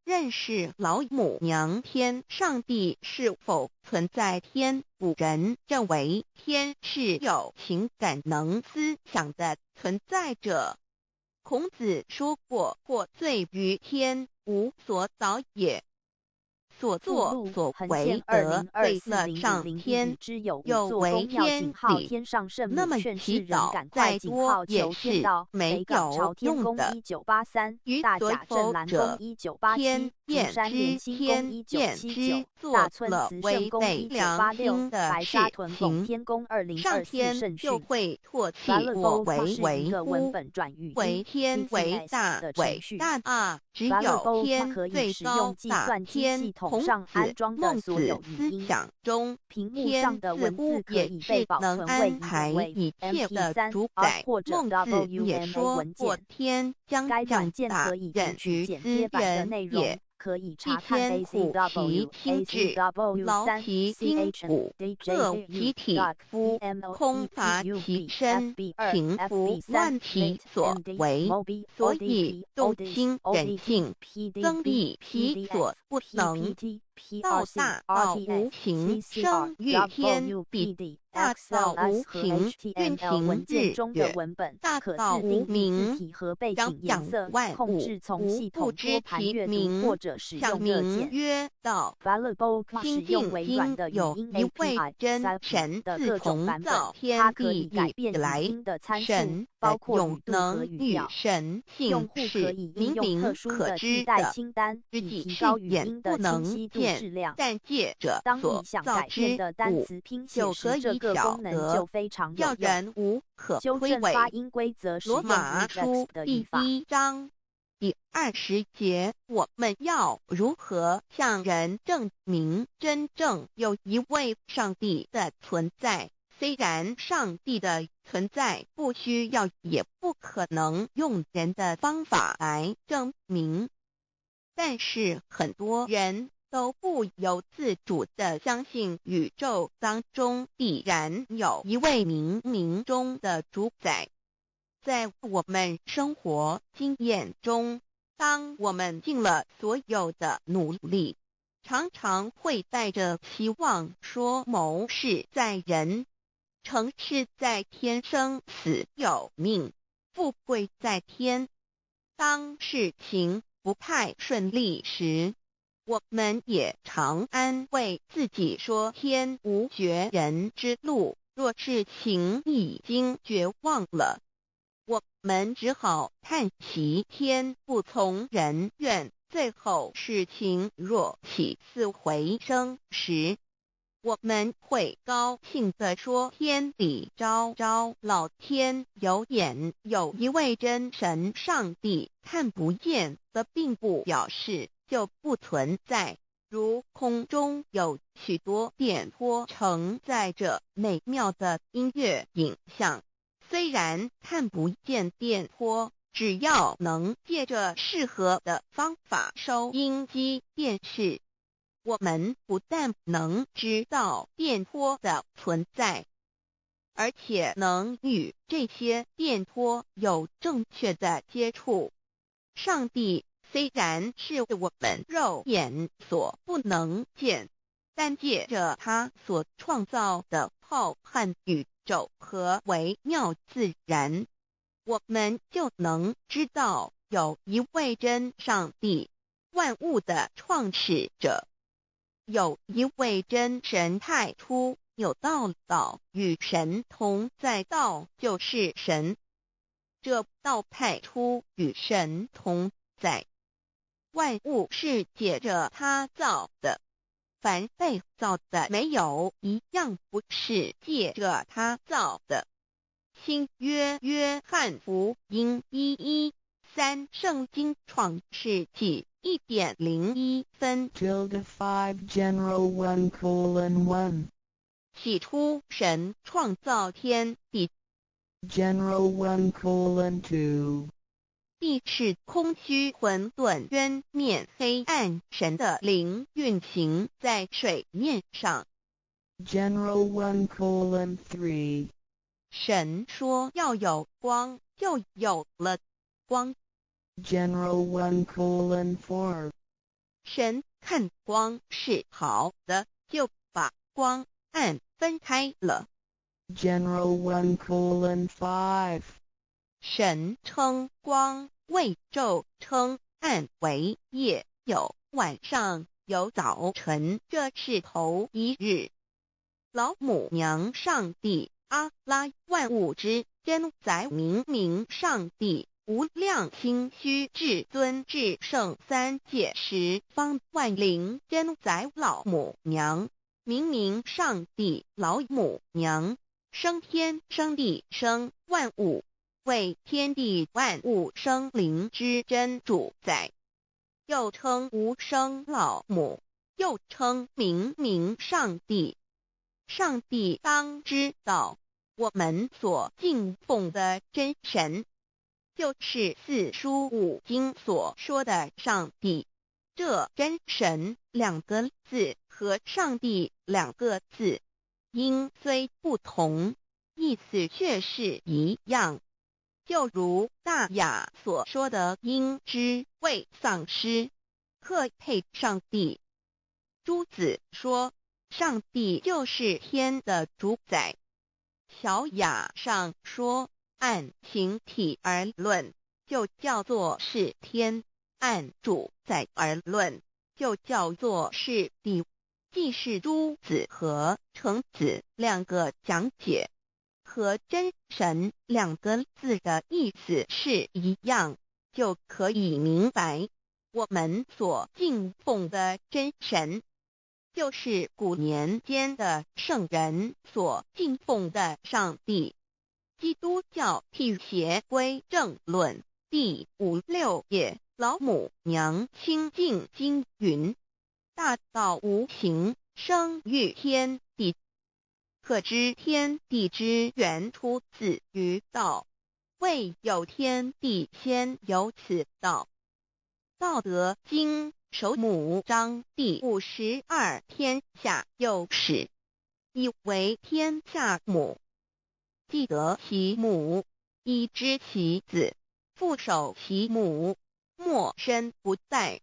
认识老母娘天上帝是否存在天，古人认为天是有情感能思想的存在者。孔子说过，或罪于天，无所导也。所作所为得罪了上天，有违天理。那么祈祷再多也是没有用的。予所否者，天厌之，天厌之，做了违背良心的事情，上天就会唾弃我为为乎？为天为大，伟大啊！只有天最高大，天孔子、孟子思想中，天似乎也是能安排一切的主宰。孟子也说过，天将降大任于斯人也。一天苦其心志，劳其筋骨，饿其体肤，空乏其身，情夫乱其所为。所以动心忍性，增益其所不能。道大道无情，生育天地；大道无情，运行日月；大道无名，养养万物。吾不知其名，想名曰道。心静经有一位真神，自从造天地以来，神的永能与神性是明明可知的，实际是眼不能见，但借着所造之物，就可以晓得，叫人无可推诿。罗马书第1章第20节，我们要如何向人证明真正有一位上帝的存在？虽然上帝的存在不需要也不可能用人的方法来证明，但是很多人都不由自主地相信宇宙当中必然有一位冥冥中的主宰。在我们生活经验中，当我们尽了所有的努力，常常会带着期望说谋事在人，成事在天，生死有命，富贵在天。当事情不太顺利时，我们也常安慰自己说天无绝人之路，若事情已经绝望了，我们只好叹息天不从人愿。最后事情若起死回生时，我们会高兴地说天理昭昭，老天有眼，有一位真神上帝，看不见的并不表示就不存在。如空中有许多电波承载着美妙的音乐影像，虽然看不见电波，只要能借着适合的方法收音机电视，我们不但能知道电波的存在，而且能与这些电波有正确的接触。上帝虽然是我们肉眼所不能见，但借着他所创造的浩瀚宇宙和微妙自然，我们就能知道有一位真上帝，万物的创始者，有一位真神太初有道，道与神同在，道就是神，这道太初与神同在。万物是借着他造的，凡被造的没有一样不是借着他造的。新约约翰福音1:13，圣经创世纪1.01分。5 General 1:1 起初神创造天地。General 1:2地是空虚混沌渊面黑暗，神的灵运行在水面上。General 1:3神说要有光，就有了光。General 1:4神看光是好的，就把光暗分开了。General 1:5. 神称光为昼，称暗为夜，有晚上，有早晨，这是头一日。老母娘上帝阿拉万物之真宰明明上帝无量心虚至尊至圣三界十方万灵真宰老母娘明明上帝老母娘生天生地生万物，为天地万物生灵之真主宰，又称无生老母，又称明明上帝。上帝当知道，我们所敬奉的真神，就是四书五经所说的上帝。这真神两个字和上帝两个字，音虽不同，意思却是一样。就如大雅所说的鹰之谓丧尸，克配上帝。朱子说，上帝就是天的主宰。小雅上说，按形体而论，就叫做是天；按主宰而论，就叫做是地。既是朱子和程子两个讲解，和真神两个字的意思是一样，就可以明白，我们所敬奉的真神，就是古年间的圣人所敬奉的上帝。基督教辟邪归正论第56页，老母娘清净经云：大道无形，生育天地，可知天地之源出自于道，未有天地，先有此道。道德经首母章第52，天下有始，以为天下母。既得其母，以知其子，父守其母，莫身不在。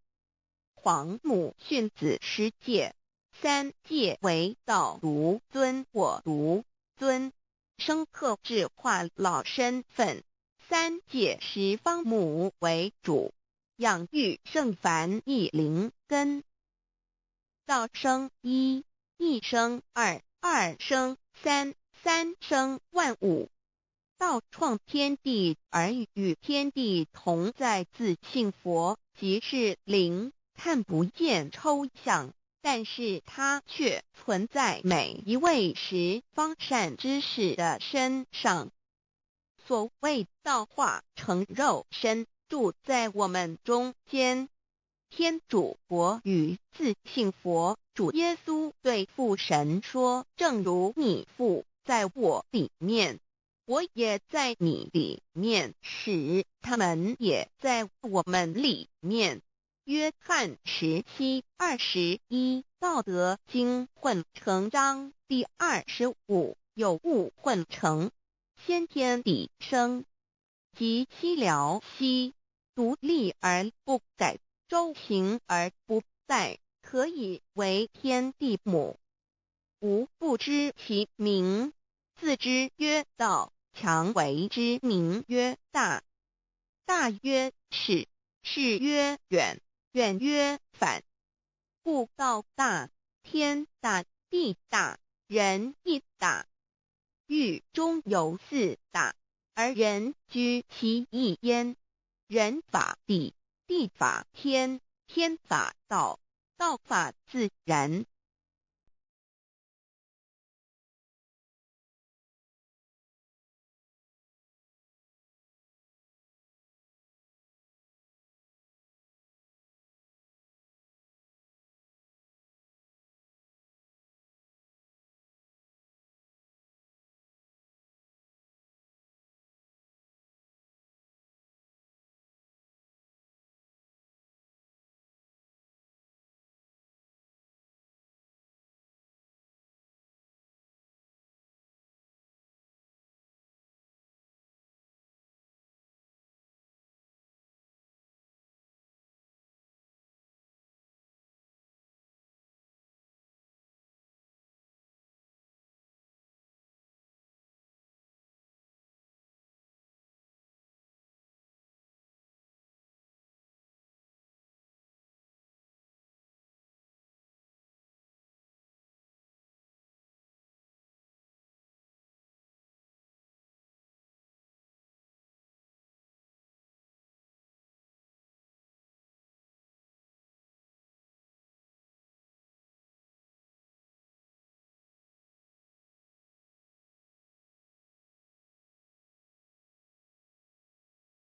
皇母训子十戒，三戒为道如尊我如尊，生克制化老身份。三戒十方母为主，养育圣凡一灵根。道生一，一生二，二生三，三生万物。道创天地而与天地同在，自性佛，即是灵，看不见抽象，但是它却存在每一位十方善知识的身上。所谓道化成肉身，住在我们中间。天主佛与自性佛主耶稣对父神说，正如你父在我里面，我也在你里面，使他们也在我们里面。约翰17:21，道德经混成章第25，有物混成，先天地生，即西辽西，独立而不改，周行而不殆，可以为天地母。吾不知其名，自之曰道，强为之名曰大。大曰始，始曰远，远曰反。故道大，天大，地大，人亦大。狱中有四大，而人居其一焉。人法地，地法天，天法道，道法自然。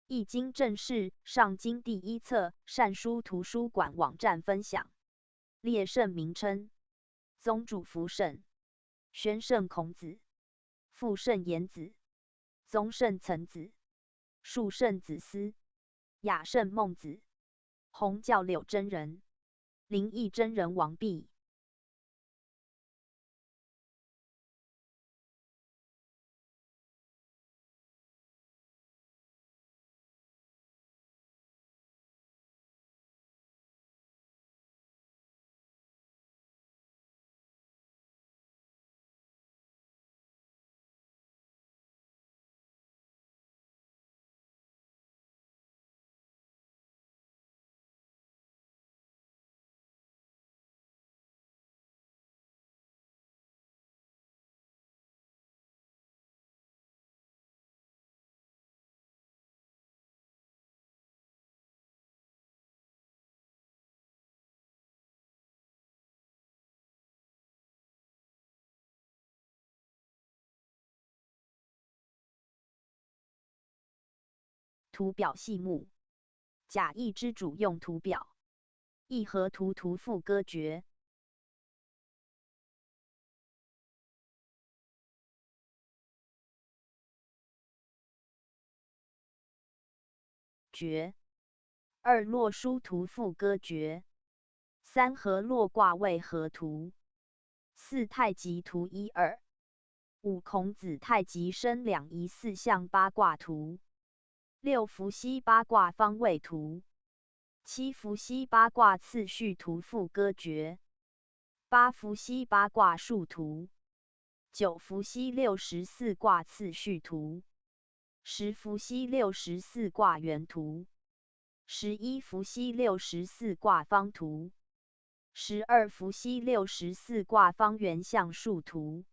易经正式上经第一册善书图书馆网站分享。列圣名称：宗主福圣、宣圣孔子、父圣颜子、宗圣岑子、庶圣子思、雅圣孟子、弘教柳真人、灵异真人王弼。图表细目，假意之主用图表，意合图图赋歌诀。诀：二洛书图赋歌诀，三河洛卦位合图，四太极图一二，五孔子太极生两仪四象八卦图，六伏羲八卦方位图，七伏羲八卦次序图赋歌诀，八伏羲八卦数图，九伏羲64卦次序图，十伏羲64卦圆图，11伏羲64卦方图，12伏羲64卦方圆象数图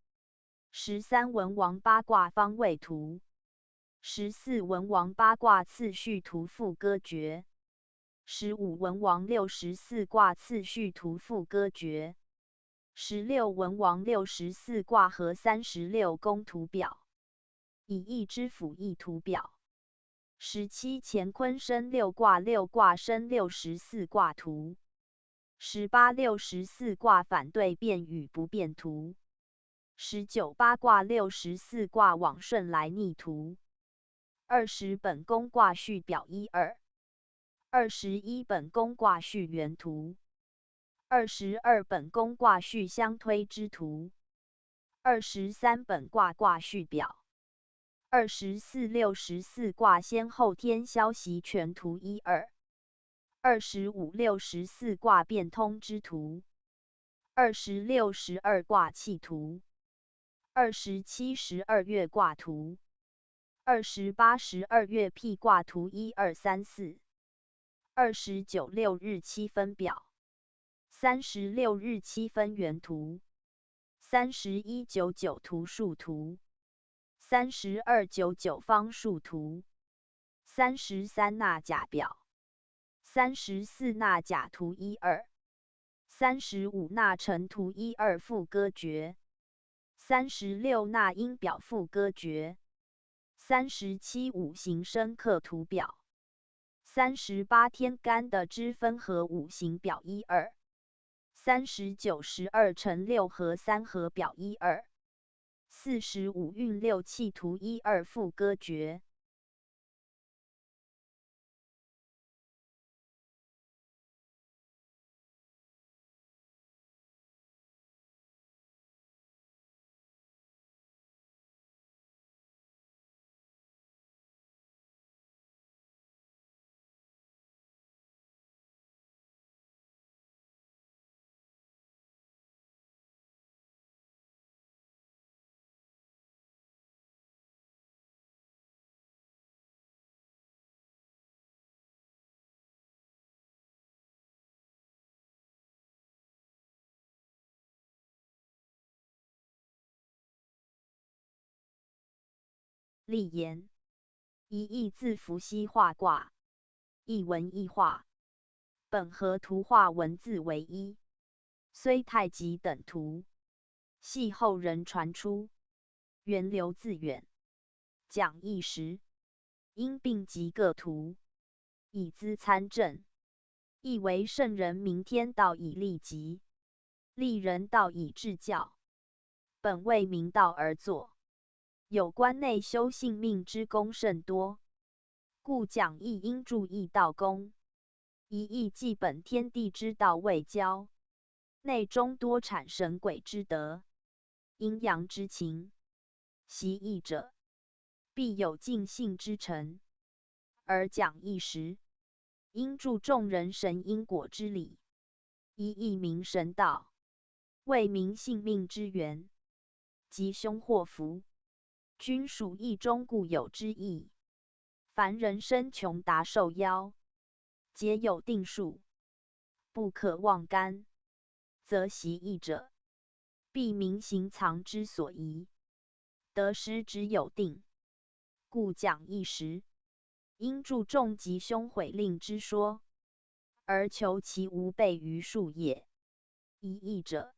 ，13文王八卦方位图，14文王八卦次序图赋歌诀，15文王64卦次序图赋歌诀，16文王64卦和36宫图表，以义之辅义图表，17乾坤生六卦六卦生64卦图，18 64卦反对变与不变图，19八卦64卦往顺来逆图，20本宫卦序表一二，21本宫卦序圆图，22本宫卦序相推之图，23本卦卦序表，24 64卦先后天消息全图一二，25 64卦变通之图，26 12卦气图，27 12月卦图，28 12月辟卦图1 2 3 4，29 6日期分表，36日期分圆图，31 99图数图，32 99方数图，33纳甲表，34纳甲图一二，35纳辰图一二赋歌诀，36纳阴表赋歌诀，37五行生克图表，38天干的支分和五行表一二，39 12乘6和3和表一二，45运六气图一二赋歌诀。立言：一义字伏羲画卦，一文一画，本和图画文字为一，虽太极等图，系后人传出，源流自远，讲义时，因并集各图，以资参政。亦为圣人明天道以利己，利人道以治教。本为明道而作，有关内修性命之功甚多，故讲义应注意道功。一义即本天地之道未交，内中多产神鬼之德，阴阳之情。习义者，必有尽性之诚。而讲义时，应注重人神因果之理，一义明神道，为民性命之源。吉凶祸福，均属义中固有之意。凡人生穷达受夭，皆有定数，不可妄干。则习义者，必明行藏之所宜，得失之有定。故讲义时，应注重吉凶毁令之说，而求其无悖于术也。一义者，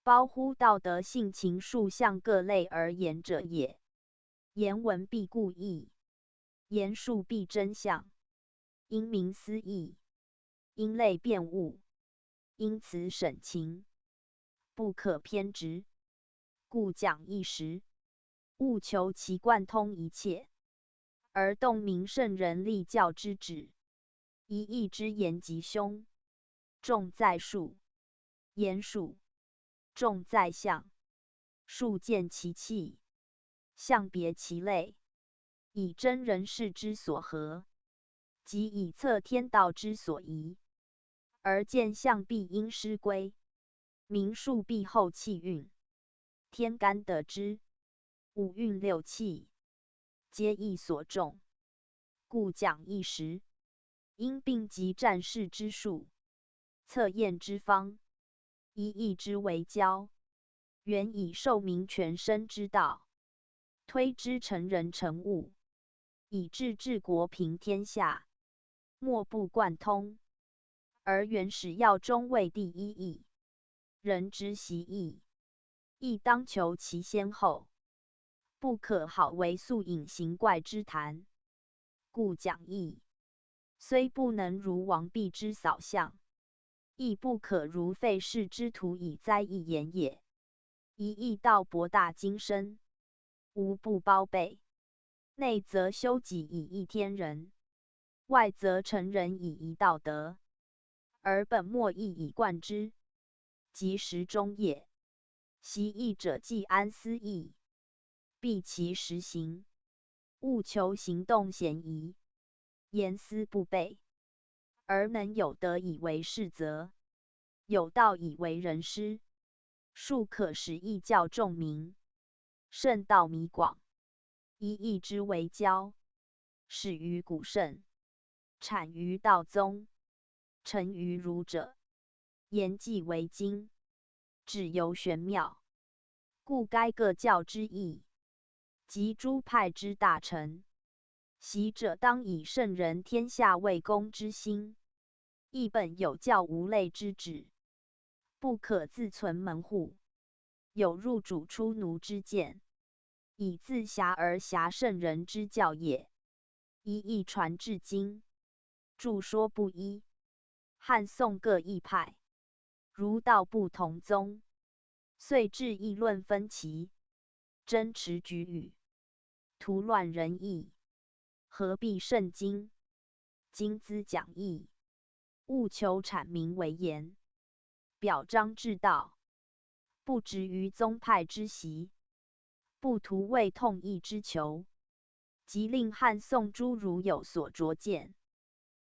包乎道德性情术相各类而言者也。言文必故意，言术必真相。因明思义，因类辨物，因此审情，不可偏执。故讲义时，务求其贯通一切，而动明圣人立教之旨。一义之言吉凶，重在术；言术，重在象。术见其气，象别其类，以真人事之所合，即以测天道之所宜。而见象必因师归，明术必后气运。天干得之，五运六气，皆义所重。故讲义时，应并集战事之术，测验之方，以义之为交，原以受民全身之道，推之成人成物，以治治国平天下。莫不贯通，而原始要中为第一义。人之习义，亦当求其先后，不可好为素隐形怪之谈。故讲义，虽不能如王弼之扫象，亦不可如费氏之徒以哉义言也。一义道博大精深，无不包备。内则修己以益天人，外则成人以宜道德，而本末亦以贯之，即实中也。习义者既安思义，必其实行，务求行动嫌疑，言思不悖，而能有德以为是则，有道以为人师。术可使义教众民，圣道弥广，以义之为交，始于古圣，产于道宗，成于儒者，言既为精，旨由玄妙。故该各教之义，及诸派之大成，习者当以圣人天下为公之心，亦本有教无类之旨，不可自存门户，有入主出奴之见，以自辖而辖圣人之教也。一义传至今，著说不一，汉宋各异派，儒道不同宗，遂致议论分歧，争持举语，图乱人意。何必圣经？经兹讲义，务求阐明为言，表彰至道，不执于宗派之习，不图为统一之求，即令汉宋诸儒有所拙见，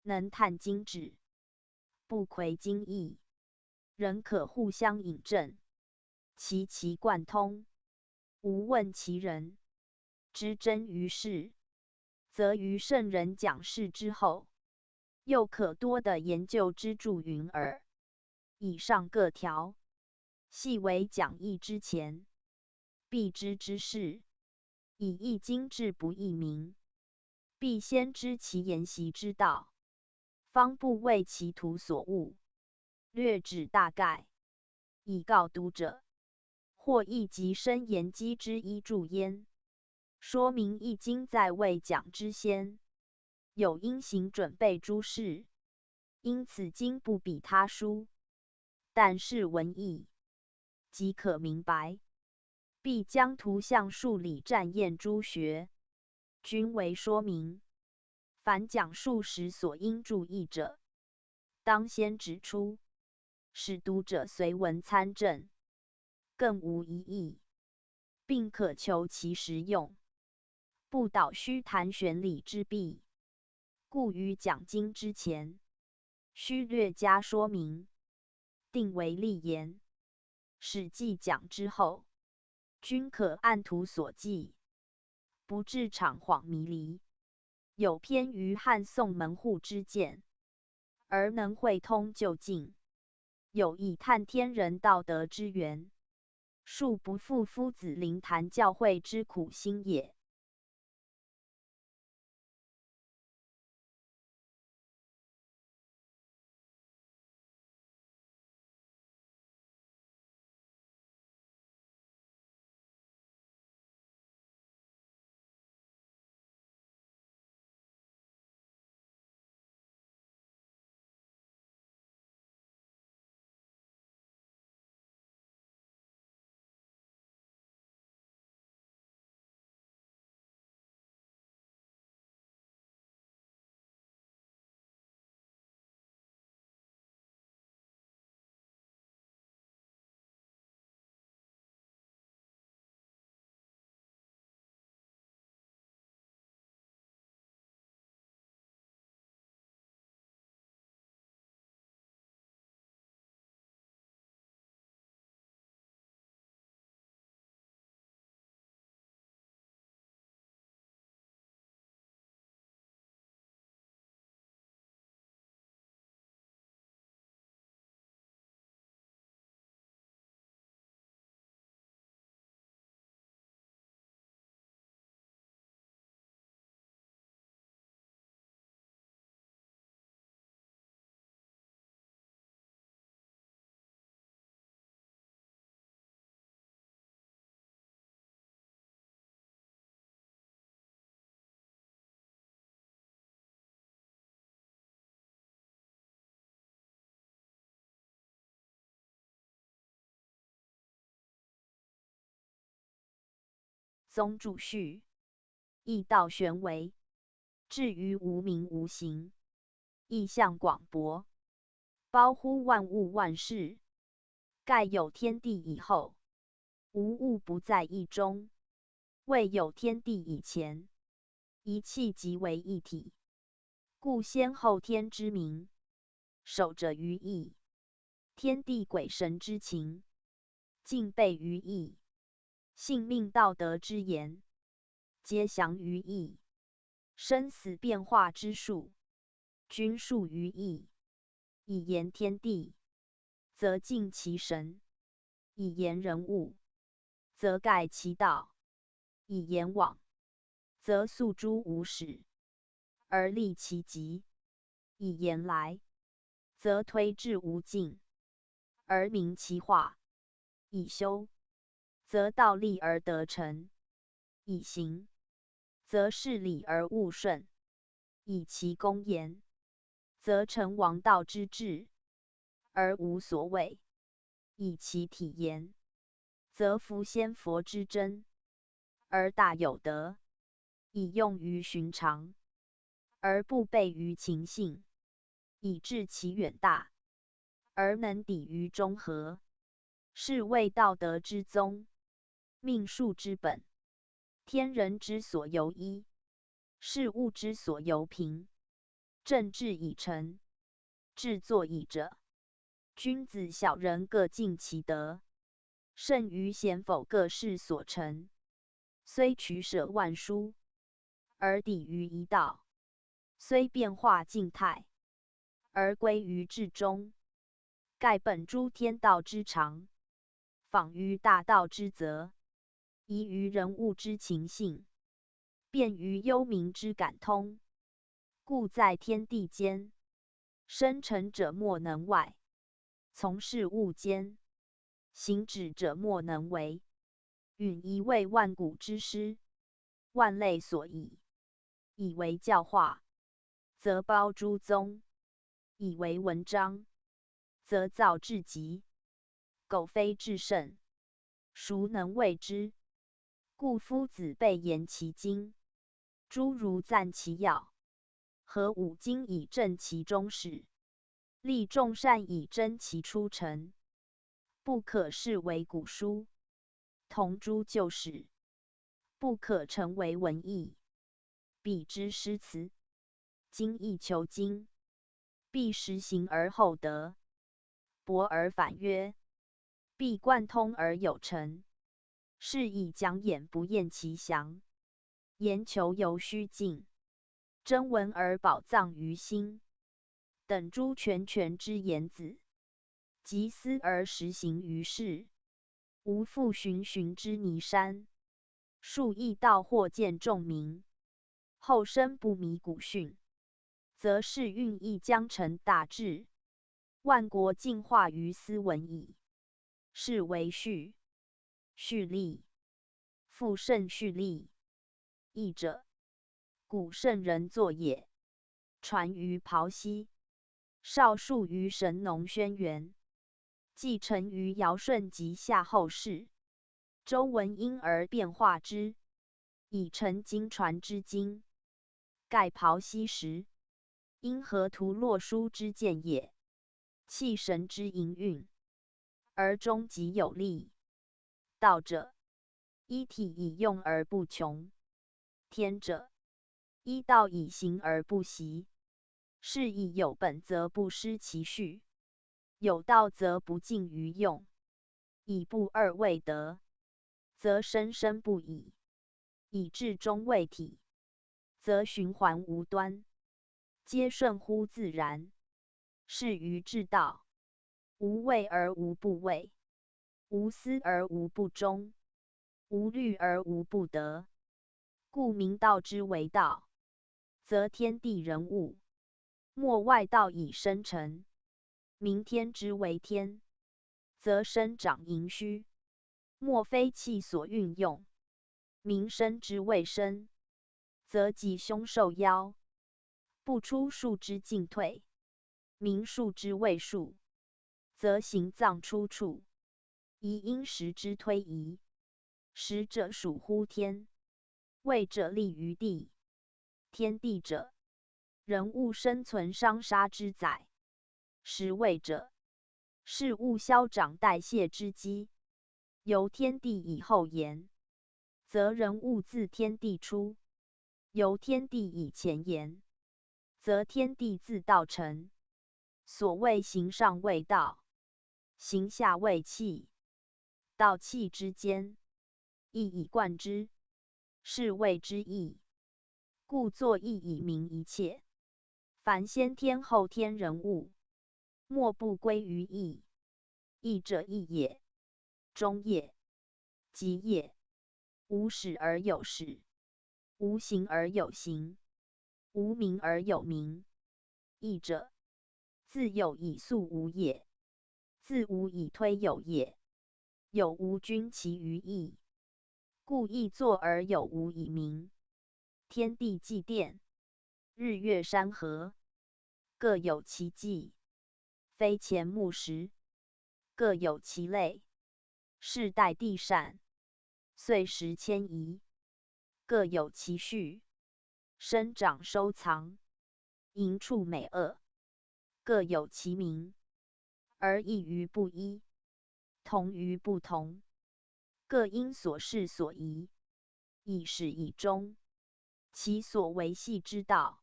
能探经旨，不窥经义，仍可互相引证，其贯通，无问其人，知真于事，则于圣人讲事之后，又可多的研究之助云耳。以上各条，系为讲义之前，必知之事。以义精致不易明，必先知其研习之道，方不为其徒所误，略指大概，以告读者。或亦即深研机之一助焉。说明易经在未讲之先，有因行准备诸事，因此经不比他书，但是文义，即可明白。必将图像数理占验诸学，均为说明。凡讲述时所应注意者，当先指出，使读者随文参证，更无疑义，并可求其实用，不导虚谈玄理之弊。故于讲经之前，须略加说明，定为例言，使记讲之后，均可按图所记，不致场恍迷离，有偏于汉宋门户之见，而能会通究竟，有以探天人道德之源，庶不负夫子灵坛教诲之苦心也。宗主序，义道玄微，至于无名无形，意象广博，包乎万物万事。盖有天地以后，无物不在一中；未有天地以前，一气即为一体。故先后天之名，守着于义；天地鬼神之情，敬备于义。性命道德之言，皆详于义；生死变化之术，均述于义。以言天地，则敬其神；以言人物，则盖其道；以言往，则诉诸无始，而立其极；以言来，则推至无尽，而明其化；以修，则道立而得成；以行，则事理而务顺；以其公言，则成王道之治，而无所谓；以其体言，则服先佛之真，而大有德；以用于寻常，而不悖于情性；以致其远大，而能抵于中和，是谓道德之宗，命数之本，天人之所由一，事物之所由平。政治以成，治作以者。君子小人各尽其德，圣于贤否各事所成。虽取舍万殊，而抵于一道；虽变化静态，而归于至中。盖本诸天道之常，仿于大道之则，宜于人物之情性，便于幽冥之感通。故在天地间，生成者莫能外；从事物间，行止者莫能为。允一为万古之师，万类所以，以为教化，则包诸宗；以为文章，则造至极。苟非至圣，孰能谓之？故夫子备言其经，诸儒赞其要，合五经以正其中始，立众善以真其出尘。不可视为古书，同诸旧史，不可成为文义。彼之诗词，精益求精，必实行而后得。博而反约，必贯通而有成。是以讲演不厌其详，言求犹虚尽，真文而宝藏于心。等诸全之言子，集思而实行于世。无复循之泥山，数亿道或见众民。后生不迷古训，则世运亦将成大治。万国尽化于斯文矣。是为序。序立，复胜序立。义者，古圣人作也，传于庖溪，少数于神农轩辕，继承于尧舜及夏后氏。周文因而变化之，以成经传之经。盖庖溪时，因河图洛书之见也，气神之营运，而终极有力。道者，一体以用而不穷；天者，一道以行而不息。是以有本则不失其序，有道则不尽于用。以不二为得，则生生不已；以至终为体，则循环无端，皆顺乎自然。是于至道，无为而无不为，无私而无不忠，无虑而无不得。故名道之为道，则天地人物，莫外道以生成。名天之为天，则生长盈虚，莫非气所运用。名生之谓生，则吉凶受夭，不出数之进退。名数之谓数，则行脏出处，宜因时之推移。时者属乎天，位者立于地。天地者，人物生存伤杀之载；时位者，事物消长代谢之机。由天地以后延，则人物自天地出；由天地以前延，则天地自道成。所谓行上谓道，行下谓气。道气之间，义以贯之，是谓之义。故作义以明一切。凡先天后天人物，莫不归于义。义者义也，忠也，吉也。无始而有始，无行而有行，无名而有名。义者，自有以素无也，自无以推有也。有无均其于义，故义作而有无以明。天地纪殿，日月山河，各有其纪；非钱木石，各有其类。世代地善，岁时迁移，各有其序。生长收藏，营处美恶，各有其名。而异于不一，同于不同，各因所事所宜，以始以终。其所维系之道，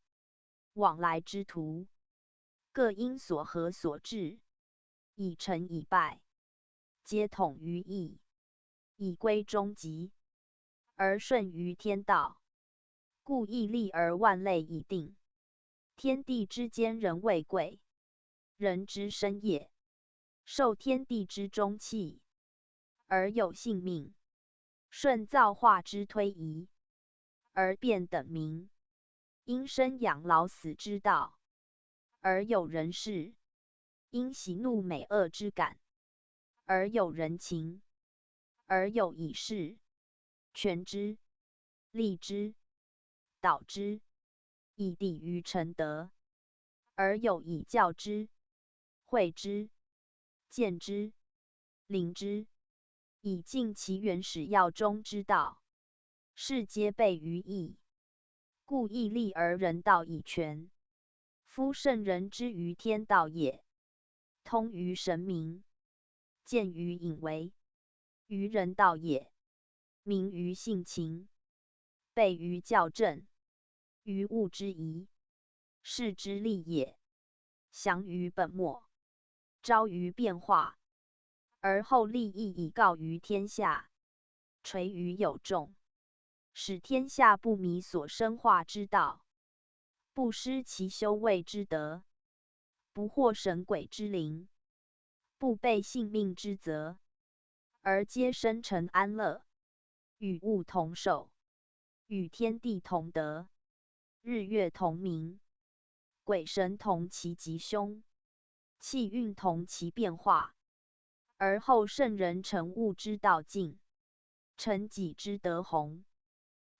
往来之途，各因所合所致，以成以败，皆统于义，以归终极，而顺于天道。故义立而万类以定。天地之间，人为贵，人之生也，受天地之中气，而有性命；顺造化之推移，而变等名。因生养老死之道，而有人事；因喜怒美恶之感，而有人情，而有以事。全之，立之、导之，以抵于成德，而有以教之、诲之、见之、临之，以尽其原始要中之道，是皆备于义。故义利而人道以全。夫圣人之于天道也，通于神明，见于隐微，于人道也，明于性情，备于校正，于物之宜，是之利也。详于本末，昭于变化，而后立意以告于天下，垂于有众，使天下不迷所生化之道，不失其修为之德，不惑神鬼之灵，不悖性命之责，而皆生成安乐，与物同寿，与天地同德，日月同明，鬼神同其吉凶，气运同其变化，而后圣人成物之道尽，成己之德宏，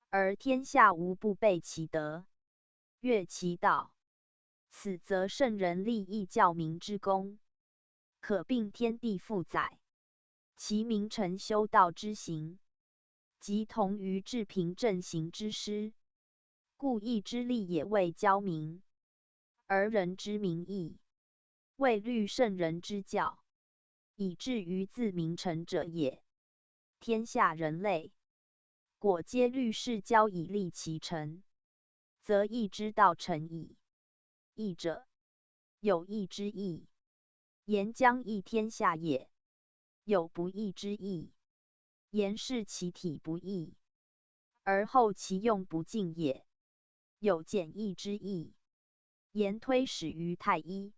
而天下无不备其德，悦其道。此则圣人立义教民之功，可并天地负载，其民成修道之行，即同于治平正行之师。故义之利也为教民，而人之民义，为虑圣人之教，以至于自民成者也。天下人类，果皆虑世教以利其成，则义之道成矣。义者，有义之义，言将益天下也；有不义之义，言视其体不义，而后其用不尽也；有简易之义，言推始于太一，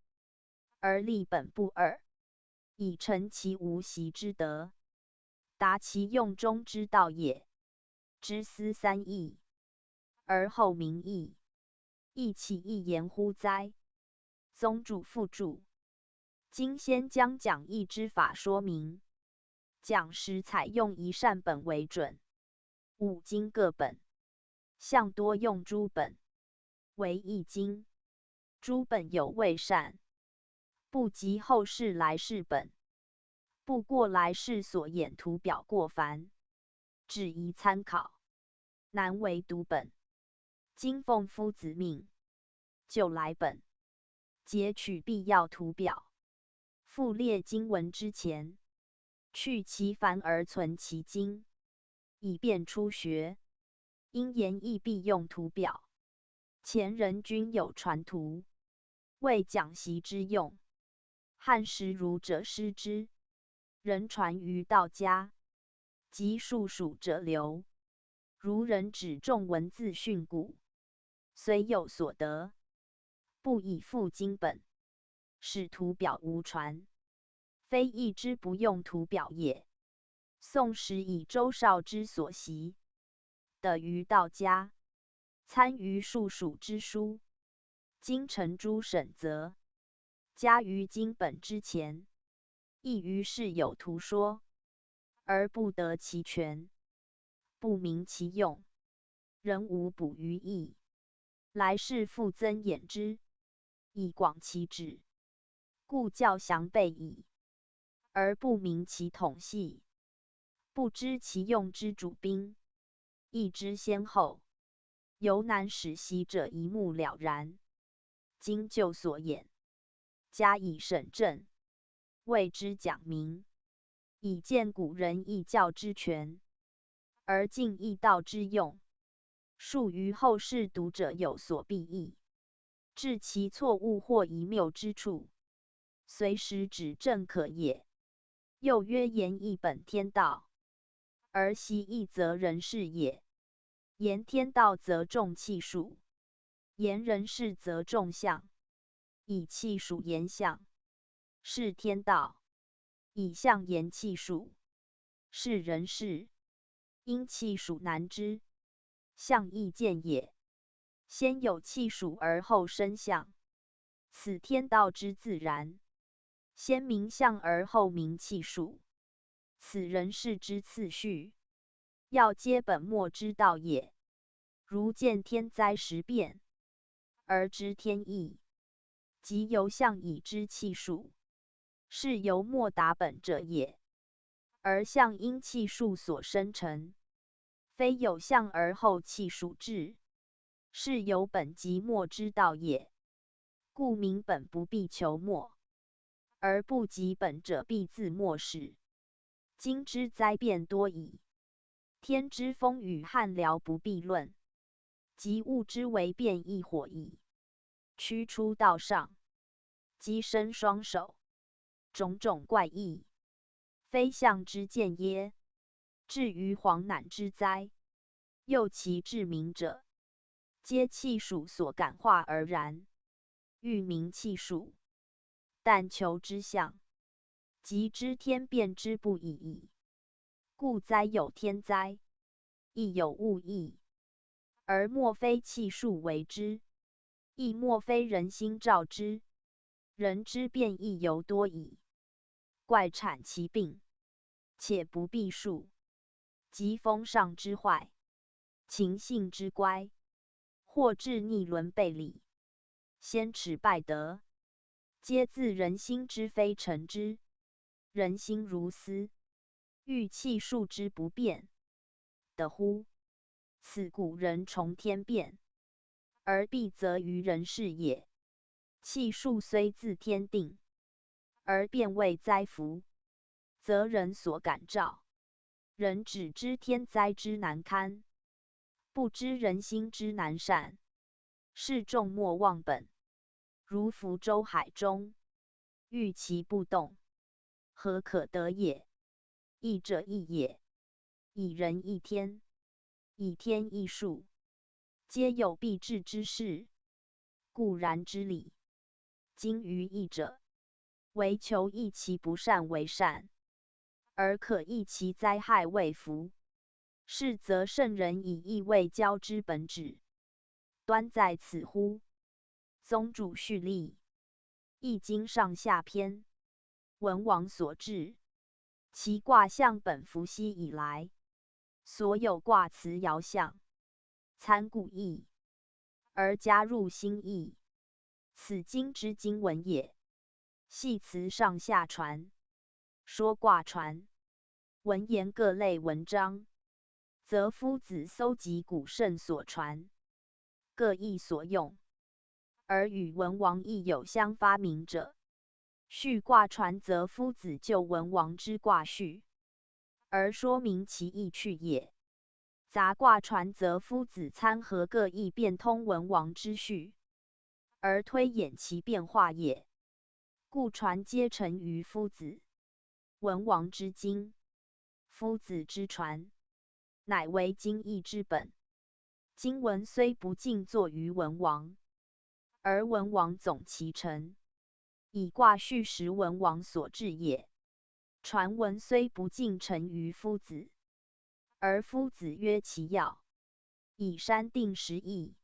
而立本不二，以成其无习之德，达其用中之道也。知思三义，而后明义，义其义言乎哉？宗主附注。今先将讲义之法说明，讲时采用一善本为准，五经各本，向多用诸本，为一经。诸本有未善，不及后世来世本，不过来世所演图表过繁，只宜参考，难为读本。今奉夫子命，就来本，截取必要图表，附列经文之前，去其繁而存其精，以便初学。因言义必用图表，前人均有传图，为讲习之用。汉时儒者师之，人传于道家，及数属者流。儒人只重文字训诂，虽有所得，不以复经本，使图表无传，非义之不用图表也。宋时以周绍之所习，得于道家，参于数属之书，经成诸审则，加于经本之前，亦于是有图说，而不得其全，不明其用，人无补于义，来世复增衍之，以广其旨，故教详备矣，而不明其统系，不知其用之主宾，义之先后，犹难使习者一目了然。今就所演，加以审正，谓之讲明，以见古人义教之权，而尽义道之用，庶于后世读者有所裨益，治其错误或遗谬之处，随时指正可也。又曰言义本天道，而习义则人事也。言天道则重气数，言人事则重象。以气数言象，是天道；以象言气数，是人事。因气数难知，象亦见也。先有气数而后生象，此天道之自然。先明象而后明气数，此人事之次序。要皆本末之道也。如见天灾时变，而知天意，即由相以知气数，是由莫达本者也。而相因气数所生成，非有相而后气数至，是由本即末之道也。故名本不必求末，而不及本者必自末始。今之灾变多矣，天之风雨旱涝不必论，即物之为变亦火矣。驱出道上，鸡伸双手，种种怪异，非相之见耶？至于黄赧之灾，又其至明者，皆气数所感化而然。欲明气数，但求之象，即知天变之不已矣。故灾有天灾，亦有物异，而莫非气数为之，亦莫非人心照之。人之变亦尤多矣。怪产其病，且不必数，即风上之坏，情性之乖，或至逆伦背礼，先耻败德，皆自人心之非成之。人心如斯，欲气数之不变，得乎？此古人崇天变，而必则于人事也。气数虽自天定，而变为灾福，则人所感召。人只知天灾之难堪，不知人心之难善，是众莫忘本。如浮舟海中，欲其不动，何可得也？义者义也，以人义天，以天义数，皆有必至之事，故然之理。今于义者，唯求益其不善为善，而可益其灾害为福。是则圣人以义为教之本旨，端在此乎？宗主序例，易经上下篇，文王所制。其卦象本伏羲以来，所有卦辞爻象，参古义，而加入新义，此经之经文也。系辞上下传，说卦传，文言各类文章，则夫子搜集古圣所传，各异所用，而与文王亦有相发明者。序卦传，则夫子就文王之卦序，而说明其意趣也。杂卦传，则夫子参合各异，变通文王之序，而推演其变化也。故传皆成于夫子。文王之经，夫子之传，乃为经义之本。经文虽不尽作于文王，而文王总其成，以卦序时文王所制也。传文虽不尽成于夫子，而夫子约其要，以删定时义，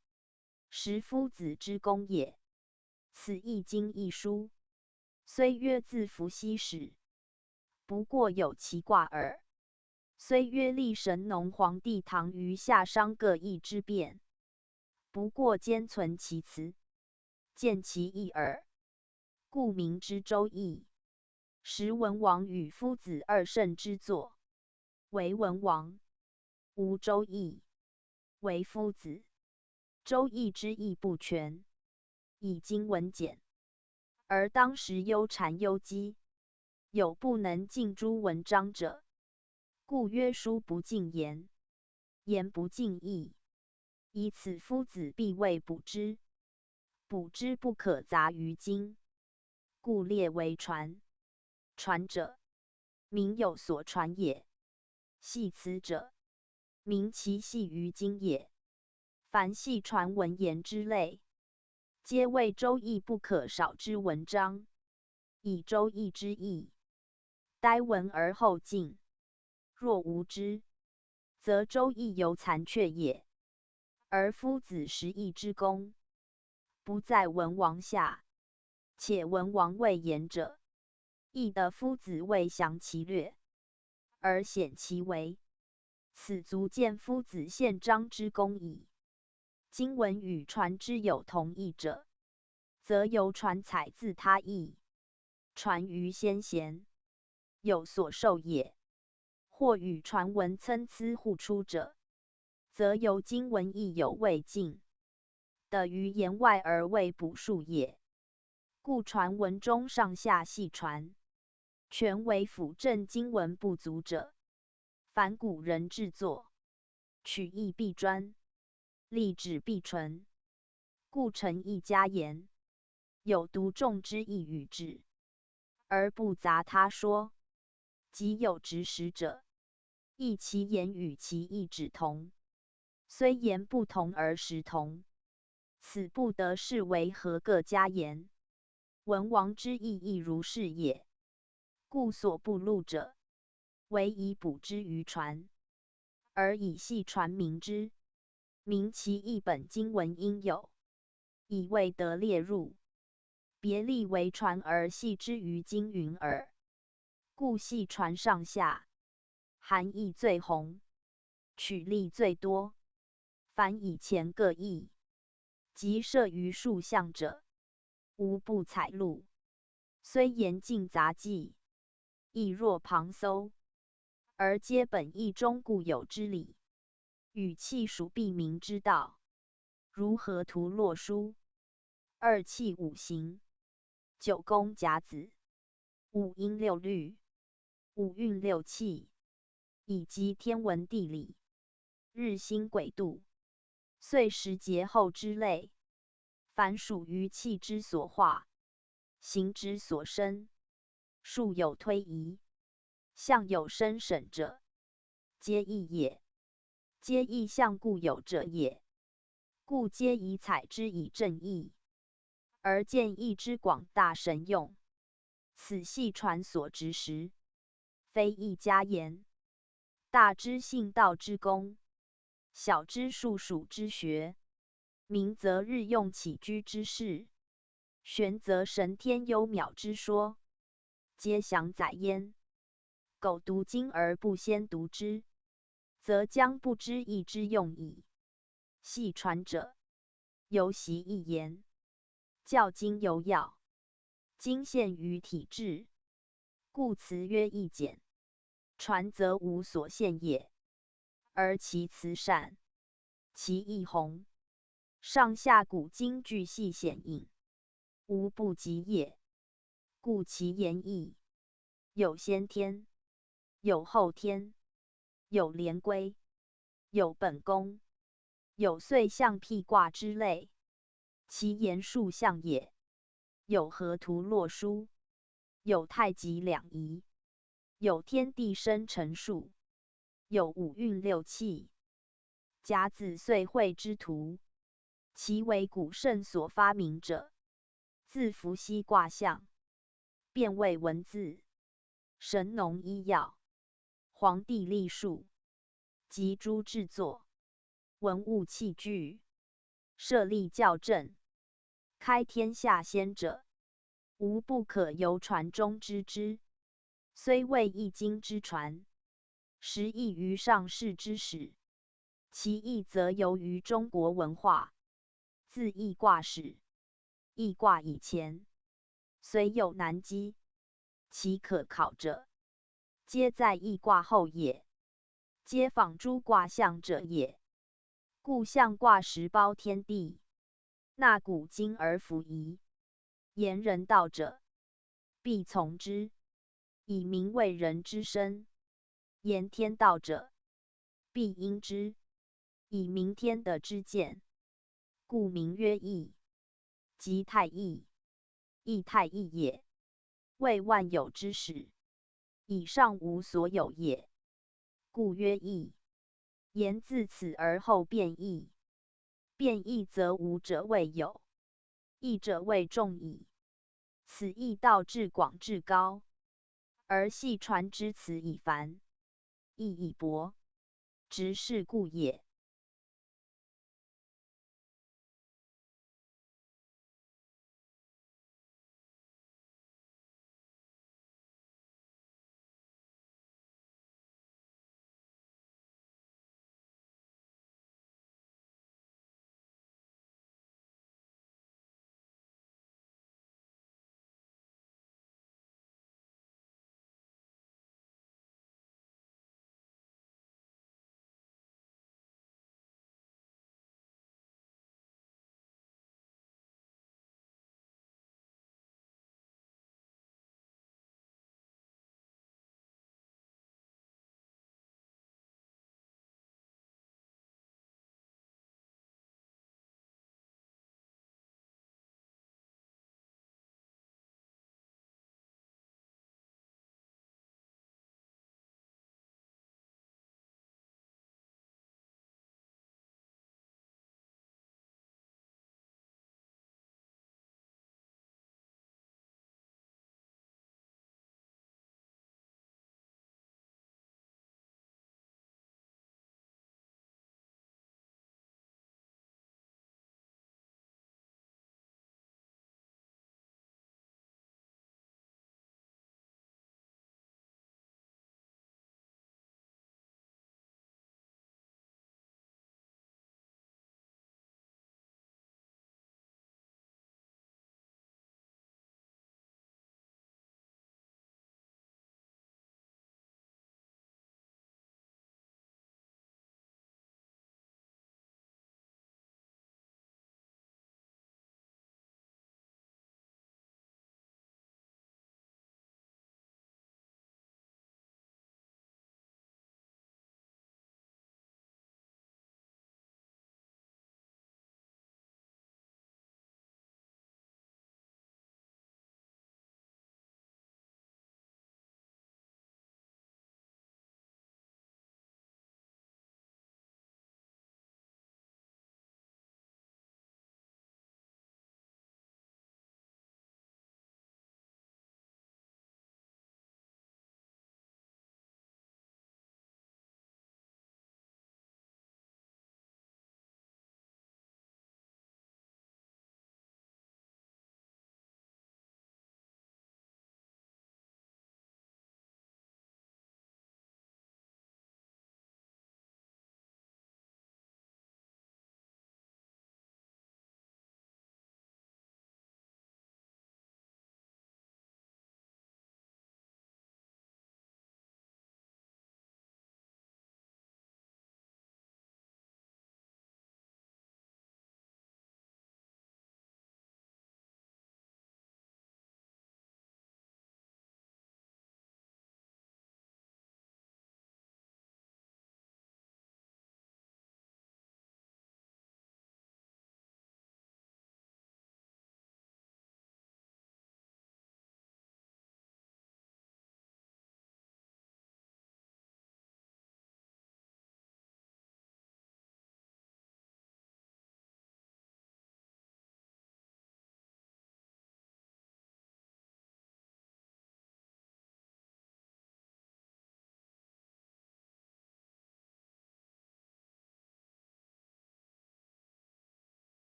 实夫子之功也。此易经一书，虽曰自伏羲始，不过有其卦耳。虽曰立神农皇帝唐虞夏商各异之变，不过兼存其辞，见其义耳。故名之周易。时文王与夫子二圣之作，为文王；无周易，为夫子。周易之义不全，以经文简，而当时忧谗忧讥，有不能尽诸文章者，故曰书不尽言，言不尽义。以此夫子必谓补之，补之不可杂于经，故列为传。传者，名有所传也；系辞者，名其系于经也。凡系传文言之类，皆谓周易不可少之文章。以周易之义，待文而后尽，若无之，则周易犹残缺也。而夫子实义之功，不在文王下，且文王未言者，亦得夫子未详其略，而显其为，此足见夫子宪章之功矣。经文与传之有同义者，则由传采自他意，传于先贤，有所受也；或与传文参差互出者，则由经文亦有未尽，得于言外而未补述也。故传文中上下细传，全为辅正经文不足者，凡古人制作，取义必专，立旨必纯，故诚意加言，有独众之意与志，而不杂他说。即有执实者，亦其言与其意旨同，虽言不同而实同，此不得视为合各加言。文王之意亦如是也。故所不录者，唯以补之于传，而以细传明之，明其一本经文应有，以未得列入，别立为传而细之于经云耳。故细传上下，含义最宏，取例最多，凡以前各义，即设于数项者，无不采录，虽言尽杂记，亦若旁搜，而皆本义中固有之理，与气属必明之道，如河图洛书、二气五行、九宫甲子、五音六律、五运六气，以及天文地理、日星癸度、岁时节候之类，凡属于气之所化，形之所生，数有推移，象有生审者，皆义也。皆义象故有者也。故皆以采之以正义，而见义之广大神用。此系传所执实，非义加言。大知信道之功，小知术数之学，明则日用起居之事，玄则神天幽渺之说，皆详载焉。苟读经而不先读之，则将不知义之用矣。细传者，犹习一言，教经有要，经现于体制，故辞曰义简，传则无所限也。而其辞善，其义宏，上下古今俱细显隐，无不及也。故其言义，有先天，有后天，有连规，有本宫，有岁象辟卦之类，其言数象也。有河图洛书，有太极两仪，有天地生辰数，有五运六气，甲子岁会之图，其为古圣所发明者，自伏羲卦象，变位文字，神农医药，黄帝历数，及诸制作，文物器具，设立校正，开天下先者，无不可由传中知之。虽谓易经之传，实异于上世之始，其义则由于中国文化。自易卦始，易卦以前，虽有难机，其可考者，皆在易卦后也，皆仿诸卦象者也。故象卦实包天地，纳古今而弗疑。言人道者，必从之，以明为人之身；言天道者，必应之，以明天德之见。故名曰义，即太义，义太义也。谓万有之始，以上无所有也，故曰义。言自此而后变义，变义则无者谓有，义者谓众矣。此义道至广至高，而细传之词以繁，义以薄，直是故也。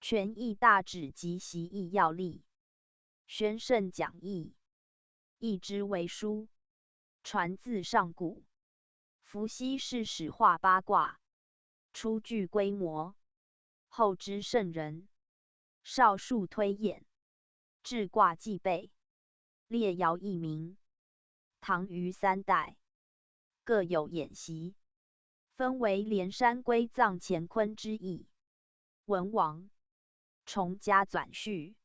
权益大旨及习义要例，宣圣讲义，译之为书，传自上古。伏羲氏始画八卦，初具规模，后知圣人，少数推演，志卦记备，列爻佚名。唐虞三代，各有演习，分为连山归藏乾坤之意。文王崇嘉纂序，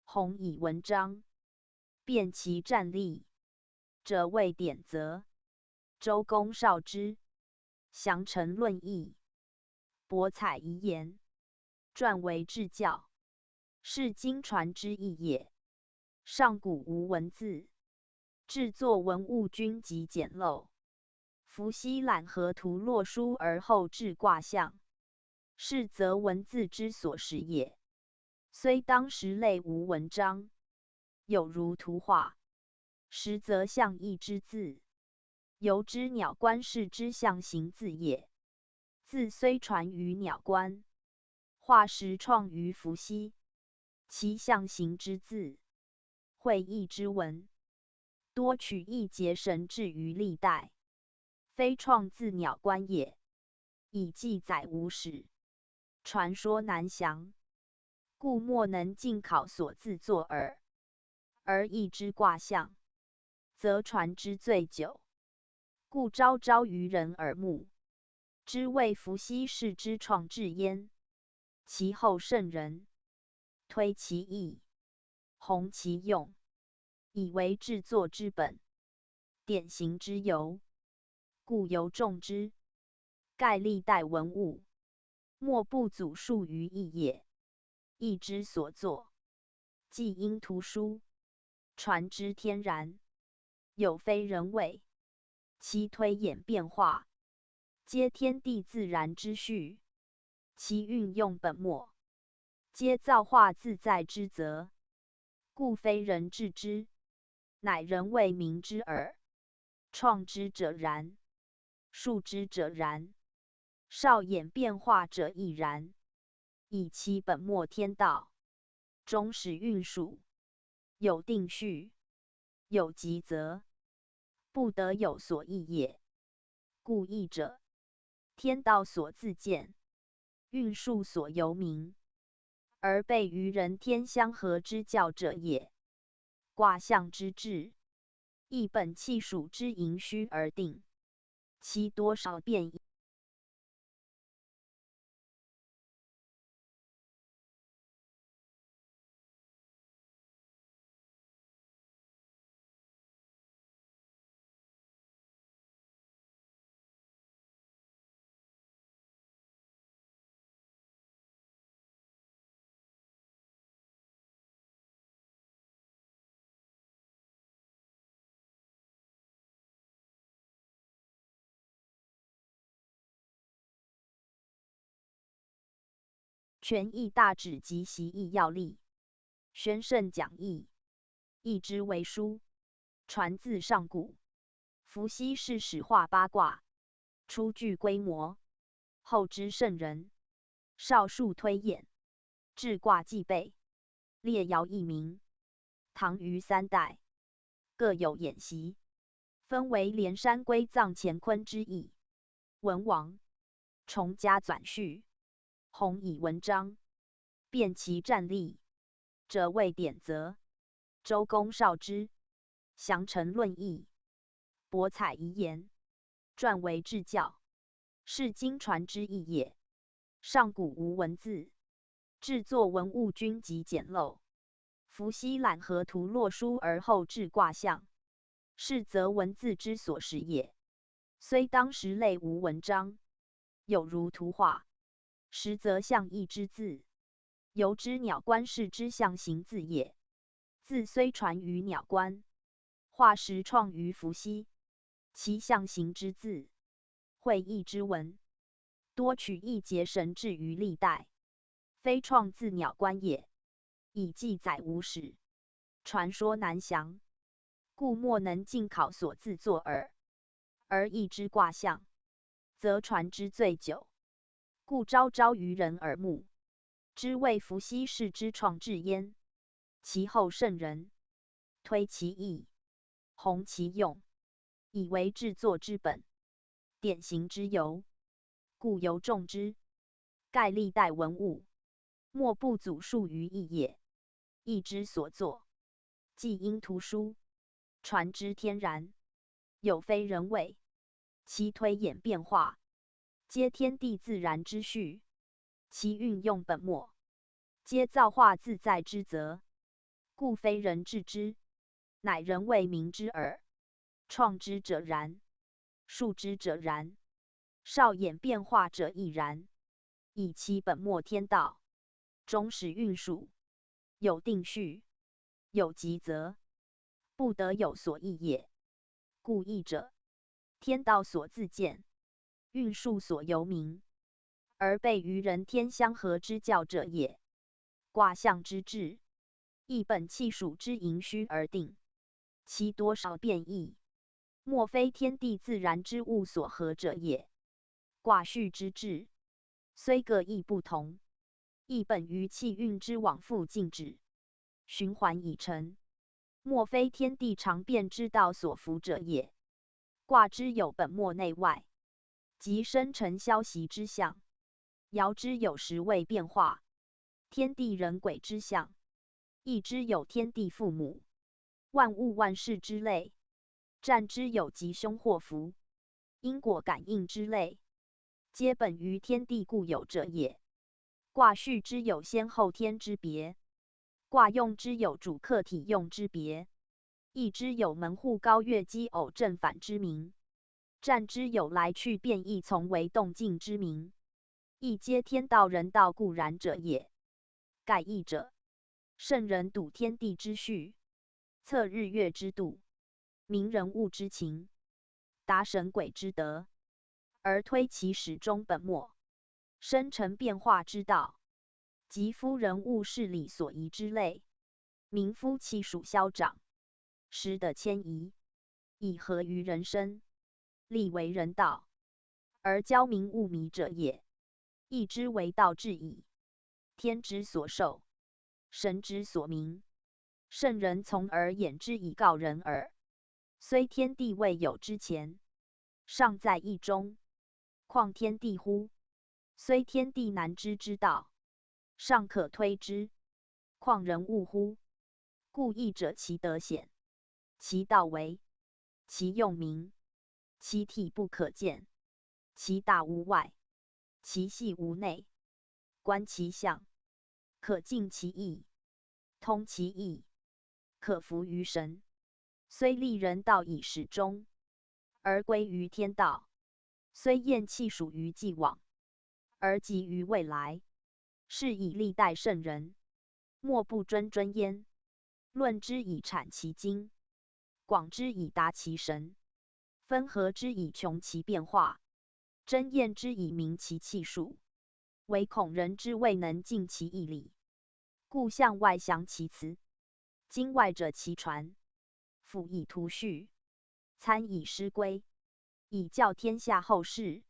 弘以文章，辨其战例，者谓典则。周公绍之，详陈论议，博采遗言，撰为志教，是经传之意也。上古无文字，制作文物均极简陋。伏羲览河图洛书而后置卦象，是则文字之所识也。虽当时类无文章，有如图画，实则象意之字，由之鸟观视之象形字也。字虽传于鸟观，画实创于伏羲，其象形之字，会意之文，多取意结神至于历代，非创自鸟观也，以记载无史，传说难详，故莫能尽考所自作耳。而易之卦象，则传之最久，故昭昭于人耳目，知谓伏羲氏之创制焉。其后圣人推其意，弘其用，以为制作之本，典型之由，故尤重之。盖历代文物，莫不祖述于易也。易之所作，既因图书，传之天然，有非人为，其推演变化，皆天地自然之序，其运用本末，皆造化自在之则，故非人治之，乃人为明之耳。创之者然，述之者然，少演变化者亦然，以其本末天道，终始运属，有定序，有极则，不得有所异也。故异者，天道所自见，运数所由明，而备于人天相合之教者也。卦象之志，亦本气数之盈虚而定，其多少变异。权益大旨及习义要例，宣圣讲义，译之为书，传自上古。伏羲氏始画八卦，初具规模，后知圣人，少数推演，志卦记备，列爻佚名。唐虞三代，各有演习，分为连山归藏乾坤之意。文王崇嘉纂序，弘以文章，辨其战例，者谓典则。周公绍之，详陈论议，博采遗言，撰为志教，是经传之意也。上古无文字，制作文物均极简陋。伏羲览河图洛书而后置卦象，是则文字之所识也。虽当时类无文章，有如图画，实则象意之字，由之鸟观视之象形字也。字虽传于鸟观，画实创于伏羲，其象形之字，会意之文，多取意结神至于历代，非创自鸟观也，以记载无史，传说难详，故莫能尽考所自作耳。而易之卦象，则传之最久，故昭昭于人耳目，知谓伏羲氏之创制焉。其后圣人推其意，弘其用，以为制作之本，典型之由，故由众之。盖历代文物，莫不祖述于义也。义之所作，既因图书，传之天然，有非人为，其推演变化，皆天地自然之序。其运用本末，皆造化自在之责，故非人治之，乃人为明之耳。创之者然，述之者然，少演变化者亦然。以其本末天道，终始运数，有定序，有极则，不得有所异也。故异者，天道所自见，运数所由明，而备于人天相合之教者也。卦象之志，亦本气数之盈虚而定，其多少变异，莫非天地自然之物所合者也。卦序之志，虽各异不同，亦本于气运之往复静止，循环已成，莫非天地常变之道所服者也。卦之有本末内外，即生辰消息之象；爻之有时位变化，天地人鬼之象；易之有天地父母、万物万事之类；战之有吉凶祸福、因果感应之类，皆本于天地固有者也。卦序之有先后天之别，卦用之有主客体用之别，易之有门户高越奇偶正反之名，战之有来去变异从为动静之名，亦皆天道人道固然者也。盖义者，圣人笃天地之序，测日月之度，明人物之情，达神鬼之德，而推其始终本末，生成变化之道，即夫人物事理所宜之类，民夫气数消长，时的迁移，以合于人生，立为人道，而教民物迷者也。义之为道至矣，天之所授，神之所明，圣人从而演之以告人耳。虽天地未有之前，尚在义中，况天地乎？虽天地难知之道，尚可推之，况人物乎？故义者其德显，其道微，其用明，其体不可见，其大无外，其细无内，观其象，可尽其意，通其意，可服于神。虽立人道以始终，而归于天道；虽验气属于既往，而及于未来。是以历代圣人，莫不谆焉。论之以阐其经，广之以达其神，分合之以穷其变化，真验之以明其气数，唯恐人之未能尽其义理，故向外详其辞。经外者其传，辅以图序，参以师规，以教天下后世。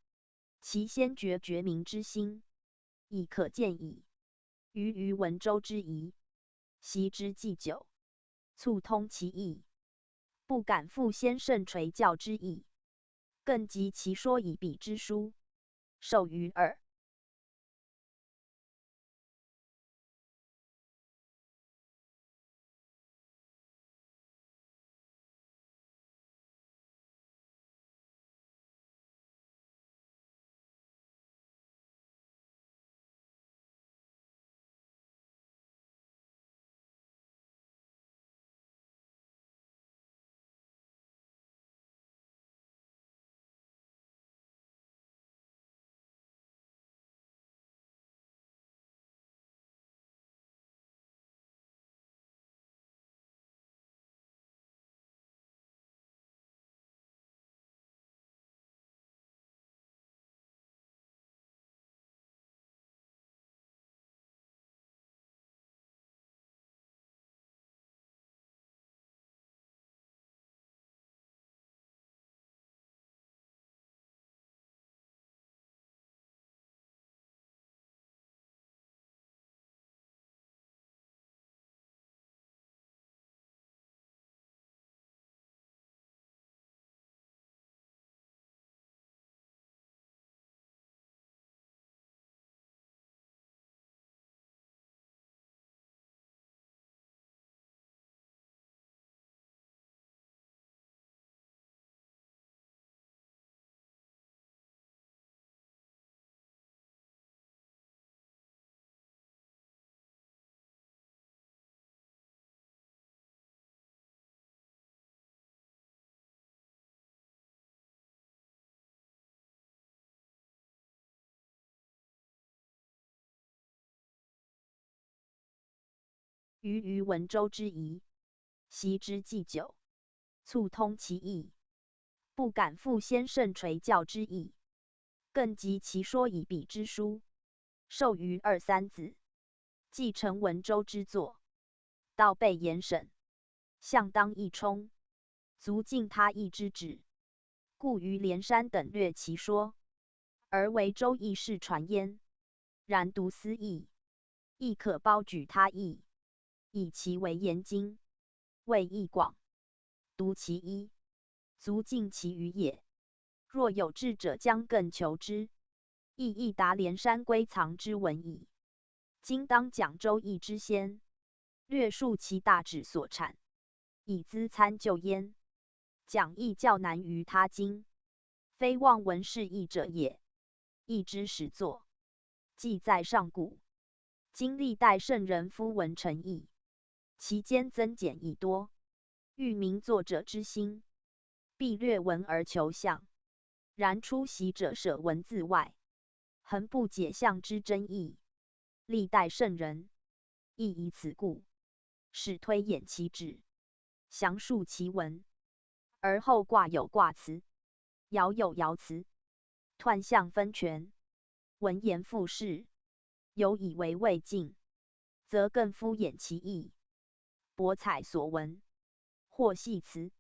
其先决民之心，已可见矣。于文周之仪，习之既久，促通其意，不敢负先圣垂教之意，更及其说以彼之书，授于耳。于文州之宜，习之既久，促通其意，不敢负先圣垂教之意，更及其说以彼之书，授于二三子，继承文州之作，道备严审，相当益充，足尽他意之旨，故于连山等略其说，而为周易事传焉。然读斯义，亦可包举他意，以其为严经，谓义广，读其一，足尽其余也。若有志者，将更求之，亦达连山归藏之文矣。今当讲周易之先，略述其大旨所产，以资参就焉。讲义较难于他经，非望文释义者也。义之始作，记在上古，今历代圣人夫文成义，其间增减亦多，欲明作者之心，必略文而求象。然出席者舍文字外，恒不解象之真意。历代圣人亦以此故，始推演其旨，详述其文，而后卦有卦辞，爻有爻辞，彖象分权，文言复释，有以为未尽，则更敷衍其意，博采所闻，或系辞，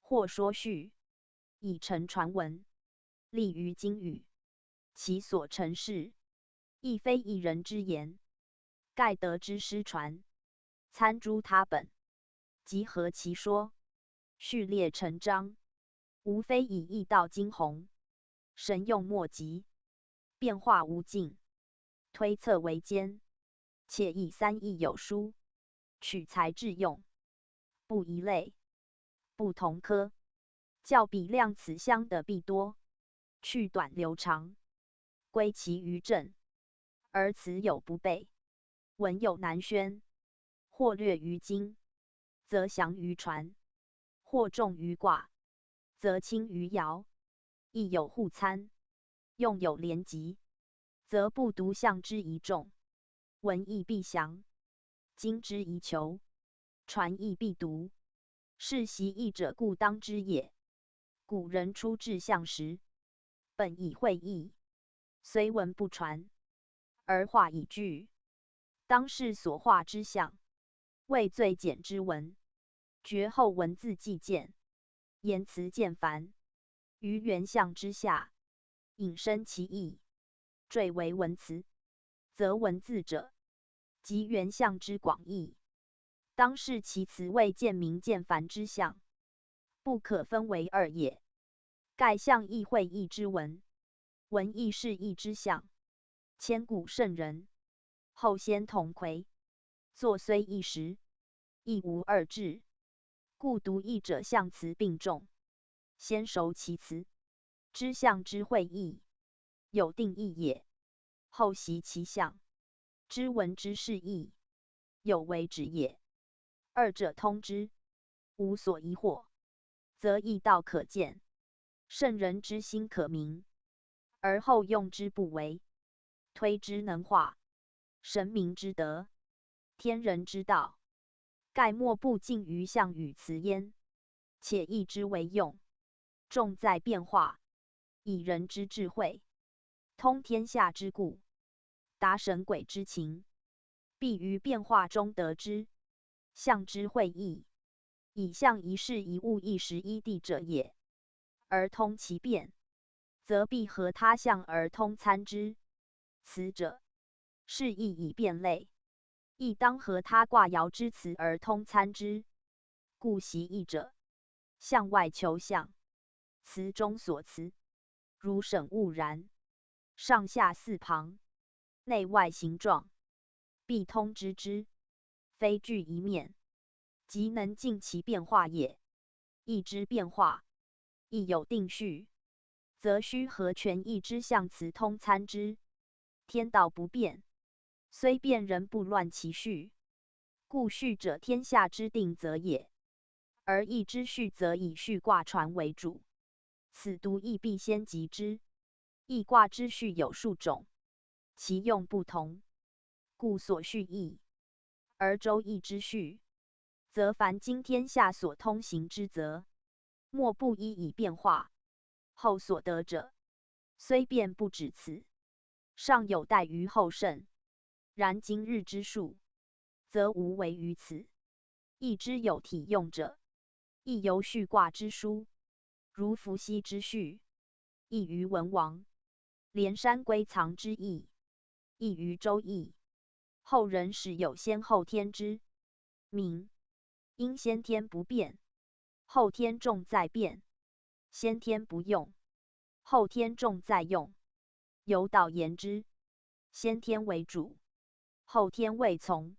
或说序，以成传闻，立于经语。其所陈事，亦非一人之言，盖得之失传，参诸他本，集合其说，序列成章，无非以义道惊鸿，神用莫及，变化无尽，推测为坚，且以三义有书，取材致用，不一类，不同科，较比量词相得必多，去短留长，归其于正，而词有不备，文有难宣，或略于经，则详于传；或重于卦，则轻于爻。亦有互参，用有连集，则不独象之宜重，文义必详，经之宜求，传义必读。是习义者故当之也。古人出至象时，本以会意，虽文不传，而画以具。当世所画之象，谓最简之文，绝后文字既见，言辞渐繁，于原象之下，引申其意，缀为文辞，则文字者，即原象之广义。当视其辞为渐明渐繁之象，不可分为二也。盖象亦会意之文，文亦是意之象。千古圣人，后先同魁，作虽一时，亦无二致。故读义者象辞并重，先熟其辞，知象之会意，有定义也；后习其象，知文之释义，有为止也。二者通之，无所疑惑，则义道可见，圣人之心可明，而后用之不为，推之能化，神明之德，天人之道，盖莫不尽于象与辞焉。且义之为用，重在变化，以人之智慧，通天下之故，达神鬼之情，必于变化中得之。象之会意，以象一事一物一时一地者也，而通其变，则必合他象而通参之。此者，是义以变类，亦当合他卦爻之辞而通参之。故习义者，象外求象，辞中所辞，如省物然，上下四旁，内外形状，必通知之，非据一面，即能尽其变化也。义之变化，亦有定序，则须合全义之象辞通参之。天道不变，虽变人不乱其序，故序者天下之定则也。而义之序则以序卦传为主，此读义必先及之。义卦之序有数种，其用不同，故所序异。而周易之序，则凡经天下所通行之则，莫不一以变化，后所得者，虽变不止此，尚有待于后甚。然今日之术，则无为于此。易之有体用者，亦由序卦之书，如伏羲之序，亦于文王；连山归藏之意，亦于周易。后人始有先后天之名，因先天不变，后天重在变；先天不用，后天重在用。有导言之，先天为主，后天为从。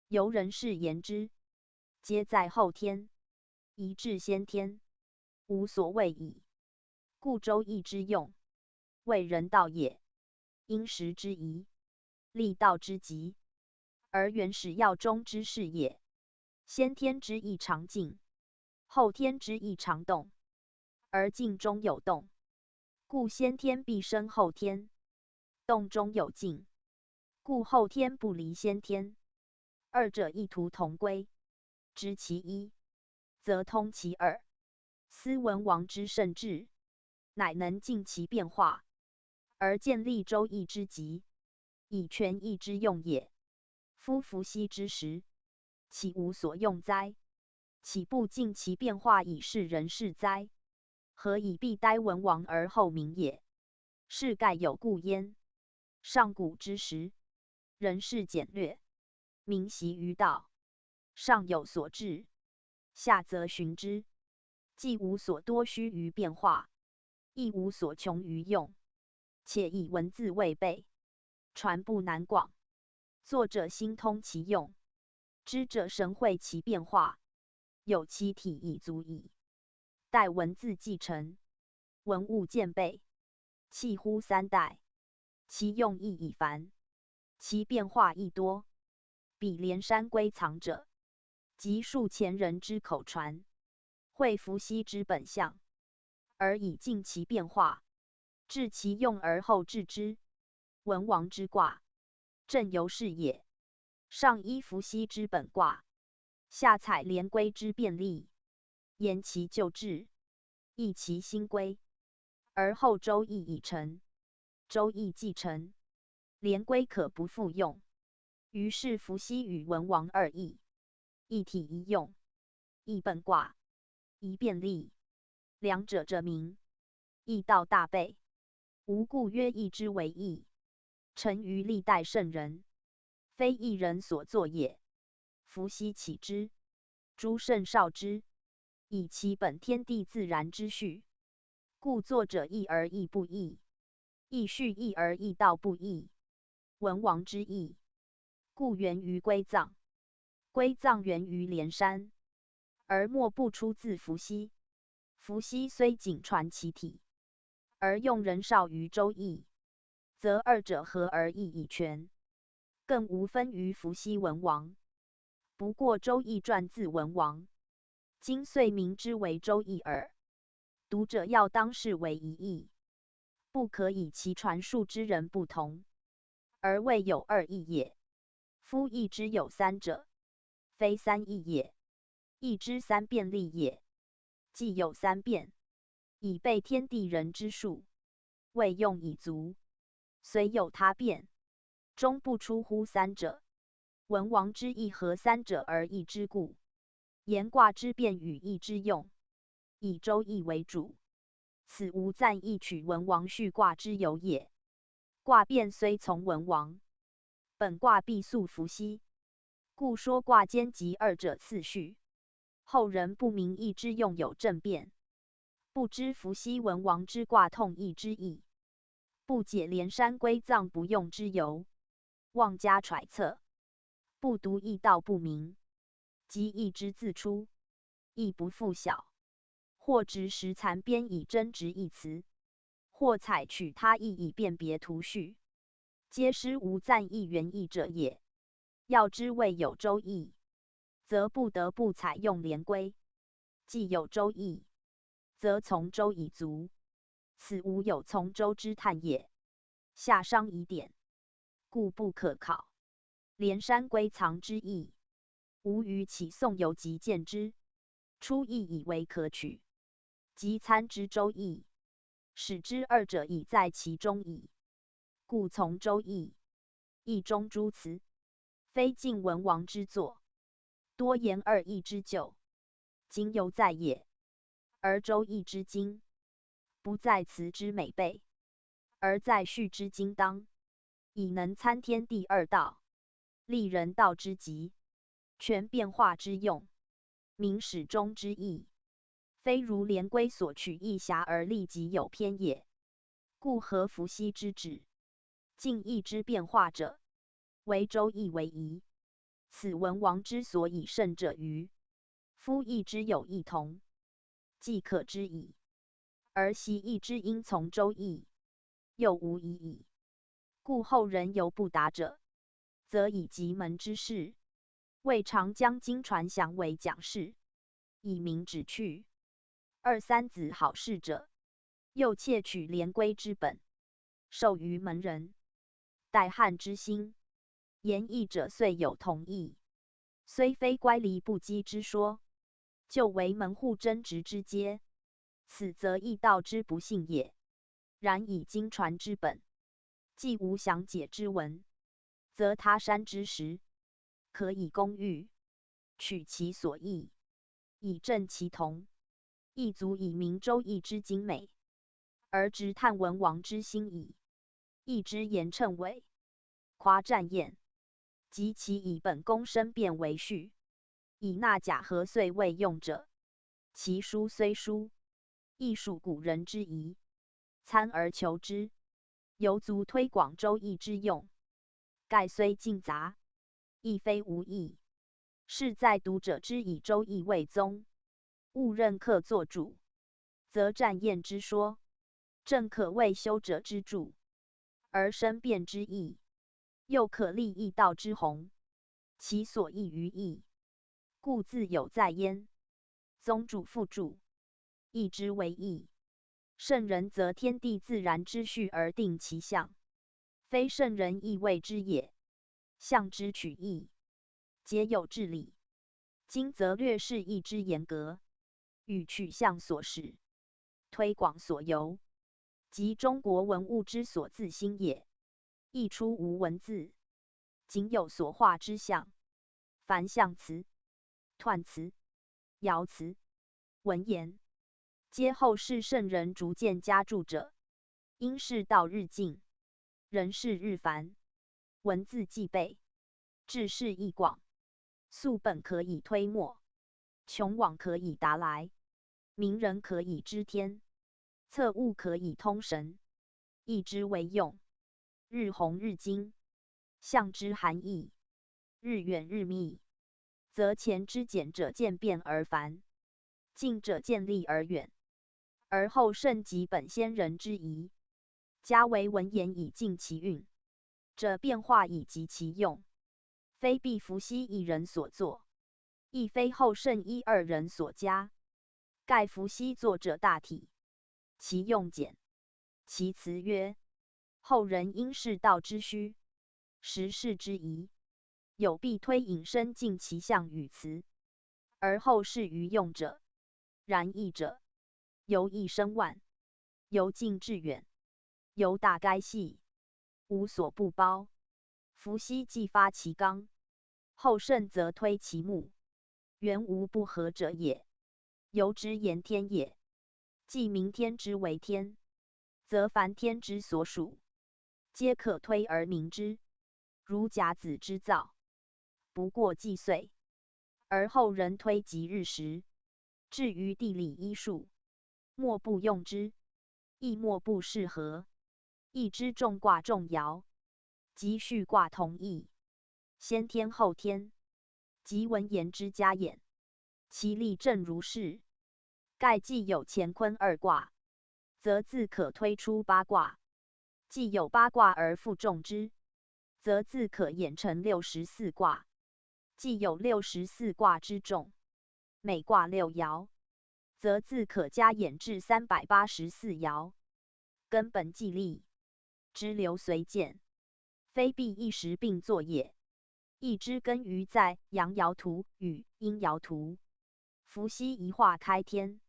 由人事言之，皆在后天，宜至先天，无所谓矣。故周易之用，为人道也，因时之宜，立道之极，而原始要中之事也。先天之意常静，后天之意常动，而静中有动，故先天必生后天；动中有静，故后天不离先天。二者意图同归，知其一，则通其二。斯文王之圣治，乃能尽其变化，而建立周易之极，以全易之用也。夫伏羲之时，岂无所用哉？岂不尽其变化以示人事哉？何以必待文王而后明也？是盖有故焉。上古之时，人事简略，民习于道，上有所至，下则循之，既无所多须于变化，亦无所穷于用，且以文字为备，传布难广。作者心通其用，知者神会其变化，有其体已足矣。待文字继承，文物渐备，契乎三代，其用意已繁，其变化亦多。彼连山归藏者，即数前人之口传，会伏羲之本相，而以尽其变化，治其用而后治之。文王之卦，正由是也。上依伏羲之本卦，下采连归之变例，言其旧制，易其新规，而后周易已成。周易既成，连归可不复用。于是伏羲与文王二易，一体一用，一本卦，一变例，两者者名，易道大备。吾故曰易之为易，成于历代圣人，非一人所作也。伏羲起之，诸圣绍之，以其本天地自然之序，故作者易而易不易，易序易而易道不易。文王之易，故源于归藏，归藏源于连山，而莫不出自伏羲。伏羲虽仅传其体，而用人少于周易，则二者合而易以全，更无分于伏羲文王。不过周易传自文王，今遂名之为周易耳。读者要当视为一易，不可以其传述之人不同，而谓有二易也。夫易之有三者，非三易也；易之三变例也，既有三变，以备天地人之数，未用已足，虽有他变，终不出乎三者。文王之易合三者而易之故，言卦之变与易之用，以周易为主。此无赞易取文王序卦之有也。卦变虽从文王，本卦必溯伏羲，故说卦间及二者次序。后人不明易之用有正变，不知伏羲文王之卦通易之意，不解连山归藏不用之由，妄加揣测，不读易道不明，即易之自出，亦不复晓。或执实残编以真直一词，或采取他意以辨别图序，皆失无赞意原意者也。要知未有周易，则不得不采用连归；既有周易，则从周已足。此无有从周之叹也。下商疑点，故不可考。连山归藏之意。吾于启宋游即见之，初意以为可取，即参之周易，使之二者已在其中矣。故从周易。易中诸辞，非晋文王之作，多言二义之旧，今犹在也。而周易之精，不在辞之美备，而在序之精当，以能参天地二道，立人道之极，全变化之用，明始终之意，非如连归所取一狭而立即有偏也。故合伏羲之旨，尽易之变化者，为周易为宜。此文王之所以胜者于夫易之有异同，即可知矣。而习易之应从周易，又无疑矣。故后人犹不达者，则以极门之士，未尝将经传详为讲示，以明旨趣。二三子好事者，又窃取连归之本，授于门人。待汉之兴，言义者遂有同义，虽非乖离不羁之说，就为门户争执之阶。此则易道之不信也。然以经传之本，既无详解之文，则他山之石，可以攻玉，取其所义，以正其同，亦足以明周易之精美。而直探文王之心矣。易之言称伪，夸占验，及其以本宫申辩为序，以纳假何遂未用者，其书虽殊，亦属古人之疑，参而求之，犹足推广周易之用。盖虽尽杂，亦非无益。是在读者之以周易为宗，误认客作主，则占验之说，正可谓修者之助，而申辩之意，又可立易道之宏，其所益于易，故自有在焉。宗主复注，易之为易，圣人则天地自然之序而定其象，非圣人意谓之也。象之取义，皆有治理。今则略示易之严格，与取象所使，推广所由，即中国文物之所自兴也。易出无文字，仅有所画之象，凡象辞、彖辞、爻辞、文言，皆后世圣人逐渐加注者。因世道日进，人事日繁，文字既备，志士亦广，素本可以推磨，穷往可以达来，明人可以知天，测物可以通神，易之为用，日红日金，象之含义，日远日密，则前之简者渐变而繁，近者渐立而远，而后圣及本先人之宜，加为文言以尽其韵，者变化以及其用，非必伏羲一人所作，亦非后圣一二人所加。盖伏羲作者大体，其用简，其辞约，后人因世道之虚，时事之宜，有必推引申尽其象与辞，而后世于用者。然易者，由易生万，由近至远，由大该细，无所不包。伏羲既发其纲，后圣则推其目，原无不合者也。由之言天也，既明天之为天，则凡天之所属，皆可推而明之。如甲子之造，不过计岁，而后人推及日时。至于地理医术，莫不用之，亦莫不适合。易之众卦众爻，即序卦同义，先天后天，即文言之家眼，其例正如是。盖既有乾坤二卦，则自可推出八卦；既有八卦而复众之，则自可演成64卦。既有64卦之众，每卦6爻，则自可加演至384爻。根本既立，支流随见，非必一时并作也。义之根于在阳爻图与阴爻图。伏羲一化开天，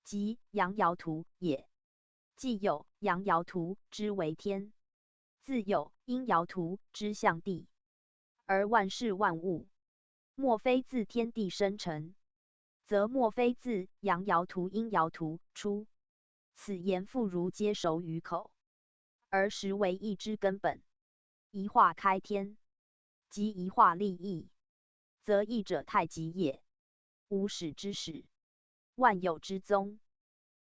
即阳爻图也。既有阳爻图之为天，自有阴爻图之象地，而万事万物，莫非自天地生成，则莫非自阳爻图阴爻图出。此言妇孺皆熟于口，而实为义之根本。一化开天，即一化立义，则义者太极也。无始之始，万有之宗，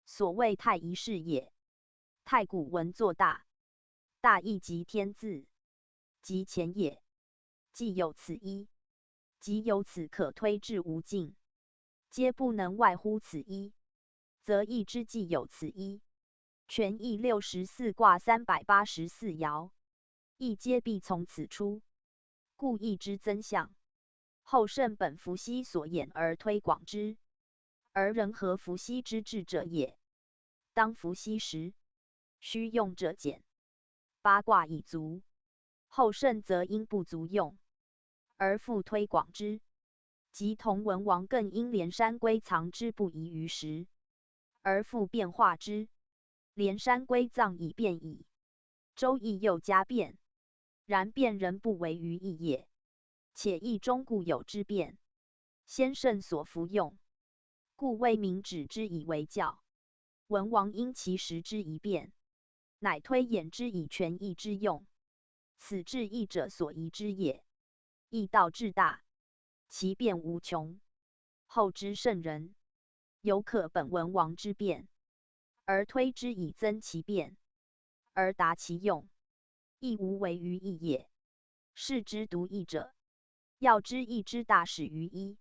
所谓太一世也。太古文作大，大义即天字，即前也。既有此一，即由此可推至无尽，皆不能外乎此一，则义之既有此一，全义64卦384爻，义皆必从此出，故义之真相，后圣本伏羲所言而推广之，而人合伏羲之志者也。当伏羲时，须用者简，八卦已足，后圣则因不足用，而复推广之。即同文王更因连山龟藏之不宜于时，而复变化之。连山龟藏以变矣，周易又加变，然变人不为于义也。且义中固有之变，先圣所服用，故为民指之以为教。文王因其时之一变，乃推演之以全义之用，此治义者所宜之也。义道至大，其变无穷，后之圣人，犹可本文王之变，而推之以增其变，而达其用，亦无为于义也。是之独义者，要知义之大始于一，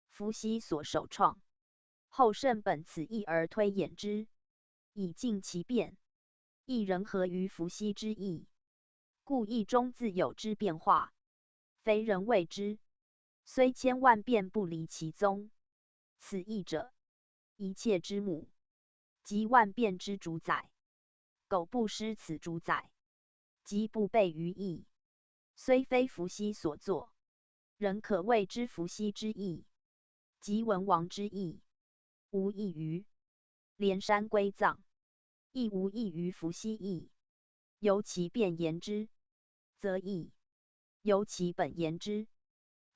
伏羲所首创，后圣本此义而推演之，以尽其变。亦人合于伏羲之意，故义中自有之变化，非人谓之，虽千万变不离其宗。此义者，一切之母，即万变之主宰。苟不失此主宰，即不备于义，虽非伏羲所作，仍可谓之伏羲之义，即文王之义。无异于连山龟藏，亦无异于伏羲义。由其变言之，则异；由其本言之，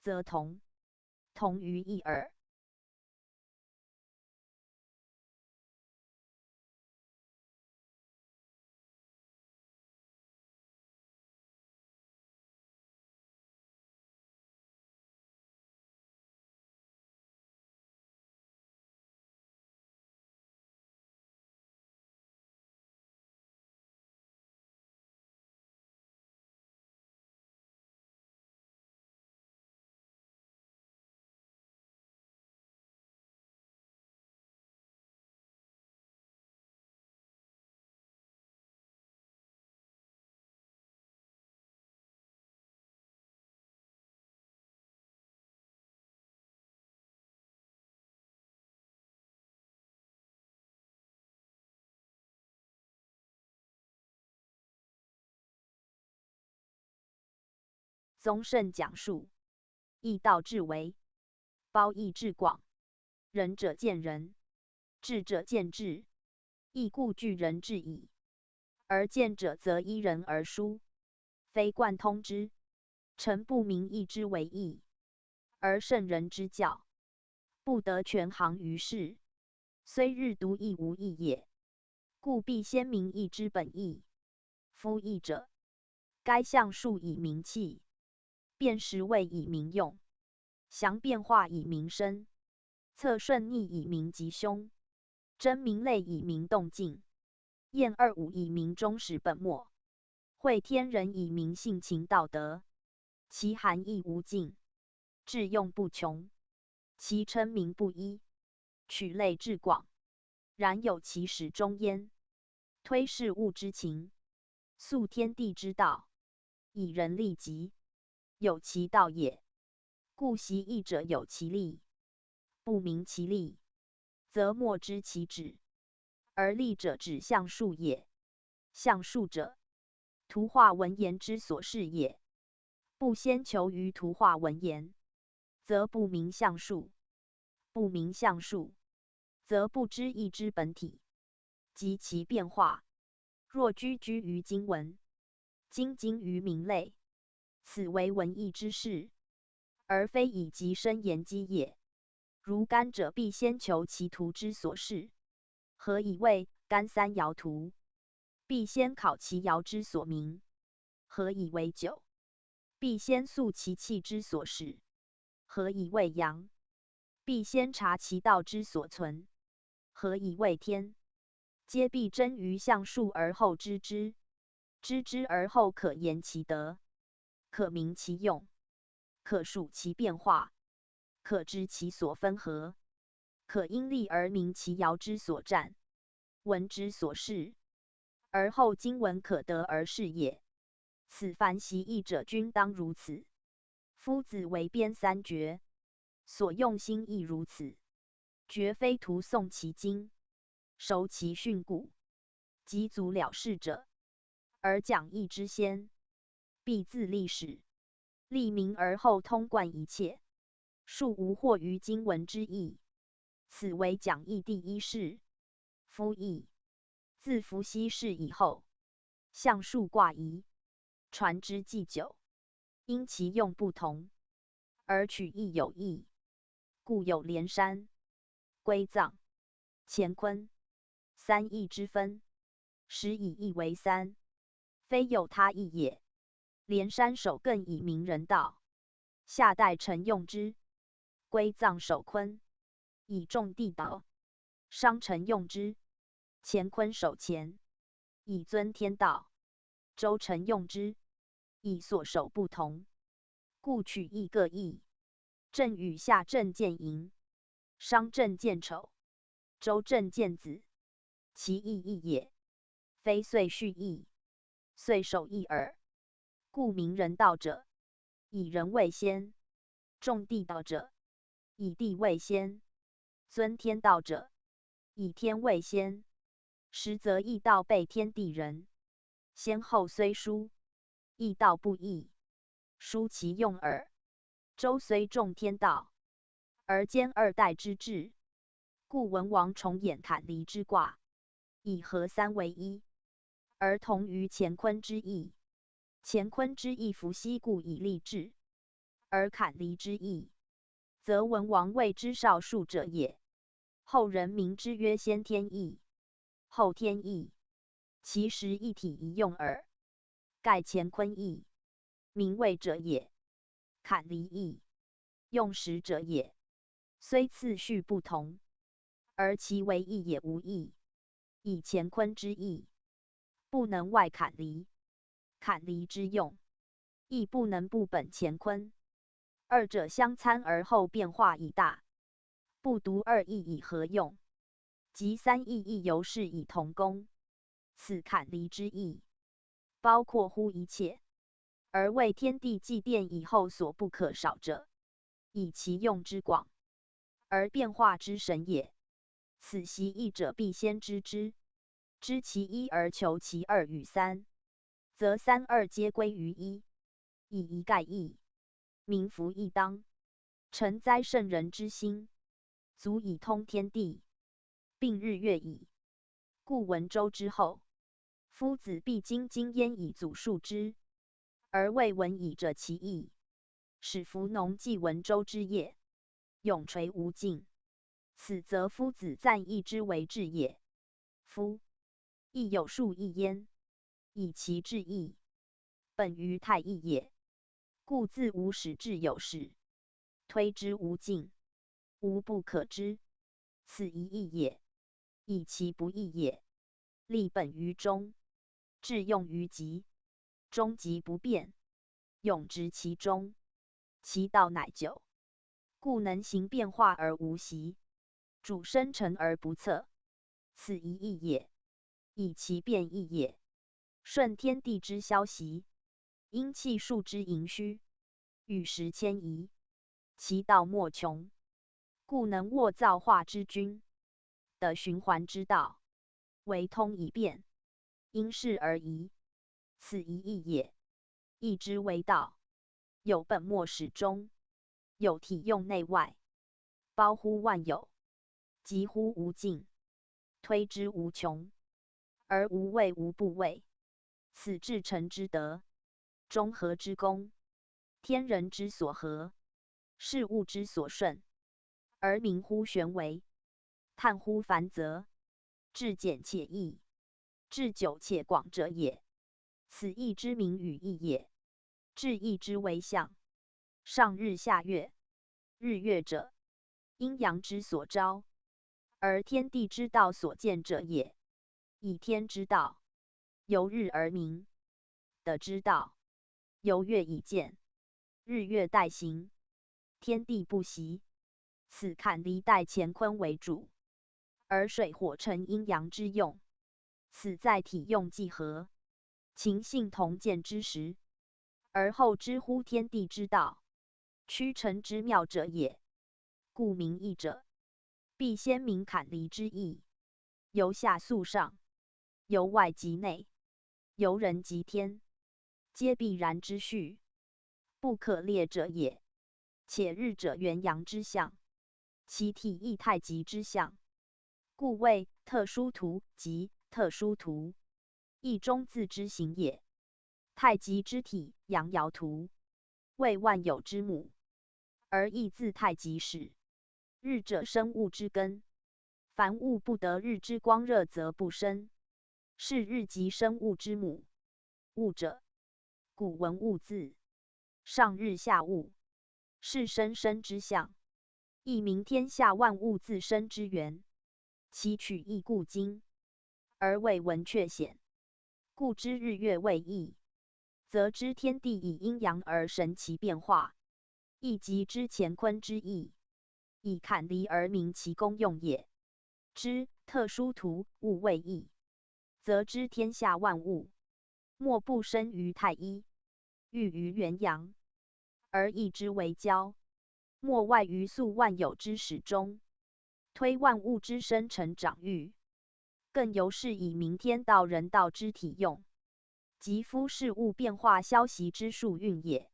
则同。同于义耳。宗圣讲述，义道至为，褒义至广，仁者见仁，智者见智，义故具人智矣。而见者则依人而殊，非贯通之。臣不明义之为义，而圣人之教，不得全行于世，虽日读亦无益也。故必先明义之本意。夫义者，该象数以明器，辨识位以明用，详变化以明生，测顺逆以明吉凶，真明类以明动静，验二五以明终始本末，会天人以明性情道德。其含义无尽，致用不穷，其称名不一，取类至广，然有其始终焉。推事物之情，溯天地之道，以人利己，有其道也。故习义者有其利，不明其利，则莫知其旨。而利者指象数也。象数者，图画文言之所示也。不先求于图画文言，则不明象数；不明象数，则不知义之本体及其变化。若居于经文，精于名类，此为文艺之事，而非以极深言机也。如干者必先求其图之所示，何以谓干三爻图？必先考其爻之所名，何以为九？必先溯其气之所始，何以为阳？必先察其道之所存，何以为天？皆必真于象数而后知之，知之而后可言其德，可明其用，可数其变化，可知其所分合，可因力而明其爻之所占，文之所示，而后经文可得而是也。此凡习义者均当如此。夫子为编三绝，所用心亦如此，绝非徒诵其经，熟其训诂，及足了事者，而讲义之先，必自立始，立名而后通贯一切，庶无惑于经文之意。此为讲义第一事。夫义，自伏羲氏以后，象数卦仪，传之既久，因其用不同，而取义有异，故有连山、归藏、乾坤三义之分，实以义为三，非有他义也。连山守艮以明人道，夏代臣用之；归藏守坤，以重地道，商臣用之；乾坤守乾，以尊天道，周臣用之，以所守不同，故取义各异。震与夏震见寅，商震见丑，周震见子，其义异也，非遂序义，遂守义耳。故明人道者，以人为先；重地道者，以地为先；尊天道者，以天为先。实则义道备天地人，先后虽殊，义道不异，殊其用耳。周虽重天道，而兼二代之治，故文王重演坎离之卦，以合三为一，而同于乾坤之意。乾坤之意伏羲故以立志，而坎离之意，则文王谓之少数者也。后人名之曰先天意、后天意，其实一体一用耳。盖乾坤意，名位者也；坎离意，用时者也。虽次序不同，而其为义也无异。以乾坤之意，不能外坎离；坎离之用，亦不能不本乾坤。二者相参而后变化以大，不独二义以合用，即三义亦由是以同功。此坎离之意，包括乎一切，而为天地祭奠以后所不可少者，以其用之广，而变化之神也。此习义者必先知之，知其一而求其二与三，则三二皆归于一，以一概一，名服义当，承哉圣人之心，足以通天地，并日月矣。故文周之后，夫子必经焉以祖述之，而未闻以者其义，使弗农继文周之业，永垂无尽。此则夫子赞义之为治也。夫义有数义焉，以其治义，本于太义也。故自无始至有始，推之无尽，无不可知。此一义也。以其不义也，立本于中，致用于极，终极不变，永执其中，其道乃久。故能行变化而无习，主生成而不测。此一义也。以其变异也，顺天地之消息，因气数之盈虚，与时迁移，其道莫穷。故能握造化之君，得循环之道，为通以变，因势而移。此一义也。义之为道，有本末始终，有体用内外，包乎万有，极乎无尽，推之无穷，而无畏无不畏。此至诚之德，中和之功，天人之所合，事物之所顺，而明乎玄微，探乎繁则，至简且易，至久且广者也。此义之名与义也。至义之为象，上日下月，日月者，阴阳之所招，而天地之道所见者也。以天之道，由日而明；德之道，由月以见。日月代行，天地不息。此坎离代乾坤为主，而水火成阴阳之用。此在体用既合，情性同见之时，而后知乎天地之道，曲成之妙者也。故名义者，必先明坎离之意，由下溯上，由外及内，由人及天，皆必然之序，不可列者也。且日者元阳之象，其体亦太极之象，故谓特殊图及特殊图，亦中字之形也。太极之体，阳爻图，谓万有之母，而亦自太极始。日者生物之根，凡物不得日之光热则不生，是日即生物之母。物者，古文物字，上日下物，是生生之象，亦名天下万物自生之源。其取义故今，而谓文确显。故知日月为义，则知天地以阴阳而神其变化，亦即知乾坤之意，以坎离而明其功用也。知特殊图物为义，则知天下万物，莫不生于太一，寓于元阳，而义之为交，莫外于素万有之始终，推万物之生成长育，更由是以明天道人道之体用，即夫事物变化消息之数运也。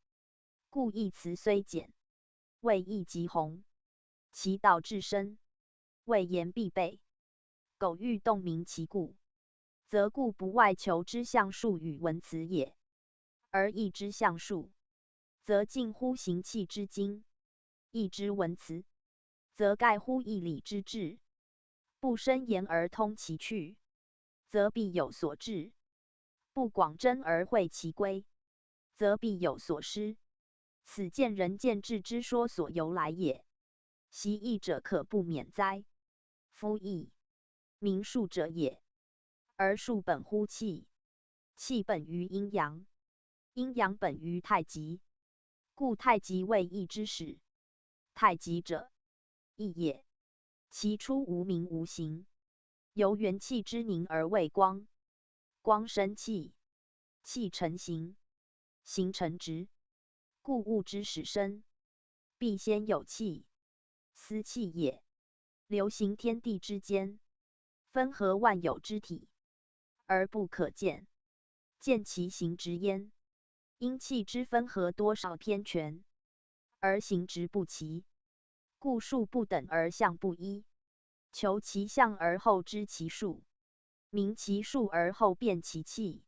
故义辞虽简，谓义极宏，其道至深，谓言必备。苟欲洞明其故，则故不外求之象数与文辞也，而义之象数，则近乎形气之精；义之文辞，则盖乎义理之志。不深言而通其趣，则必有所至；不广真而会其归，则必有所失。此见仁见智之说所由来也。习义者可不免哉？夫义，明数者也，而数本乎气，气本于阴阳，阴阳本于太极，故太极为义之始。太极者，义也。其出无名无形，由元气之凝而为光，光生气，气成形，形成质。故物之始生，必先有气，思气也。流行天地之间，分合万有之体，而不可见，见其形质焉。因气之分合多少偏全，而形质不齐，故数不等而象不一。求其象而后知其数，明其数而后辨其气。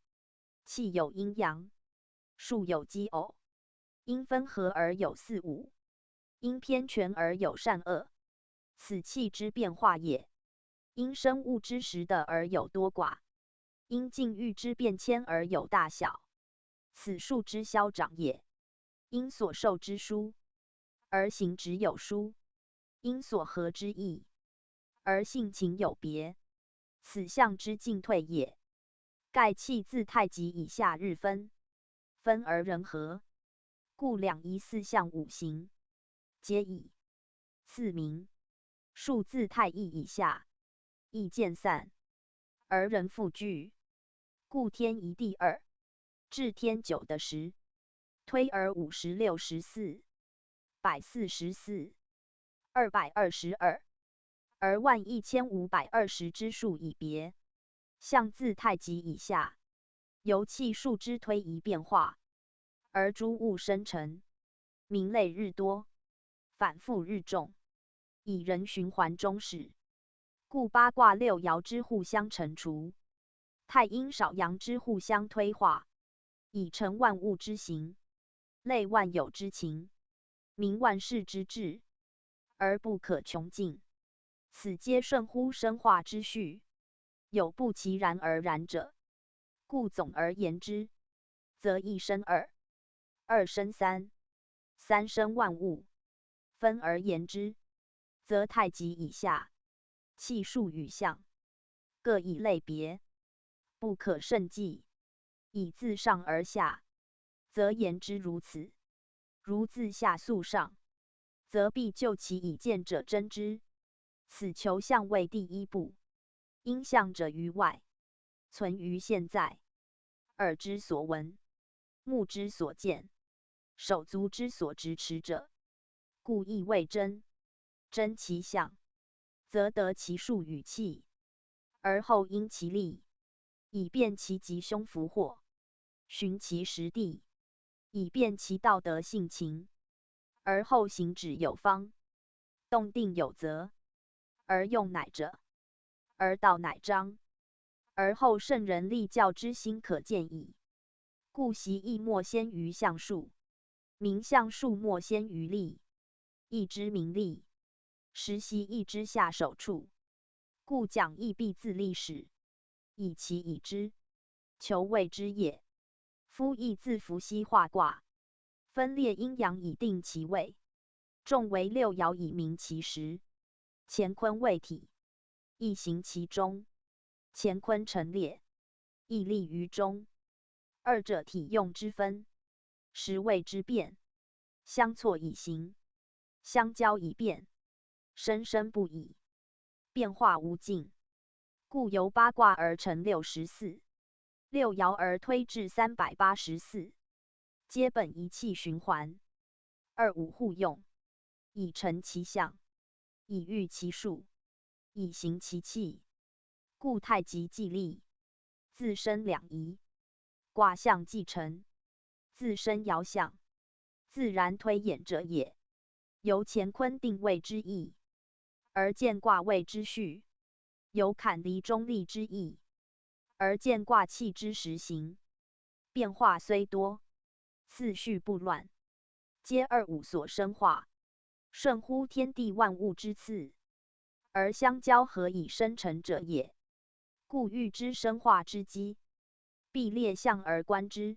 气有阴阳，数有奇偶，因分合而有四五，因偏全而有善恶，此气之变化也。因生物之时的而有多寡，因境遇之变迁而有大小，此数之消长也。因所受之殊，而形质有殊；因所合之异，而性情有别，此象之进退也。盖气自太极以下日分，分而人合，故两仪四象五行，皆以次名。数自太一以下，亦渐散，而人复聚，故天一地二，至天九的十，推而50、64、144、222，而11520之数已别。象自太极以下，由气数之推移变化，而诸物生成，名类日多，反复日重，以人循环中始。故八卦六爻之互相乘除，太阴少阳之互相推化，以成万物之形，类万有之情，明万事之志，而不可穷尽。此皆顺乎生化之序，有不其然而然者。故总而言之，则一生二，二生三，三生万物；分而言之，则太极以下，气数与象，各以类别，不可胜计。以自上而下，则言之如此；如自下溯上，则必就其以见者真之。此求象为第一步。因象者于外，存于现在。耳之所闻，目之所见，手足之所执持者，故亦谓真。真其象，则得其数与气，而后因其力，以辨其吉凶福祸；寻其实地，以辨其道德性情，而后行止有方，动定有则，而用乃者，而道乃彰，而后圣人立教之心可见矣。故习义莫先于象数，名象数莫先于力。义之名利，实习义之下手处。故讲义必自立始，以其已之，求谓之也。夫义自伏羲画卦，分列阴阳以定其位，众为六爻以明其时。乾坤为体，义行其中，乾坤陈列，义立于中。二者体用之分，时谓之变。相错以形，相交以变，生生不已，变化无尽。故由八卦而成64，六爻而推至384，皆本一气循环，二五互用，以成其象，以御其数，以行其气。故太极既立，自生两仪；卦象既成，自生爻象，自然推演者也。由乾坤定位之意，而见卦位之序；由坎离中立之意，而见卦气之实行。变化虽多，次序不乱，皆二五所生化，顺乎天地万物之次，而相交合以生成者也。故欲知生化之机，必列象而观之，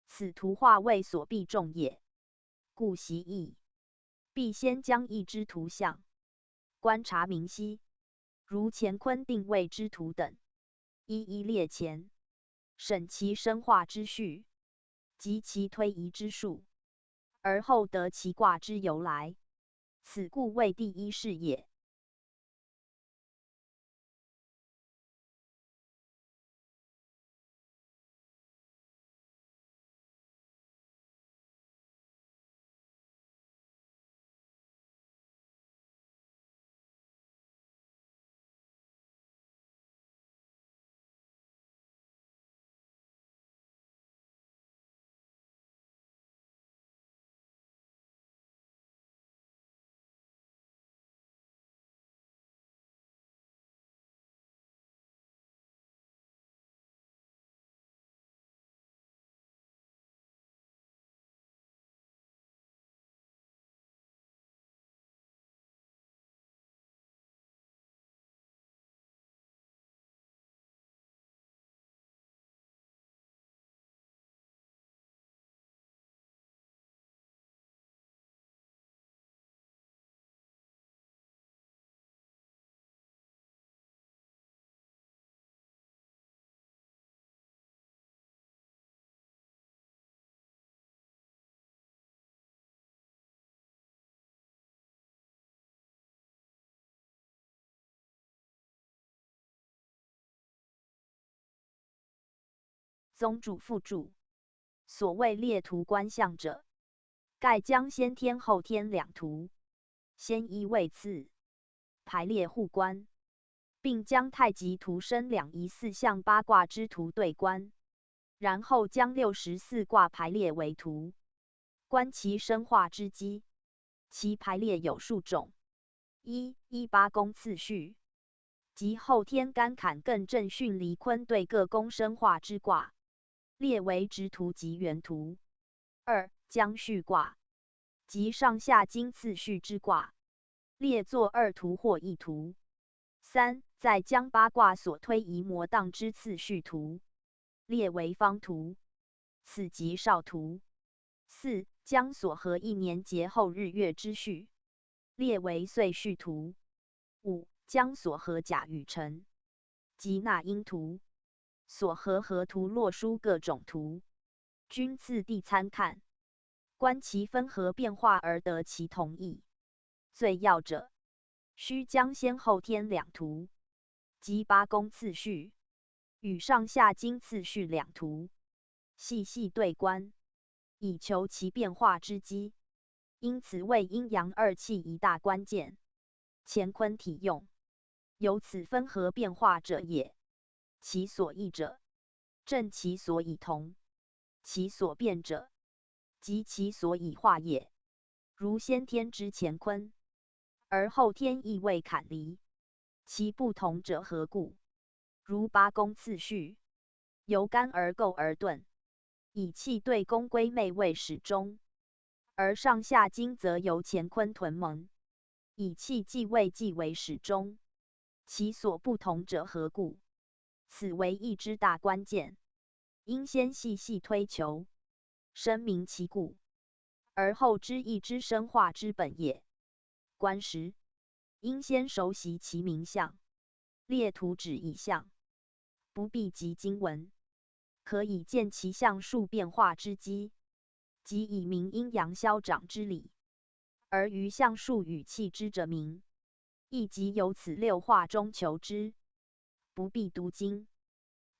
此图画为所必重也。故习义，必先将义之图象，观察明晰，如乾坤定位之图等，一一列前，审其生化之序，及其推移之数，而后得其卦之由来。此故谓第一事也。宗主附注：所谓列图观象者，盖将先天后天两图，先一位次，排列互观，并将太极图生两仪四象八卦之图对观，然后将64卦排列为图。观其生化之机，其排列有数种。一八宫次序，即后天干坎艮震巽离坤对各宫生化之卦，列为直图及圆图。二将序卦，即上下经次序之卦，列作二图或一图。三在将八卦所推移摩荡之次序图，列为方图，此即少图。四将所合一年节后日月之序，列为岁序图。五将所合甲乙辰及纳音图，所合合图落书各种图，均次第参看，观其分合变化而得其同义。最要者，须将先后天两图，即八宫次序与上下经次序两图，细细对观，以求其变化之机。因此为阴阳二气一大关键。乾坤体用，由此分合变化者也。其所异者，正其所以同；其所变者，即其所以化也。如先天之乾坤，而后天亦未坎离，其不同者何故？如八宫次序，由干而构而顿，以气对宫归妹为始终；而上下经则由乾坤屯蒙，以气继位继为始终。其所不同者何故？此为义之大关键，应先细细推求，深明其故，而后知义之生化之本也。观时，应先熟习其名相，列图指以象，不必及经文，可以见其象数变化之机，即以明阴阳消长之理。而于象数与气之者明，亦即由此六化中求之，不必读经，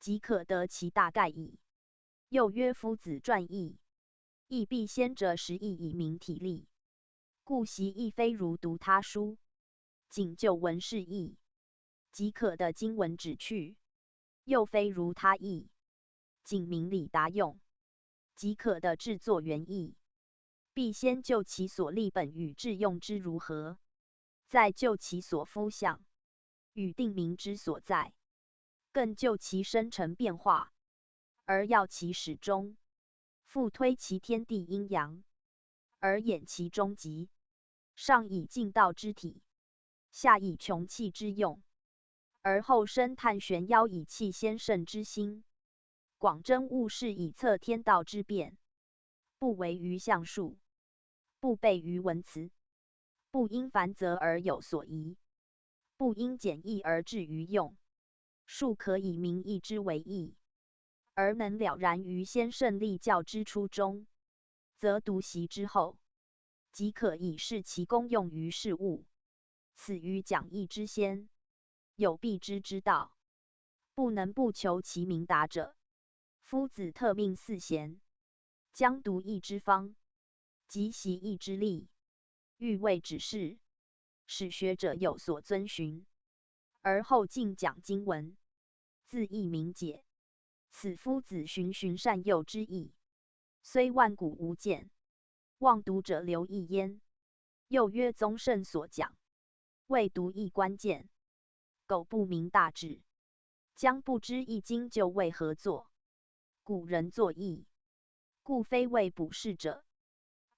即可得其大概矣。又曰夫子传义，亦必先者实义以明体例，故习亦非如读他书，仅就文释义，即可得经文旨趣；又非如他义，仅明理达用，即可得制作原意。必先就其所立本与致用之如何，再就其所夫象与定名之所在，更就其生成变化，而要其始终，复推其天地阴阳，而演其终极。上以尽道之体，下以穷气之用，而后深探玄妖以气先圣之心，广征物事以测天道之变。不为于象数，不悖于文辞，不因繁则而有所疑，不因简易而至于用。数可以明义之为义，而能了然于先圣立教之初衷，则读习之后，即可以示其功用于事物。此于讲义之先，有必知之道，不能不求其明达者。夫子特命四贤，将读义之方，及习义之例，欲为指示，使学者有所遵循，而后尽讲经文，自义明解。此夫子循循善诱之意，虽万古无见，望读者留意焉。又曰宗圣所讲，未读义关键，苟不明大志，将不知易经就为何作。古人作义，故非为卜筮者，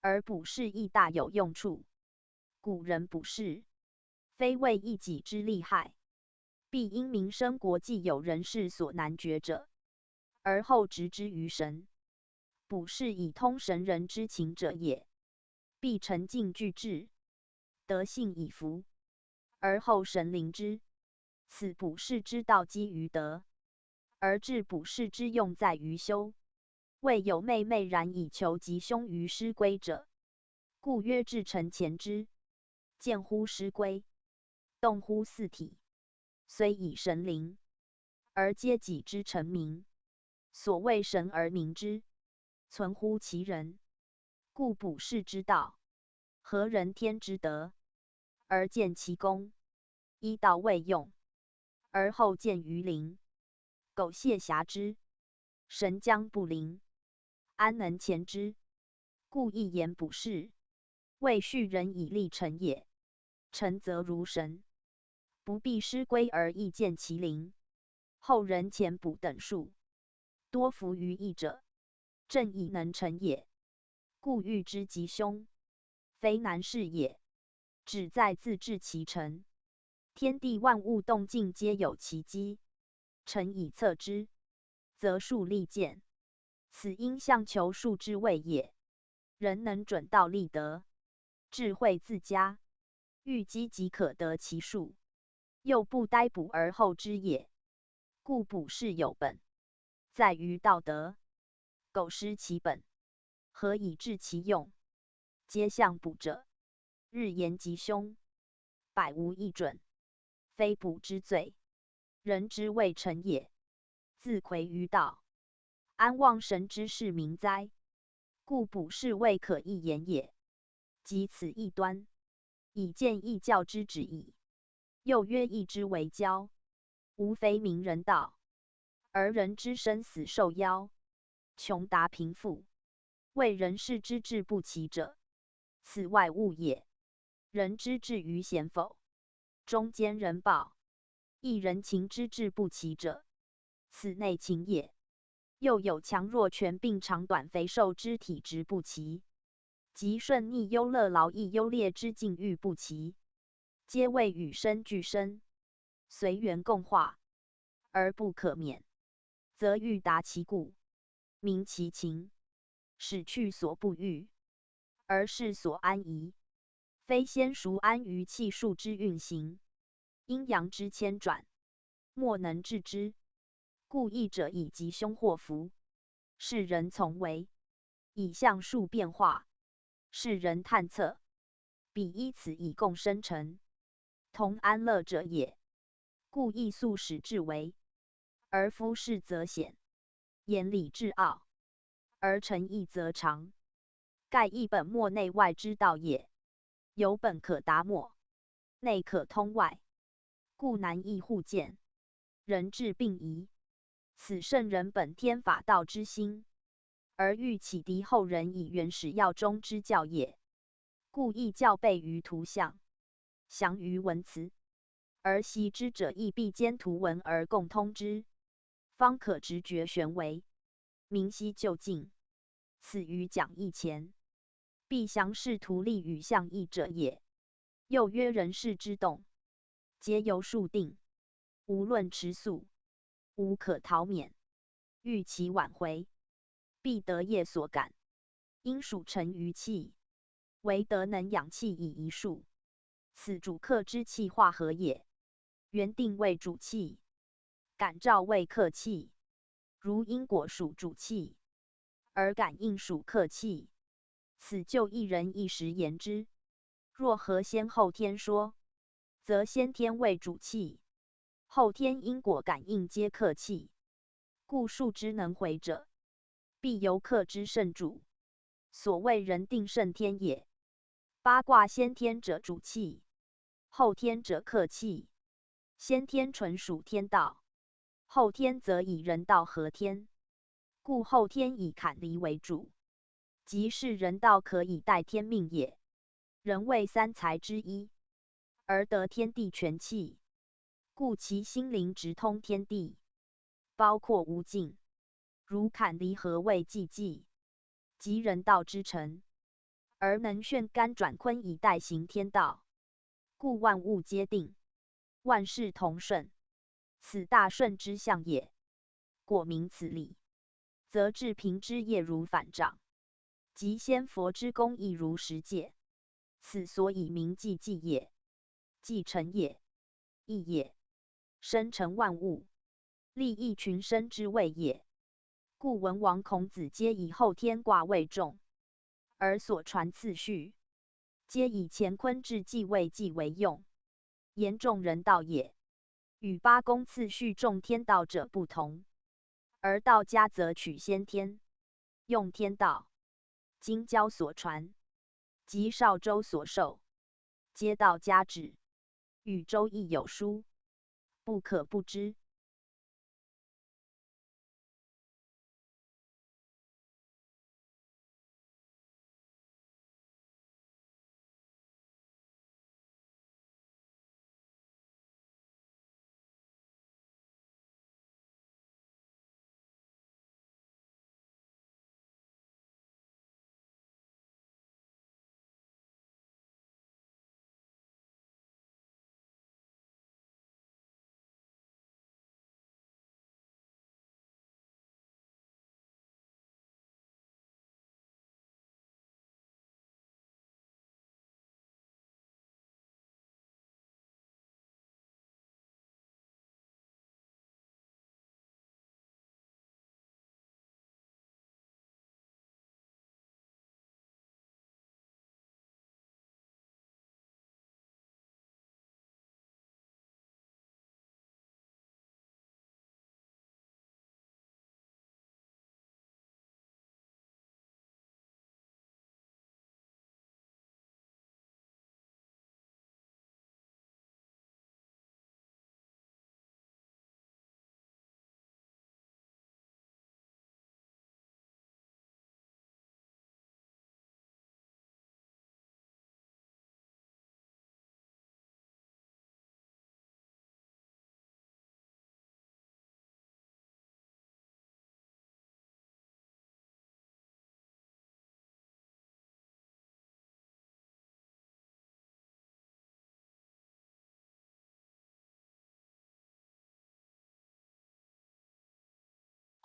而卜筮亦大有用处。古人卜筮，非为一己之利害，必因民生国际有人事所难决者，而后执之于神。卜筮以通神人之情者也，必沉静具志，德性以服，而后神灵之。此卜筮之道基于德，而治卜筮之用在于修。未有昧昧然以求吉凶于师归者，故曰至诚前之。见乎师归，动乎四体，虽以神灵，而皆己之成名。所谓神而名之，存乎其人。故卜筮之道，合人天之德，而见其功，依道未用，而后见于灵。苟谢遐之，神将不灵，安能前之？故一言补事，谓序人以立臣也。臣则如神，不必失归而亦见其灵。后人前补等数，多服于义者，正亦能成也。故欲之吉凶，非难事也，只在自治其成。天地万物动静皆有其机，臣以测之，则数利见。此应相求数之谓也。人能准道立德，智慧自佳，欲积即可得其数，又不呆补而后知也。故补是有本，在于道德。苟失其本，何以治其用？皆相补者，日言吉凶，百无一准，非补之罪。人之谓臣也，自魁于道，安望神之事民哉？故补是未可一言也。即此异端，以见异教之旨矣。又曰义之为交，无非明人道，而人之生死受夭，穷达贫富，为人事之志不齐者，此外物也。人之志于贤否，中间人报，亦人情之志不齐者，此内情也。又有强弱权柄长短肥瘦之体质不齐，即顺逆优乐劳逸优劣之境遇不齐，皆谓与生俱生，随缘共化，而不可免，则欲达其故，明其情，使去所不欲，而是所安宜。非先熟安于气数之运行，阴阳之迁转，莫能治之。故义者以吉凶祸福，世人从为；以象数变化，世人探测。彼依此以共生成，同安乐者也。故义素使至为，而夫事则显；言理至奥，而诚意则长。盖一本末内外之道也。有本可达末，内可通外，故难易互见，人智并移。此圣人本天法道之心，而欲启迪后人以原始要中之教也。故义教备于图像，详于文辞，而习之者亦必兼图文而共通之，方可直觉玄微，明晰究竟。此于讲义前，必详示图例与象义者也。又曰人事之动，皆由数定，无论迟速，无可逃免。欲其挽回，必得业所感，因属成于气，唯德能养气以一数。此主客之气化合也。原定为主气，感召为客气。如因果属主气，而感应属客气，此就一人一时言之。若合先后天说，则先天为主气，后天因果感应皆客气。故数之能回者，必由客之胜主，所谓人定胜天也。八卦先天者主气，后天者客气。先天纯属天道，后天则以人道合天，故后天以坎离为主，即是人道可以代天命也。人为三才之一，而得天地全气，故其心灵直通天地，包括无尽。如坎离合为寂寂，即人道之成，而能旋干转坤以代行天道，故万物皆定，万事同顺，此大顺之象也。果明此理，则治平之业如反掌，即先佛之功亦如实界。此所以名寂寂也。寂成也，义也，生成万物，利益群生之谓也。故文王孔子皆以后天卦为重，而所传次序，皆以乾坤至纪位纪为用，严重人道也。与八宫次序重天道者不同，而道家则取先天，用天道。今交所传，及少周所授，皆道家旨，与周易有殊，不可不知。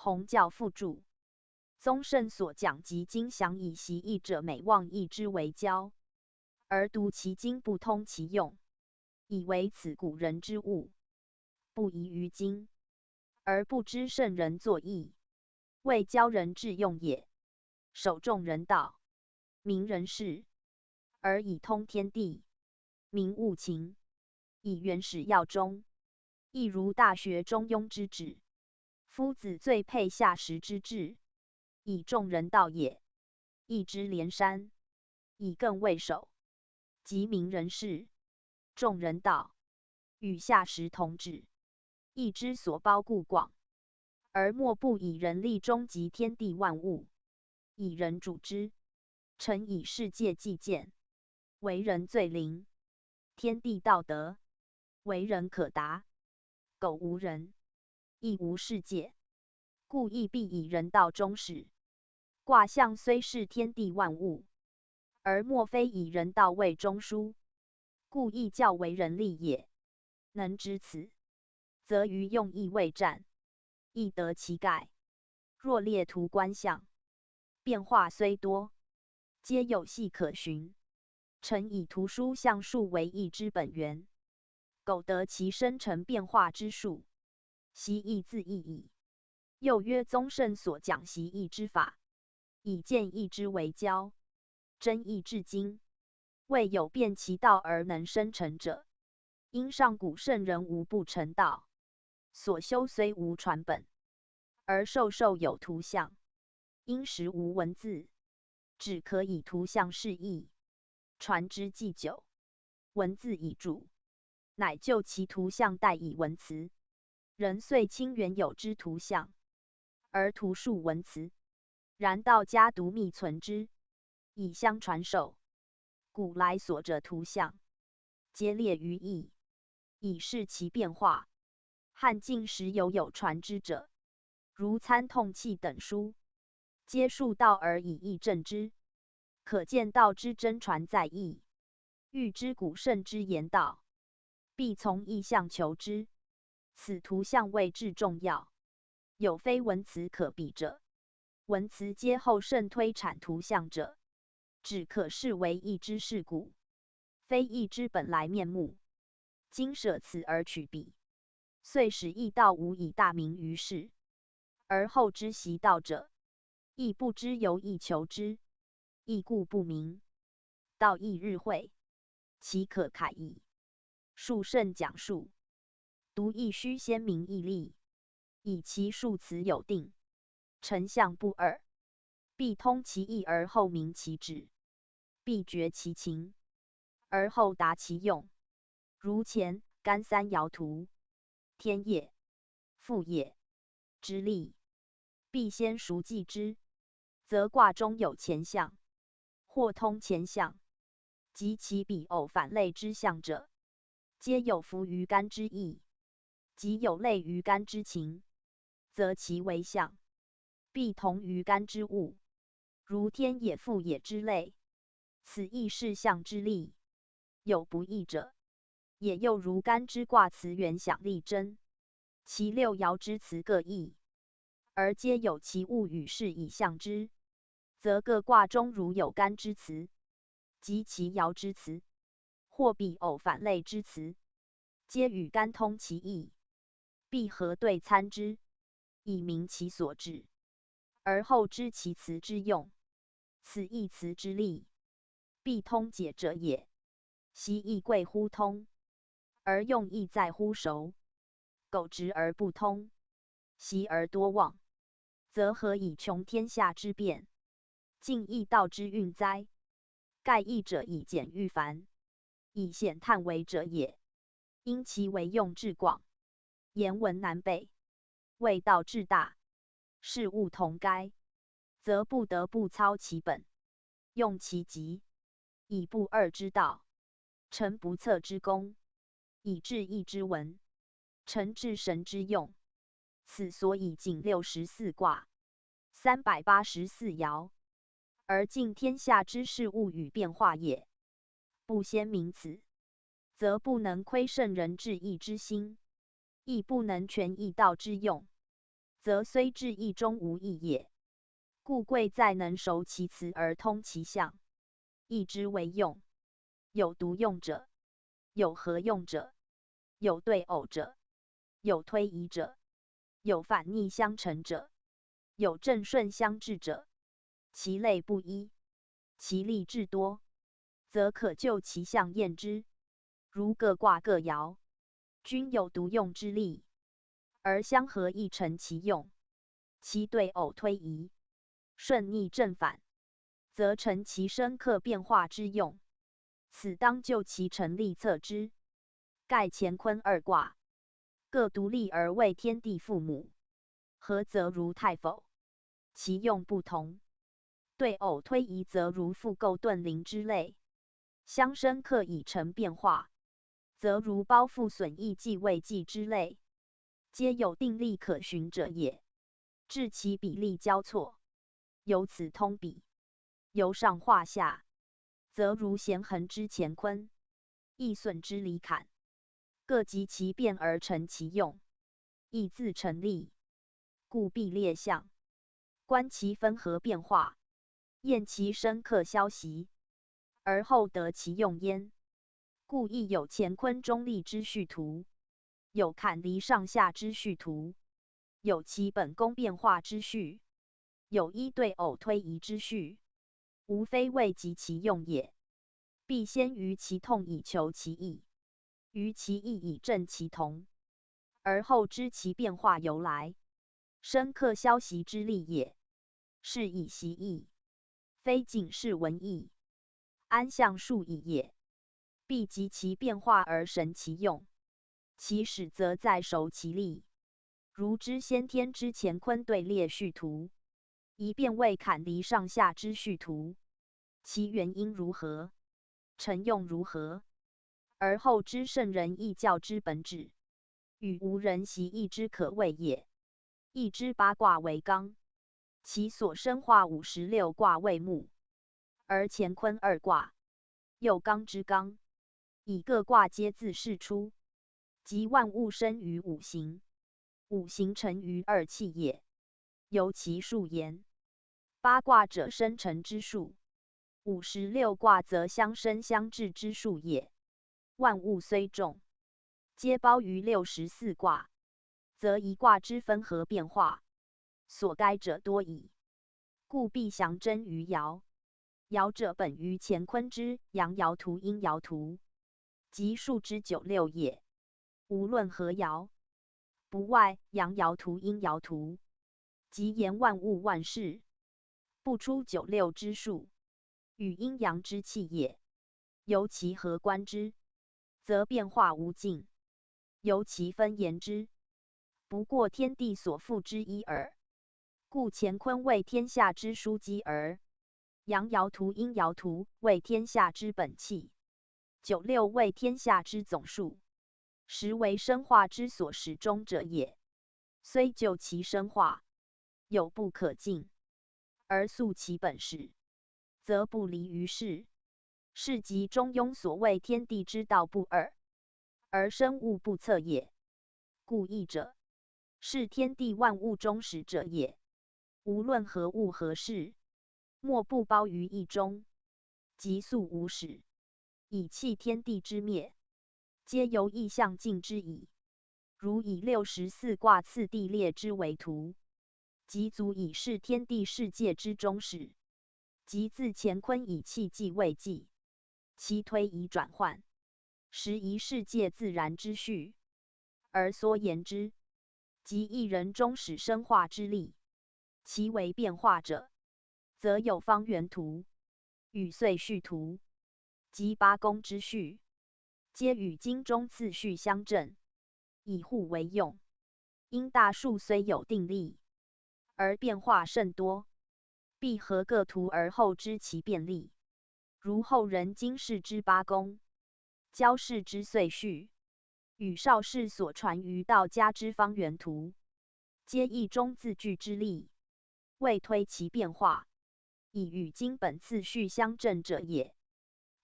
弘教附注。宗圣所讲及经详以习义者，每望义之为教，而读其经不通其用，以为此古人之物，不宜于今，而不知圣人作义，为教人致用也。守众人道，明人事，而以通天地，明物情，以原始要中，亦如大学中庸之旨，夫子最配下时之志，以众人道也。义之连山，以更为首，即明人事，众人道，与下时同旨，义之所包故广，而莫不以人力终极天地万物，以人主之，诚以世界计见，为人最灵，天地道德，为人可达，苟无人，亦无世界，故亦必以人道终始。卦象虽是天地万物，而莫非以人道为中枢，故亦教为人力也。能知此，则于用意未战，亦得其概。若列图观象，变化虽多，皆有细可循。诚以图书象数为义之本源，苟得其生成变化之术，习义自义矣。又曰宗圣所讲习义之法，以见义之为教，真义至今，未有变其道而能生成者。因上古圣人无不成道，所修虽无传本，而授受有图像，因时无文字，只可以图像示意，传之既久，文字已著，乃就其图像代以文辞。人遂亲原有之图像，而图述文辞。然道家独密存之，以相传授。古来所着图像，皆列于义，以示其变化。汉晋时有传之者，如参痛气等书，皆述道而以义正之，可见道之真传在义。欲知古圣之言道，必从意象求之。此图像谓至重要，有非文辞可比者。文辞皆后圣推阐图像者，只可视为义之事故，非义之本来面目。今舍此而取彼，遂使义道无以大名于世。而后知习道者，亦不知由义求之，义故不明。道义日晦，其可慨矣。述圣讲述，独亦须先明义例，以其述辞有定，丞相不二，必通其意而后明其旨，必决其情，而后达其用。如乾、干三爻图，天也、父也之例，必先熟记之，则卦中有乾象，或通乾象，及其彼偶反类之象者，皆有伏于干之意，即有类于干之情，则其为象，必同于干之物，如天也、父也之类。此亦是象之例。有不义者，也又如干之卦辞原想力争，其六爻之辞各异，而皆有其物与事以象之，则各卦中如有干之辞，及其爻之辞，或彼偶反类之辞，皆与干通其意，必核对参之，以明其所至，而后知其辞之用。此义辞之例，必通解者也。习义贵乎通，而用意在乎熟。苟直而不通，习而多忘，则何以穷天下之变，尽义道之运哉？盖义者以简喻繁，以显探为者也。因其为用至广，言文难备，谓道至大，事物同该，则不得不操其本，用其极，以不二之道，成不测之功，以致义之文，成至神之用。此所以仅64卦，384爻，而尽天下之事物与变化也。不先明此，则不能窥圣人至义之心，亦不能全义道之用。则虽至义中无义也。故贵在能熟其辞而通其象，义之为用。有独用者，有合用者，有对偶者，有推移者，有反逆相成者，有正顺相制者。其类不一，其例至多，则可就其象验之。如各卦各爻，均有独用之例，而相合亦成其用。其对偶推移，顺逆正反，则成其生克变化之用。此当就其成立测之。盖乾坤二卦，各独立而为天地父母，合则如太否？其用不同。对偶推移则如复构遁灵之类，相生克以成变化，则如包覆损益继位继之类，皆有定力可循者也。至其比例交错，由此通比，由上化下，则如弦衡之乾坤，易损之离坎，各集其变而成其用，亦自成立。故必列象，观其分合变化，验其生克消息，而后得其用焉。故亦有乾坤中立之序图，有坎离上下之序图，有其本宫变化之序，有一对偶推移之序，无非为及其用也。必先于其痛以求其义，于其义以正其同，而后知其变化由来，生克消息之力也。是以习义，非仅是文义，安象数义也。必及其变化而神其用，其始则在熟其力。如知先天之乾坤队列序图，一变为坎离上下之序图，其原因如何，成用如何，而后知圣人义教之本旨，与无人习义之可谓也。义之八卦为纲，其所生化56卦为目，而乾坤二卦，又纲之纲，以各卦皆自释出，即万物生于五行，五行成于二气也。由其数言，八卦者生成之数，56卦则相生相制之数也。万物虽众，皆包于64卦，则一卦之分合变化，所该者多矣。故必详真于爻。爻者本于乾坤之阳爻图阴爻图，即数之96也。无论何爻，不外阳爻图阴爻图，即言万物万事，不出96之数，与阴阳之气也。由其合观之，则变化无尽；由其分言之，不过天地所赋之一耳。故乾坤为天下之枢机耳，阳爻图阴爻图为天下之本气，96为天下之总数，实为生化之所始终者也。虽就其生化，有不可尽，而溯其本始，则不离于世。是即中庸所谓天地之道不二，而生物不测也。故义者，是天地万物中始者也。无论何物何事，莫不包于义中，即素无始，以弃天地之灭，皆由义象尽之矣。如以64卦次第列之为图，即足以示天地世界之终始，即自乾坤以气继位继，其推移转换，实宜世界自然之序，而缩言之，即一人终始生化之力。其为变化者，则有方圆图、与岁序图，及八宫之序，皆与经中次序相正，以互为用。因大数虽有定例，而变化甚多，必合各图而后知其变例。如后人经世之八宫，交世之岁序，与少世所传于道家之方圆图，皆义中自具之力，为推其变化，以与经本次序相正者也。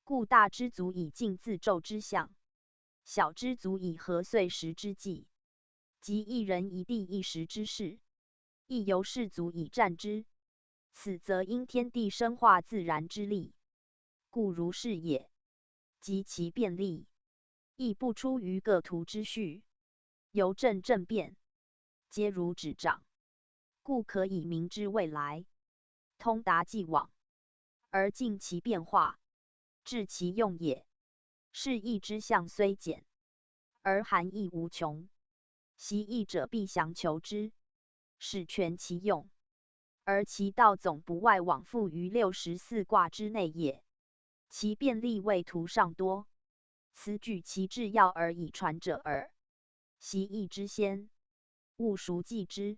故大之足以尽自昼之象，小之足以合岁时之纪，即一人一地一时之事。亦由士卒以战之。此则因天地生化自然之力，故如是也。及其变力，亦不出于各图之序，由正正变，皆如指掌，故可以明知未来，通达既往，而尽其变化，致其用也。是义之象虽简，而含义无穷。习义者必详求之，使全其用，而其道总不外往复于64卦之内也。其变力为图上多，此举其至要而以传者耳。习义之先，勿熟记之。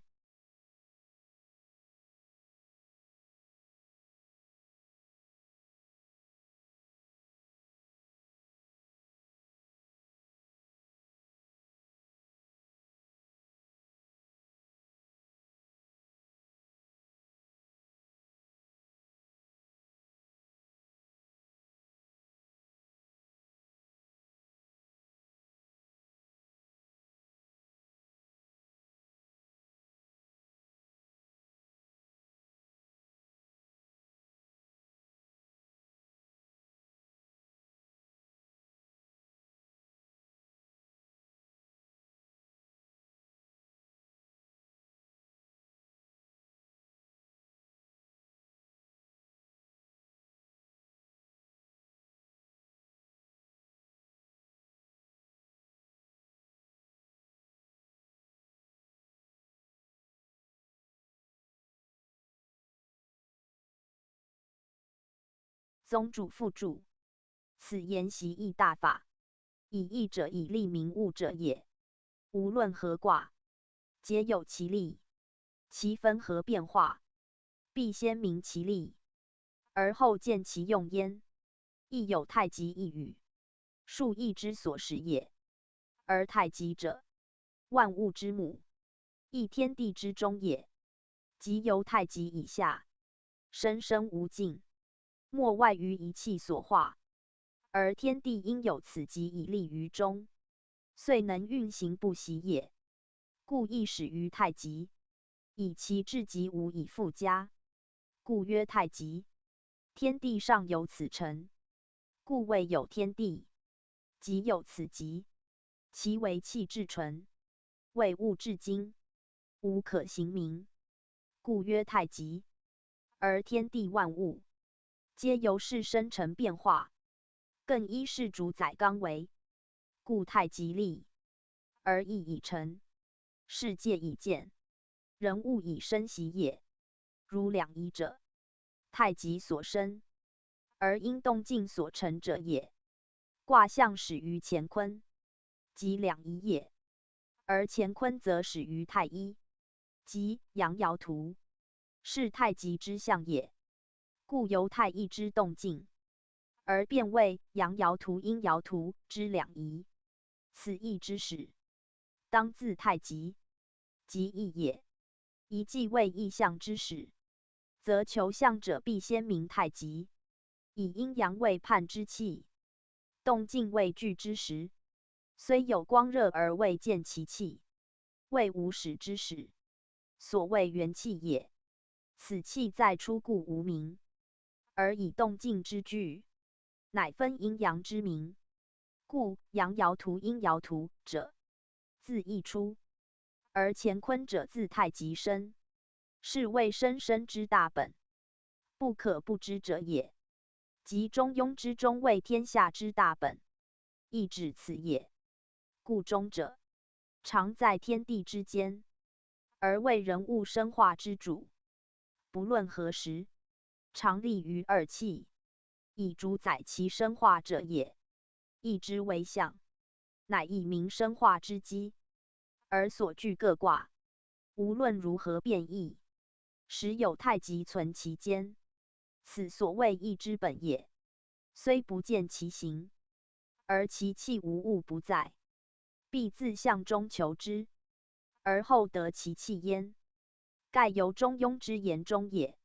宗主附注：此言习义大法，以义者以利民物者也。无论何卦，皆有其利，其分合变化，必先明其利，而后见其用焉。亦有太极一语，数义之所使也。而太极者，万物之母，亦天地之中也。即由太极以下，生生无尽，莫外于一气所化，而天地应有此极以立于中，遂能运行不息也。故亦始于太极，以其至极无以复加，故曰太极。天地上有此成，故谓有天地。即有此极，其为气至纯，为物至精，无可形名，故曰太极。而天地万物，皆由是生成变化，更依是主宰刚为，故太极立，而义以成，世界以见，人物以生息也。如两仪者，太极所生，而因动静所成者也。卦象始于乾坤，即两仪也；而乾坤则始于太一，即阳爻图，是太极之象也。故由太一之动静，而变为阳爻图、阴爻图之两仪。此义之始，当自太极，即义也。一既为义象之始，则求象者必先明太极，以阴阳为判之气，动静为聚之时，虽有光热而未见其气，谓无始之始，所谓元气也。此气在出故无名，而以动静之聚，乃分阴阳之名。故阳爻图、阴爻图者，自一出；而乾坤者自太极生，是谓生生之大本，不可不知者也。即中庸之中为天下之大本，亦指此也。故中者，常在天地之间，而为人物生化之主，不论何时，常立于二气，以主宰其生化者也。义之为象，乃以明生化之机，而所据各卦，无论如何变异，时有太极存其间，此所谓义之本也。虽不见其形，而其气无物不在，必自象中求之，而后得其气焉。盖由中庸之言中也，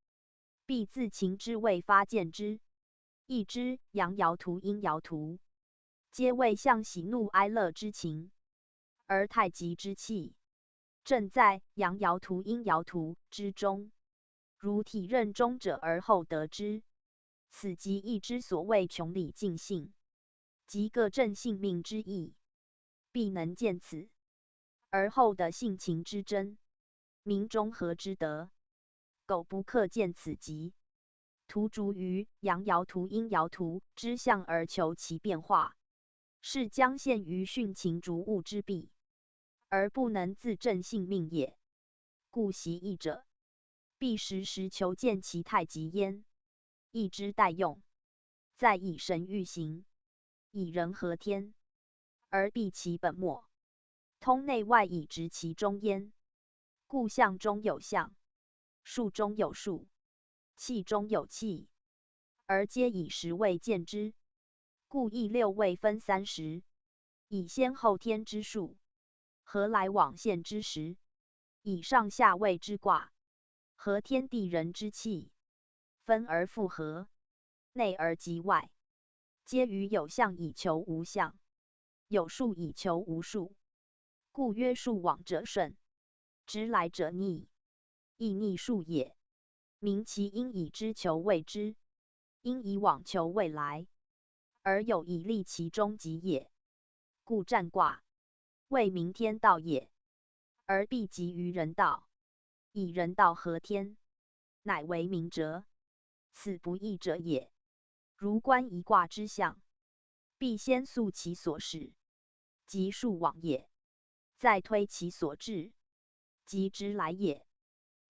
必自情之谓发见之。义之阳爻图、阴爻图，皆为象喜怒哀乐之情，而太极之气，正在阳爻图、阴爻图之中，如体认中者而后得之，此即义之所谓穷理尽性，即各正性命之意，必能见此，而后得性情之真，民中和之德。苟不克见此极，图逐于阳爻图、阴爻图之象而求其变化，是将陷于徇情逐物之弊，而不能自正性命也。故习义者，必时时求见其太极焉，义之待用，在以神欲行，以人合天，而避其本末，通内外以直其中焉。故象中有象，术中有术，气中有气，而皆以时位见之。故义六位分三时，以先后天之数，合来往现之时，以上下位之卦，合天地人之气，分而复合，内而及外，皆于有象以求无象，有数以求无数。故曰数往者顺，直来者逆，亦逆数也。明其应以之求未之，应以往求未来，而有以立其中极也。故占卦谓明天道也，而必极于人道，以人道合天，乃为明哲。此不义者也。如观一卦之象，必先溯其所始，即数往也，再推其所至，即之来也，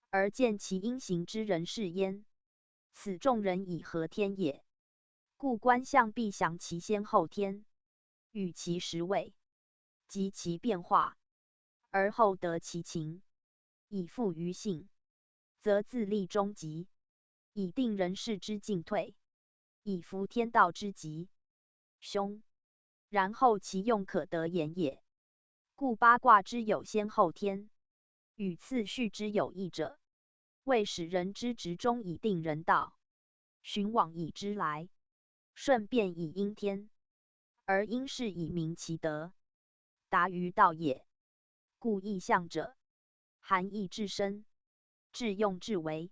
而见其因行之人事焉。此众人以合天也。故观象必详其先后天，与其时位，及其变化，而后得其情，以复于性，则自立终极，以定人事之进退，以服天道之吉凶，然后其用可得言也。故八卦之有先后天，与次序之有异者，为使人之直中以定人道，循往以知来，顺变以应天，而应是以明其德，达于道也。故义象者，含义至深，至用至微，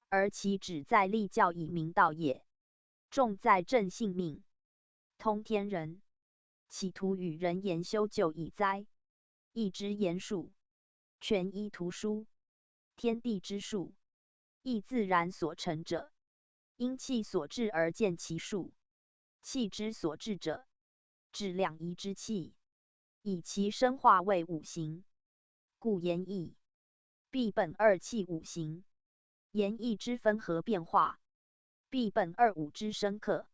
而其旨在立教以明道也。重在正性命，通天人，企图与人言修旧以哉？义之言术，全依图书，天地之数，亦自然所成者，因气所致而见其数。气之所致者，质两仪之气，以其生化为五行。故言义，必本二气五行；言义之分合变化，必本二五之生克。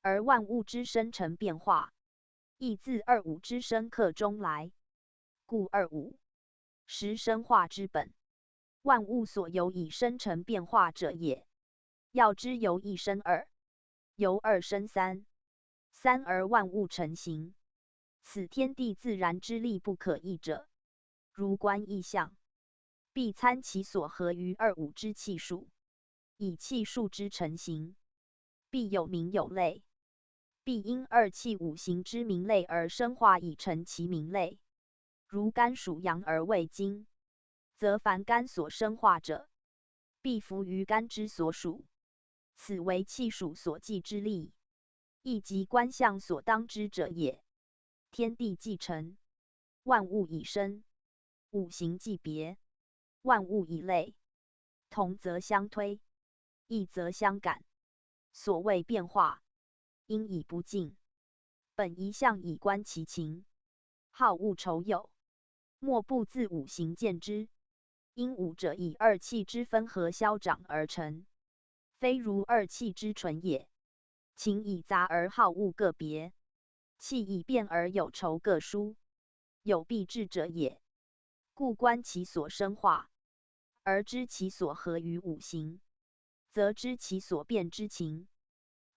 而万物之生成变化，亦自二五之生克中来。故二五，实生化之本，万物所由以生成变化者也。要知由一生二，由二生三，三而万物成形，此天地自然之力不可易者。如观意象，必参其所合于二五之气数，以气数之成形，必有名有类，必因二气五行之名类而生化以成其名类。如肝属阳而为金，则凡肝所生化者，必服于肝之所属，此为气数所寄之力，亦即观象所当知者也。天地既成，万物以生，五行既别，万物以类，同则相推，异则相感。所谓变化，因以不尽，本一象以观其情。好恶丑有，莫不自五行见之。因五者以二气之分合消长而成，非如二气之纯也。情以杂而好恶各别，气以变而有仇各殊，有必至者也。故观其所生化，而知其所合于五行，则知其所变之情，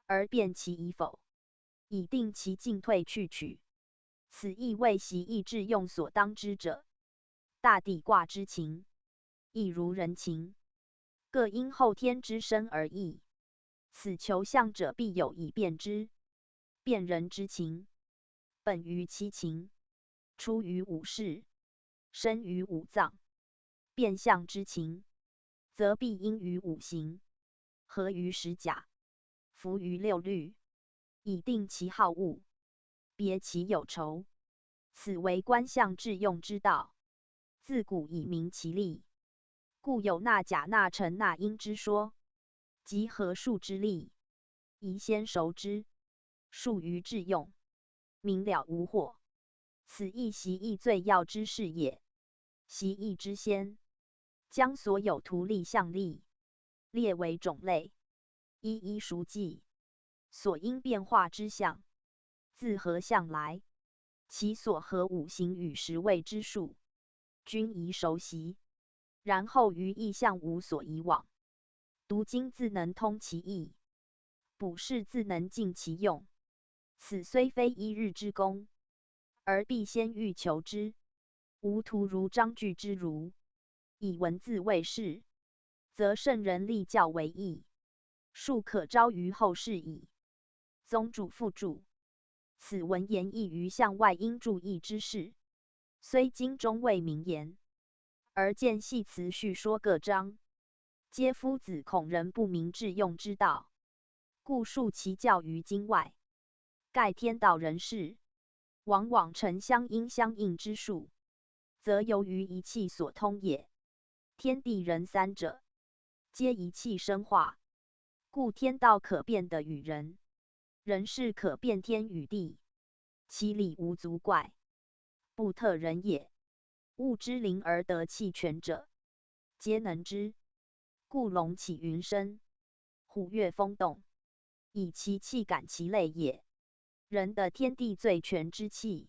而变其已否，以定其进退去取。此亦谓习义志用所当知者。大地卦之情，亦如人情，各因后天之生而异。此求象者必有以辨之。辨人之情，本于七情，出于五事，生于五脏，变相之情，则必因于五行，合于十甲，服于六律，以定其好恶，别其有仇。此为观象致用之道，自古以明其利。故有纳甲纳辰纳阴之说，即合数之力，宜先熟之，数于致用，明了无惑。此亦习义最要之事也。习义之先，将所有图例象例列为种类，一一熟记，所应变化之象，自何象来，其所合五行与十位之数，均宜熟习。然后于意象无所以往，读经自能通其意，卜筮自能尽其用。此虽非一日之功，而必先欲求之。无徒如章句之儒，以文字为事，则圣人立教为义，庶可昭于后世矣。宗主附注。此文言亦于向外应注意之事，虽经中未明言，而见系辞叙说各章，皆夫子恐人不明致用之道，故述其教于经外。盖天道人事，往往成相因相应之术，则由于一气所通也。天地人三者，皆一气生化，故天道可变的与人，人事可变天与地，其理无足怪，不特人也。物之灵而得气全者，皆能知。故龙起云生，虎跃风动，以其气感其类也。人的天地最全之气，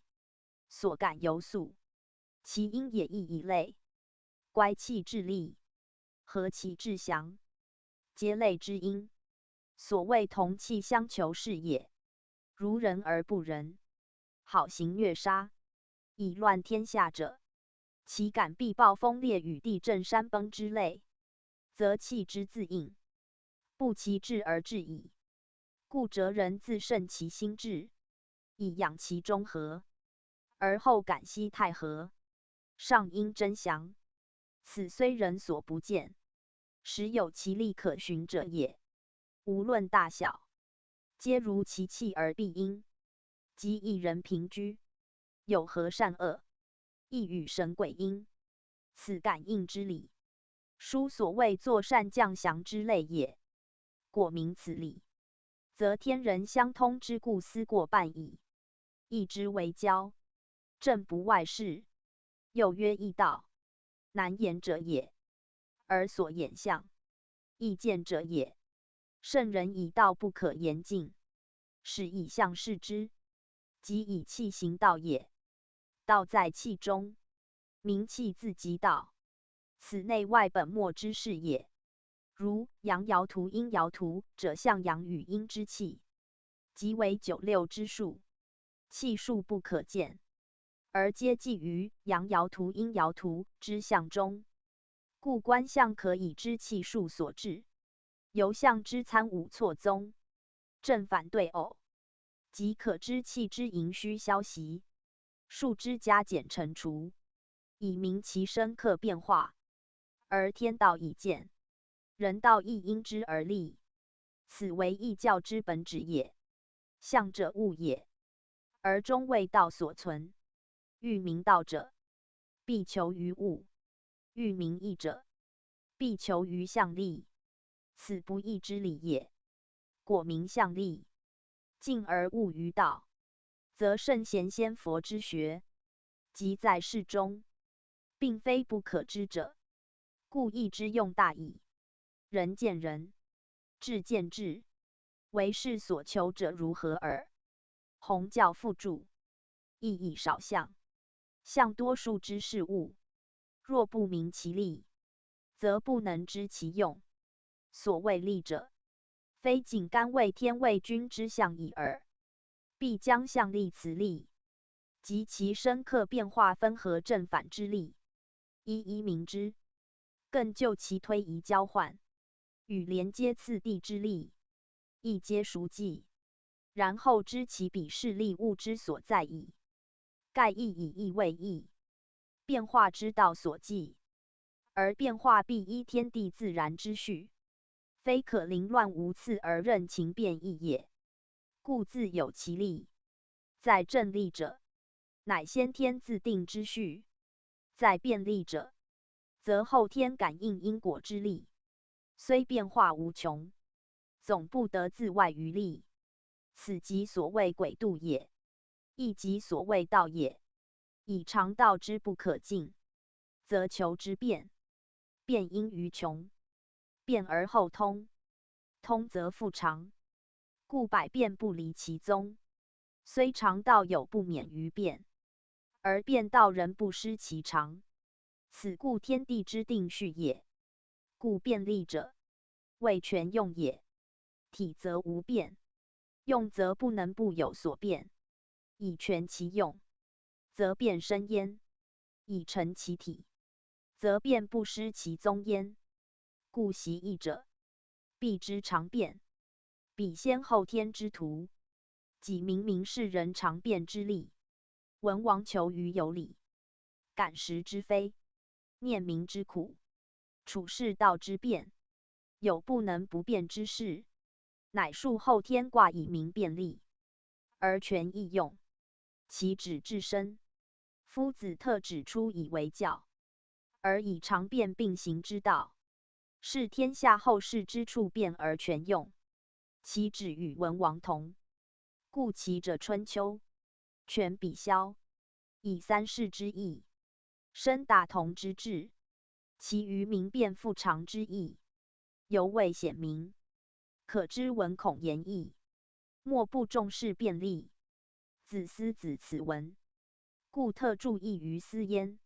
所感犹速，其因也亦以类。乖气至利，和气至祥，皆类之因。所谓同气相求是也。如人而不仁，好行虐杀，以乱天下者，其感必暴风烈雨地震山崩之类，则气之自应，不其志而至矣。故哲人自慎其心志，以养其中和，而后感息太和，上应真祥。此虽人所不见，实有其力可循者也。无论大小，皆如其气而必应。即一人平居，有何善恶，亦与神鬼应。此感应之理，书所谓作善降祥之类也。果明此理，则天人相通之故思过半矣。义之为交，正不外事，又曰义道，难言者也。而所言相，易见者也。圣人以道不可言尽，是以象视之，即以气行道也。道在气中，名气自即道，此内外本末之事也。如阳爻图阴爻图者，象阳与阴之气，即为九六之数，气数不可见，而皆记于阳爻图阴爻图之象中。故观象可以知气数所致，由象之参五错综，正反对偶，即可知气之盈虚消息，数之加减乘除，以明其深刻变化。而天道已见，人道亦因之而立，此为义教之本旨也。象者物也，而终为道所存。欲明道者，必求于物；欲明义者，必求于象例。此不义之理也。果明象例，进而悟于道，则圣贤先佛之学，即在世中，并非不可知者。故义之用大矣。人见人，智见智，为世所求者如何耳？弘教附注。意义少象，象多数之事物，若不明其利，则不能知其用。所谓利者，非仅干为天为君之象矣耳，必将象利此利，及其深刻变化分合正反之力，一一明之，更就其推移交换与连接次第之力，亦皆熟记，然后知其彼势利物之所在矣。盖义以义为义，变化之道所寄，而变化必依天地自然之序，非可凌乱无次而任情变异也。故自有其理。在正立者，乃先天自定之序；在变立者，则后天感应因果之力。虽变化无穷，总不得自外于力。此即所谓轨度也，亦即所谓道也。以常道之不可尽，则求之变，变因于穷，变而后通，通则复常，故百变不离其宗。虽常道有不免于变，而变道仍不失其常，此故天地之定序也。故变立者，谓全用也。体则无变，用则不能不有所变。以全其用，则变生焉；以成其体，则变不失其宗焉。故习义者，必之常变，彼先后天之途，己明是人常变之理。文王求于有理，感时之非，念民之苦，处世道之变，有不能不变之事，乃述后天卦以明变立，而全易用。其指至深，夫子特指出以为教，而以常变并行之道，是天下后世之处变而全用。其指与文王同，故其者春秋，全比萧，以三世之意，深大同之志。其余明变复常之意，犹未显明，可知文孔言义，莫不重视变立。子思子此文，故特注意于斯焉。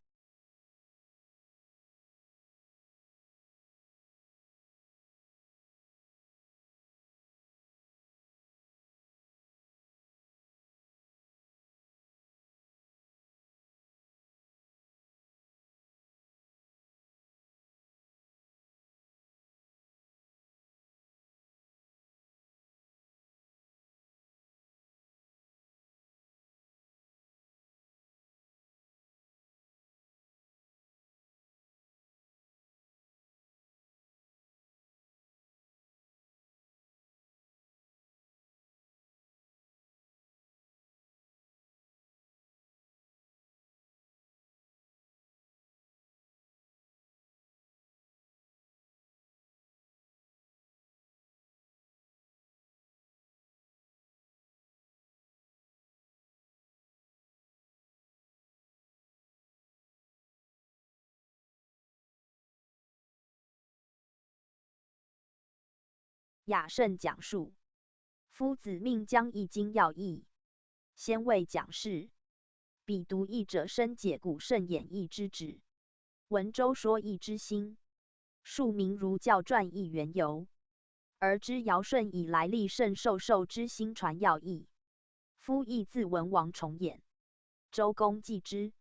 雅慎讲述。夫子命将易经要义，先谓讲事。彼读义者，深解古圣演义之旨，闻周说义之心，庶民儒教传义缘由，而知尧舜以来历甚受之心传要义。夫义自文王重演，周公继之，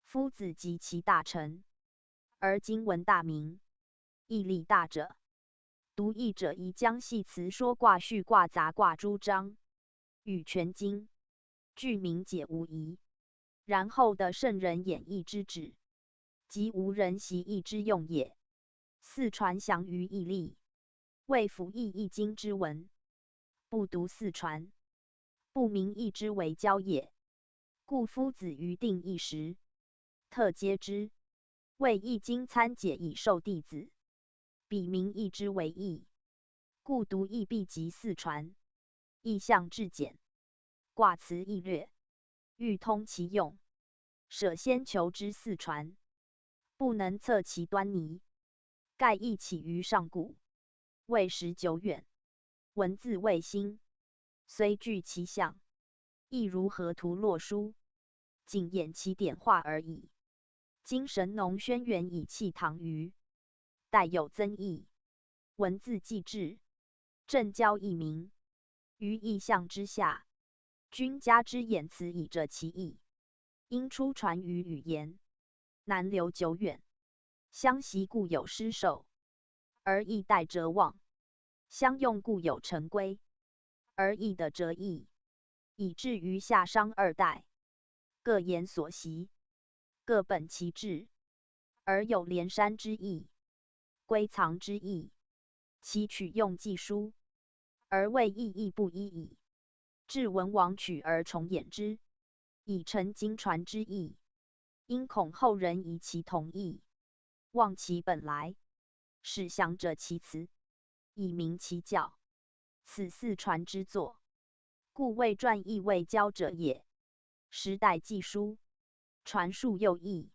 夫子及其大臣，而今闻大名，义力大者。读义者宜将系辞说卦序卦杂卦诸章与全经具明解无疑。然后的圣人演义之旨，即无人习义之用也。四传详于义力，谓辅义易经之文，不读四传，不明义之为教也。故夫子于定义时，特接之，谓易经参解以授弟子。彼明义之为义，故读义必及四传，意象至简，卦辞易略，欲通其用，舍先求之四传，不能测其端倪。盖亦起于上古，未时久远，文字未兴，虽具其象，亦如河图洛书，仅演其点化而已。今神农轩辕以弃唐虞，带有增益，文字既至，正教义明，于意象之下，君加之演辞以着其意，因出传于语言，难留久远，相习故有失守，而义代则忘；相用故有成规，而义的折义，以至于夏商二代，各言所习，各本其志，而有连山之意，归藏之意，其取用既殊，而谓意义不一矣。至文王取而重演之，以成经传之意，因恐后人疑其同义，忘其本来，使详者其辞，以明其教。此四传之作，故谓传义未交者也。时代记书，传述又义，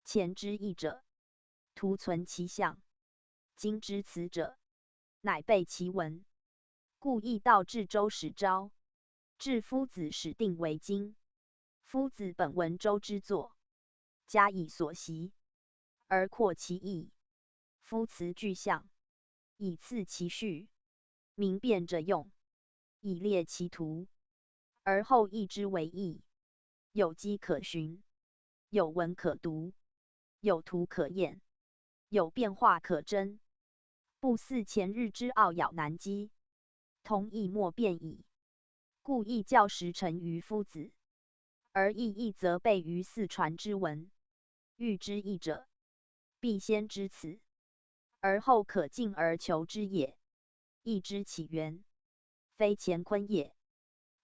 前之义者，图存其象；今之辞者，乃备其文。故义道至周始昭，至夫子始定为经。夫子本文周之作，加以所习，而扩其义。夫辞具象，以次其序，明辨者用，以列其图，而后译之为义。有迹可循，有文可读，有图可验，有变化可侦，不似前日之奥咬难机，同义莫辩矣。故义教时成于夫子，而义义则备于四传之文。欲知义者，必先知此，而后可进而求之也。义之起源，非乾坤也。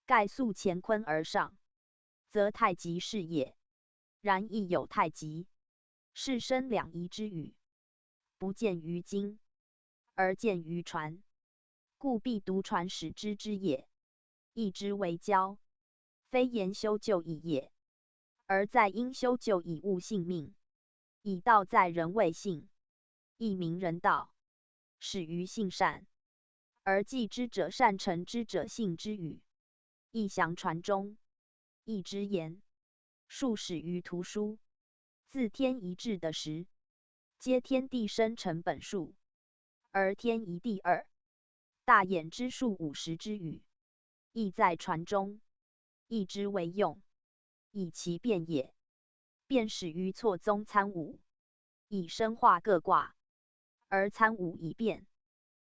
盖溯乾坤而上，则太极是也。然亦有太极，是生两仪之语，不见于经，而见于传，故必独传始知之也。义之为教，非言修就义也，而在因修就以悟性命。以道在人为性，义明人道，始于性善，而继之者善成之者性之语。义详传中，义之言，数始于图书，自天一至的时，皆天地生成本数，而天一地二，大衍之数50之语，义在传中。义之为用，以其变也。便始于错综参五，以生化各卦，而参五以变，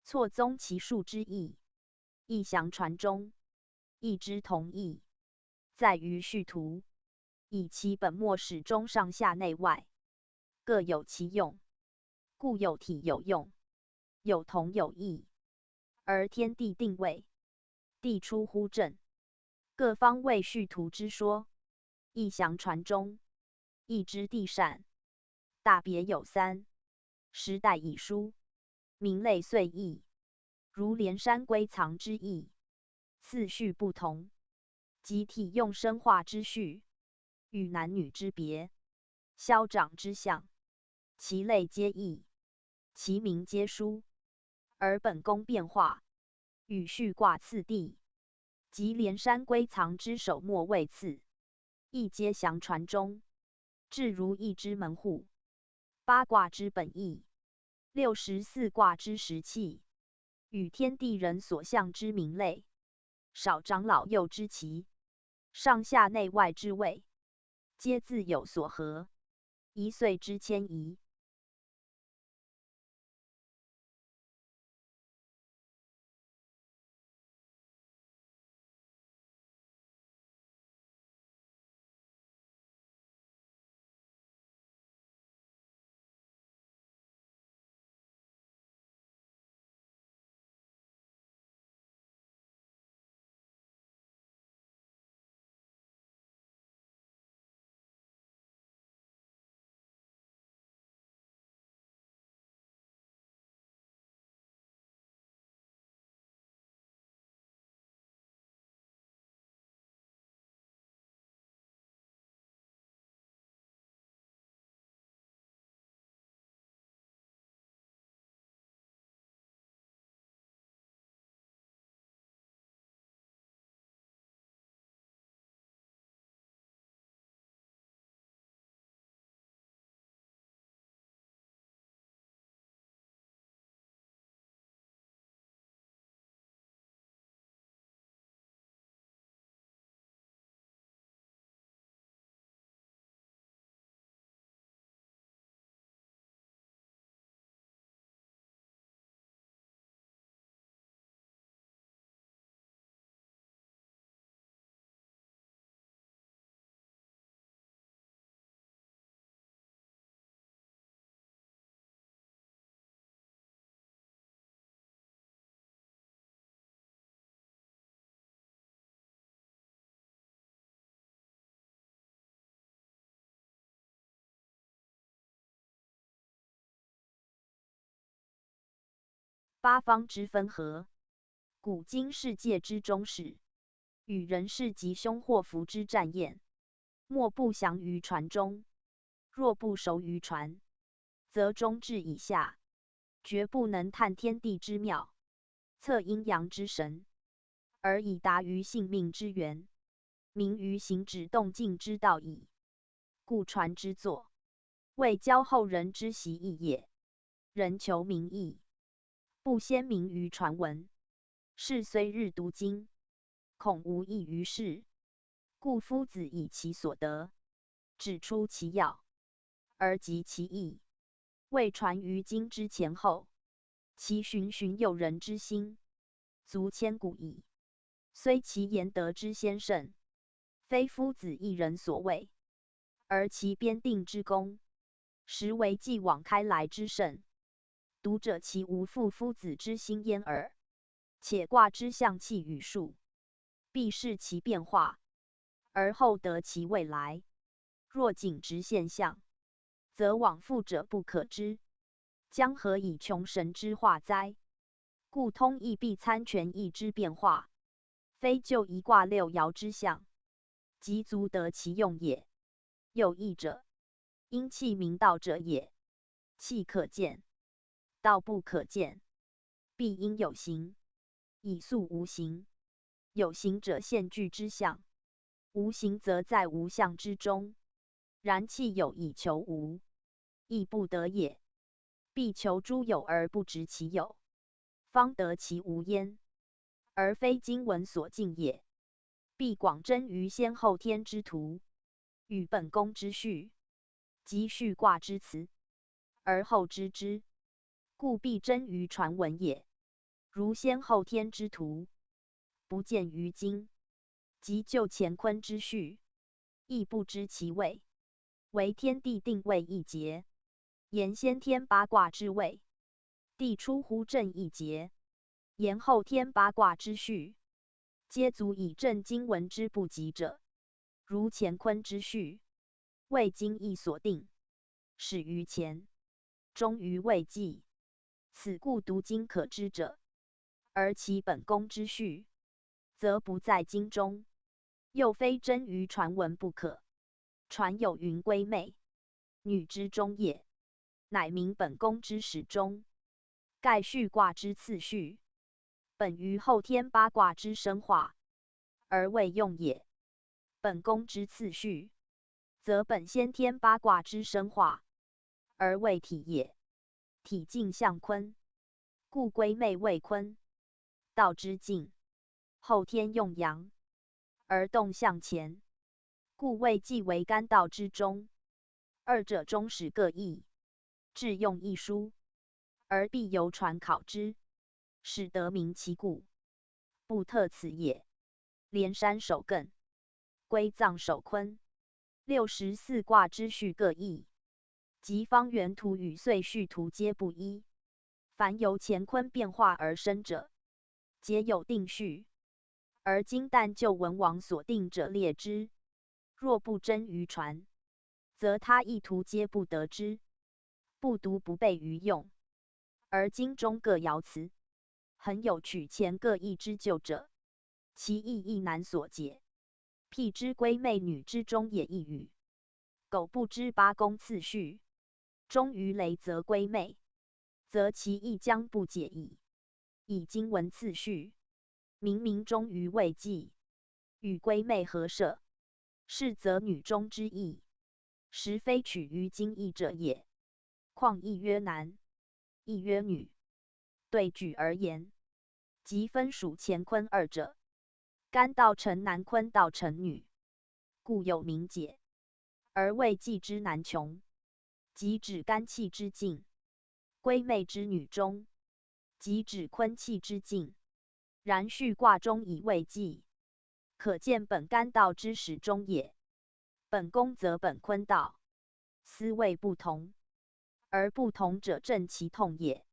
错综其数之意。义详传中，义之同义，在于序图，以其本末始终上下内外，各有其用，故有体有用，有同有异。而天地定位，地出乎正，各方为序图之说。义详传中，义之地善，大别有三，时代以殊，名类遂异，如连山归藏之意，次序不同，即体用生化之序，与男女之别，消长之象，其类皆异，其名皆殊，而本宫变化，与序卦次第，即连山归藏之首末位次，亦皆详传中。至如义之门户，八卦之本意，64卦之时气，与天地人所象之名类，少长老幼之奇，上下内外之位，皆自有所合，一岁之迁移。八方之分合，古今世界之中始，与人事吉凶祸福之战验，莫不详于传中。若不熟于传，则中至以下，绝不能探天地之妙，测阴阳之神，而以达于性命之源，明于行止动静之道矣。故传之作，为教后人之习义也。人求名义，不先明于传闻。是虽日读经，恐无益于事。故夫子以其所得，指出其要，而及其意，未传于经之前后。其循循诱人之心，足千古矣。虽其言得之先胜，非夫子一人所为，而其编定之功，实为继往开来之胜。读者其无负夫子之心焉耳。且卦之象气与数，必视其变化，而后得其未来。若仅直现象，则往复者不可知，将何以穷神之化哉？故通义必参全义之变化，非就一卦六爻之象，即足得其用也。有义者，因气明道者也。气可见，道不可见，必应有形，以素无形。有形者现具之象，无形则在无象之中。然气有以求无，亦不得也。必求诸有而不执其有，方得其无焉，而非经文所尽也。必广征于先后天之图，与本宫之序，及序卦之辞，而后知之。故必征于传闻也。如先后天之图，不见于经，即就乾坤之序，亦不知其位。为天地定位一节，言先天八卦之位，地出乎正一节，言后天八卦之序，皆足以证经文之不及者。如乾坤之序，未经义所定，始于乾，终于未纪，此故读经可知者。而其本宫之序，则不在经中，又非真于传闻不可。传有云归妹，女之中也，乃明本宫之始终。盖序卦之次序，本于后天八卦之生化，而未用也。本宫之次序，则本先天八卦之生化，而未体也。体静象坤，故归妹为坤。道之静，后天用阳，而动向乾，故谓既为干道之中。二者终始各异，致用一殊，而必由传考之，使得明其故。不特此也。连山守艮，归藏守坤，64卦之序各异，即方圆图与岁序图皆不一。凡由乾坤变化而生者，皆有定序，而今但就文王所定者列之。若不真于传，则他意图皆不得知，不读不备于用。而经中各爻辞，恒有取前各异之旧者，其意亦难所解。辟之归妹女之中也一语，苟不知八宫次序，终于雷则归妹，则其意将不解矣。以经文次序，明终于未纪，与归妹合涉，是则女中之意，实非取于经义者也。况一曰男，一曰女，对举而言，即分属乾坤二者，干道成男，坤道成女，故有明解。而未纪之男穷，即指干气之静；归妹之女中，即指坤气之静。然序卦中以未纪，可见本干道之始终也。本宫则本坤道，思谓不同，而不同者正其痛也。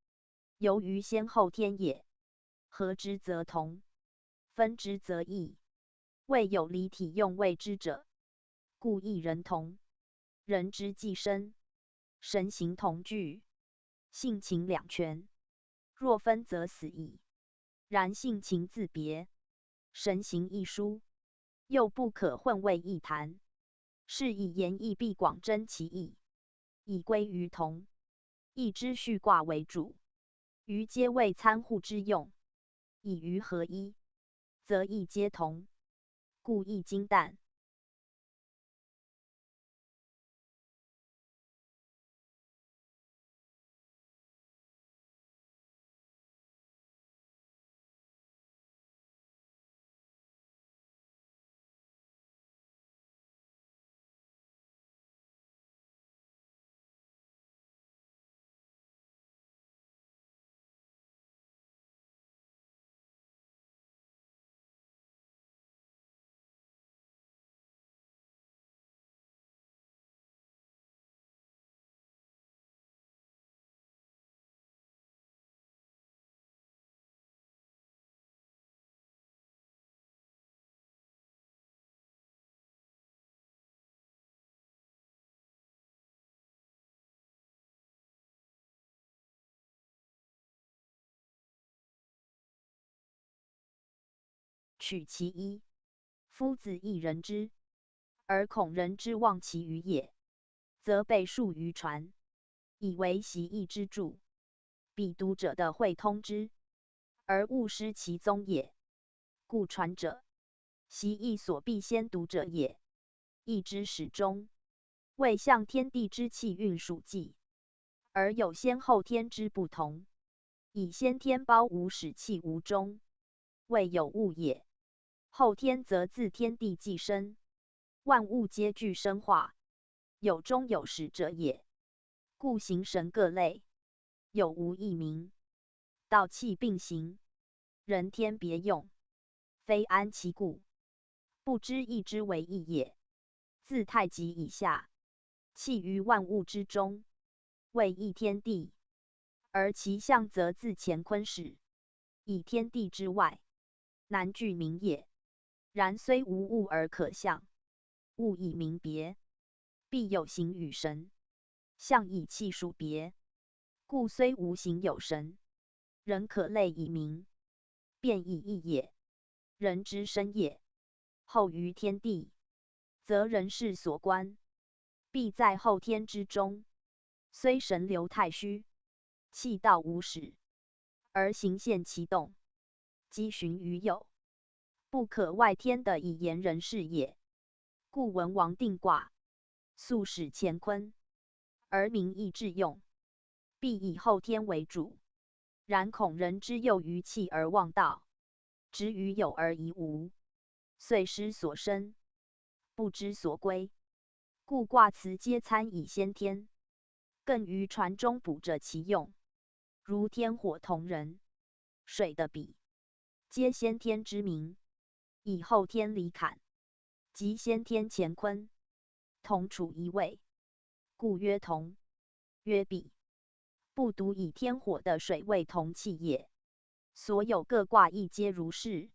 由于先后天也，合之则同，分之则异。未有离体用谓之者，故一人同。人之既生，神形同具，性情两全。若分则死矣。然性情自别，神形异殊，又不可混为一谈。是以言义必广征其意，以归于同。义之序卦为主，余皆为参互之用。以于合一，则义皆同，故易经淡。取其一，夫子亦人之，而恐人之忘其语也，则被述于传，以为习义之助，彼读者的会通之，而误失其宗也。故传者，习义所必先读者也。义之始终，未象天地之气运属纪，而有先后天之不同，以先天包无始气无终，谓有物也。后天则自天地既生，万物皆具生化，有终有始者也。故形神各类，有无异名，道气并行，人天别用，非安其故，不知义之为义也。自太极以下，气于万物之中，谓义天地，而其象则自乾坤始，以天地之外，难具名也。然虽无物而可象，物以名别，必有形与神，象以气数别，故虽无形有神，人可类以名，便以义也。人之生也，后于天地，则人事所观，必在后天之中。虽神流太虚，气道无始，而形现其动，积循于有，不可外天的以言人事也。故文王定卦，素使乾坤，而民意致用，必以后天为主。然恐人之诱于气而忘道，执于有而疑无，遂失所生，不知所归。故卦辞皆参以先天，更于传中补着其用。如天火同人，水的比，皆先天之名，以后天离坎，即先天乾坤，同处一位，故曰同，曰比。不独以天火的水为同气也，所有各卦亦皆如是，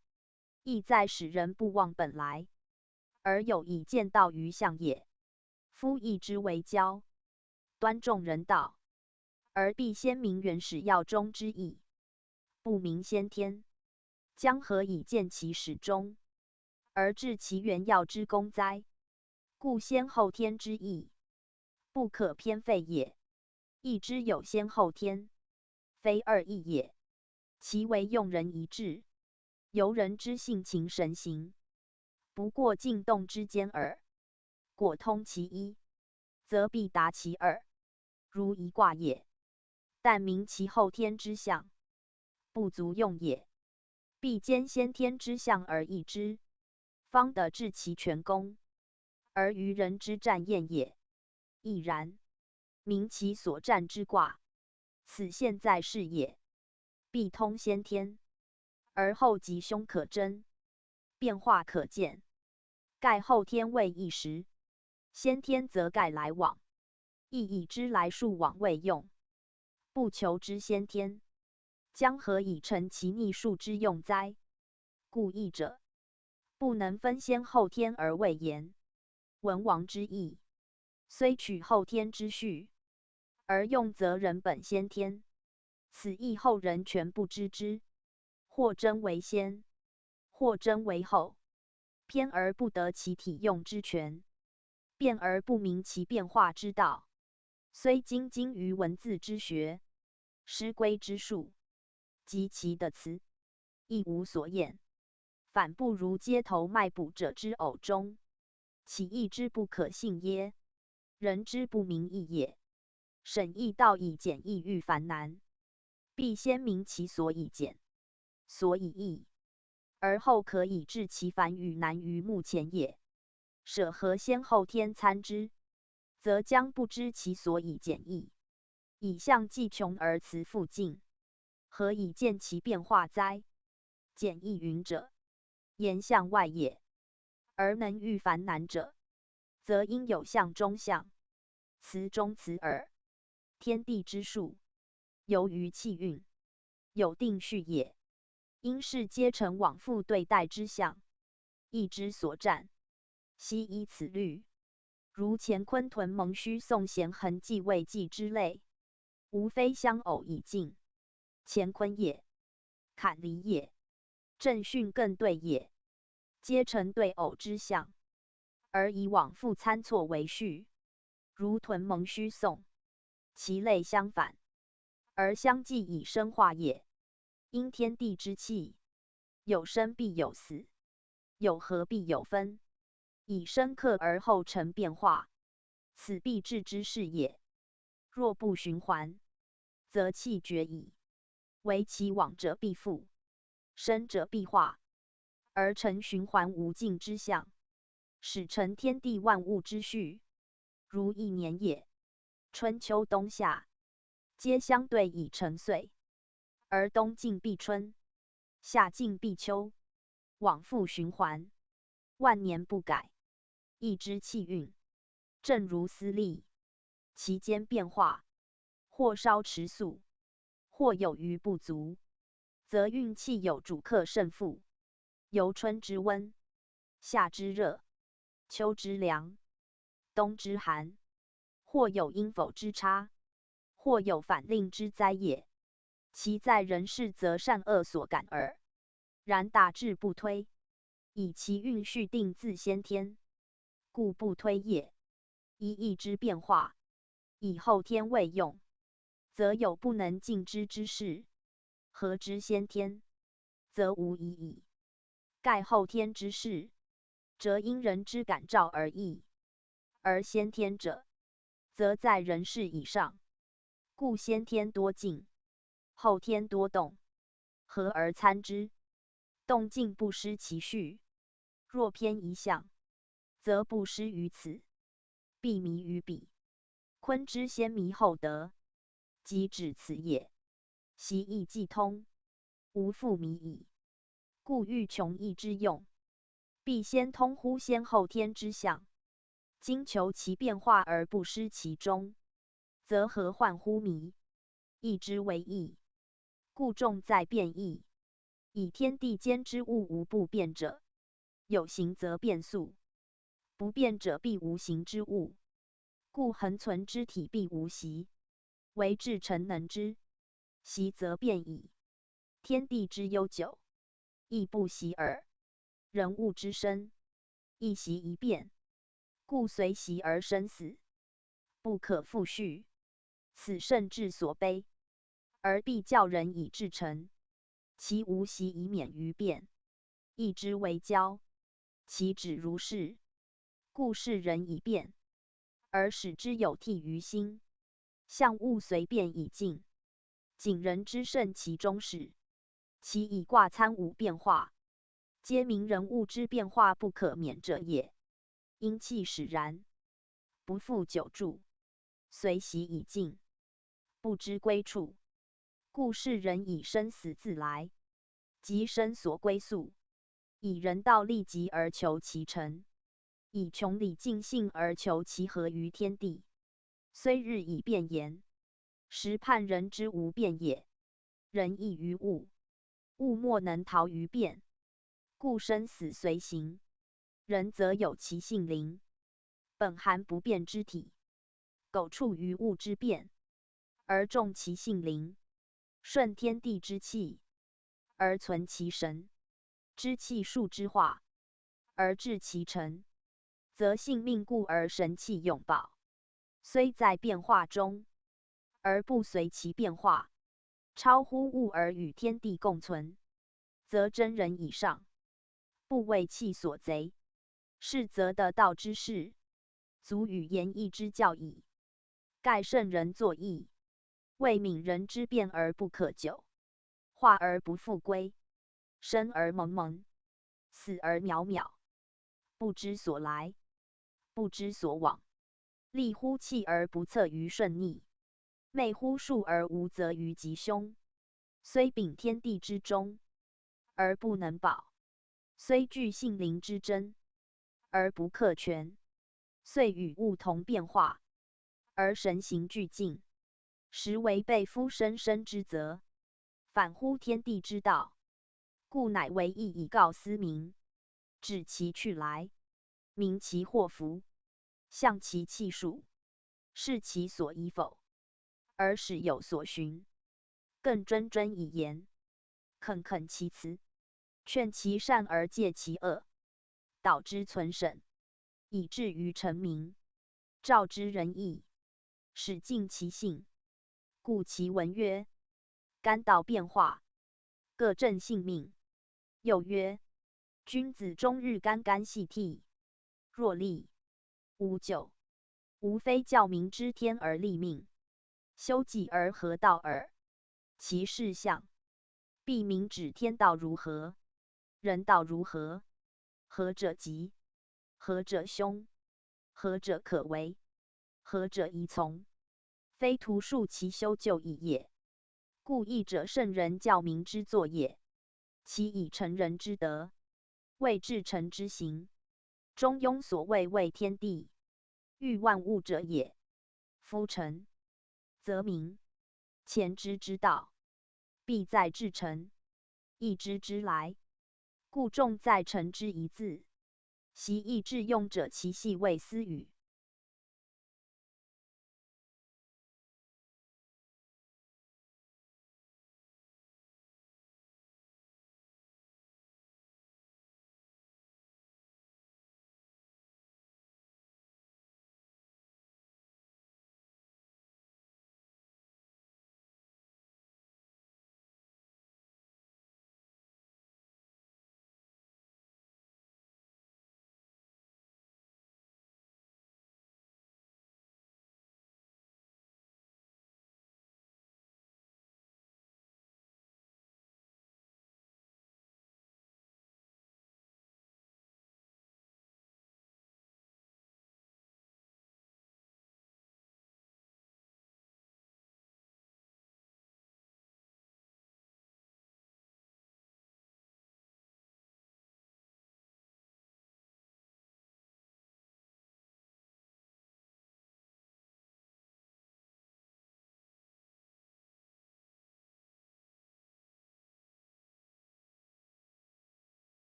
意在使人不忘本来，而有以见道于象也。夫义之为教，端重人道，而必先明原始要中之意，不明先天，将何以见其始终，而治其原要之功哉？故先后天之意，不可偏废也。义之有先后天，非二义也，其为用人一致，由人之性情神行，不过静动之间耳。果通其一，则必达其二，如一卦也。但明其后天之象，不足用也，必兼先天之象而易之，方得治其全功，而于人之战验也。亦然，明其所战之卦，此现在是也，必通先天，而后吉凶可侦，变化可见。盖后天为一时，先天则盖来往，亦以之来数往未用，不求之先天，将何以成其逆数之用哉？故义者，不能分先后天而未言。文王之义，虽取后天之序，而用则人本先天，此亦后人全不知之，或真为先，或真为后，偏而不得其体用之权，变而不明其变化之道。虽精精于文字之学，诗规之术，及其的词，亦无所验，反不如街头卖卜者之偶中，其义之不可信耶？人之不明义也。审义道以简易愈繁难，必先明其所以简，所以易，而后可以治其繁与难于目前也。舍何先后天参之，则将不知其所以简易，以象既穷而辞复尽，何以见其变化哉？简易云者，言象外也，而能御繁难者，则应有象中象，辞中辞耳。天地之数，由于气运，有定序也。因是皆成往复对待之象，意之所占，悉依此律。如乾坤屯蒙虚宋咸恒纪未纪之类，无非相偶以尽，乾坤也，坎离也，正巽艮兑也，皆成对偶之象，而以往复参错为序。如屯蒙虚宋，其类相反，而相继以生化也。因天地之气，有生必有死，有合必有分，以生克而后成变化，此必治之事也。若不循环，则气绝矣。为其往者必复，生者必化，而成循环无尽之象，使成天地万物之序。如一年也，春秋冬夏，皆相对以成岁，而冬尽必春，夏尽必秋，往复循环，万年不改。亦之气运，正如丝粒，其间变化，或稍迟速，或有余不足，则运气有主客胜负，由春之温，夏之热，秋之凉，冬之寒，或有因否之差，或有反令之灾也。其在人事，则善恶所感耳。然大致不推，以其运序定自先天，故不推也。一意之变化，以后天未用，则有不能尽之之事。何之先天，则无疑矣。盖后天之事，则因人之感召而异，而先天者，则在人事以上，故先天多静，后天多动，合而参之，动静不失其序。若偏一象，则不失于此，必迷于彼。坤之先迷后得，即指此也。习义既通，无复迷矣。故欲穷义之用，必先通乎先后天之象，今求其变化而不失其中，则何患乎迷？义之为义，故重在变易。以天地间之物无不变者，有形则变速，不变者必无形之物，故恒存之体必无习，为至诚能之。习则变矣。天地之悠久，亦不习耳。人物之生，亦习一变，故随习而生死，不可复续。此圣至所悲，而必教人以至诚。其无习以免于变，义之为教，其止如是。故世人以变，而使之有替于心，象物随变以尽。谨人之圣其中始，其以卦参五变化，皆明人物之变化不可免者也。因气使然，不复久住，随习以尽，不知归处。故世人以生死自来，即生所归宿；以人道利极而求其成，以穷理尽性而求其合于天地。虽日以变言，实判人之无变也。人异于物，物莫能逃于变，故生死随行。人则有其性灵，本含不变之体，苟处于物之变，而重其性灵，顺天地之气，而存其神；之气数之化，而治其成，则性命故而神气永保。虽在变化中，而不随其变化，超乎物而与天地共存，则真人以上，不为气所贼。是则得道之事，足与言义之教矣。盖圣人作义，为悯人之变而不可久，化而不复归，生而蒙蒙，死而渺渺，不知所来，不知所往，利乎气而不测于顺逆，昧乎数而无责于吉凶。虽秉天地之中，而不能保；虽具性灵之真，而不克全；遂与物同变化，而神形俱尽，实为背夫生生之责，反乎天地之道。故乃为义以告思民，指其去来，明其祸福，象其气数，视其所宜否，而使有所循。更谆谆以言，恳恳其辞，劝其善而戒其恶，导之存审，以至于成名，照之仁义，使尽其性。故其文曰：干道变化，各正性命。又曰：君子终日干干系涕，若立无咎，无非教民知天而立命，修己而合道耳。其事象，必明指天道如何，人道如何，何者吉，何者凶，何者可为，何者宜从，非徒述其修就义也。故义者圣人教民之作也，其以成人之德，谓至诚之行。中庸所谓为天地，育万物者也。夫诚，则明。前知之道，必在至诚；义之来，故重在诚之一字。习义致用者，其细谓私语。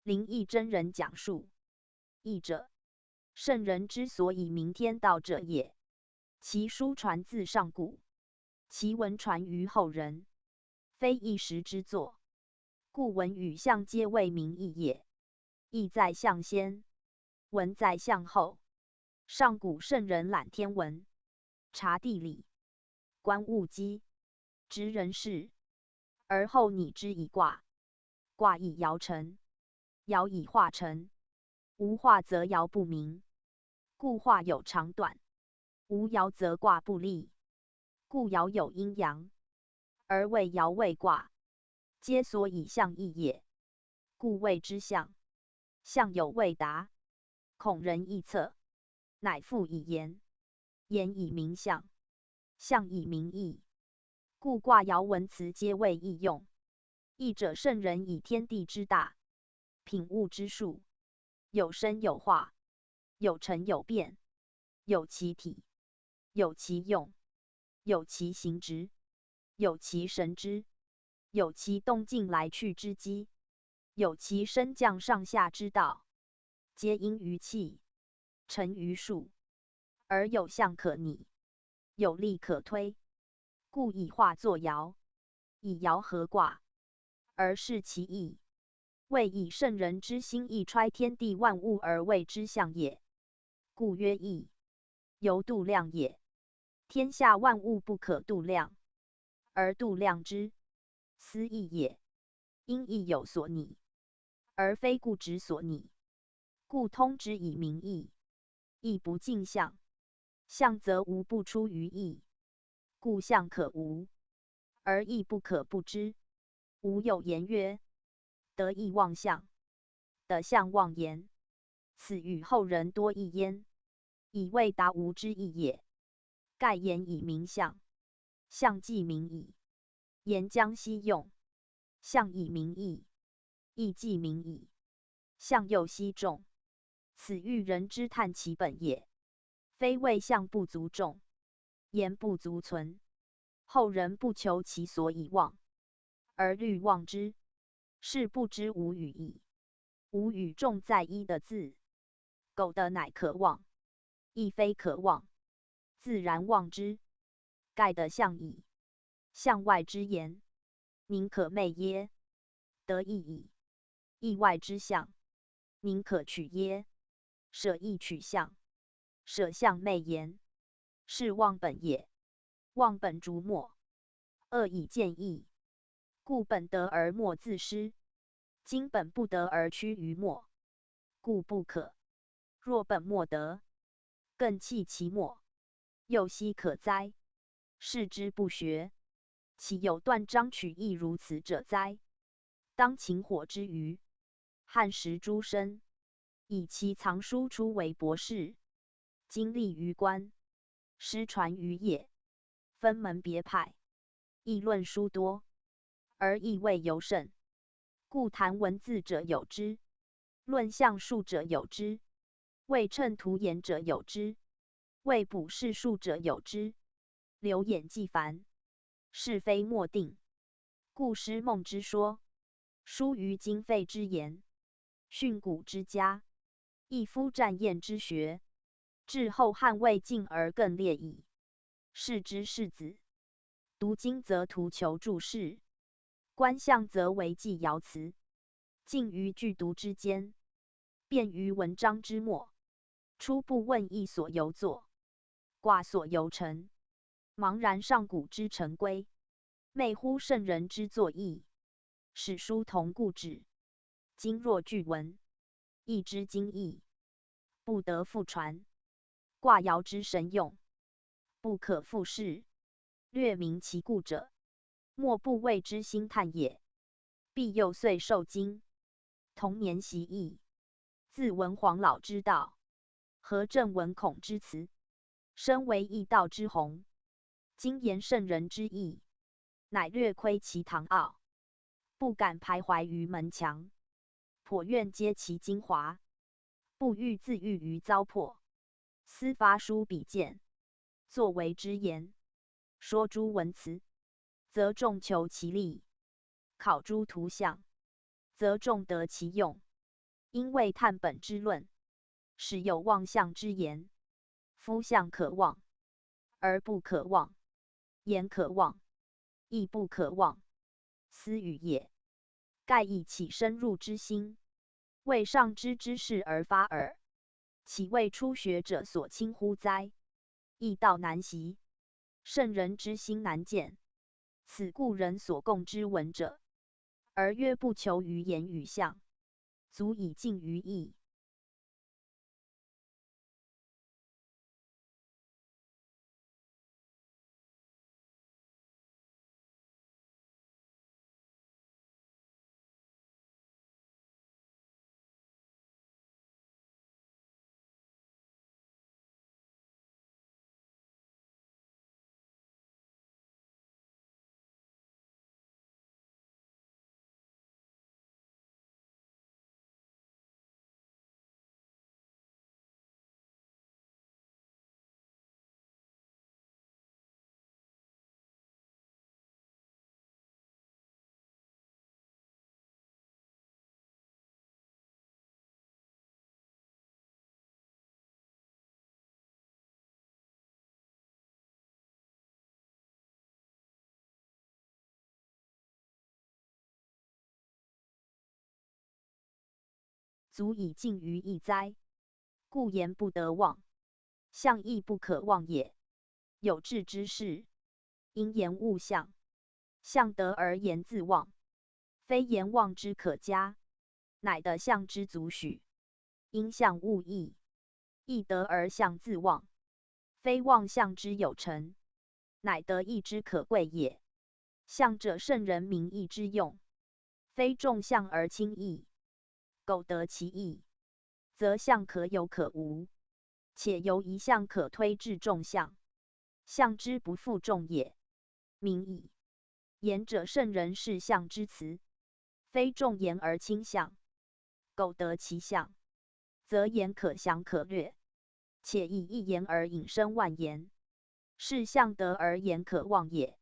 林义真人讲述。译者：圣人之所以名天道者也，其书传自上古，其文传于后人，非一时之作，故文与象皆谓名义也。义在象先，文在象后。上古圣人览天文，察地理，观物机，知人事，而后拟之以卦，卦以爻成，爻以化成。无化则爻不明，故化有长短；无爻则卦不利，故爻有阴阳。而谓爻谓卦，皆所以象义也，故谓之象。象有未达，恐人易测，乃复以言，言以明象，象以明义。故卦爻文辞皆谓义用。义者，圣人以天地之大，品物之数，有生有化，有成有变，有其体，有其用，有其行之，有其神之，有其动静来去之机，有其升降上下之道，皆因于气，成于数，而有象可拟，有力可推，故以化作爻，以爻合卦，而视其义。谓以圣人之心意揣天地万物而谓之象也，故曰义。由度量也。天下万物不可度量，而度量之，斯义也。因义有所拟，而非固执所拟，故通之以明义。义不尽象，象则无不出于义，故象可无，而义不可不知。吾有言曰：得义忘象，得象忘言，此与后人多异焉，以谓达无之义也。盖言以明象，象既明矣，言将悉用；象以明义，义既明矣，象又悉中。此欲人之探其本也，非谓象不足重，言不足存。后人不求其所以忘，而虑忘之，是不知无语矣。无语重在一的字，苟的乃可忘，亦非可忘，自然忘之。盖的象矣，象外之言，宁可昧耶？得义矣。义外之象，宁可取耶？舍义取象，舍象昧言，是忘本也。忘本逐末，恶以见义，故本得而末自失。今本不得而趋于末，故不可。若本末得，更弃其末，又奚可哉？视之不学，岂有断章取义如此者哉？当勤火之余，汉时诸生，以其藏书出为博士，经历于官，师传于业，分门别派，议论书多，而意味尤甚。故谈文字者有之，论象数者有之，谓称图言者有之，谓卜筮数者有之，流演既繁，是非莫定。故师孟之说，疏于经费之言，训诂之家，亦夫战宴之学，至后汉魏晋而更烈矣。是之士子，读经则图求注释，观象则为记爻辞，近于句读之间，便于文章之末。初不问义所由作，卦所由成，茫然上古之成规，昧乎圣人之作义。史书同故止，今若据文，义之精义，不得复传。卦爻之神用，不可复示。略明其故者，莫不谓之兴叹也。必幼岁受经，童年习义，自闻黄老之道，何正闻孔之辞，身为义道之宏。今言圣人之义，乃略窥其堂奥，不敢徘徊于门墙，颇愿揭其精华，不欲自喻于糟粕。思发书笔见，作为之言，说诸文辞，则众求其利；考诸图象，则众得其用。因为探本之论，始有妄象之言。夫象可望，而不可望；言可望，亦不可望。斯语也。盖以其深入之心，为上知之事而发耳。岂为初学者所轻乎哉？义道难习，圣人之心难见。此故人所共之闻者，而曰不求于言与象，足以尽于义。足以尽于义哉？故言不得忘，象亦不可忘也。有志之士，因言勿象，象得而言自忘，非言忘之可嘉，乃得象之足许。因象勿义，义得而象自忘，非妄象之有成，乃得义之可贵也。象者圣人明义之用，非重象而轻义。苟得其意，则象可有可无，且由一象可推至众象，象之不负众也。明矣。言者圣人是象之辞，非重言而轻象。苟得其象，则言可详可略，且以一言而引申万言，是象得而言可忘也。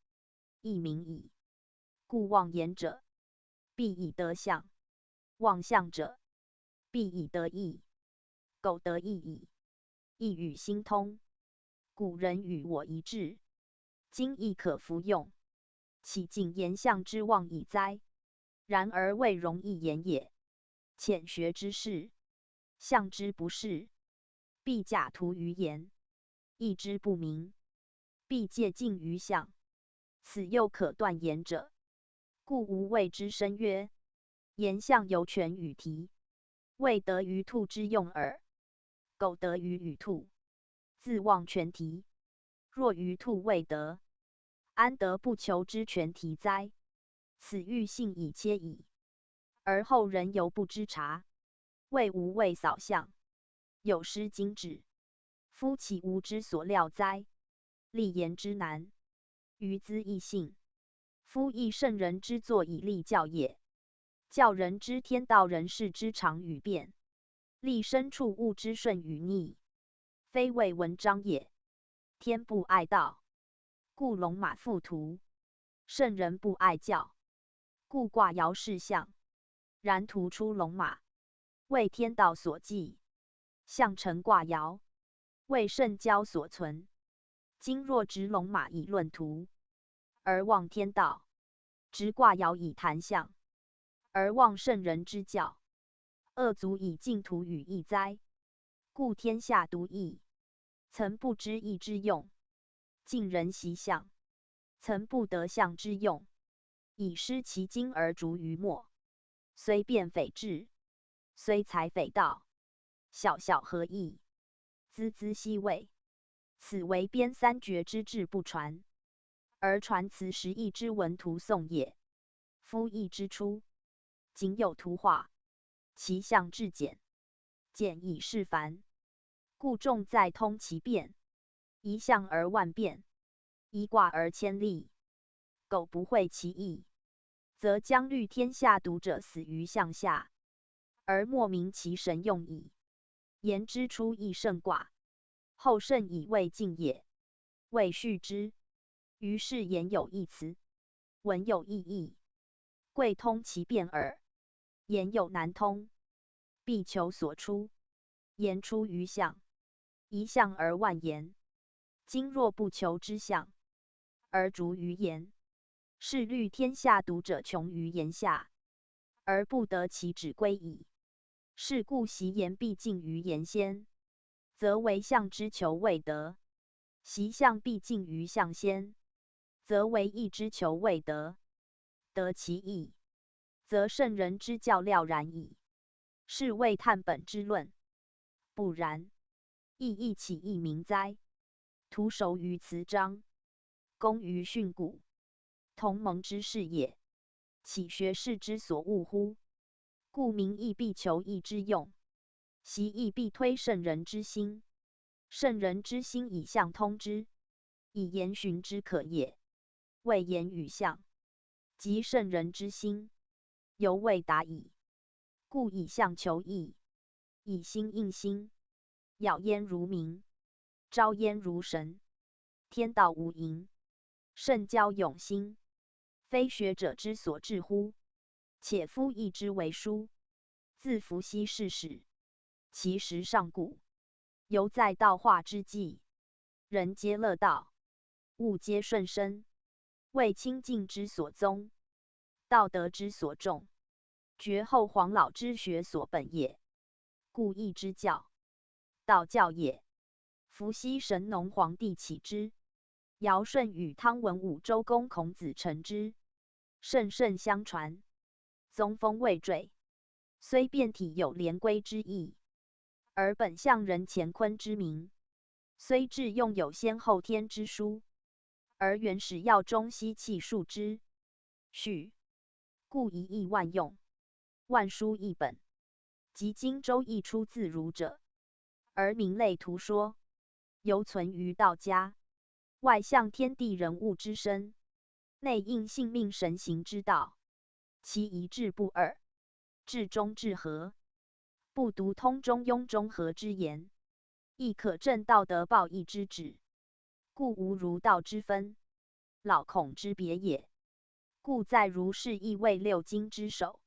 亦明矣。故忘言者，必以得象。妄象者，必以得义。苟得义矣，义与心通。古人与我一致，今亦可服用。岂尽言象之妄矣哉？然而未容易言也。浅学之士，象之不是，必假图于言；义之不明，必借镜于象。此又可断言者。故无谓之深曰：言象犹全与题，未得于兔之用耳。苟得于与兔，自忘全题；若于兔未得，安得不求之全题哉？此欲信以切矣。而后人犹不知察，谓无谓扫象，有失经旨。夫岂无之所料哉？立言之难，于兹易信。夫亦圣人之作以立教也。教人知天道人事之常与变，立身处物之顺与逆，非谓文章也。天不爱道，故龙马附图；圣人不爱教，故卦爻是象。然图出龙马，为天道所忌；象成卦爻，为圣教所存。今若执龙马以论图，而忘天道；执卦爻以谈象，而忘圣人之教，恶足以尽图与义哉？故天下独异，曾不知义之用；尽人习象，曾不得象之用。以失其精而逐于末，虽辩匪智，虽才匪道，小小合意，孜孜奚味。此为编三绝之志不传，而传此十义之文图颂也。夫义之初，仅有图画，其象至简，简以示繁，故重在通其变。一象而万变，一卦而千例。苟不会其意，则将虑天下读者死于象下，而莫明其神用矣。言之初亦胜卦，后胜以未尽也，未续之。于是言有一辞，文有异义，贵通其变耳。言有难通，必求所出，言出于象，一象而万言。今若不求之象，而逐于言，是虑天下读者穷于言下，而不得其旨归矣。是故习言必尽于言先，则为象之求未得；习象必尽于象先，则为义之求未得。得其义，则圣人之教了然矣。是谓探本之论。不然，亦起义名哉？徒熟于辞章，工于训诂，同盟之事也，岂学士之所恶乎？故民义必求义之用，习义必推圣人之心。圣人之心以象通之，以言循之可也。谓言与象，即圣人之心，犹未达矣。故以象求义，以心应心，杳焉如明，昭焉如神。天道无垠，圣教永兴，非学者之所至乎？且夫义之为书，自伏羲氏始，其实上古，犹在道化之际。人皆乐道，物皆顺身，为清净之所宗，道德之所重，绝后黄老之学所本也。故义之教，道教也。伏羲神农皇帝启之，尧舜禹汤文武周公孔子成之，圣圣相传，宗风未坠。虽变体有连归之意，而本象人乾坤之名。虽致用有先后天之殊，而原始药中悉弃数之。序。故一义万用，万书一本。即今周易出自儒者，而名类图说，犹存于道家。外象天地人物之身，内应性命神行之道。其一致不二，至中至和，不独通中庸中和之言，亦可证道德报义之旨。故无儒道之分，老孔之别也。故在儒释亦为六经之首，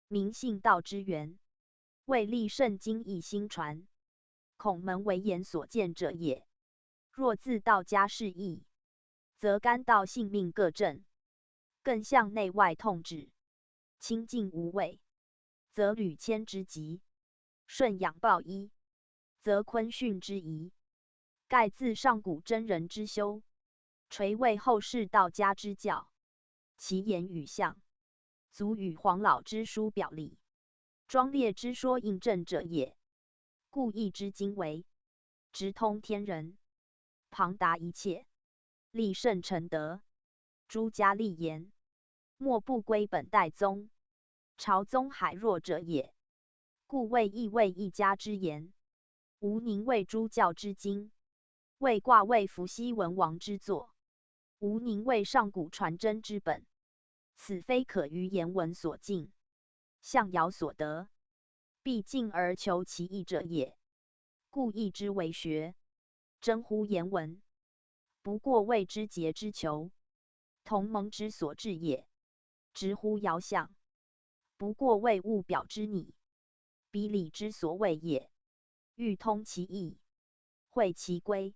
明信道之源，为立圣经一心传。孔门为言所见者也。若自道家释义，则干道性命各正，更向内外通治，清净无畏，则吕谦之极；顺养抱一，则坤训之宜。盖自上古真人之修，垂为后世道家之教。其言与象，足与黄老之书表里，庄烈之说印证者也。故义之精微，直通天人，庞达一切，立圣成德，诸家立言，莫不归本代宗。朝宗海弱者也。故谓义为一家之言，无宁为诸教之经，未卦为伏羲文王之作，无宁为上古传真之本。此非可于言文所尽，象爻所得，必尽而求其义者也。故义之为学，真乎言文，不过谓之节之求，同盟之所至也。直乎爻象，不过谓物表之拟，比理之所谓也。欲通其意，会其规，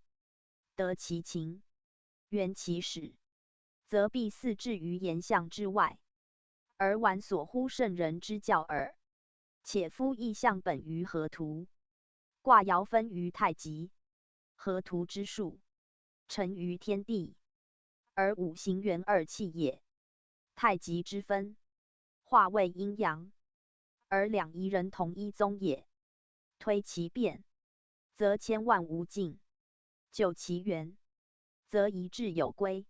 得其情，圆其始，则必似置于言象之外，而玩所乎圣人之教耳。且夫意象本于河图，卦爻分于太极，河图之数，成于天地，而五行元二气也。太极之分，化为阴阳，而两仪人同一宗也。推其变，则千万无尽；就其源，则一致有归。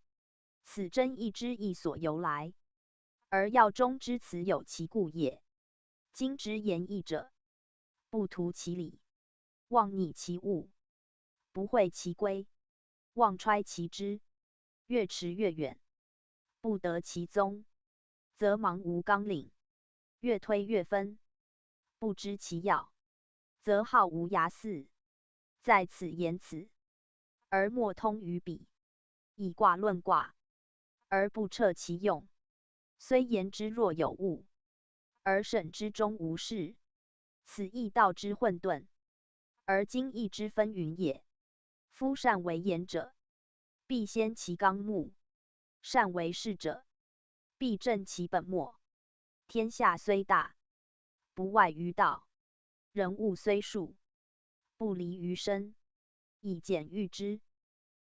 此真义之意所由来，而要中之辞有其故也。今之言义者，不图其理，妄拟其物，不会其规，妄揣其知，越迟越远，不得其宗，则盲无纲领，越推越分，不知其要，则好无涯肆。在此言此，而莫通于彼，以卦论卦，而不彻其用。虽言之若有物，而审之中无事，此义道之混沌，而今义之纷纭也。夫善为言者，必先其纲目；善为事者，必正其本末。天下虽大，不外于道；人物虽数，不离于身。以简喻之，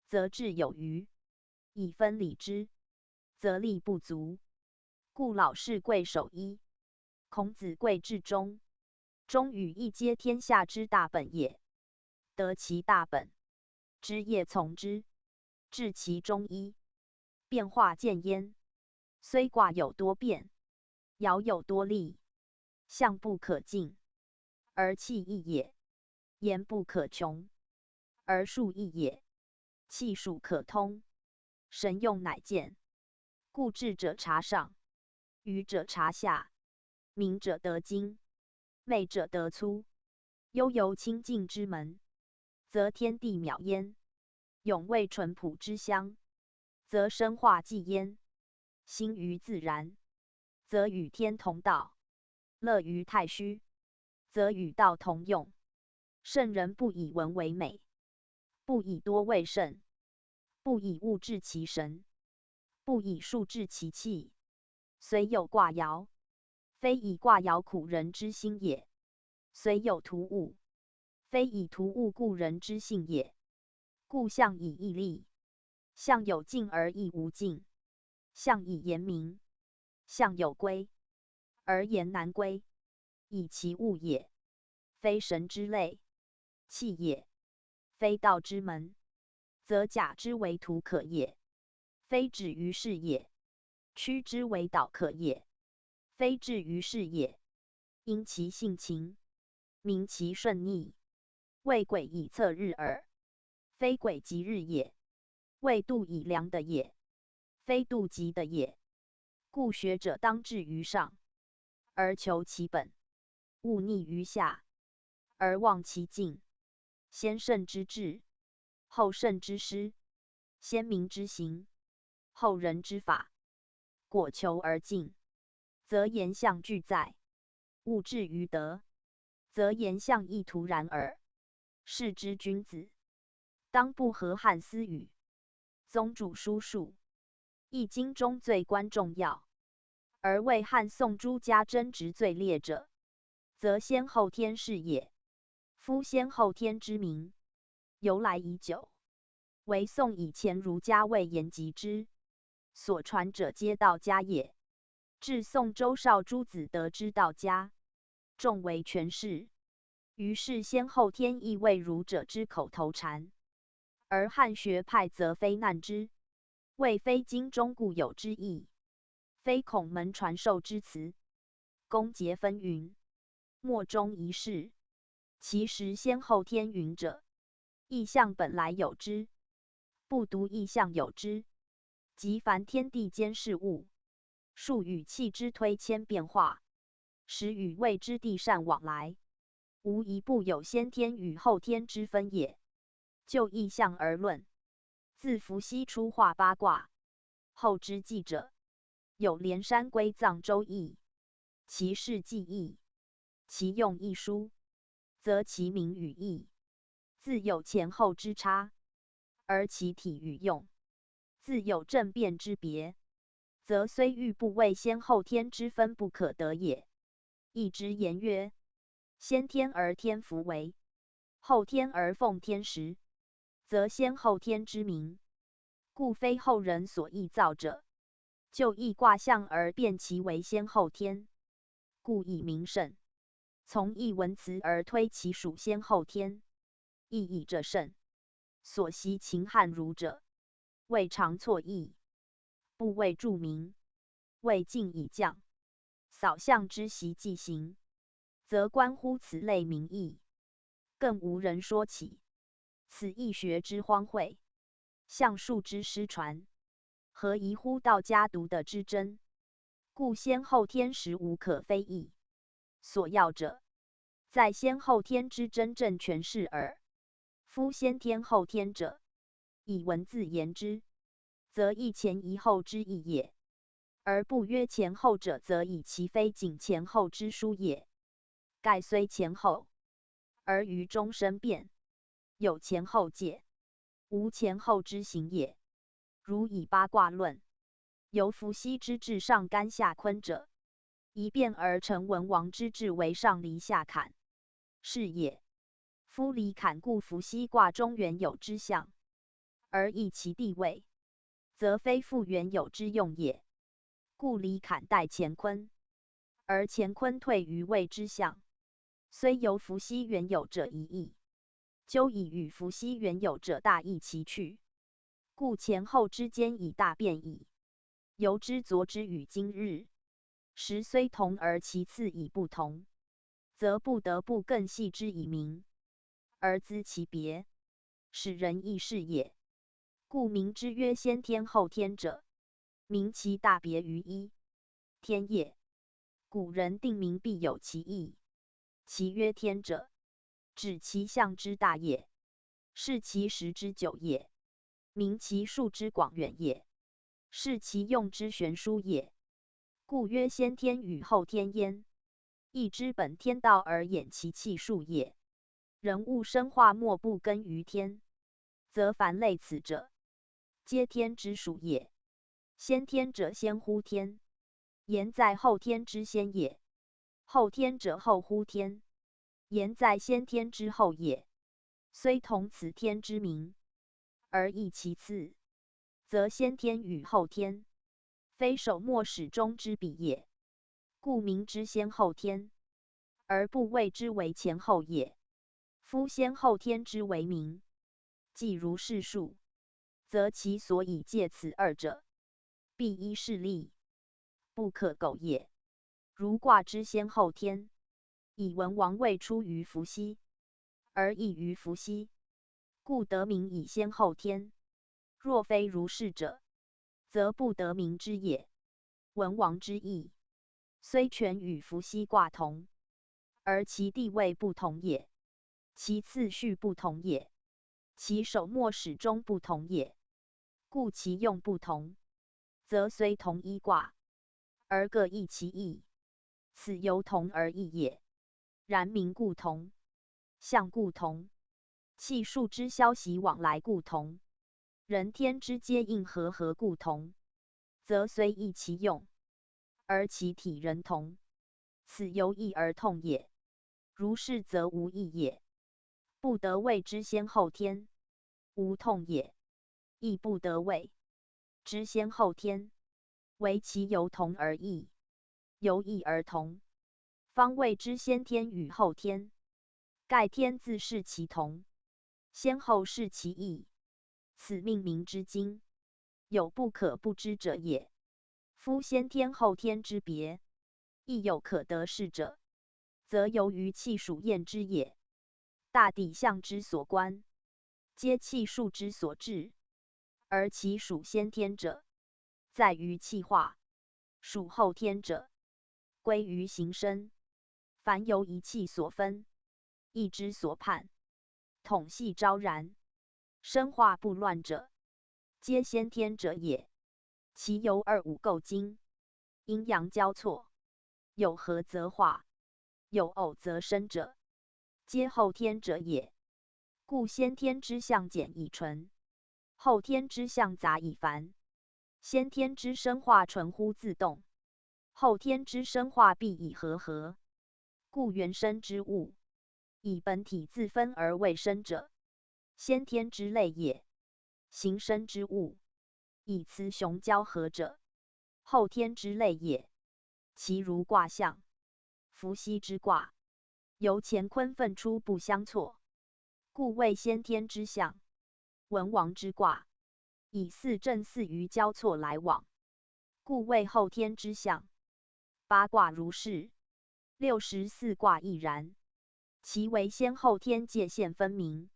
则智有余；以分理之，则力不足。故老氏贵守一，孔子贵治中。中与义皆天下之大本也。得其大本，知业从之，治其中一，变化见焉。虽卦有多变，爻有多利，象不可尽，而气异也；言不可穷，而数异也。气数可通，神用乃见。故智者察上，愚者察下，明者得精，昧者得粗。悠游清净之门，则天地渺焉；永为淳朴之乡，则生化寂焉。心于自然，则与天同道；乐于太虚，则与道同用。圣人不以文为美，不以多为胜，不以物治其神，不以数治其器。虽有卦爻，非以卦爻苦人之心也；虽有图物，非以图物故人之性也。故象以义利，象有尽而义无尽；象以言明，象有归而言难归。以其物也，非神之类；器也，非道之门。则假之为图可也，非止于事也；曲之为导可也，非至于事也。因其性情，明其顺逆，谓鬼以测日耳，非鬼即日也；谓度以量的也，非度即的也。故学者当至于上，而求其本；勿逆于下，而忘其境。先圣之治，后圣之师；先民之行，后人之法。果求而进，则言象俱在；物至于德，则言象亦徒然耳。是之君子，当不合汉思语，宗主书数，易经中最关重要，而为汉宋诸家争执最烈者，则先后天是也。夫先后天之名，由来已久，唯宋以前儒家未言及之，所传者皆道家也。至宋周少诸子得之道家，重为权势，于是先后天亦为儒者之口头禅。而汉学派则非难之，谓非经中固有之意，非孔门传授之词，公节纷纭，莫衷一是。其实先后天云者，意象本来有之，不独意象有之，即凡天地间事物，数与气之推迁变化，时与未知地善往来，无一不有先天与后天之分也。就意象而论，自伏羲出画八卦，后之纪者，有连山归藏周易，其事记忆，其用一书，则其名与义，自有前后之差；而其体与用，自有正变之别，则虽欲不为先后天之分不可得也。易之言曰：先天而天弗为，后天而奉天时，则先后天之名，故非后人所臆造者。就易卦象而辨其为先后天，故以名圣。从易文辞而推其属先后天，亦以者圣。所习秦汉儒者，未尝错义，不谓著名，未尽以降。扫象之习既行，则关乎此类名义，更无人说起。此易学之荒废，象数之失传，何宜乎道家独得之真？故先后天实无可非议。所要者，在先后天之真正诠释耳。夫先天后天者，以文字言之，则一前一后之意也；而不曰前后者，则以其非仅前后之殊也。盖虽前后，而于中生变，有前后界，无前后之行也。如以八卦论，由伏羲之至上干下坤者，一变而成文王之治为上离下坎，是也。夫离坎故伏羲卦中原有之象，而异其地位，则非复原有之用也。故离坎代乾坤，而乾坤退于位之象，虽由伏羲原有者一异，究以与伏羲原有者大异其趣，故前后之间以大变矣。由之昨之与今日，时虽同而其次已不同，则不得不更细之以明，而资其别，使人易事也。故名之曰先天后天者，名其大别于一天也。古人定名必有其意，其曰天者，指其象之大也，是其时之久也，名其数之广远也，是其用之悬殊也。故曰先天与后天焉，亦之本天道而演其气数也。人物生化莫不根于天，则凡类此者，皆天之属也。先天者先乎天，言在后天之先也；后天者后乎天，言在先天之后也。虽同此天之名，而异其次，则先天与后天，非首末始终之比也。故名之先后天，而不谓之为前后也。夫先后天之为名，既如是数，则其所以借此二者，必依势利，不可苟也。如卦之先后天，以文王位出于伏羲，而异于伏羲，故得名以先后天。若非如是者，则不得名之也。文王之意，虽全与伏羲卦同，而其地位不同也，其次序不同也，其首末始终不同也，故其用不同，则虽同一卦，而各异其意，此由同而异也。然名故同，象故同，气数之消息往来故同，人天之皆应和故同，则虽异其用，而其体人同，此由异而同也。如是则无异也，不得谓之先后天；无同也，亦不得谓之先后天。唯其由同而异，由异而同，方谓之先天与后天。盖天自是其同，先后是其异，此命名之精，有不可不知者也。夫先天后天之别，亦有可得事者，则由于气数验之也。大抵象之所观，皆气数之所致，而其属先天者，在于气化；属后天者，归于形身。凡由一气所分，一之所判，统系昭然，生化不乱者，皆先天者也。其由二五构精，阴阳交错，有合则化，有偶则生者，皆后天者也。故先天之象简以纯，后天之象杂以繁。先天之生化纯乎自动，后天之生化必以合。故原生之物，以本体自分而为生者，先天之类也；形生之物，以雌雄交合者，后天之类也。其如卦象，伏羲之卦，由乾坤分出不相错，故谓先天之象。文王之卦，以四正四余交错来往，故谓后天之象。八卦如是，64卦亦然，其为先后天界限分明，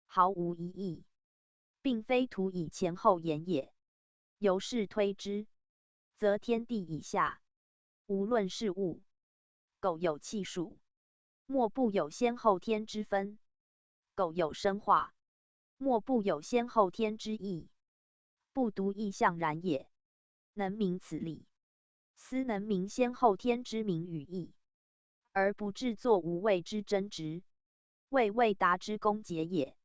毫无疑义，并非徒以前后言也。由是推之，则天地以下，无论事物，苟有气数，莫不有先后天之分；苟有生化，莫不有先后天之意。不独意象然也。能明此理，斯能明先后天之名与义。而不制作无谓之争执，谓未达之功节也。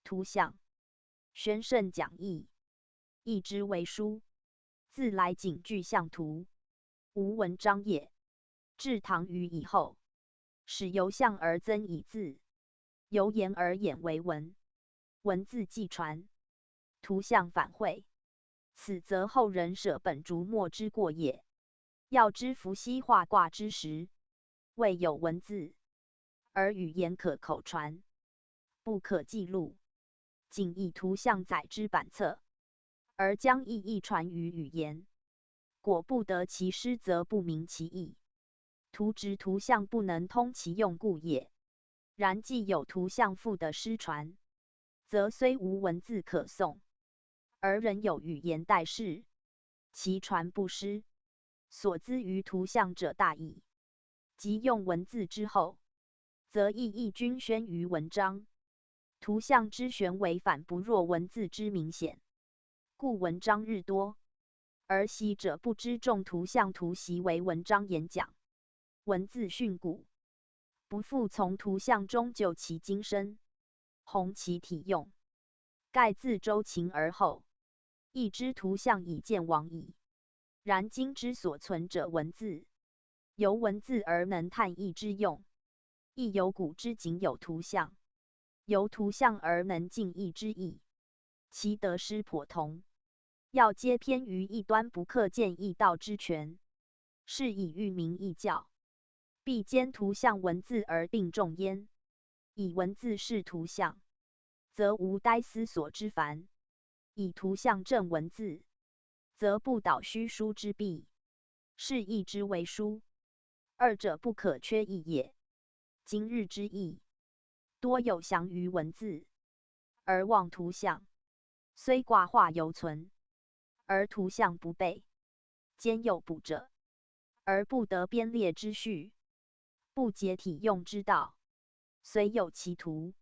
图像，宣圣讲义，义之为书，自来景具象图，无文章也。至唐虞以后，始由象而增以字，由言而演为文，文字既传，图像反会，此则后人舍本逐末之过也。要知伏羲画卦之时，未有文字，而语言可口传，不可记录，仅以图像载之版册，而将意义传于语言，果不得其师，则不明其意。图执图像不能通其用故也。然既有图像赋的失传，则虽无文字可诵，而仍有语言代示，其传不失，所资于图像者大矣。即用文字之后，则意义均宣于文章，图像之玄微反不若文字之明显，故文章日多，而习者不知重图像图习为文章演讲，文字训诂，不复从图像中就其精深，弘其体用，盖自周秦而后，亦知图像已见亡矣。然今之所存者文字，由文字而能探义之用，亦由古之仅有图像，由图像而能尽义之意，其得失颇同。要皆偏于异端，不克见义道之权，是以欲明义教，必兼图像文字而并重焉。以文字示图像，则无呆思索之烦；以图像正文字，则不蹈虚书之弊，是义之为书。二者不可缺义也。今日之义，多有详于文字，而忘图像，虽卦画犹存，而图像不备，兼有补者，而不得编列之序，不解体用之道，虽有其图，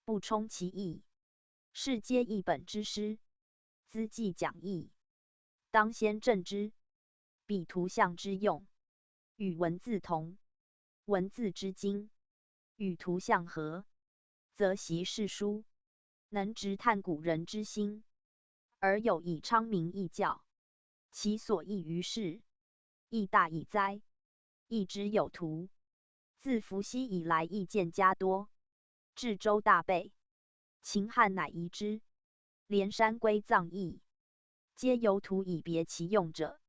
不充其意，是皆一本之失。兹既讲义，当先正之。彼图像之用，与文字同，文字之精，与图像合，则习是书，能直探古人之心，而有以昌明义教，其所益于世，亦大矣哉！义之有图，自伏羲以来意见加多，至周大备，秦汉乃夷之，连山归藏义，皆有图以别其用者，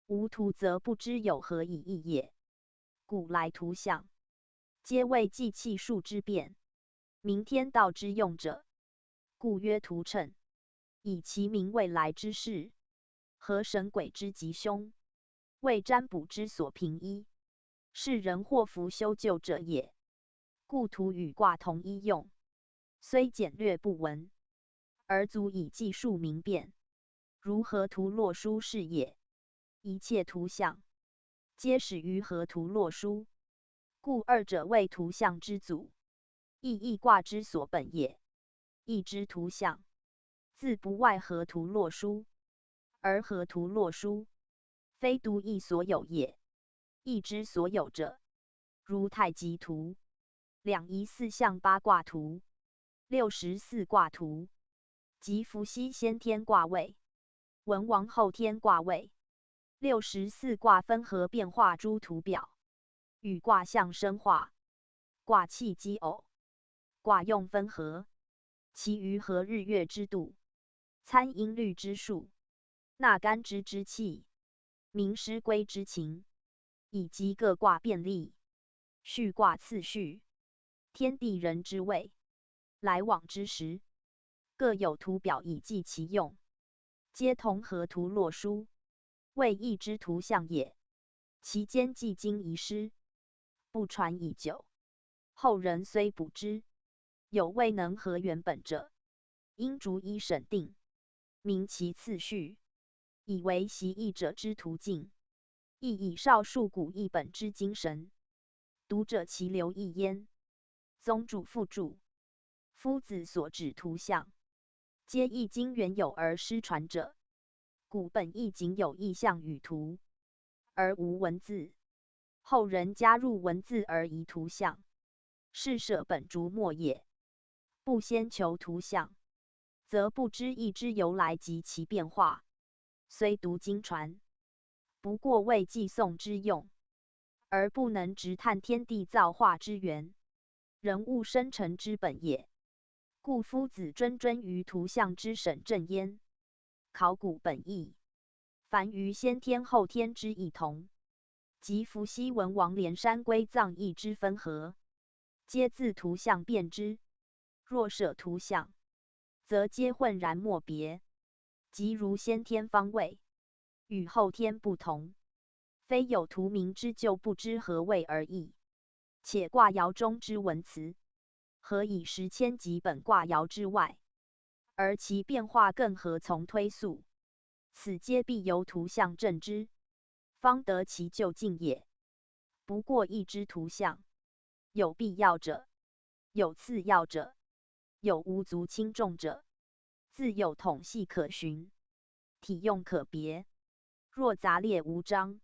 无图则不知有何以义也。古来图像，皆为计气数之变，明天道之用者，故曰图谶，以其明未来之事，和神鬼之吉凶，为占卜之所凭依，是人祸福修救者也。故图与卦同一用，虽简略不文，而足以计数明辨，如河图洛书是也。一切图像，皆始于河图洛书，故二者为图像之祖，亦易卦之所本也。易之图像，自不外河图洛书，而河图洛书，非独易所有也。易之所有者，如太极图、两仪四象八卦图、64卦图，及伏羲先天卦位、文王后天卦位、64卦分合变化诸图表，与卦象生化，卦气奇偶，卦用分合，其余合日月之度，参音律之术，纳干支之气，明师归之情，以及各卦变例，序卦次序，天地人之位，来往之时，各有图表以记其用，皆同合图洛书，谓义之图像也。其间既经遗失，不传已久，后人虽补之，有未能合原本者，应逐一审定，明其次序，以为习义者之途径，亦以少数古译本之精神，读者其留意焉。宗主附注，夫子所指图像，皆易经原有而失传者，古本亦仅有意象与图，而无文字，后人加入文字而移图像，是舍本逐末也。不先求图像，则不知义之由来及其变化，虽读经传，不过为记诵之用，而不能直探天地造化之源，人物生成之本也。故夫子谆于图像之审正焉，考古本义，凡于先天后天之异同，及伏羲文王连山归藏义之分合，皆自图像辨之。若舍图像，则皆浑然莫别，即如先天方位，与后天不同，非有图名之就不知何谓而已。且卦爻中之文辞，何以10千及本卦爻之外，而其变化更何从推溯？此皆必由图像证之，方得其究竟也。不过一之图像，有必要者，有次要者，有无足轻重者，自有统系可循，体用可别。若杂列无章，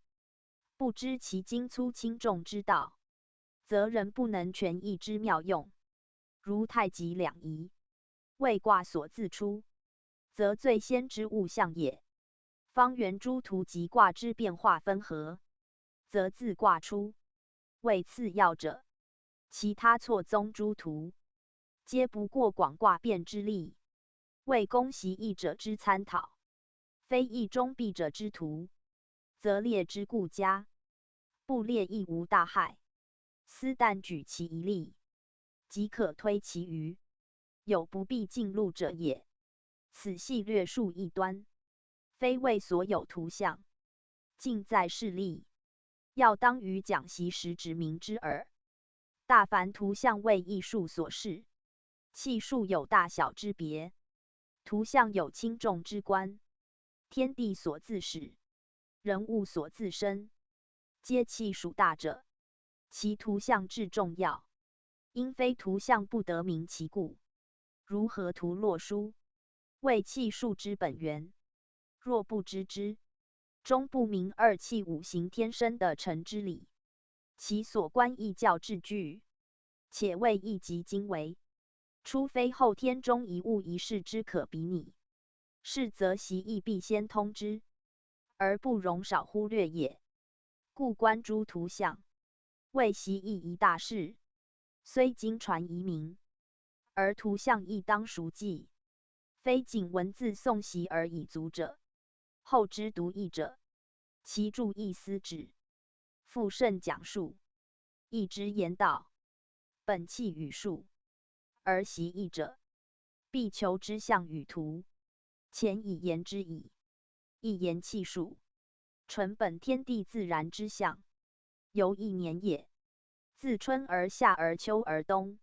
不知其精粗轻重之道，则人不能全意之妙用。如太极两仪，为卦所自出，则最先之物象也。方圆诸图及卦之变化分合，则自卦出，为次要者。其他错综诸图，皆不过广卦变之例，为攻习义者之参讨，非义中必者之图，则列之故佳，不列亦无大害。斯但举其一例，即可推其余，有不必尽录者也。此系略述一端，非为所有图像，尽在事例，要当于讲习时指明之耳。大凡图像为艺术所示，气数有大小之别，图像有轻重之观，天地所自始，人物所自生，皆气数大者，其图像至重要，因非图像不得明其故。如河图洛书，谓气数之本源，若不知之，终不明二气五行天生的成之理，其所观亦较至具，且未亦极精微，除非后天中一物一事之可比拟，是则习义必先通之，而不容少忽略也。故观诸图像，为习义一大事，虽经传遗明，而图像亦当熟记，非仅文字诵习而已足者。后之读义者，其注意思止，复甚讲述，义之言道，本气语数，而习义者，必求之象与图，前以言之矣。一言气数，纯本天地自然之象，由一年也。自春而夏而秋而冬，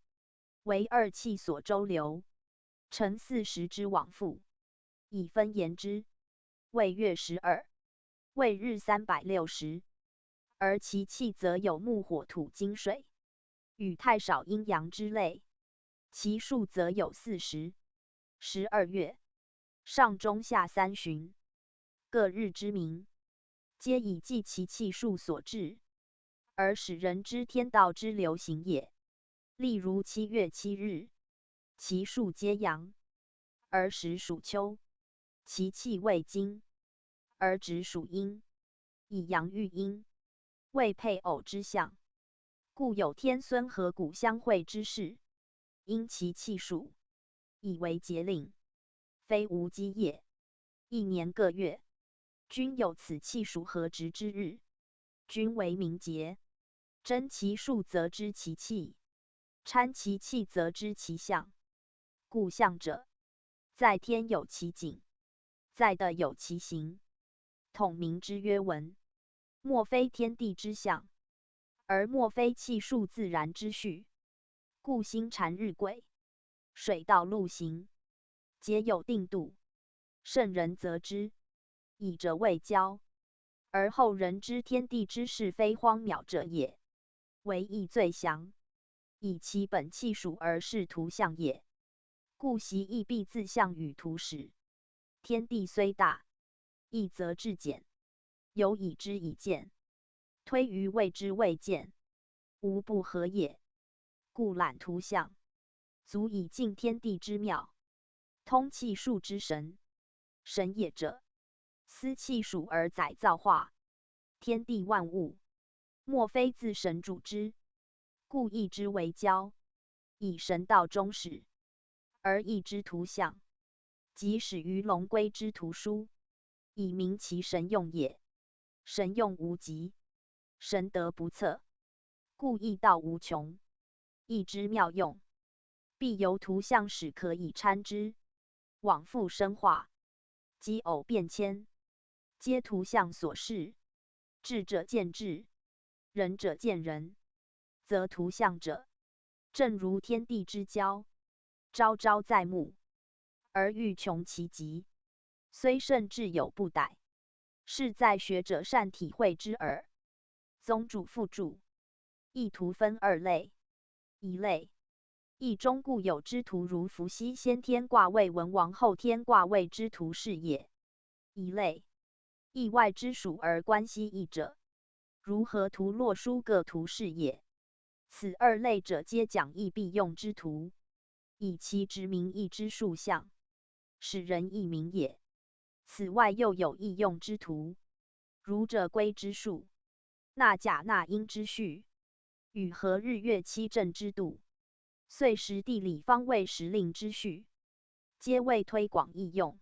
为二气所周流，成40之往复，以分言之，谓月12，谓日360。而其气则有木火土金水，与太少阴阳之类，其数则有40。12月，上中下3旬，各日之名，皆以记其气数所致，而使人知天道之流行也。例如7月7日，其数皆阳，而时属秋，其气未金，而直属阴，以阳喻阴，为配偶之象，故有天孙和谷相会之事。因其气数，以为节令，非无机也。一年各月，均有此气数合值之日，均为名节。珍其数则知其气，参其气则知其象。故象者，在天有其景，在地有其形，统名之曰文。莫非天地之象，而莫非气数自然之序。故星缠日晷，水道陆行，皆有定度。圣人则之，以者未交，而后人知天地之是非荒渺者也。唯义最详，以其本气数而视图象也。故习义必自象与图始。天地虽大，义则至简，有以知以见，推于未知未见，无不合也。故览图象，足以尽天地之妙，通气数之神。神也者，思气数而载造化，天地万物，莫非自神主之。故义之为教，以神道终始，而义之图象，即始于龙龟之图书，以明其神用也。神用无极，神德不测，故义道无穷。义之妙用，必由图象始可以参之，往复生化，奇偶变迁，皆图象所示。智者见智，仁者见仁，则图象者，正如天地之交，朝朝在目，而欲穷其极，虽甚至有不逮，是在学者善体会之耳。宗主附注，义图分二类。一类，义中固有之图，如伏羲先天卦位文王后天卦位之图是也。一类，义外之属而关系义者，如河图洛书各图是也。此二类者，皆讲义必用之图，以其直明义之数象，使人义明也。此外又有义用之图，如者归之数，纳甲纳殷之序，与合日月七阵之度，岁时地理方位时令之序，皆为推广义用，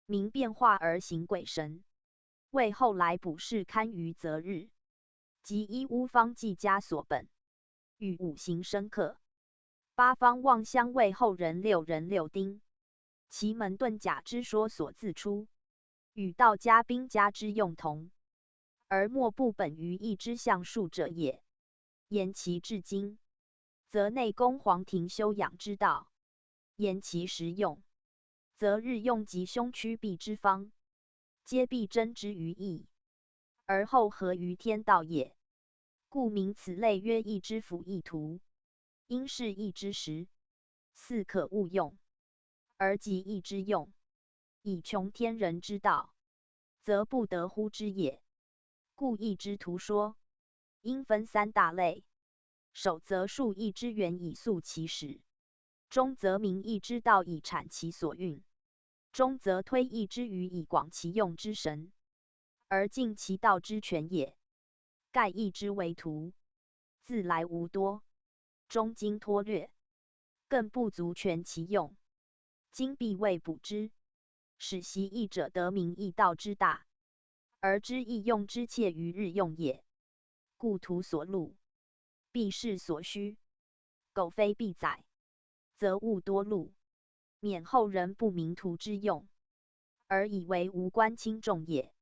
明变化而行鬼神，为后来卜筮堪舆择日，及依巫方纪家所本，与五行生克，八方望乡为后人六壬六丁，奇门遁甲之说所自出，与道家兵家之用同，而莫不本于义之象数者也。言其至今，则内宫皇庭修养之道；言其实用，则日用及凶趋避之方，皆必真之于义，而后合于天道也。故名此类曰义之符义图，因是义之实，似可勿用，而及义之用，以穷天人之道，则不得乎之也。故义之图说，应分三大类：首则述义之源以溯其始，中则明义之道以阐其所运，中则推义之语以广其用之神，而尽其道之全也。盖义之为图，自来无多，中经脱略，更不足全其用，今必为补之，使习义者得明义道之大，而知义用之切于日用也。故图所录，必是所需，苟非必载，则勿多录，免后人不明图之用，而以为无关轻重也。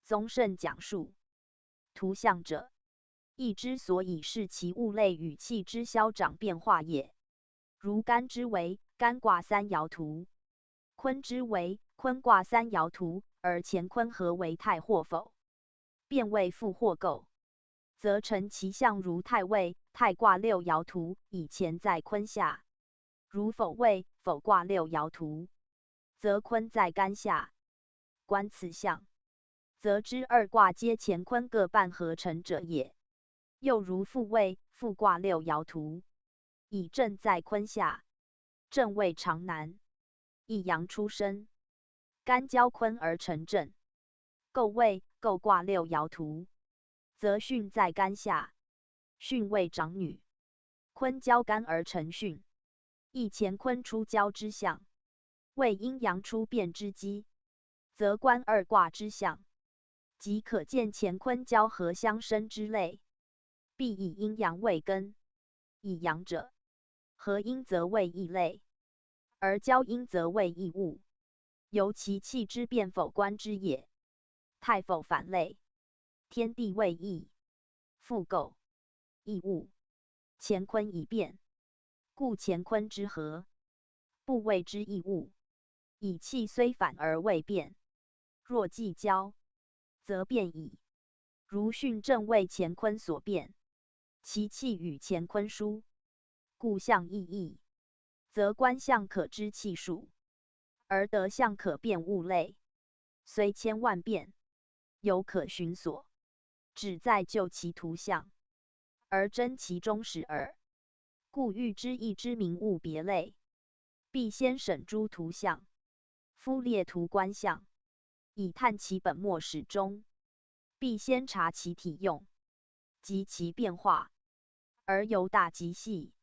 宗盛讲述。图像者，意之所以是其物类与气之消长变化也。如干之为干卦三爻图，坤之为坤卦三爻图，而乾坤合为泰或否，变位复或构，则成其象如泰位，泰卦六爻图，以乾在坤下；如否位，否卦六爻图，则坤在干下。观此象，则知二卦皆乾坤各半合成者也。又如复位，复卦六爻图，以震在坤下，震位长南，一阳出生，干交坤而成震。构位，构卦六爻图，则巽在干下，巽位长女，坤交干而成巽，亦乾坤出交之象，为阴阳出变之机，则观二卦之象，即可见乾坤交合相生之类。必以阴阳为根，以阳者，合阴则为异类，而交阴则为异物，由其气之变否观之也。太否反类，天地为异，复构异物，乾坤已变，故乾坤之合，不谓之异物。以气虽反而未变，若既交，则变矣。如巽正为乾坤所变，其气与乾坤殊，故象异义，则观象可知气数，而得象可辨物类。虽千万变，犹可寻所，只在就其图像，而真其中始耳。故欲知一之名物别类，必先审诸图像，夫列图观象，以探其本末始终。必先察其体用，及其变化，而由大及细，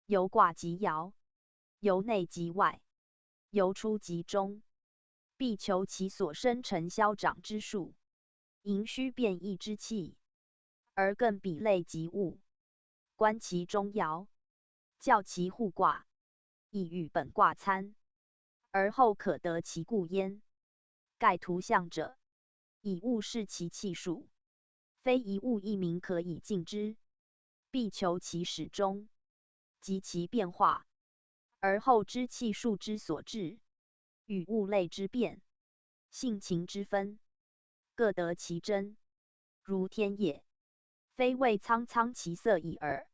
由卦及爻，由内及外，由出及中，必求其所生成消长之数，盈虚变异之气，而更比类及物，观其中爻，校其互卦，以与本卦参，而后可得其故焉。盖图象者，以物视其气数，非一物一名可以尽之，必求其始终，及其变化，而后知气数之所至，与物类之变，性情之分，各得其真。如天也，非谓苍苍其色已耳。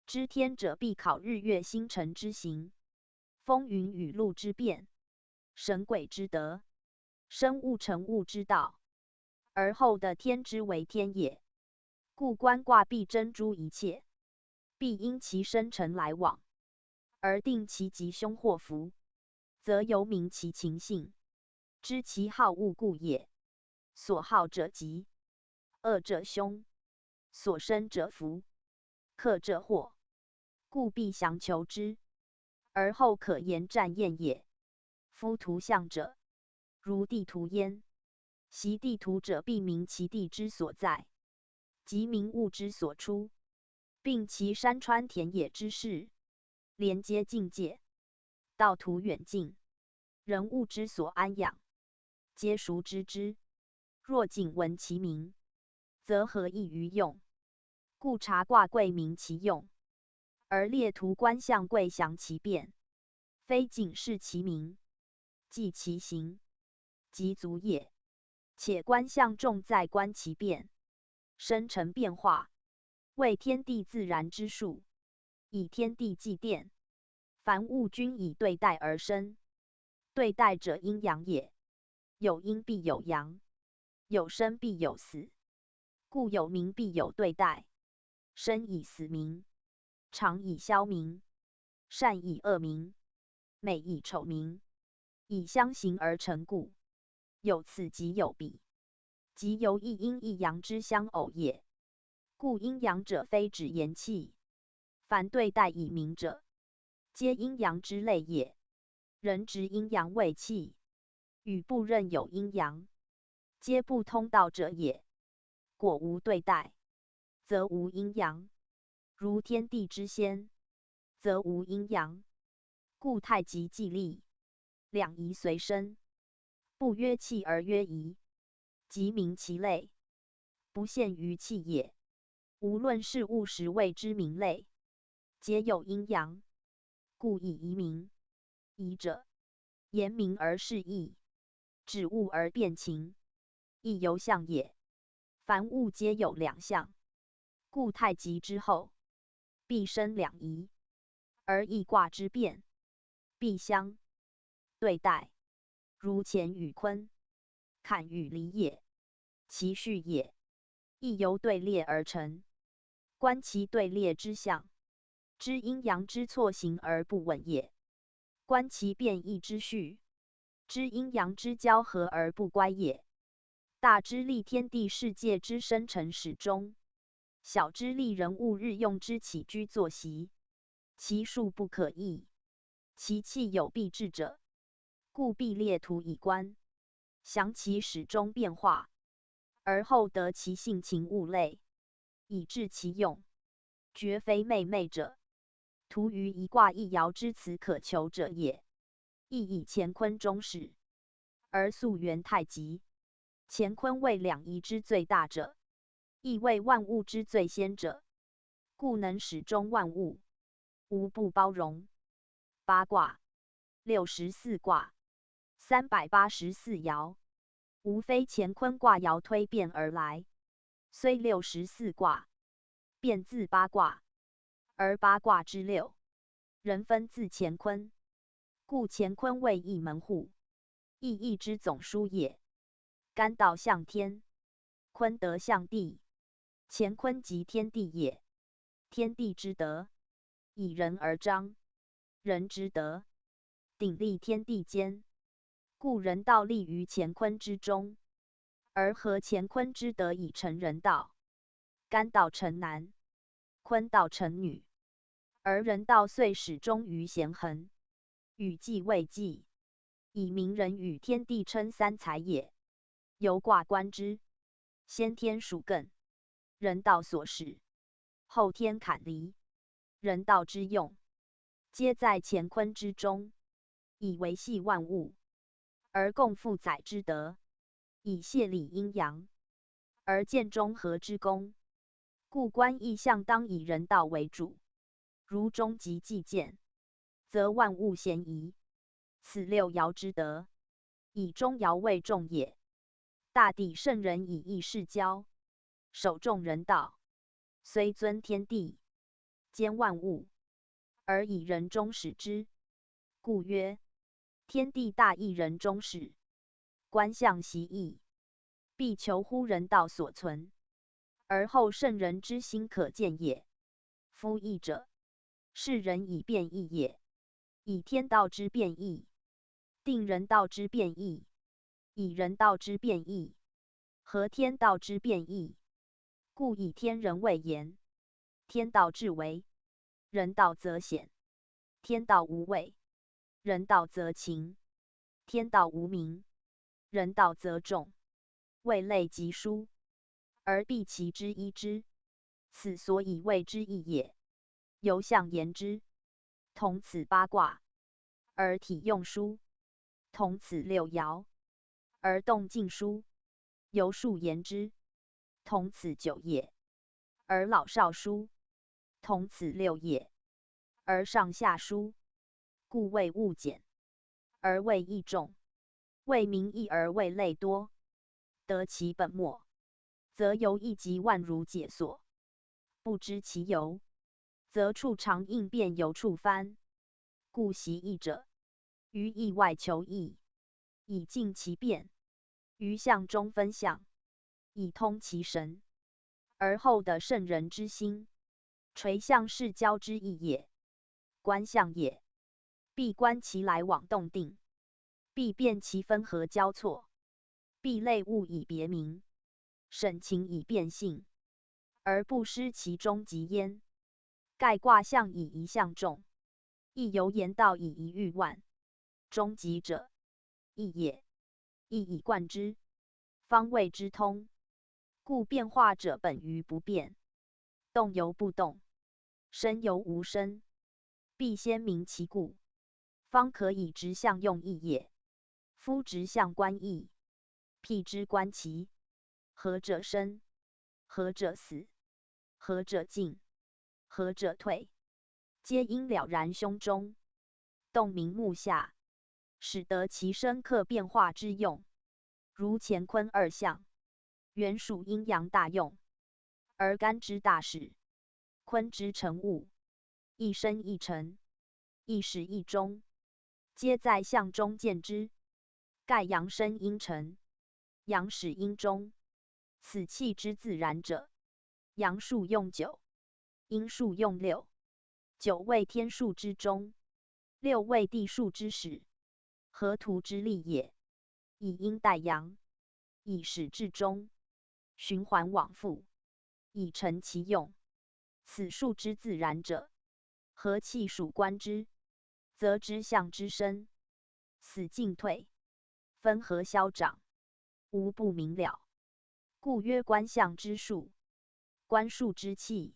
知天者，必考日月星辰之行，风云雨露之变，神鬼之德，生物成物之道，而后得天之为天也。故观卦必珍诸一切，必因其生辰来往，而定其吉凶祸福，则由明其情性，知其好恶故也。所好者吉，恶者凶，所生者福，克者祸，故必详求之，而后可言战验也。夫图象者，如地图焉。习地图者，必明其地之所在，即明物之所出，并其山川田野之势，连接境界，道途远近，人物之所安养，皆熟知之。若仅闻其名，则何益于用？故察卦贵明其用，而列图观象贵详其变，非仅视其名，记其形，即足也。且观象重在观其变，生成变化，为天地自然之数，以天地纪奠，凡物均以对待而生。对待者阴阳也，有阴必有阳，有生必有死，故有名必有对待。生以死名，长以消名，善以恶名，美以丑名，以相形而成故。有此即有彼，即由一阴一阳之相偶也。故阴阳者，非指言气，凡对待以明者，皆阴阳之类也。人执阴阳为气，与不任有阴阳，皆不通道者也。果无对待，则无阴阳。如天地之先，则无阴阳。故太极既立，两仪随身，不曰气而曰仪。即名其类，不限于气也。无论是物时谓之名类，皆有阴阳，故以夷名。夷者，言明而示义，指物而辨情，亦由象也。凡物皆有两象，故太极之后，必生两仪，而易卦之变，必相对待。如乾与坤，坎与离也，其序也，亦由对列而成。观其对列之象，知阴阳之错行而不稳也；观其变异之序，知阴阳之交合而不乖也。大知立天地世界之生成始终，小知立人物日用之起居作息，其数不可议，其气有必至者，故必列图以观，详其始终变化，而后得其性情物类，以治其用，绝非昧昧者。图于一卦一爻之辞可求者也。亦以乾坤终始，而溯源太极。乾坤为两仪之最大者，亦为万物之最先者，故能始终万物，无不包容。八卦，64卦，384爻，无非乾坤卦爻推变而来，虽64卦，变自八卦，而八卦之六，人分自乾坤，故乾坤为一门户，亦义之总书也。干道向天，坤德向地，乾坤即天地也。天地之德，以人而彰；人之德，鼎立天地间。故人道立于乾坤之中，而合乾坤之德以成人道。干道成男，坤道成女，而人道遂始终于咸恒。与纪为纪，以明人与天地称三才也。由卦观之，先天属艮，人道所使；后天坎离，人道之用，皆在乾坤之中，以维系万物，而共负载之德，以谢理阴阳，而见中和之功。故观意象当以人道为主，如终极既见，则万物咸宜。此六爻之德，以中爻为重也。大地圣人以义世交，守重人道，虽尊天地，兼万物，而以人终始之，故曰：天地大义，人终始。观象习义，必求乎人道所存，而后圣人之心可见也。夫义者，是人以变义也，以天道之变义，定人道之变义，以人道之变义，合天道之变义。故以天人为言，天道至为，人道则显；天道无位，人道则勤；天道无名，人道则重。位类极殊，而必其之一之，此所以谓之义也。由象言之，同此八卦，而体用书；同此六爻，而动静书。由数言之，同此九也，而老少书；同此六也，而上下书。故谓物简，而谓义重；谓名义而谓类多。得其本末，则由义及万如解所；不知其由，则处常应变由处翻。故习义者，于义外求义，以尽其变；于象中分象，以通其神。而后得圣人之心，垂象是交之意也。观象也，必观其来往动定，必辨其分合交错，必类物以别名，审情以辨性，而不失其终极焉。盖卦象以一象重，亦由言道以一喻万。终极者，义也，义以贯之，方谓之通。故变化者本于不变，动由不动，生由无生，必先明其故，方可以直象用义也。夫直象观义，辟之观其合者生，合者死，合者进，合者退，皆因了然胸中，动明目下，使得其深刻变化之用。如乾坤二象，原属阴阳大用，而干之大始，坤之成物，一生一成，一始一终，皆在象中见之。盖阳生阴成，阳始阴终，此气之自然者。阳数用9，阴数用6，9为天数之中，6为地数之始，合图之力也。以阴代阳，以始至终，循环往复，以成其用。此数之自然者，合气属观之，则知象之生，死进退，分合消长，无不明了。故曰观象之术，观数之气，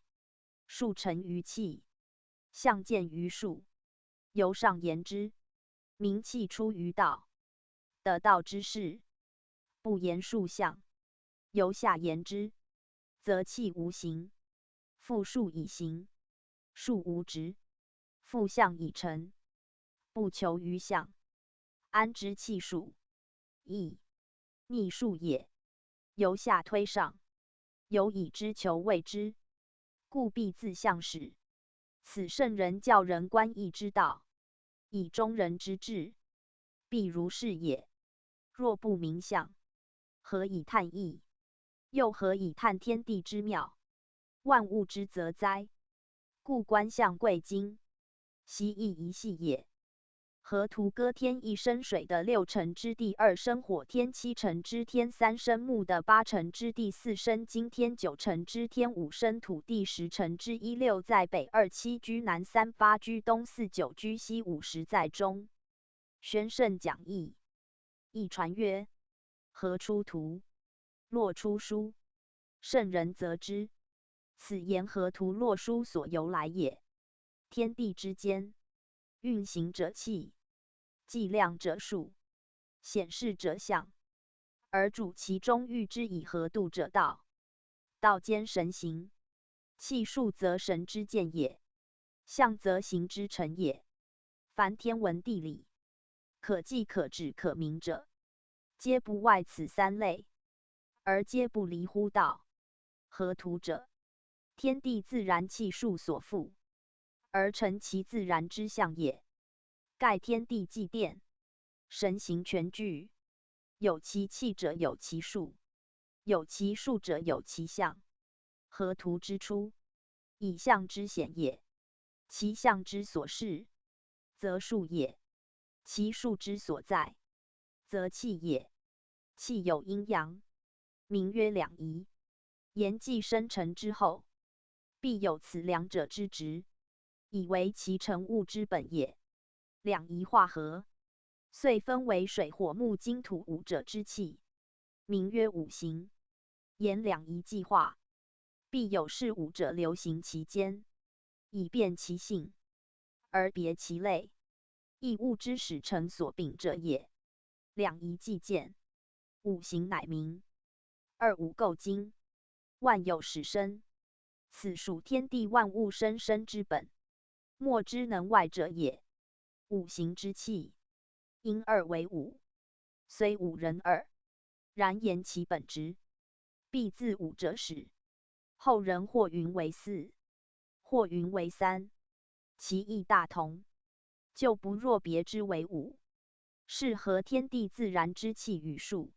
数成于气，象见于数。由上言之，明气出于道，得道之事，不言数象；由下言之，则气无形，复数以形；数无质，复象以成。不求于象，安知气数？亦逆数也。由下推上，有以知求谓之，故必自象始。此圣人教人观义之道，以中人之智，必如是也。若不明象，何以探义？又何以探天地之妙，万物之则哉？故观象贵精，悉亦一系也。河图歌天1生水的6辰之地2生火天7辰之天3生木的8辰之地4生金天9辰之天5生土地10辰之一6在北27居南3 8居东4 9居西5 10在中。宣圣讲义，一传曰：河出图，洛出书，圣人则之。此言河图洛书所由来也。天地之间，运行者气，计量者数，显示者象，而主其中喻之以合度者道。道兼神行，气数则神之见也，象则形之成也。凡天文地理，可计可指可明者，皆不外此3类，而皆不离乎道。合图者，天地自然气数所赋，而成其自然之象也。盖天地既变，神形全具，有其气者有其数，有其数者有其象。合图之初，以象之显也；其象之所示，则数也；其数之所在，则气也。气有阴阳，名曰两仪。言既生成之后，必有此两者之质，以为其成物之本也。两仪化合，遂分为水火木金土5者之气，名曰五行。言两仪既化，必有是5者流行其间，以辨其性，而别其类，亦物之始成所秉者也。两仪既见，五行乃明。二五构精，万有始生，此属天地万物生之本，莫之能外者也。五行之气，因二为五，虽五人耳，然言其本质，必自五者始。后人或云为4，或云为3，其义大同，就不若别之为5。是合天地自然之气与数，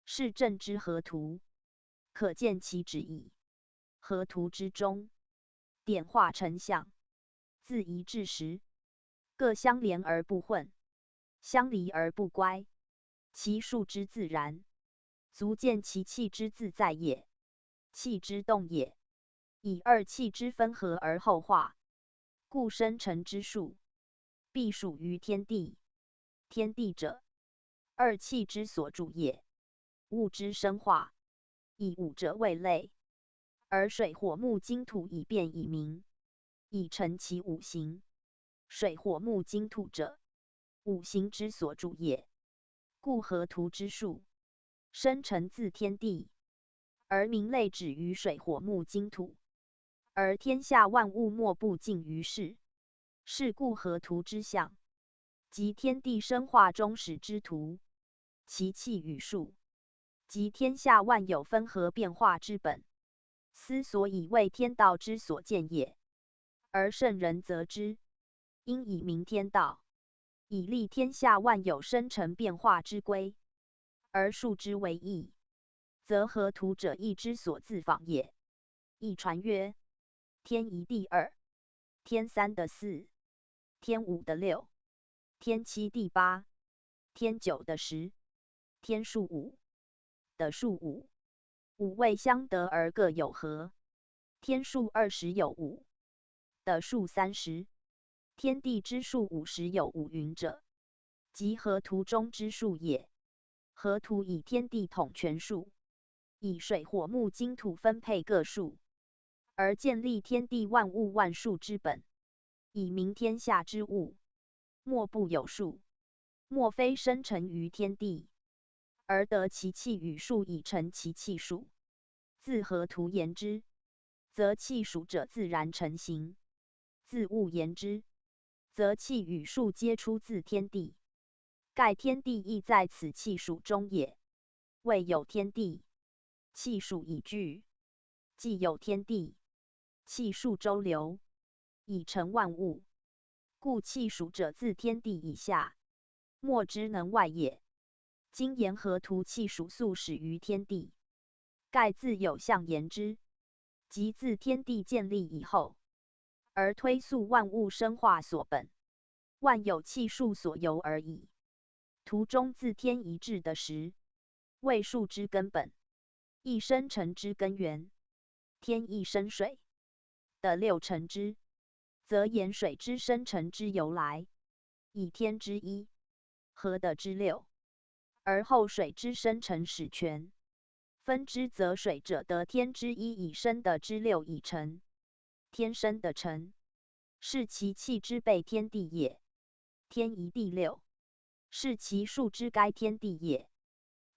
是正之合图，可见其旨意。合图之中，点化成象，自一至10，各相连而不混，相离而不乖，其数之自然，足见其气之自在也。气之动也，以二气之分合而后化，故生成之数，必属于天地。天地者，二气之所主也。物之生化，以五者为类，而水火木金土以变以明，以成其五行。水火木金土者，五行之所主也。故合图之数，生成自天地，而民类止于水火木金土，而天下万物莫不尽于世。是故河图之象，即天地生化终始之图，其气与数，即天下万有分合变化之本。斯所以为天道之所见也。而圣人则之，应以明天道，以立天下万有生成变化之规，而数之为义，则河图者义之所自仿也。亦传曰：天一地二，天三的四，天五的六，天七地八，天九的十，天数五的数五。五位相得而各有合，天数20有五的数30，天地之数50有五云者，即河图中之数也。河图以天地统全数，以水火木金土分配各数，而建立天地万物万数之本，以明天下之物，莫不有数，莫非生成于天地，而得其气与数以成其气数。自河图言之，则气数者自然成形；自物言之，则气与数皆出自天地。盖天地亦在此气数中也。未有天地，气数已聚；既有天地，气数周流，以成万物。故气数者自天地以下，莫之能外也。今言河图气数素始于天地，盖自有象言之，即自天地建立以后，而推溯万物生化所本，万有气数所由而已。图中自天一至的时，谓数之根本，一生成之根源。天一生水的六成之，则言水之生成之由来，以天之一，河的之六，而后水之生成始全。分之则水者得天之一以生的之六以成，天生的成，是其气之备天地也。天一地六，是其数之该天地也。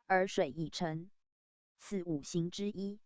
而水已成，此五行之一。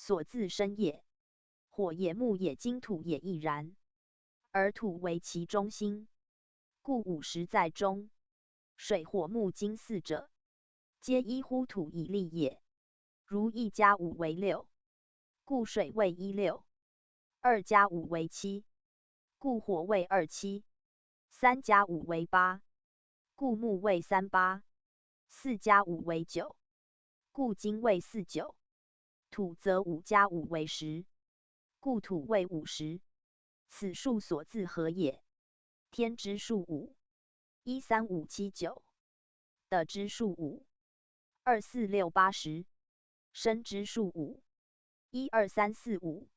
所自生也。火也、木也、金土也亦然，而土为其中心，故五实在中。水火木金四者，皆依乎土以立也。如1加5为6，故水为一六；2加5为7，故火为二七；3加5为8，故木为三八；4加5为9，故金为四九。土则5加5为10，故土为50。此数所自合也。天之数5， 1、3、5、7、9；的之数5， 2、4、6、8、10；生之数5， 1、2、3、4、5；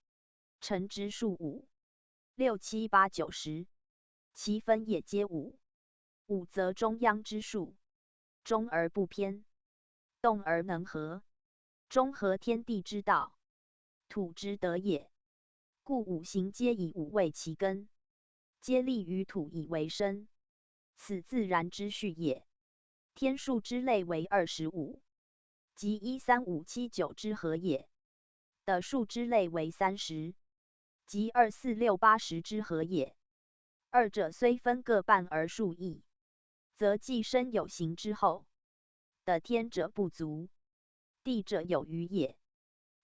成之数5， 6、7、8、9、10。其分也皆5。5则中央之数，中而不偏，动而能合，中合天地之道，土之德也。故五行皆以五为其根，皆立于土以为生，此自然之序也。天数之类为25，即1、3、5、7、9之和也。的数之类为30，即2、4、6、8、10之和也。二者虽分各半而数异，则既生有形之后，的天者不足，地者有余也。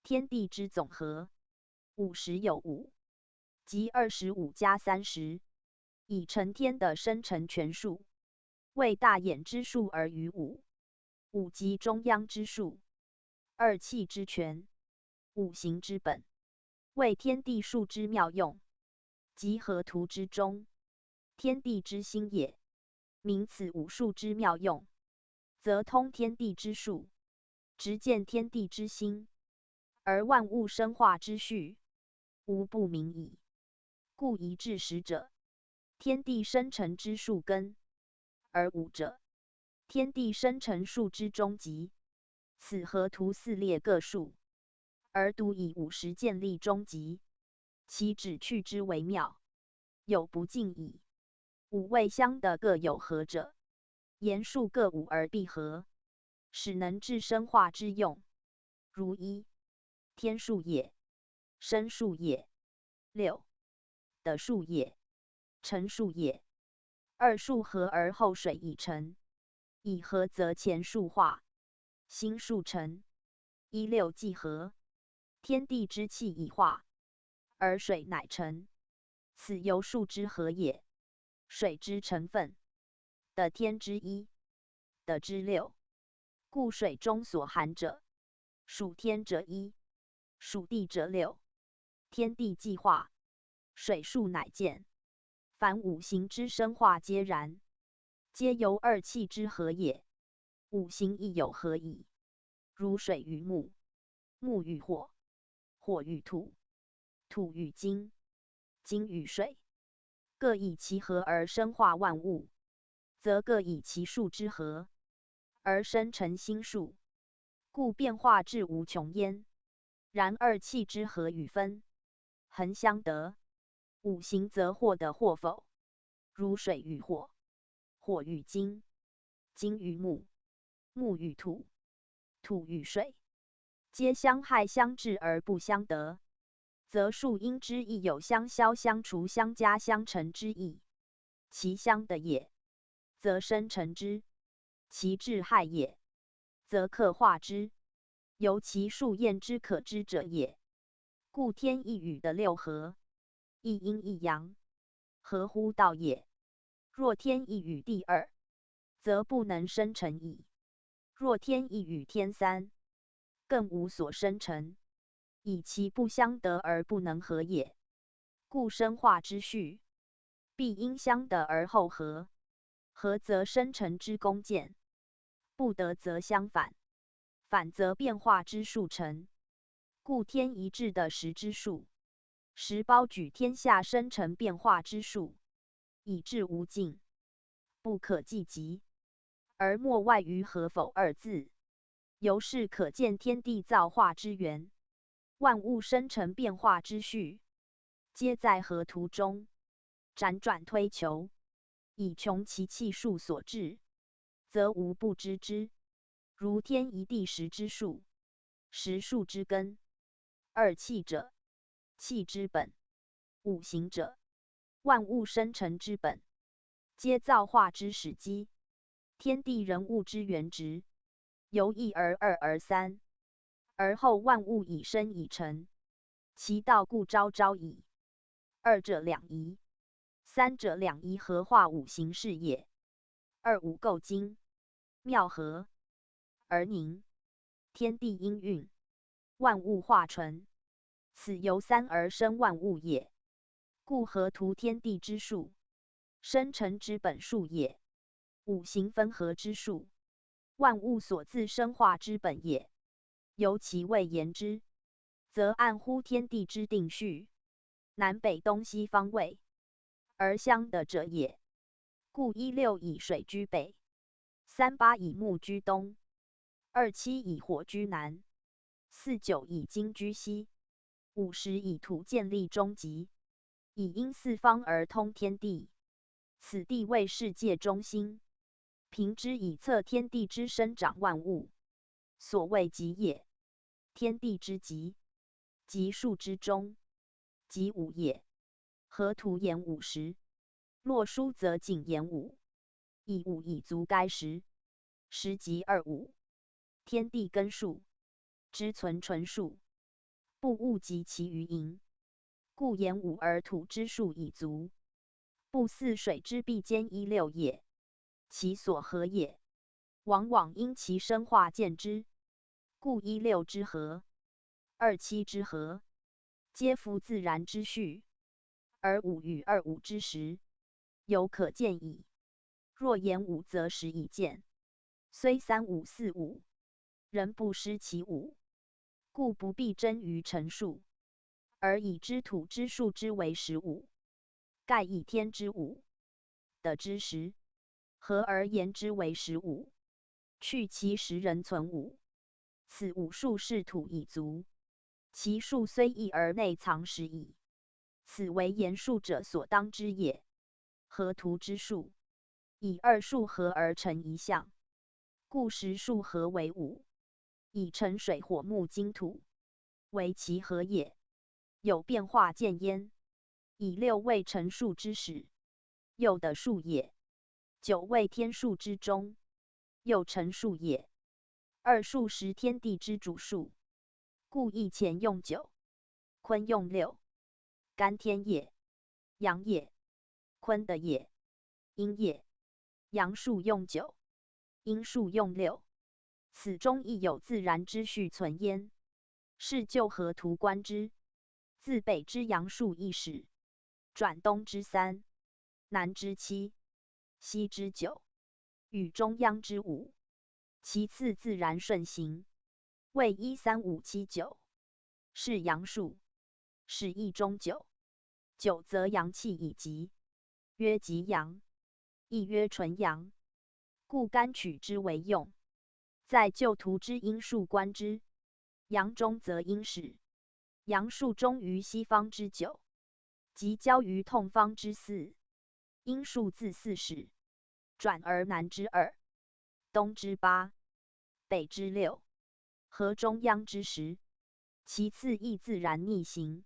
天地之总和50有5，即25加30，以成天的生成全数。为大衍之数而余5。5即中央之数，二气之权，五行之本，为天地数之妙用，即河图之中，天地之心也。明此五数之妙用，则通天地之数，直见天地之心，而万物生化之序，无不明矣。故一至10者，天地生成之数根；而5者，天地生成数之终极。此河图4列各数，而独以50建立终极，其旨趣之为妙，有不尽矣。五位相的各有合者，言数各5而必合，使能治生化之用。如1天数也，生数也；6的数也，成数也。二数合而后水已成，以合则前数化，心数成。1、6既合，天地之气已化，而水乃成，此由数之合也。水之成分，的天之一，的之6，故水中所含者，属天者1，属地者6。天地既化，水数乃见。凡五行之生化皆然，皆由二气之合也。五行亦有合矣，如水与木，木与火，火与土，土与金，金与水，各以其合而生化万物，则各以其数之合，而生成心数，故变化至无穷焉。然二气之合与分，恒相得，五行则或得或否。如水与火，火与金，金与木，木与土，土与水，皆相害相制而不相得，则数因之亦有相消相除相加相成之意。其相得也，则生成之；其制害也，则克化之。由其数验之可知者也。故天一宇的6合，一阴一阳，合乎道也。若天一宇地2，则不能生成矣。若天一宇天3，更无所生成，以其不相得而不能合也。故生化之序，必因相得而后合，合则生成之功见，不得则相反，反则变化之数成。故天一致的10之数，10包举天下生成变化之数，以至无尽，不可计及，而莫外于合否2字。由是可见天地造化之源，万物生成变化之序，皆在河图中，辗转推求，以穷其气数所致，则无不知之。如天一地10之数，10数之根，二气者，气之本；五行者，万物生成之本，皆造化之始基，天地人物之原直。由一而二而三，而后万物以生以成，其道故昭昭矣。二者两仪，三者两仪合化五行是也。二五构精，妙合而凝，天地应运，万物化纯，此由三而生万物也。故合图天地之数，生成之本数也；五行分合之数，万物所自生化之本也。由其未言之，则按乎天地之定序，南北东西方位，而相得者也。故16以水居北，38以木居东，27以火居南，49以金居西，50以土建立中极，以因四方而通天地。此地为世界中心，凭之以测天地之生长万物。所谓极也，天地之极，极数之中，极五也。合图言50，洛书则仅言5，以5以足该10，10即25。天地根数，知存纯数，不物及其余盈，故言5而土之数已足。不似水之必兼16也，其所合也，往往因其生化见之。故16之合，27之合，皆符自然之序，而5与25之时，犹可见矣。若言5则10以见，虽35、45，仍不失其5，故不必争于陈数，而以知土之数之为15。盖以天之5的之10，合而言之为15，去其10仍存5，此5数是土已足，其数虽异而内藏10矣。此为言数者所当知也。合图之数，以2数合而成一象，故10数合为5，以成水火木金土，为其合也，有变化见焉。以6为成数之始，又得数也；9为天数之中，又成数也。2数识天地之主数，故一乾用9，坤用6，干天也，阳也，坤的也，阴也。阳数用9，阴数用6，此中亦有自然之序存焉。是就合图观之，自北之阳数1始，转东之3，南之7，西之9，与中央之5，其次自然顺行，谓1、3、5、7、9，是阳数，是一中9。9则阳气已极，曰极阳，亦曰纯阳，故干取之为用。在旧图之阴数观之，阳中则阴始，阳数中于西方之9，即交于痛方之4，阴数自4始，转而南之2，东之8，北之6，合中央之10，其次亦自然逆行，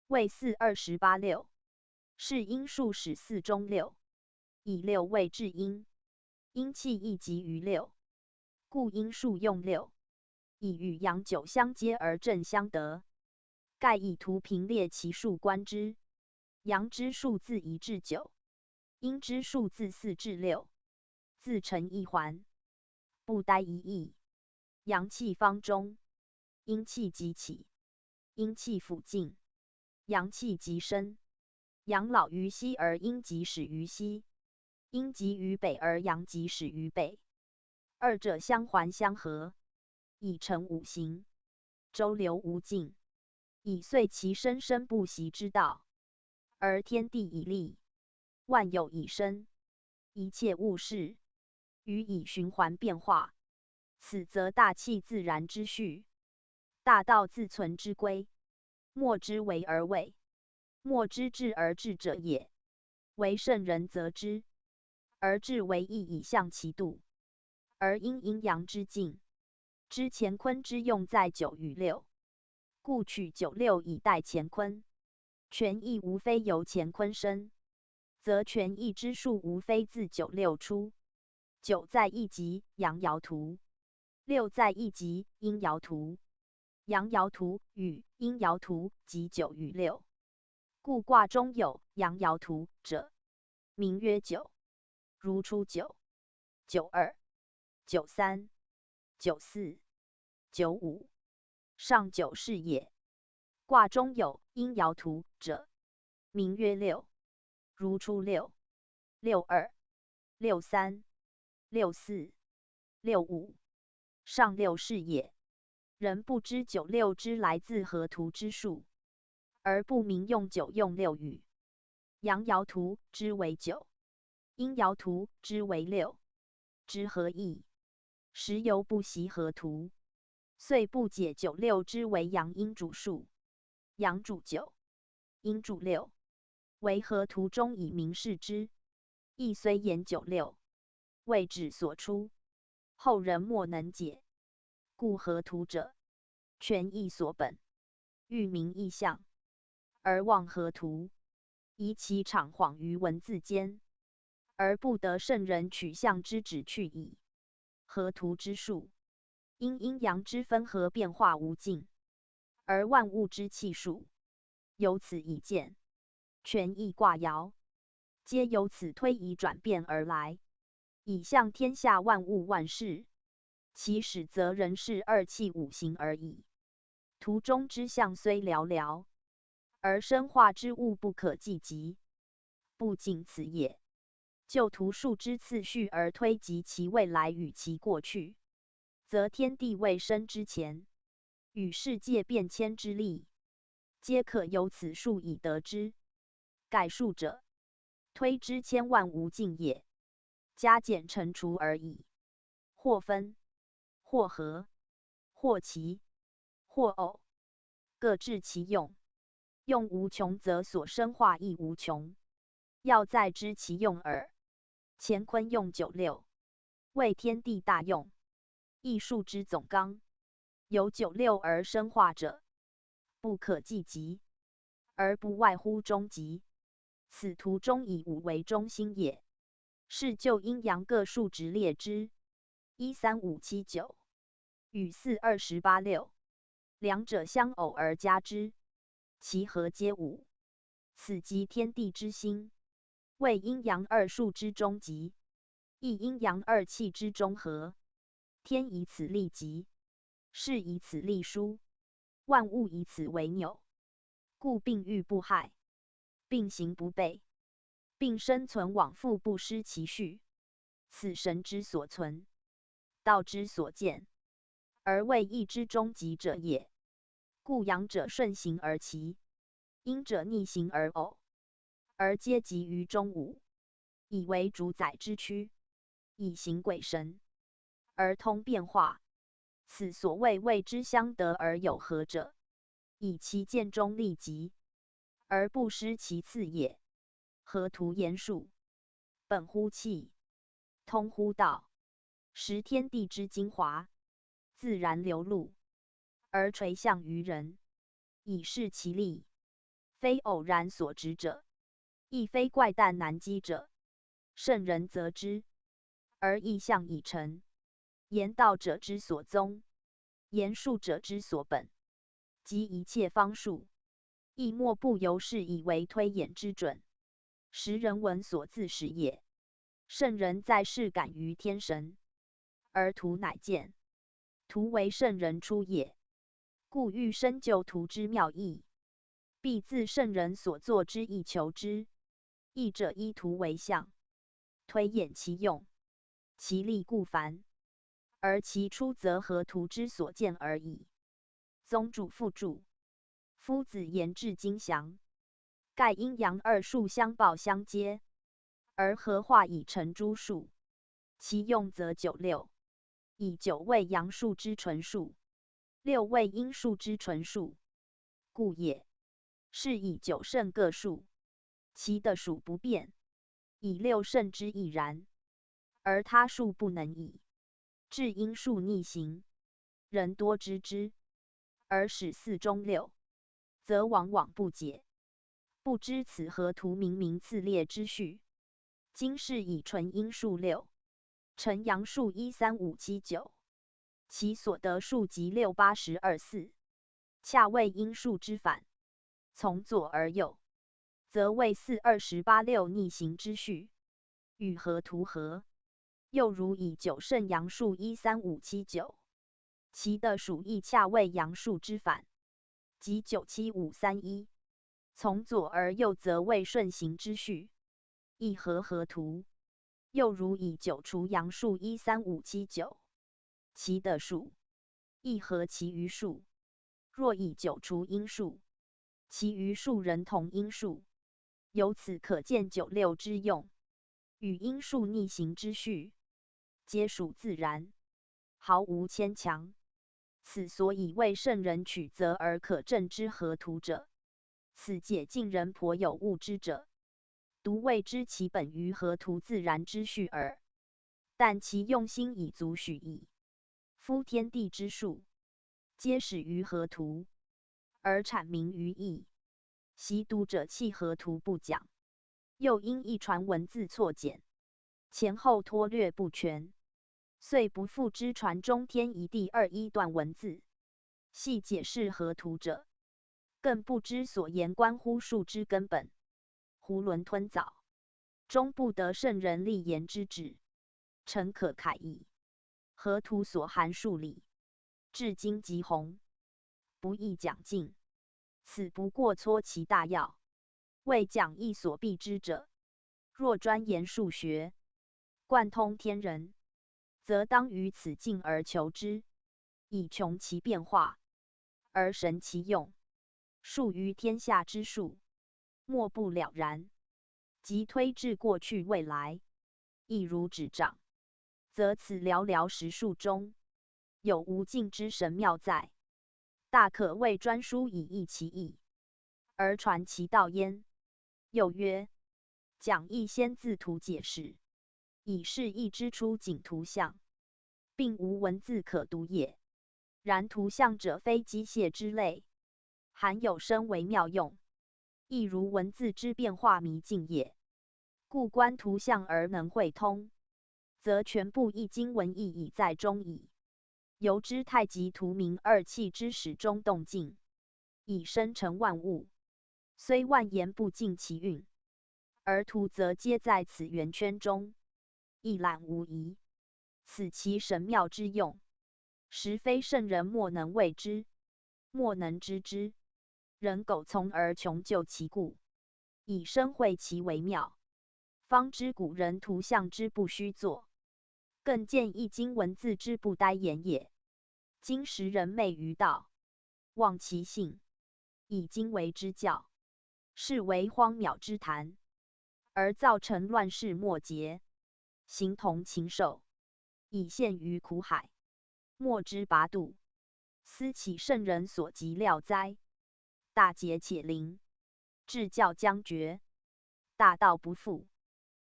谓4、28、6，是阴数始4中6，以6为至阴，阴气亦集于6，故阴数用6，以与阳9相接而正相得。盖以图平列其数观之，阳之数自1至9，阴之数自4至6，自成一环，不待一役。阳气方中，阴气即起，阴气复尽，阳气即生。阳老于西而阴即始于西，阴极于北而阳即始于北，二者相环相合，以成五行，周流无尽，以遂其生生不息之道。而天地以立，万有以生，一切物事，予以循环变化。此则大气自然之序，大道自存之规，莫之为而为，莫之至而至者也。为圣人则之，而至为义以象其度。而因阴阳之境，知乾坤之用在9与6，故取九六以代乾坤。权益无非由乾坤生，则权益之数无非自九六出。九在一极，阳爻图；六在一极，阴爻图。阳爻图与阴爻图即九与六，故卦中有阳爻图者，名曰九。如初九、九二、九三、九四、九五，上九是也。卦中有阴爻图者，名曰六。如初六、六二、六三、六四、六五，上六是也。人不知九六之来自何图之数，而不明用九用六语。阳爻图之为九，阴爻图之为六，知何意？时犹不习何图，遂不解九六之为阳阴主数。阳主九，阴主六，为何图中以明示之。亦虽言九六，未指所出，后人莫能解。故何图者，权益所本，欲明意象，而忘何图，疑其场恍于文字间，而不得圣人取象之旨去矣。何图之数，因阴阳之分合变化无尽，而万物之气数，由此以见，权益卦爻，皆由此推移转变而来，以象天下万物万事。其始则人事二气五行而已。图中之象虽寥寥，而生化之物不可计及，不仅此也。就图数之次序而推及其未来与其过去，则天地未生之前，与世界变迁之历，皆可由此数以得知。盖数者，推之千万无尽也，加减乘除而已。或分，或合，或奇，或偶，各治其用。用无穷，则所生化亦无穷，要再知其用耳。乾坤用九六，为天地大用，艺术之总纲。由九六而生化者，不可计及，而不外乎终极。此图中以五为中心也。是就阴阳各数直列之，13579与4286，两者相偶而加之，其和皆五。此即天地之心，为阴阳二数之终极，亦阴阳二气之中和。天以此立极，世以此立殊，万物以此为纽。故并育不害，并行不悖，并生存往复不失其序。此神之所存，道之所见，而为义之终极者也。故阳者顺行而齐，阴者逆行而偶，而皆集于中午，以为主宰之躯，以行鬼神，而通变化。此所谓谓之相得而有合者，以其见中立极，而不失其次也。何图言数，本乎气，通乎道，识天地之精华，自然流露，而垂象于人，以示其力。非偶然所执者，亦非怪诞难机者。圣人则之，而意象已成。言道者之所宗，言术者之所本，即一切方术，亦莫不由是以为推演之准，时人文所自始也。圣人在世感于天神，而图乃见，图为圣人出也。故欲深究图之妙义，必自圣人所作之意求之。义者依图为象，推演其用，其力固繁，而其出则合图之所见而已。宗主附注：夫子言至精详，盖阴阳二数相报相接，而合化以成诸数，其用则九六，以九为阳数之纯数，六为阴数之纯数，故也。是以九胜各数，其的数不变，以六胜之亦然，而他数不能已。至阴数逆行，人多知之，而使四中六，则往往不解，不知此河图明明次列之序。今是以纯阴数6，辰阳数13579，其所得数即6、8、10、2、4，恰为阴数之反。从左而右，则为4、2、18、6逆行之序，与河图合。又如以9胜阳数13579，其的属亦恰为阳数之反，即97531。从左而右则为顺行之序，亦合河图。又如以9除阳数13579，其的数亦合其余数。若以9除阴数，其余数仍同阴数。由此可见9、6之用，与阴数逆行之序，皆属自然，毫无牵强。此所以为圣人取则而可证之河图者。此解近人颇有误之者，独谓知其本于河图自然之序耳，但其用心已足许矣。夫天地之数，皆始于河图，而阐明于义。习读者弃河图不讲，又因一传文字错简，前后脱略不全，遂不复之传中天一地二一段文字，细解释河图者，更不知所言关乎数之根本，囫囵吞枣，终不得圣人立言之旨，诚可慨矣。河图所含数理，至今极宏，不易讲尽。此不过撮其大要，为讲义所必知者。若专研数学，贯通天人，则当于此境而求之，以穷其变化，而神其用。数于天下之数，莫不了然。即推至过去未来，亦如指掌，则此寥寥实数中，有无尽之神妙在，大可谓专书以益其意，而传其道焉。又曰：讲义先自图解释，以示义之出景图像，并无文字可读也。然图像者非机械之类，含有深微妙用，亦如文字之变化迷境也。故观图像而能会通，则全部易经文义已在中矣。由之太极图明二气之始终动静，以生成万物，虽万言不尽其韵，而图则皆在此圆圈中，一览无遗。此其神妙之用，实非圣人莫能谓之，莫能知之。人苟从而穷究其故，以深会其微妙，方知古人图像之不虚作，更见易经文字之不呆言也。今时人昧于道，忘其性，以经为之教，是为荒渺之谈，而造成乱世末节，形同禽兽，已陷于苦海，莫之拔渡。思其圣人所及料哉！大节且临，至教将绝，大道不复，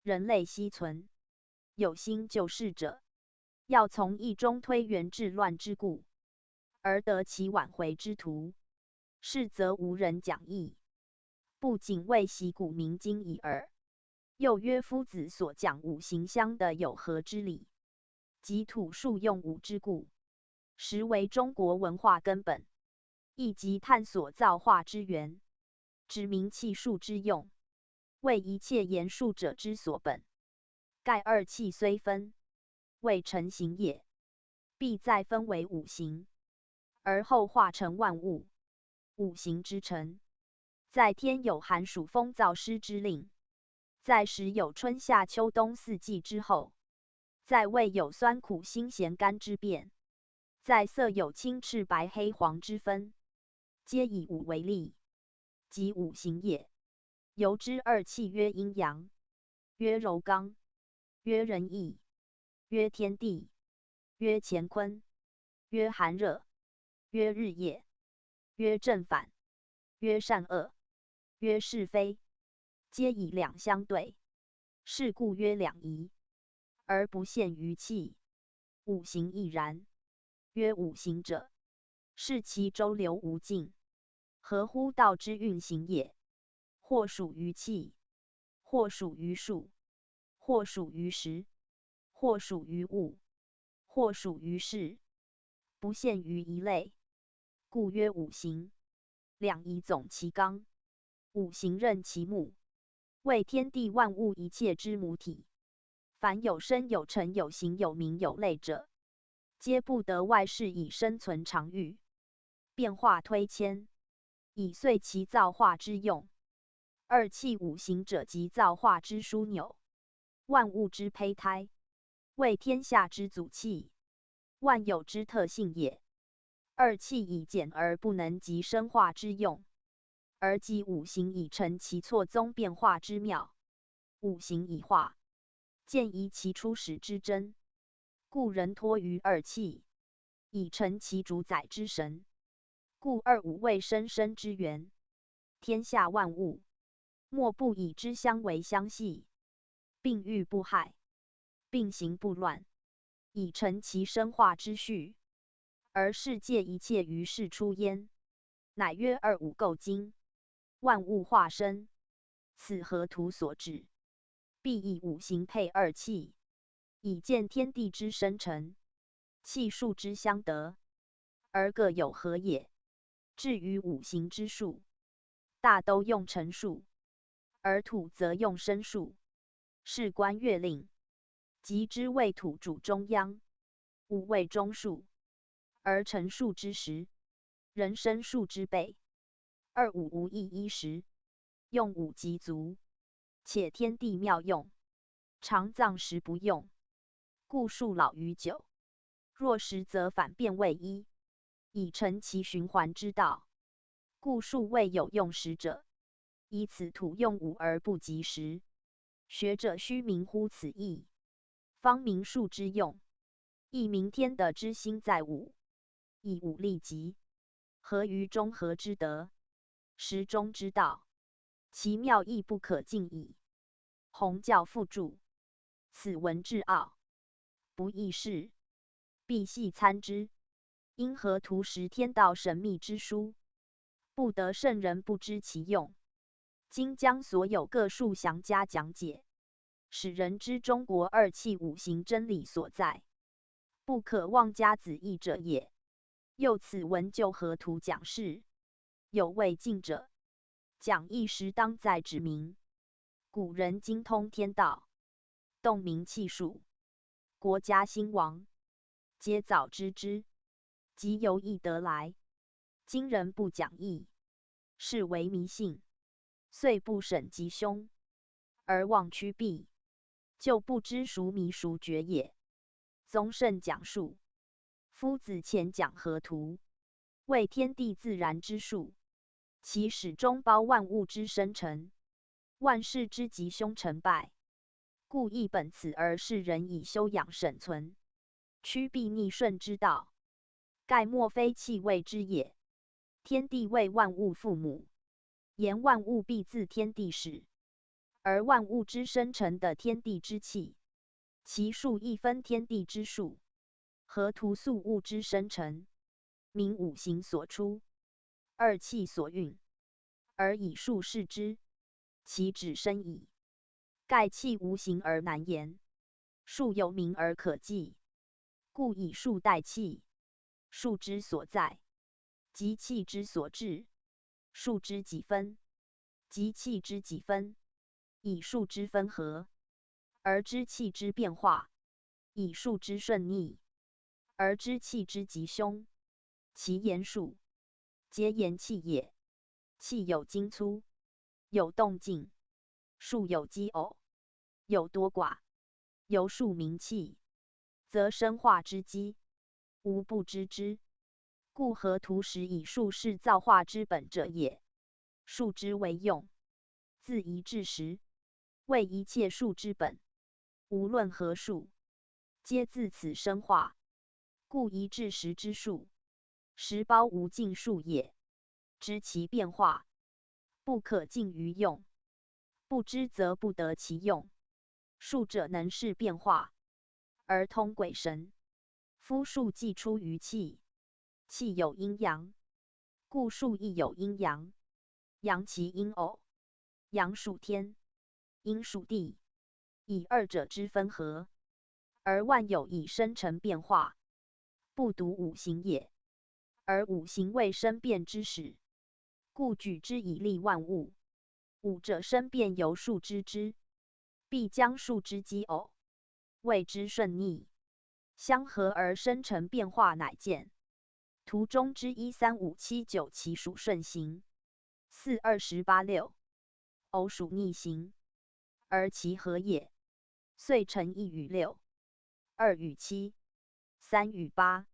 人类希存。有心救世者，要从义中推原治乱之故，而得其挽回之途。是则无人讲义，不仅为习古明经已耳，又曰夫子所讲五行相的有何之理，及土数用五之故，实为中国文化根本，亦即探索造化之源，指明气数之用，为一切言数者之所本。盖二气虽分，未成形也，必再分为五行，而后化成万物。五行之成，在天有寒暑风燥湿之令，在时有春夏秋冬四季之后，在味有酸苦辛咸甘之变，在色有青赤白黑黄之分，皆以五为例，即五行也。由之二气曰阴阳，曰柔刚，曰仁义，曰天地，曰乾坤，曰寒热，曰日夜，曰正反，曰善恶，曰是非，皆以两相对，是故曰两仪，而不限于气。五行亦然，曰五行者，是其周流无尽，合乎道之运行也。或属于气，或属于数，或属于时，或属于物，或属于事，不限于一类，故曰五行。两仪总其纲，五行任其目，为天地万物一切之母体。凡有生有成有形有名有类者，皆不得外事以生存常育，变化推迁，以遂其造化之用。二气五行者，即造化之枢纽，万物之胚胎，为天下之祖气，万有之特性也。二气以简而不能及生化之用，而即五行以成其错综变化之妙。五行以化，见疑其初始之真，故人托于二气，以成其主宰之神。故二五为生生之源，天下万物莫不以之相为相系，并育不害，并行不乱，以成其生化之序。而世界一切于是出焉，乃曰二五构精，万物化身。此河图所指，必以五行配二气，以见天地之生成，气数之相得，而各有合也。至于五行之数，大都用成数，而土则用生数。是观月令，即之谓土主中央，五为中数，而成数之时，人生数之倍。二五无异一时，用五即足，且天地妙用，常藏时不用，故数老于久。若时则反变为一，以成其循环之道。故数未有用时者，以此土用五而不及时。学者须明乎此义，方明数之用，亦明天德之心在五，以五利己，合于中和之德，时中之道，其妙亦不可尽矣。弘教附注。此文至奥，不易释，必细参之。因河图识天道神秘之书，不得圣人不知其用。今将所有各数详加讲解，使人知中国二气五行真理所在，不可妄加子义者也。又此文就河图讲事，有未尽者，讲义时当再指明。古人精通天道，洞明气数，国家兴亡，皆早知之，即由义得来。今人不讲义，是为迷信，遂不审吉凶，而妄趋避，就不知孰迷孰绝也。宗圣讲述，夫子前讲河图，为天地自然之数，其始终包万物之生成，万事之吉凶成败，故亦本此而世人以修养审存，趋避逆顺之道，盖莫非气谓之也。天地为万物父母，言万物必自天地始，而万物之生成的天地之气，其数亦分天地之数，河图素物之生成，名五行所出，二气所运，而以数视之，其指深矣。盖气无形而难言，数有名而可记，故以数代气。数之所在，即气之所至；数之几分，即气之几分。以数之分合，而知气之变化；以数之顺逆，而知气之吉凶。其言数，皆言气也。气有精粗，有动静；数有奇偶，有多寡。由数名气，则生化之机，无不知之。故河图识以数是造化之本者也。数之为用，自一至十，为一切数之本。无论何数，皆自此生化。故一至十之数，实包无尽数也。知其变化，不可尽于用；不知则不得其用。数者能视变化，而通鬼神。夫数既出于气，气有阴阳，故数亦有阴阳。阳其阴偶，阳属天，阴属地，以二者之分合，而万有以生成变化，不独五行也。而五行为生变之始，故举之以立万物。五者生变由数知之，必将数之奇偶，谓之顺逆，相合而生成变化，乃见。图中之13579其属顺行，428-6，偶属逆行，而其合也，遂成1与6、2与7、3与8、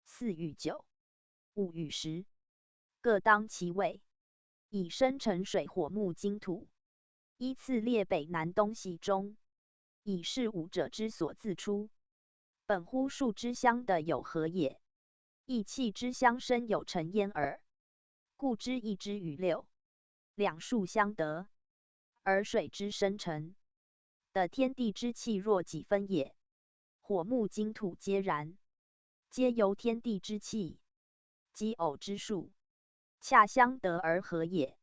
4与9、5与10，各当其位，以生成水火木金土，依次列北南东西中，以是五者之所自出。本乎数之相的有合也，亦气之相生有成焉耳。故知一之与6，两数相得，而水之生成的天地之气若几分也？火木金土皆然，皆由天地之气奇偶之数，恰相得而合也。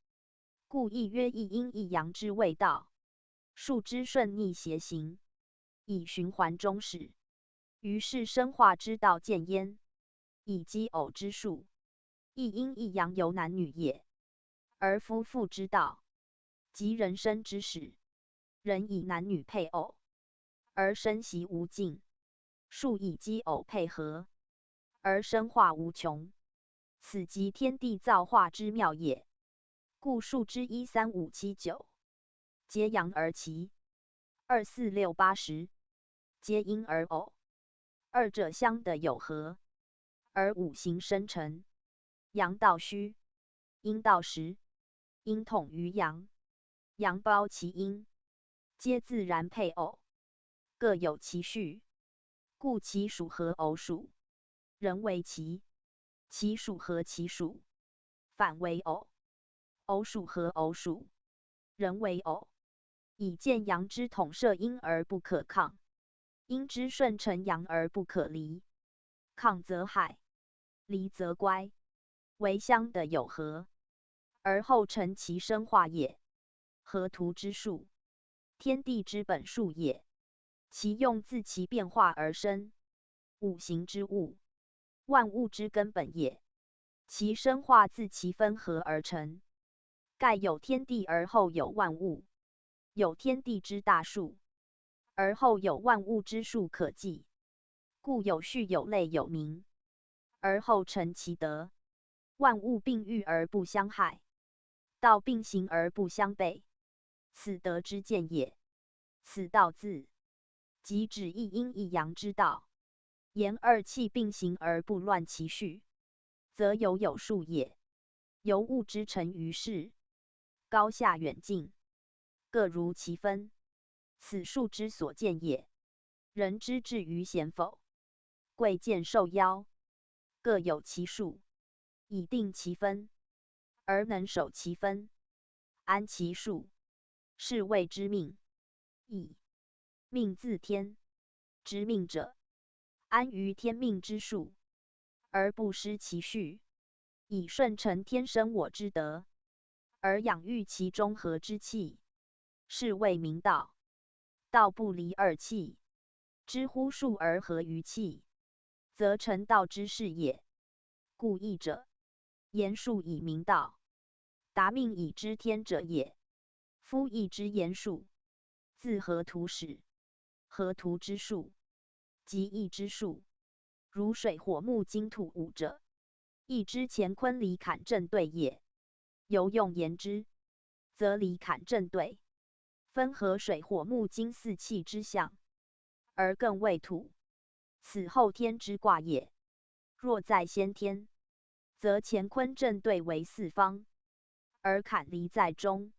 故亦曰一阴一阳之谓道。数之顺逆邪行，以循环终始。于是生化之道见焉，以奇偶之数，一阴一阳由男女也。而夫妇之道，即人生之始，人以男女配偶，而生息无尽；数以奇偶配合，而生化无穷。此即天地造化之妙也。故数之13579，皆阳而奇；24680，皆阴而偶。二者相得有合，而五行生成。阳道虚，阴道实，阴统于阳，阳包其阴，皆自然配偶，各有其序。故其属合偶属，人为奇；其属合其属，反为偶。偶属合偶属，人为偶。以见阳之统摄阴而不可抗，阴之顺承阳而不可离。抗则害，离则乖，为相得有合，而后成其生化也。合图之数，天地之本数也，其用自其变化而生。五行之物，万物之根本也，其生化自其分合而成。盖有天地而后有万物，有天地之大数，而后有万物之数可计，故有序有类有名，而后成其德。万物并育而不相害，道并行而不相悖，此德之见也。此道字，即指一阴一阳之道。言二气并行而不乱其序，则有数也。由物之成于世，高下远近，各如其分，此数之所见也。人之至于贤否，贵贱寿夭，各有其数，以定其分，而能守其分，安其数，是谓之命。亦命自天，知命者，安于天命之数，而不失其序，以顺承天生我之德，而养育其中和之气，是谓明道。道不离二气，知乎数而合于气，则成道之事也。故义者，言数以明道，达命以知天者也。夫义之言数，自合图始，合图之数，即义之数。如水火木金土五者，义之乾坤离坎正对也。由用言之，则离坎正对，分合水火木金四气之象，而更为土，此后天之卦也。若在先天，则乾坤正对为四方，而坎离在中，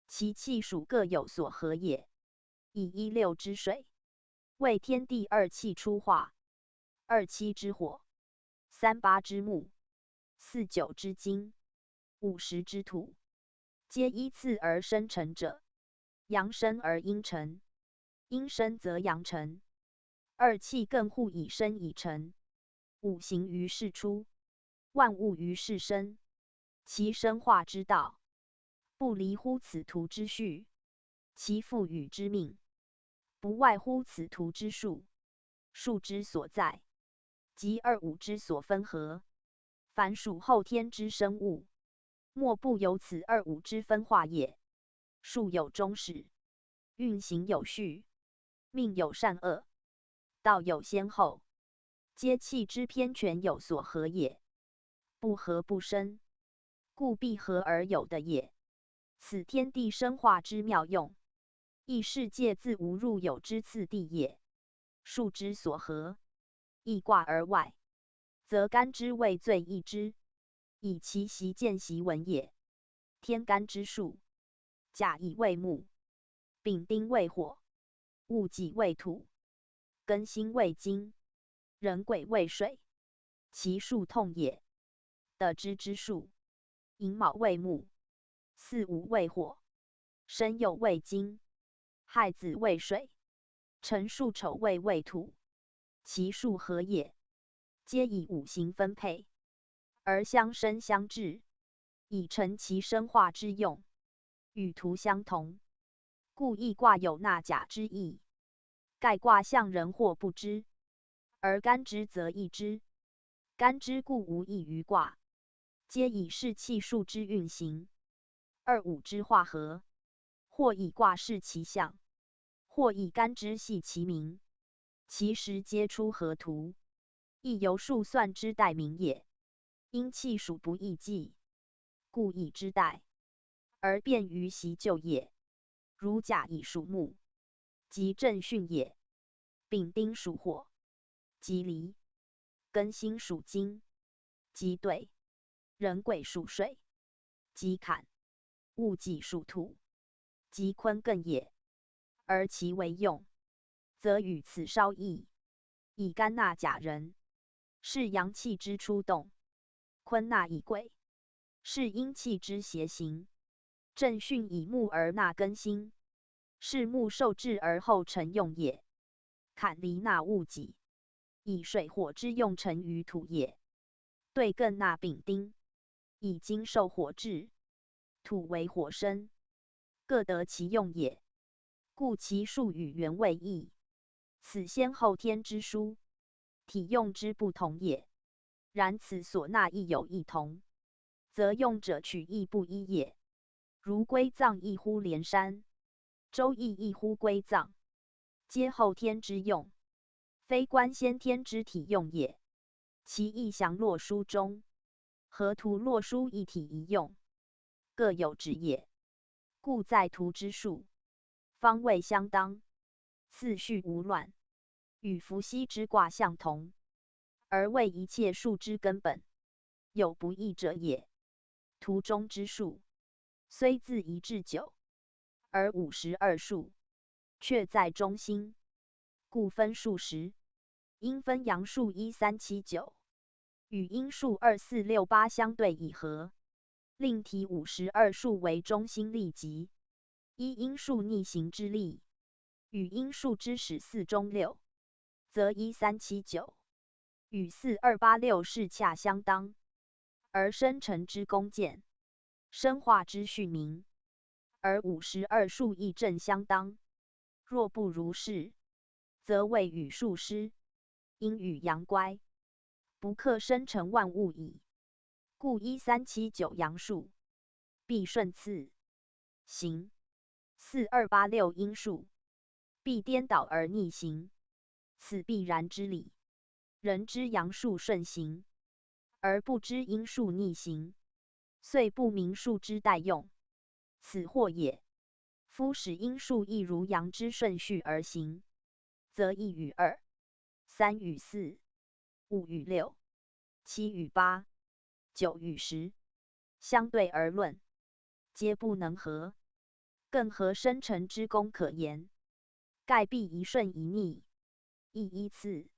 其气属各有所合也。以16之水，为天地二气出化；27之火，38之木，49之金，50之土，皆依次而生成者。阳生而阴成，阴生则阳成，二气更互以生以成。五行于是出，万物于是生，其生化之道，不离乎此图之序，其赋予之命，不外乎此图之数，数之所在，即二五之所分合。凡属后天之生物，莫不由此二五之分化也。数有终始，运行有序，命有善恶，道有先后，皆气之偏权有所合也。不合不生，故必合而有的也。此天地生化之妙用，亦世界自无入有之次第也。数之所合，易卦而外，则干之谓最易之，以其习见习闻也。天干之数，甲乙为木，丙丁为火，戊己为土，庚辛为金，壬癸为水，其数通也。得之之数，寅卯为木，巳午为火，申酉为金，亥子为水，辰巳丑未为土，其数合也。皆以五行分配，而相生相制，以成其生化之用，与图相同，故易卦有纳甲之意。盖卦象人或不知，而干之则易之。干之故无异于卦，皆以视气数之运行，二五之化合，或以卦视其象，或以干之系其名，其实皆出合图，亦由数算之代名也。因气数不易记，故以之代，而便于习旧也。如甲乙属木，即正巽也；丙丁属火，即离；庚辛属金，即兑；壬癸属水，即坎；戊己属土，即坤艮也。而其为用，则与此稍异。以干纳甲人，是阳气之出动；坤纳乙癸，是阴气之邪行；正巽以木而纳庚辛，是木受制而后成用也。坎离纳戊己，以水火之用成于土也。兑艮纳丙丁，以金受火制，土为火生，各得其用也。故其数与原位异，此先后天之殊，体用之不同也。然此所纳亦有异同，则用者取义不一也。如归藏异乎连山，周易异乎归藏，皆后天之用，非观先天之体用也。其意详洛书中，河图洛书一体一用，各有旨也。故在图之数，方位相当，次序无乱，与伏羲之卦相同，而为一切数之根本，有不异者也。图中之数，虽自1至9，而52数，却在中心，故分数十。应分阳数1、3、7、9，与阴数2、4、6、8相对以合，另提52数为中心力极。依阴数逆行之力，与阴数之始4、中、6，则1、3、7、9与4、2、8、6是恰相当，而生成之功渐，生化之序明，而52数亦正相当。若不如是，则谓与数失，阴与阳乖，不克生成万物矣。故1、3、7、9阳数，必顺次行；4、2、8、6阴数，必颠倒而逆行，此必然之理。人知阳数顺行，而不知阴数逆行，遂不明数之代用，此惑也。夫使阴数亦如阳之顺序而行，则1与2、3与4、5与6、7与8、9与10，相对而论，皆不能合，更何生成之功可言？盖必一顺一逆，亦依次，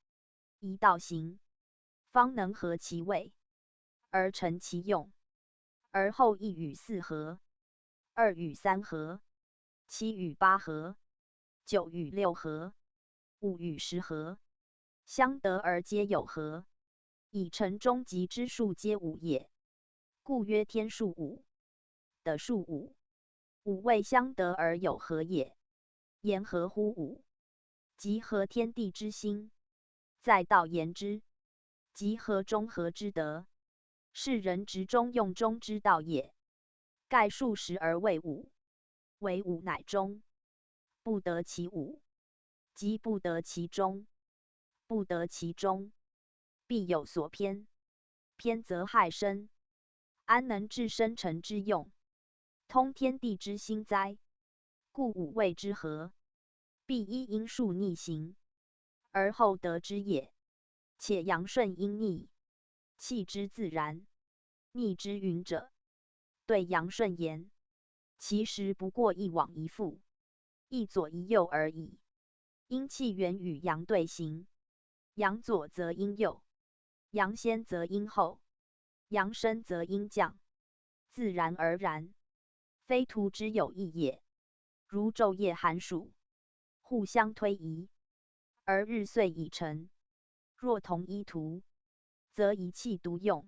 一道行，方能合其位，而成其用。而后1与4合，2与3合，7与8合，9与6合，5与10合，相得而皆有合，以成终极之数皆五也，故曰天数五，的数五。五位相得而有合也，言合乎五？即合天地之心，在道言之，即合中和之德，是人执中用中之道也。盖数十而为五，为五乃中，不得其五，即不得其中，不得其中，必有所偏，偏则害身，安能治生辰之用，通天地之心哉？故五位之和，必依因数逆行，而后得之也。且阳顺阴逆，气之自然，逆之云者，对阳顺言，其实不过一往一复，一左一右而已。阴气源与阳对行，阳左则阴右，阳先则阴后，阳生则阴降，自然而然，非徒之有意也。如昼夜寒暑，互相推移，而日岁已成。若同一途，则一气独用，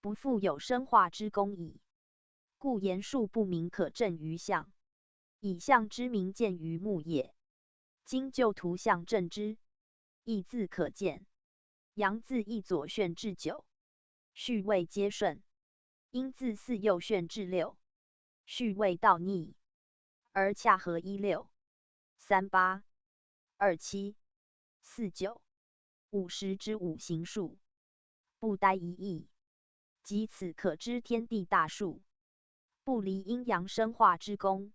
不复有生化之功矣。故言数不明可证于象，以象之名见于目也。今就图象证之，亦自可见。阳自一左旋至九，序位皆顺；阴自四右旋至六，序位倒逆，而恰合一六、38、27、49、50之五行数，不呆一意。即此可知天地大数，不离阴阳生化之功，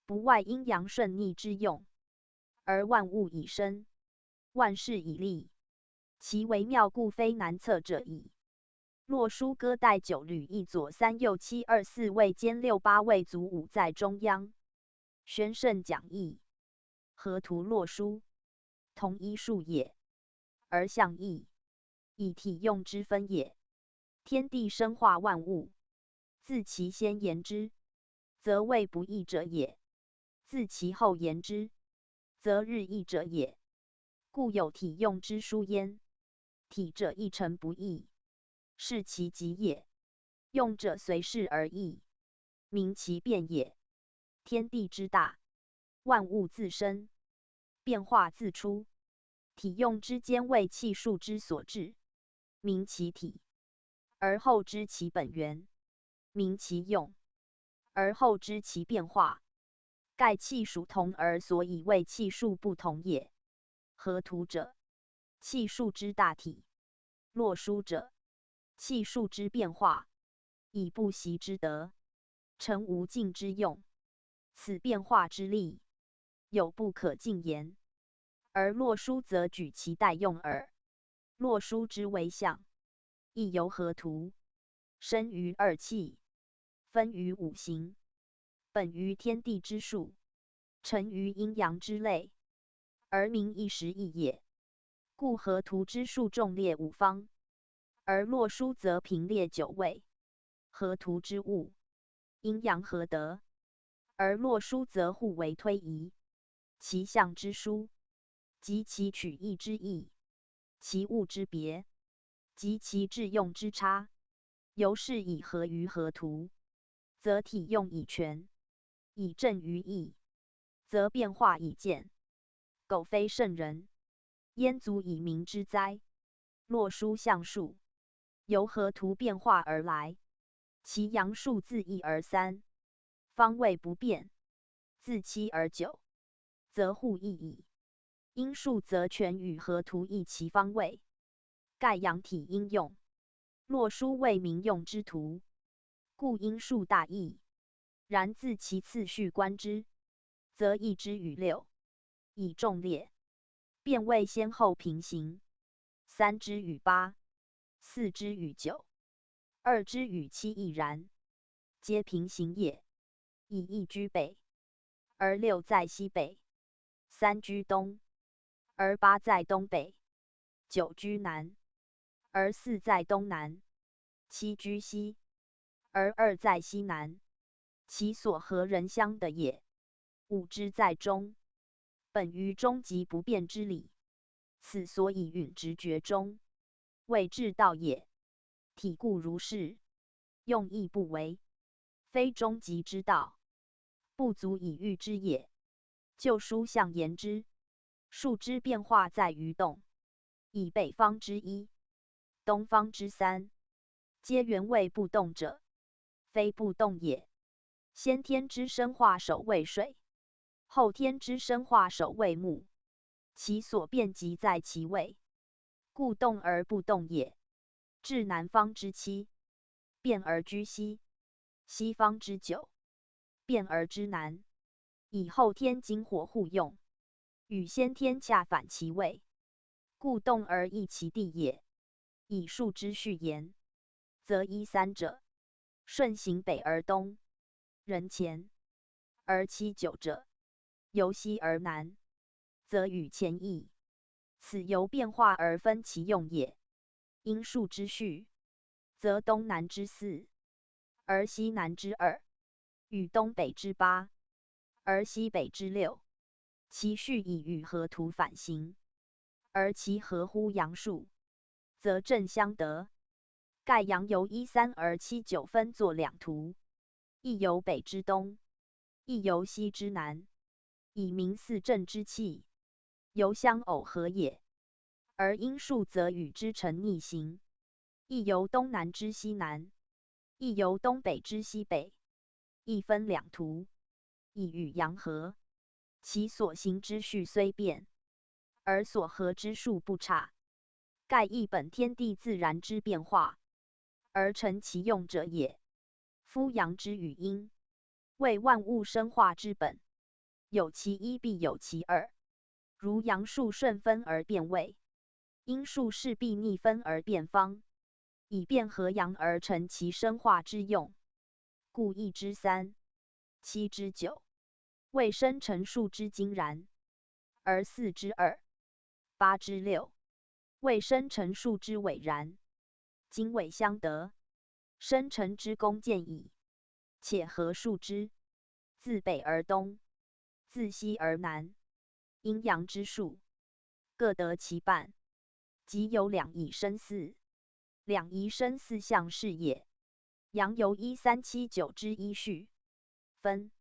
不外阴阳顺逆之用，而万物以生，万事以立，其微妙故非难测者矣。洛书歌带九履一左三右七二四位兼六八位足五在中央。宣圣讲义，河图洛书，同一数也，而象异，以体用之分也。天地生化万物，自其先言之，则谓不义者也；自其后言之，则日益者也。故有体用之殊焉。体者一成不异，是其极也；用者随事而异，明其变也。天地之大，万物自生，变化自出，体用之间为气数之所至，明其体，而后知其本源，明其用，而后知其变化。盖气数同而所以为气数不同也。河图者，气数之大体；洛书者，气数之变化。以不习之德，成无尽之用。此变化之力，有不可尽言。而洛书则举其代用耳。洛书之为象，亦由河图，生于二气，分于五行，本于天地之数，成于阴阳之类，而名一时异也。故河图之数众列五方，而洛书则平列九位。河图之物，阴阳合德，而洛书则互为推移。其象之殊，及其取义之意，其物之别，及其致用之差，由是以合于河图，则体用以全，以正于义，则变化以见。苟非圣人，焉足以明之哉？洛书象数，由河图变化而来，其阳数自一而三，方位不变；自七而九，则互异矣。阴数则全与河图异其方位，盖阳体应用。洛书为民用之图，故阴数大异。然自其次序观之，则一之与六，以众列，便为先后平行；三之与八，四之与九，二之与七亦然，皆平行也。以一居北，而六在西北；三居东，而八在东北；九居南，而四在东南；七居西，而二在西南。其所合人相的也。五之在中，本于终极不变之理，此所以允直觉中。谓至道也。体固如是，用意不为，非终极之道，不足以喻之也。旧书象言之，数之变化在于动，以北方之一，东方之三，皆原位不动者，非不动也。先天之生化首为水，后天之生化首为木，其所变即在其位，故动而不动也。至南方之七，变而居西；西方之九，变而之南。以后天金火互用，与先天恰反其位，故动而益其地也。以数之序言，则一三者，顺行北而东，人前；而七九者，由西而南，则与前异。此由变化而分其用也。因数之序，则东南之四，而西南之二，与东北之八，而西北之六，其序以与河图反行，而其合乎阳数，则正相得。盖阳由一三而七九分作两图，一由北之东，一由西之南，以明四正之气，由相耦合也。而阴数则与之成逆行，一由东南之西南，一由东北之西北，一分两图，以与阳合。其所行之序虽变，而所合之数不差。盖亦本天地自然之变化，而成其用者也。夫阳之与阴，为万物生化之本，有其一必有其二。如阳数顺分而变位，阴数势必逆分而变方，以变合阳而成其生化之用。故一之三，七之九，未生成数之精然；而四之二，八之六，未生成数之伪然。精伪相得，生成之功见矣。且合数之，自北而东，自西而南，阴阳之数，各得其半，即有两仪生四。两仪生四象是也。阳由一三七九之一序分。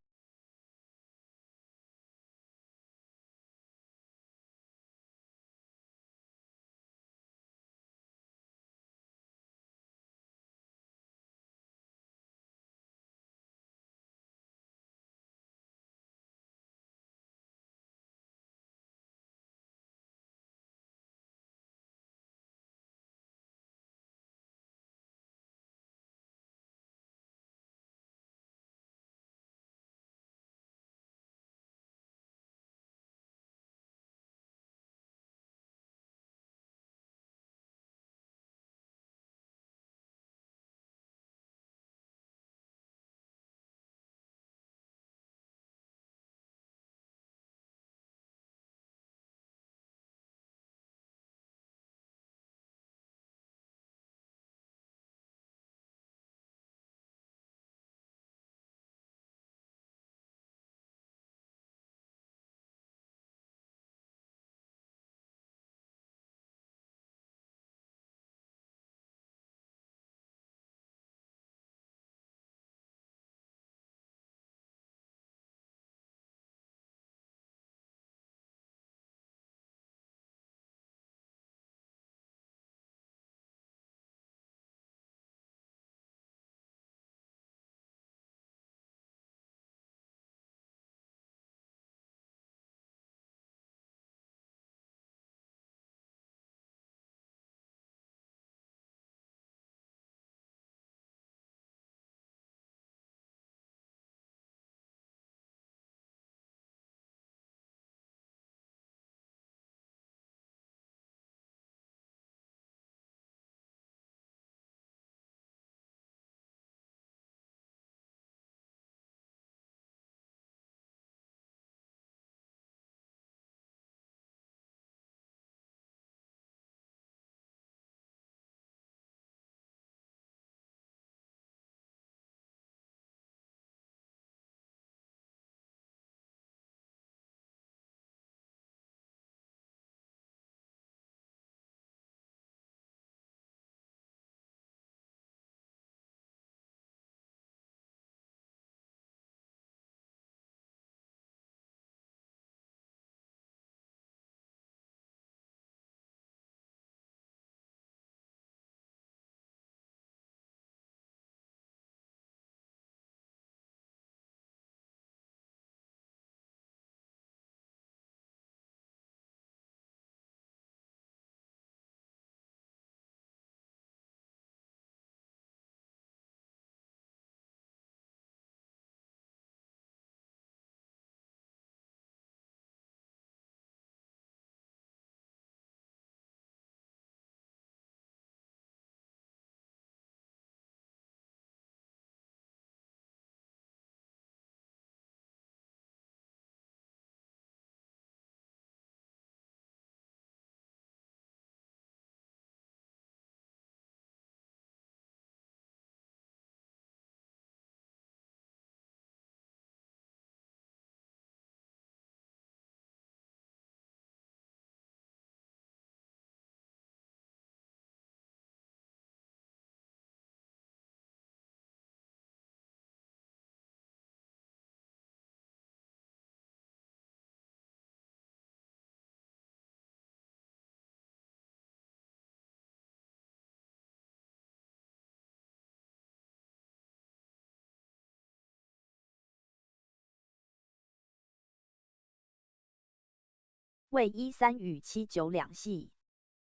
谓1、3与7、9两系，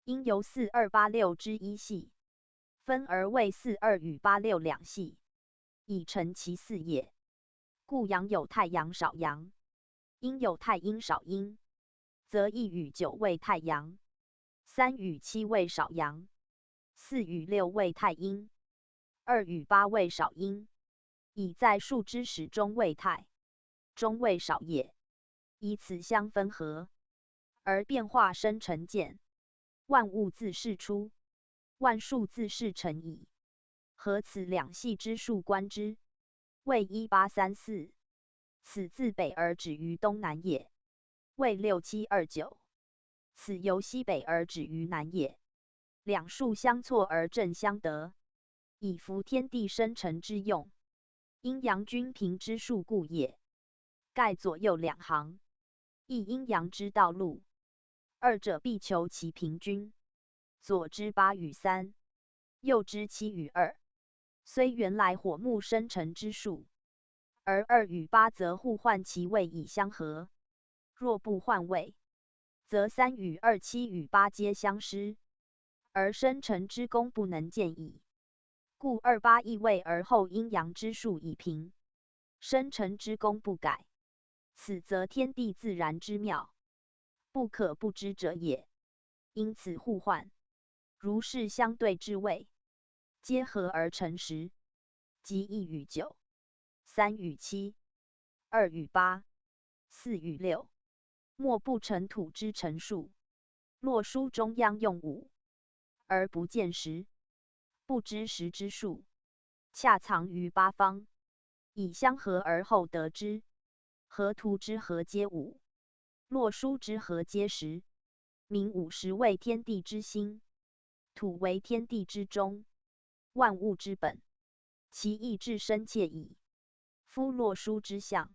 应由4、2、8、6之一系，分而为4、2与8、6两系，以成其四也。故阳有太阳少阳，阴有太阴少阴，则1与9为太阳，3与7为少阳，4与6为太阴，2与8为少阴，以在数之始终为太，终为少也。以此相分合，而变化生成见，万物自是出，万数自是成矣。合此两系之数观之，谓1834。此自北而止于东南也。谓6729。此由西北而止于南也。两数相错而正相得，以服天地生成之用，阴阳均平之数故也。盖左右两行，亦阴阳之道路，二者必求其平均。左之8与3，右之7与2，虽原来火木生成之数，而2与8则互换其位以相合。若不换位，则3与2、7与8皆相失，而生成之功不能见矣。故2、8易位而后阴阳之数已平，生成之功不改，此则天地自然之妙，不可不知者也。因此互换，如是相对之位，皆合而成10，即1与9、3与7、2与8、4与6，莫不成土之成数。洛书中央用5，而不见10，不知10之数，恰藏于八方，以相合而后得之。河图之和皆5，洛书之和皆10。名50为天地之心，土为天地之中，万物之本，其意至深切矣。夫洛书之象，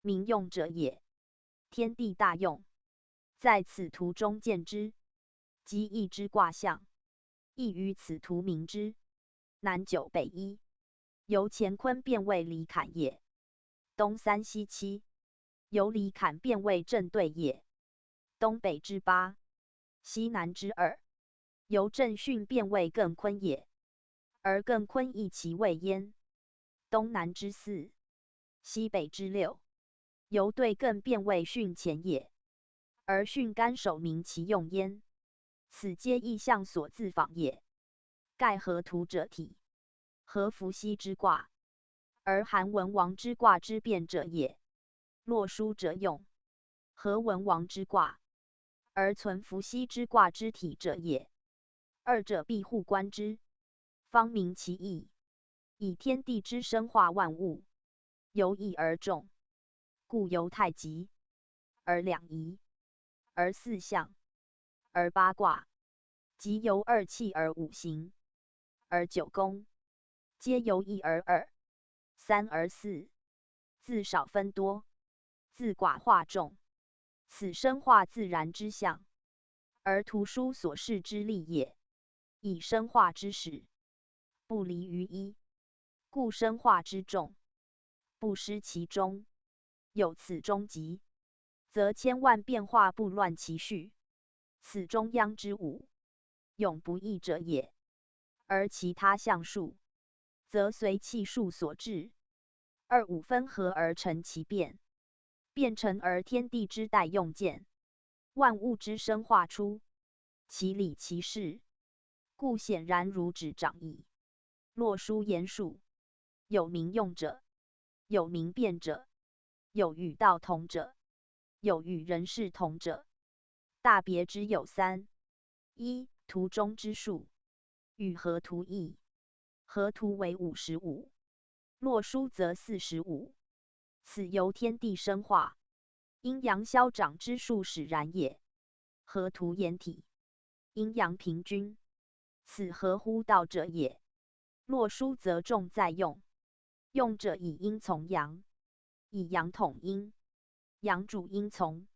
民用者也，天地大用，在此图中见之。即义之卦象，亦于此图明之。南9北1，由乾坤变为离坎也。东3西7，由离坎变为正对也。东北之8，西南之2，由正巽变为艮坤也，而艮坤亦其位焉。东南之4，西北之6，由对艮变为巽乾也，而巽干守明其用焉。此皆意象所自仿也。盖合图者体，合伏羲之卦，而含文王之卦之变者也。洛书者用，合文王之卦，而存伏羲之卦之体者也。二者必互观之，方明其意。以天地之生化万物，由一而众，故由太极，而两仪，而四象，而八卦，即由2气而5行，而9宫，皆由1而2、3而4，自少分多，自寡化众，此生化自然之象，而图书所示之力也。以生化之始，不离于一，故生化之众，不失其中。有此终极，则千万变化不乱其序。此中央之5，永不异者也。而其他象数，则随气数所致，2、5分合而成其变，变成而天地之代用见，万物之生化出，其理其事，故显然如指掌矣。洛书言数，有名用者，有名变者，有与道同者，有与人事同者。大别之有3：一、图中之数，与合图异。合图为55，洛书则45。此由天地生化，阴阳消长之数使然也。合图言体，阴阳平均，此合乎道者也。洛书则重在用，用者以阴从阳，以阳统阴，阳主阴从，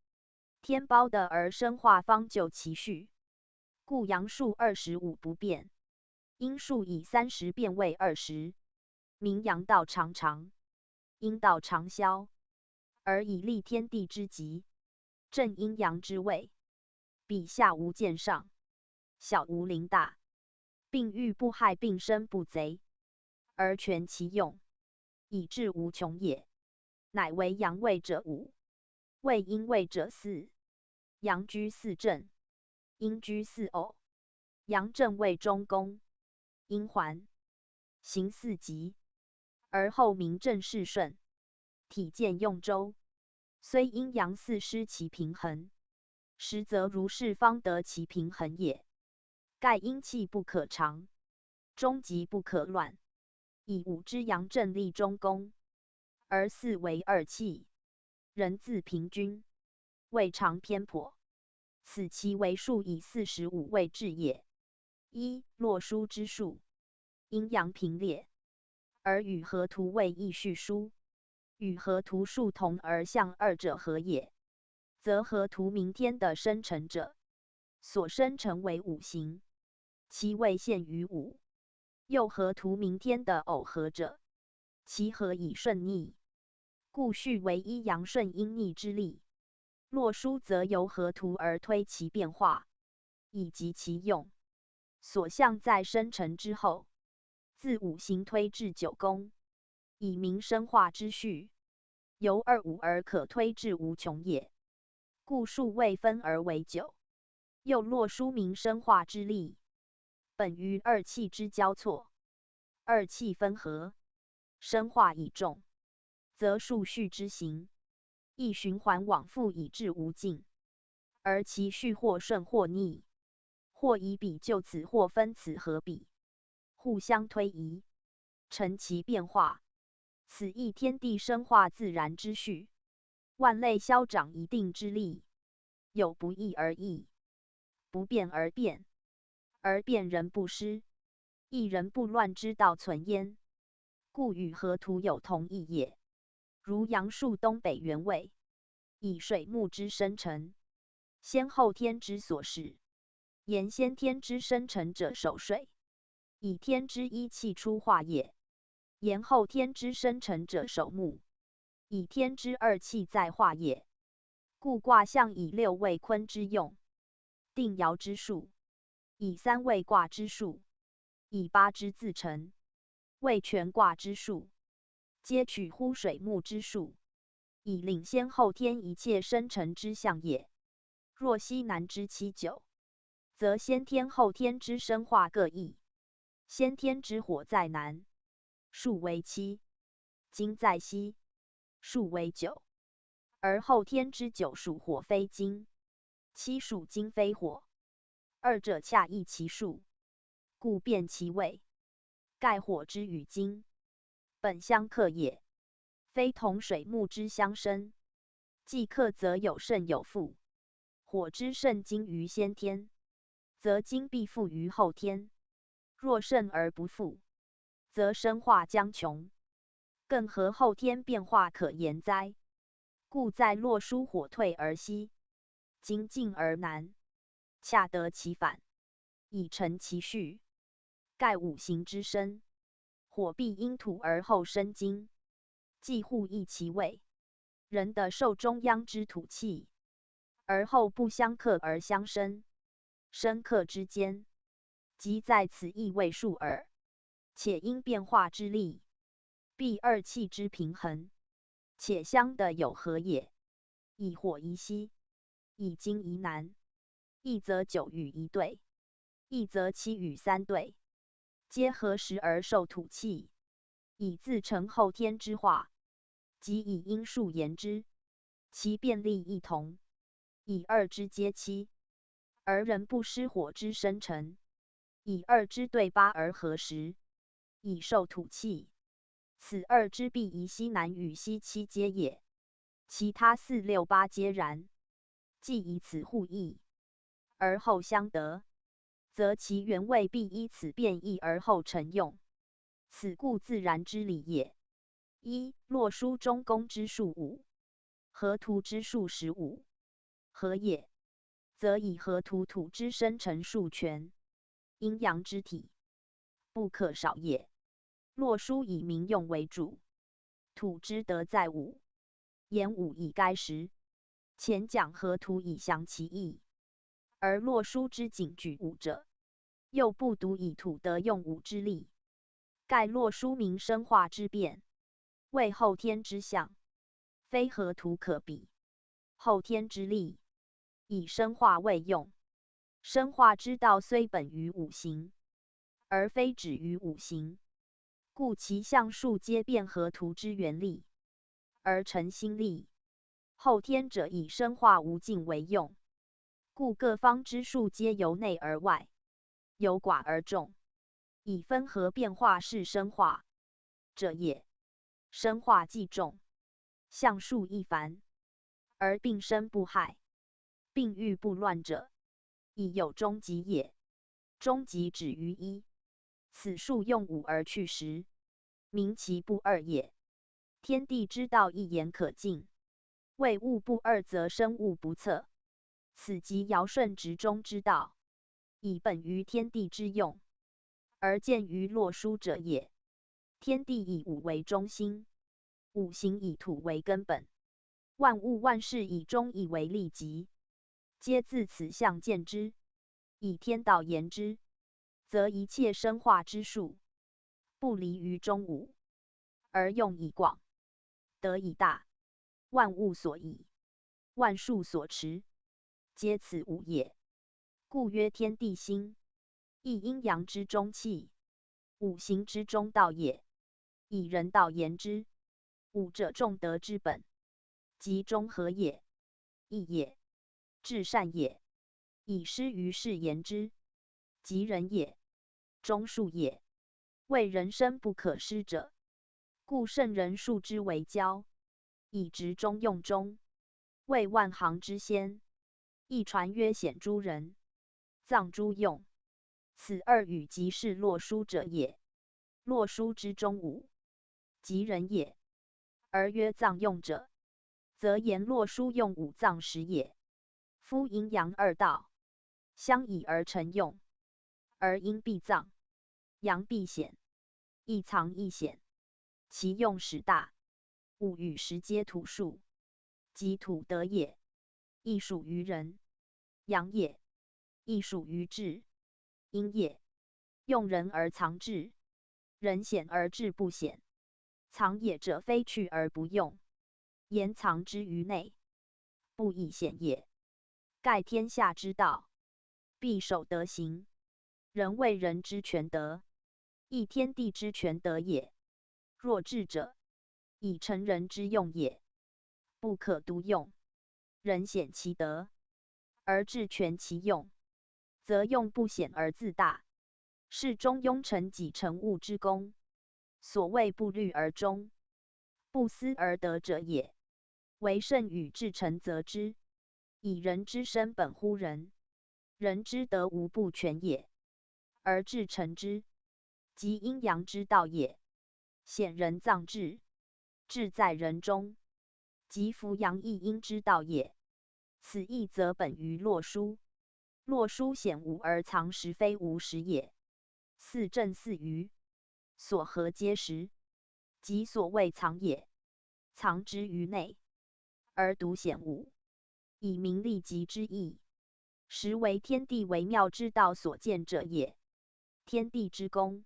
天包的而生化方就其序，故阳数25不变，阴数以30变为20，名阳道长长，阴道长消，而以立天地之极。正阴阳之谓，彼下无见上，小无临大，并欲不害并生不贼，而全其用，以致无穷也。乃为阳位者5，为阴位者4。阳居4正，阴居4偶。阳正位中宫，阴环，行4极，而后名正事顺，体健用周。虽阴阳4失其平衡，实则如是方得其平衡也。盖阴气不可长，中极不可乱，以5之阳正立中宫，而4为2气，人自平均，未尝偏颇。此其为数以45位制也。一、洛书之数，阴阳平列，而与河图位亦序书，与河图数同而相二者何也？则河图明天的生成者，所生成为5行，其位限于5；又河图明天的偶合者，其合以顺逆，故序为一阳顺阴逆之力。洛书则由河图而推其变化，以及其用。所向在生成之后，自5行推至9宫，以明生化之序，由2、5而可推至无穷也。故数位分而为9。又洛书明生化之力，本于2气之交错，2气分合，生化以众，则数序之行，亦循环往复以至无尽，而其序或顺或逆，或以彼就此，或分此合彼，互相推移，成其变化。此亦天地生化自然之序，万类消长一定之力，有不易而易，不变而变，而变人不失，易人不乱之道存焉。故与河图有同义也。如阳数东北原位，以水木之生成，先后天之所示。言先天之生成者守水，以天之一气出化也；言后天之生成者守木，以天之2气在化也。故卦象以6为坤之用，定爻之数，以3为卦之数，以8之自成，为全卦之数，皆取乎水木之数，以领先后天一切生成之象也。若西南之7、9，则先天后天之生化各异。先天之火在南，数为7；金在西，数为9。而后天之9属火非金，7属金非火，二者恰异其数，故变其位。盖火之与金，本相克也，非同水木之相生。既克则有胜有负，火之胜金于先天，则金必负于后天；若胜而不负，则生化将穷，更何后天变化可言哉？故在洛书火退而西，金进而南，恰得其反，以成其序。盖5行之生，火必因土而后生金，既互异其位，人的受中央之土气，而后不相克而相生，生克之间，即在此异位数耳。且因变化之力，必2气之平衡，且相的有合也。以火宜西，以金宜南，一则9与1对，一则7与3对，皆合时而受土气，以自成后天之化。即以因数言之，其变力异同，以2之皆7，而人不失火之生成，以2之对8而合时，以受土气。此2之必宜西南与西7皆也，其他4、6、8皆然。既以此互异，而后相得，则其原位必依此变异而后成用，此故自然之理也。一、洛书中宫之数5，河图之数15，何也？则以河图土之生成数全，阴阳之体，不可少也。洛书以民用为主，土之德在5，言5以该10，前讲河图以详其意，而洛书之警举武者，又不独以土得用武之力。盖洛书名生化之变，为后天之象，非河图可比。后天之力，以生化为用。生化之道虽本于五行，而非止于五行，故其象数皆变河图之原力，而成心力。后天者以生化无尽为用，故各方之数皆由内而外，由寡而众，以分合变化是生化者也。生化既众，象数亦繁，而病生不害，病愈不乱者，亦有终极也。终极止于一，此数用五而去十，名其不二也。天地之道一言可尽，谓物不二则生物不测，此即尧舜执中之道，以本于天地之用，而见于洛书者也。天地以五为中心，五行以土为根本，万物万事以中以为利极，皆自此象见之。以天道言之，则一切生化之术，不离于中五，而用以广，得以大。万物所以，万术所持，皆此五也。故曰天地心，亦阴阳之中气，五行之中道也。以人道言之，五者众德之本，即中和也，义也，至善也。以失于世言之，即仁也，忠恕也。为人生不可失者，故圣人数之为交，以直中用中，为万行之先。亦传曰显诸人，藏诸用，此二语即是洛书者也。洛书之中五，即人也。而曰藏用者，则言洛书用五脏实也。夫阴阳二道，相以而成用，而阴必藏，阳必显，一藏一显，其用始大。五与十皆土数，即土德也，亦属于人；阳也，亦属于智；阴也，用人而藏智，人显而智不显。藏也者，非去而不用，言藏之于内，不以显也。盖天下之道，必守德行。人为人之全德，亦天地之全德也。若智者，以成人之用也，不可独用。人显其德，而智全其用，则用不显而自大，是中庸成己成物之功。所谓不虑而终，不思而得者也。为圣与至诚则之，以人之身本乎人，人之德无不全也，而至诚之，即阴阳之道也。显人藏志，志在人中，即夫阳亦阴之道也。此义则本于洛书。洛书显无而藏实，非无实也。四正四余，所合皆实，即所谓藏也。藏之于内，而独显无，以明利极之意，实为天地微妙之道所见者也。天地之功，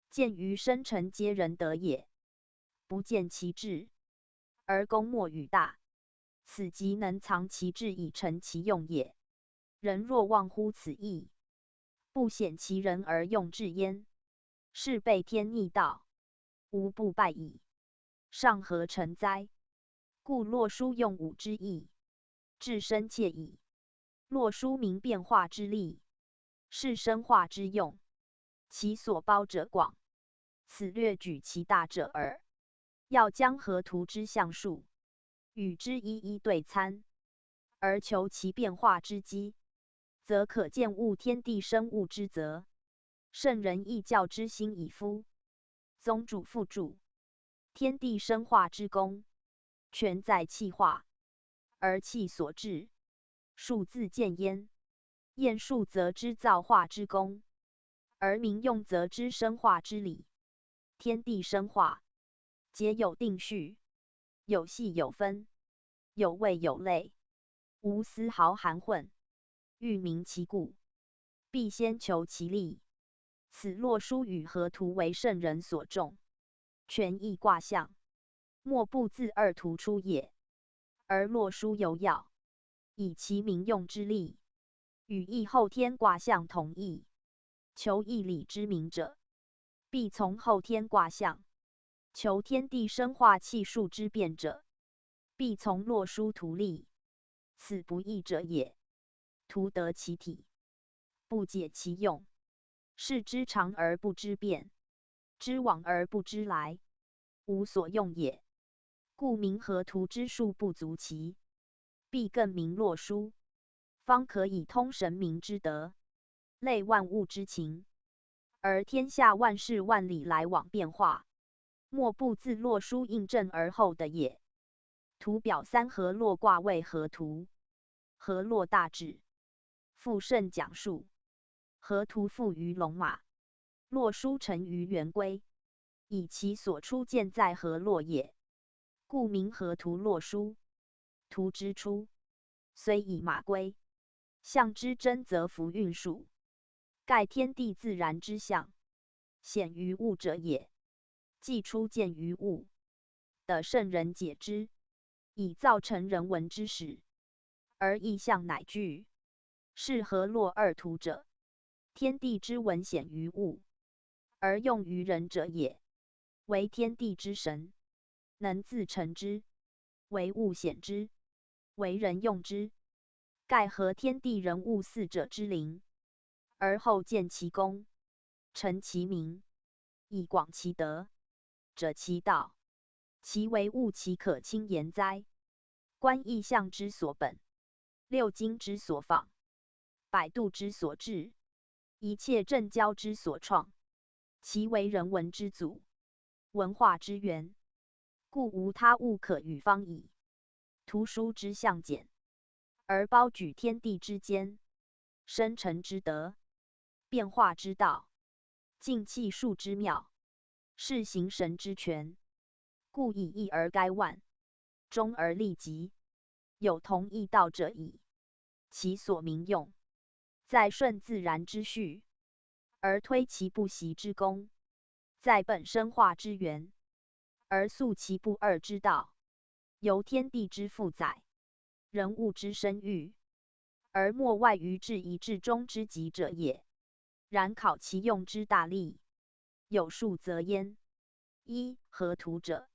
见于生成皆仁德也，不见其志，而功莫与大，此即能藏其志以成其用也。人若忘乎此义，不显其人而用智焉，是背天逆道，无不败矣。上何成哉？故洛书用武之意，至深切矣。洛书明变化之力，是生化之用，其所包者广，此略举其大者耳。要将河图之象数，与之一一对参，而求其变化之机，则可见物天地生物之则。圣人亦教之心以夫。宗主复注：天地生化之功，全在气化，而气所致，数自见焉。验数则知造化之功，而民用则知生化之理。天地生化，皆有定序，有细有分，有位有类，无丝毫含混，欲明其故，必先求其利。此洛书与河图为圣人所重，权益卦象，莫不自二图出也。而洛书尤要，以其民用之力，与易后天卦象同义。求义理之明者，必从后天卦象；求天地生化气数之变者，必从洛书图例。此不义者也。图得其体，不解其用，是知常而不知变，知往而不知来，无所用也。故明河图之数不足奇，必更明洛书，方可以通神明之德，类万物之情，而天下万事万理来往变化，莫不自洛书印证而后的也。图表三河洛卦为河图，河洛大志，复甚讲述。河图附于龙马，洛书成于圆规，以其所出见在河洛也，故名河图洛书。图之出，虽以马规，象之真则符运数，盖天地自然之象，显于物者也。既出见于物，得圣人解之，以造成人文之始，而意象乃具。是河洛二图者，天地之文显于物，而用于人者也。为天地之神，能自成之；为物显之，为人用之。盖合天地人物四者之灵，而后见其功，成其名，以广其德，者其道，其为物，其可轻言哉？观意象之所本，六经之所仿，百度之所至，一切正交之所创，其为人文之祖，文化之源，故无他物可与方矣。图书之象简，而包举天地之间，生成之德，变化之道，静气数之妙，是行神之权，故以一而该万，终而利极，有同义道者矣。其所民用，在顺自然之序，而推其不习之功；在本生化之源，而素其不二之道。由天地之负载，人物之生育，而莫外于至一至终之极者也。然考其用之大利，有数则焉。一、河图者，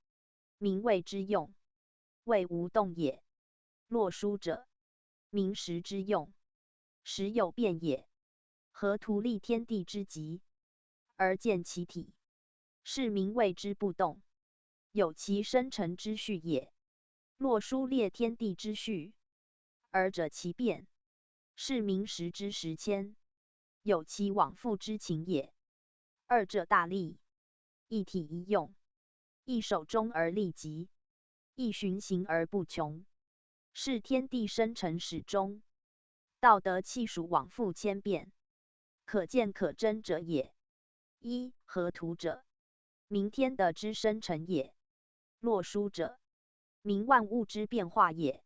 名谓之用，谓无动也。洛书者，名实之用，实有变也。河图立天地之极，而见其体，是名谓之不动，有其生成之序也。洛书列天地之序，而者其变，是名实之实迁，有其往复之情也。二者大利，一体一用，一守终而利极，一循行而不穷，是天地生成始终，道德气数往复千变，可见可真者也。一、河图者，名天德之生成也。洛书者，名万物之变化也。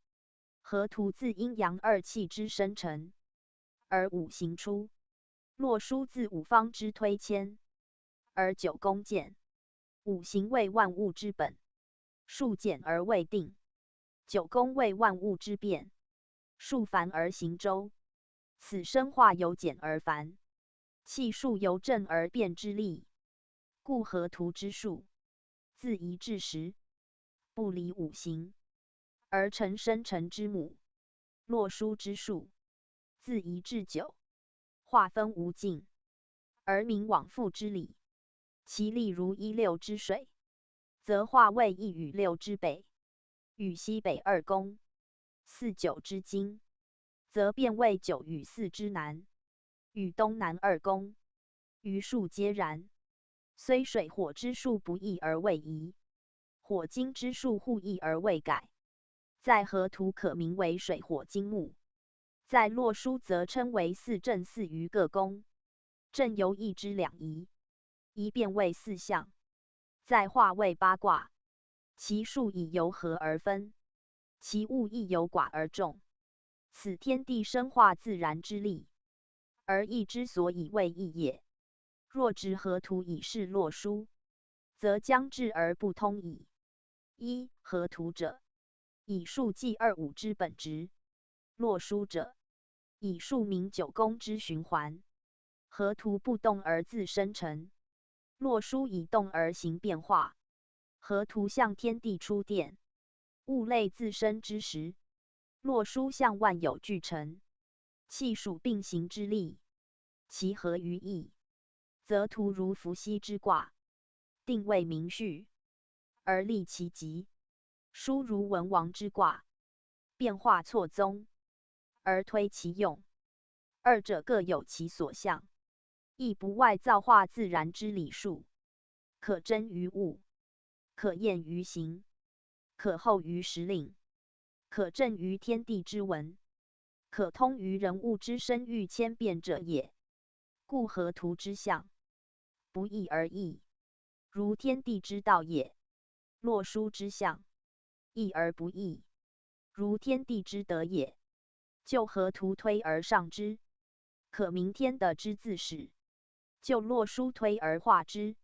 河图自阴阳二气之生成，而五行出；洛书自五方之推迁，而九宫见。五行为万物之本，数简而未定；九宫为万物之变，数繁而行周。此生化由简而繁，气数由正而变之力。故河图之数，自一至十，不离五行，而成生成之母。洛书之数，自一至九，划分无尽，而明往复之理。其力如一六之水，则化为一与六之北，与西北二宫，四九之经，则变为九与四之南，与东南二宫，余数皆然。虽水火之数不异而未移，火金之数互异而未改，在河图可名为水火金木，在洛书则称为四正四余各宫。正由一之两仪，一变为四象，在化为八卦，其数以由合而分，其物亦由寡而众。此天地生化自然之力，而义之所以为义也。若执河图以示洛书，则将至而不通矣。一、河图者，以数记二五之本质；洛书者，以数明九宫之循环。河图不动而自生成，洛书以动而行变化。河图向天地出电，物类自生之时；洛书向万有俱成，气属并行之力。其合于义，则图如伏羲之卦，定位明序，而立其极；书如文王之卦，变化错综，而推其用。二者各有其所向，亦不外造化自然之理数，可真于物，可验于形，可后于时令，可证于天地之文，可通于人物之生育千变者也。故河图之象，不义而义，如天地之道也；洛书之象，义而不义，如天地之德也。就河图推而上之，可明天地之自始；就洛书推而化之，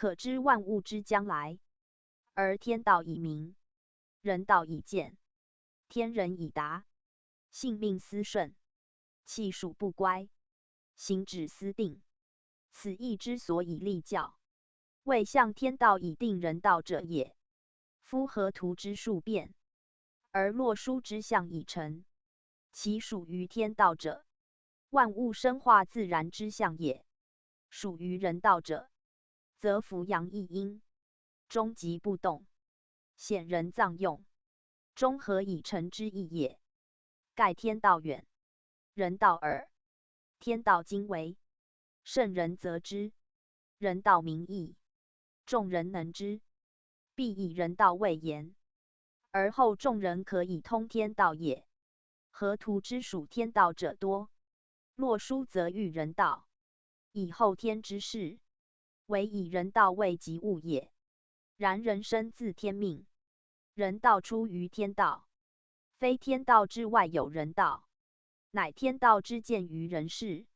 可知万物之将来。而天道已明，人道已见，天人已达，性命思顺，气数不乖，行止思定。此义之所以立教，谓象天道以定人道者也。夫河图之数变，而洛书之象已成，其属于天道者，万物生化自然之象也；属于人道者，则伏阳一阴，终极不动，显人藏用，中和以成之意也。盖天道远，人道耳。天道精微，圣人则之；人道明易，众人能之。必以人道为言，而后众人可以通天道也。河图之属天道者多，洛书则喻人道，以后天之事，唯以人道为及物也。然人生自天命，人道出于天道，非天道之外有人道，乃天道之见于人事，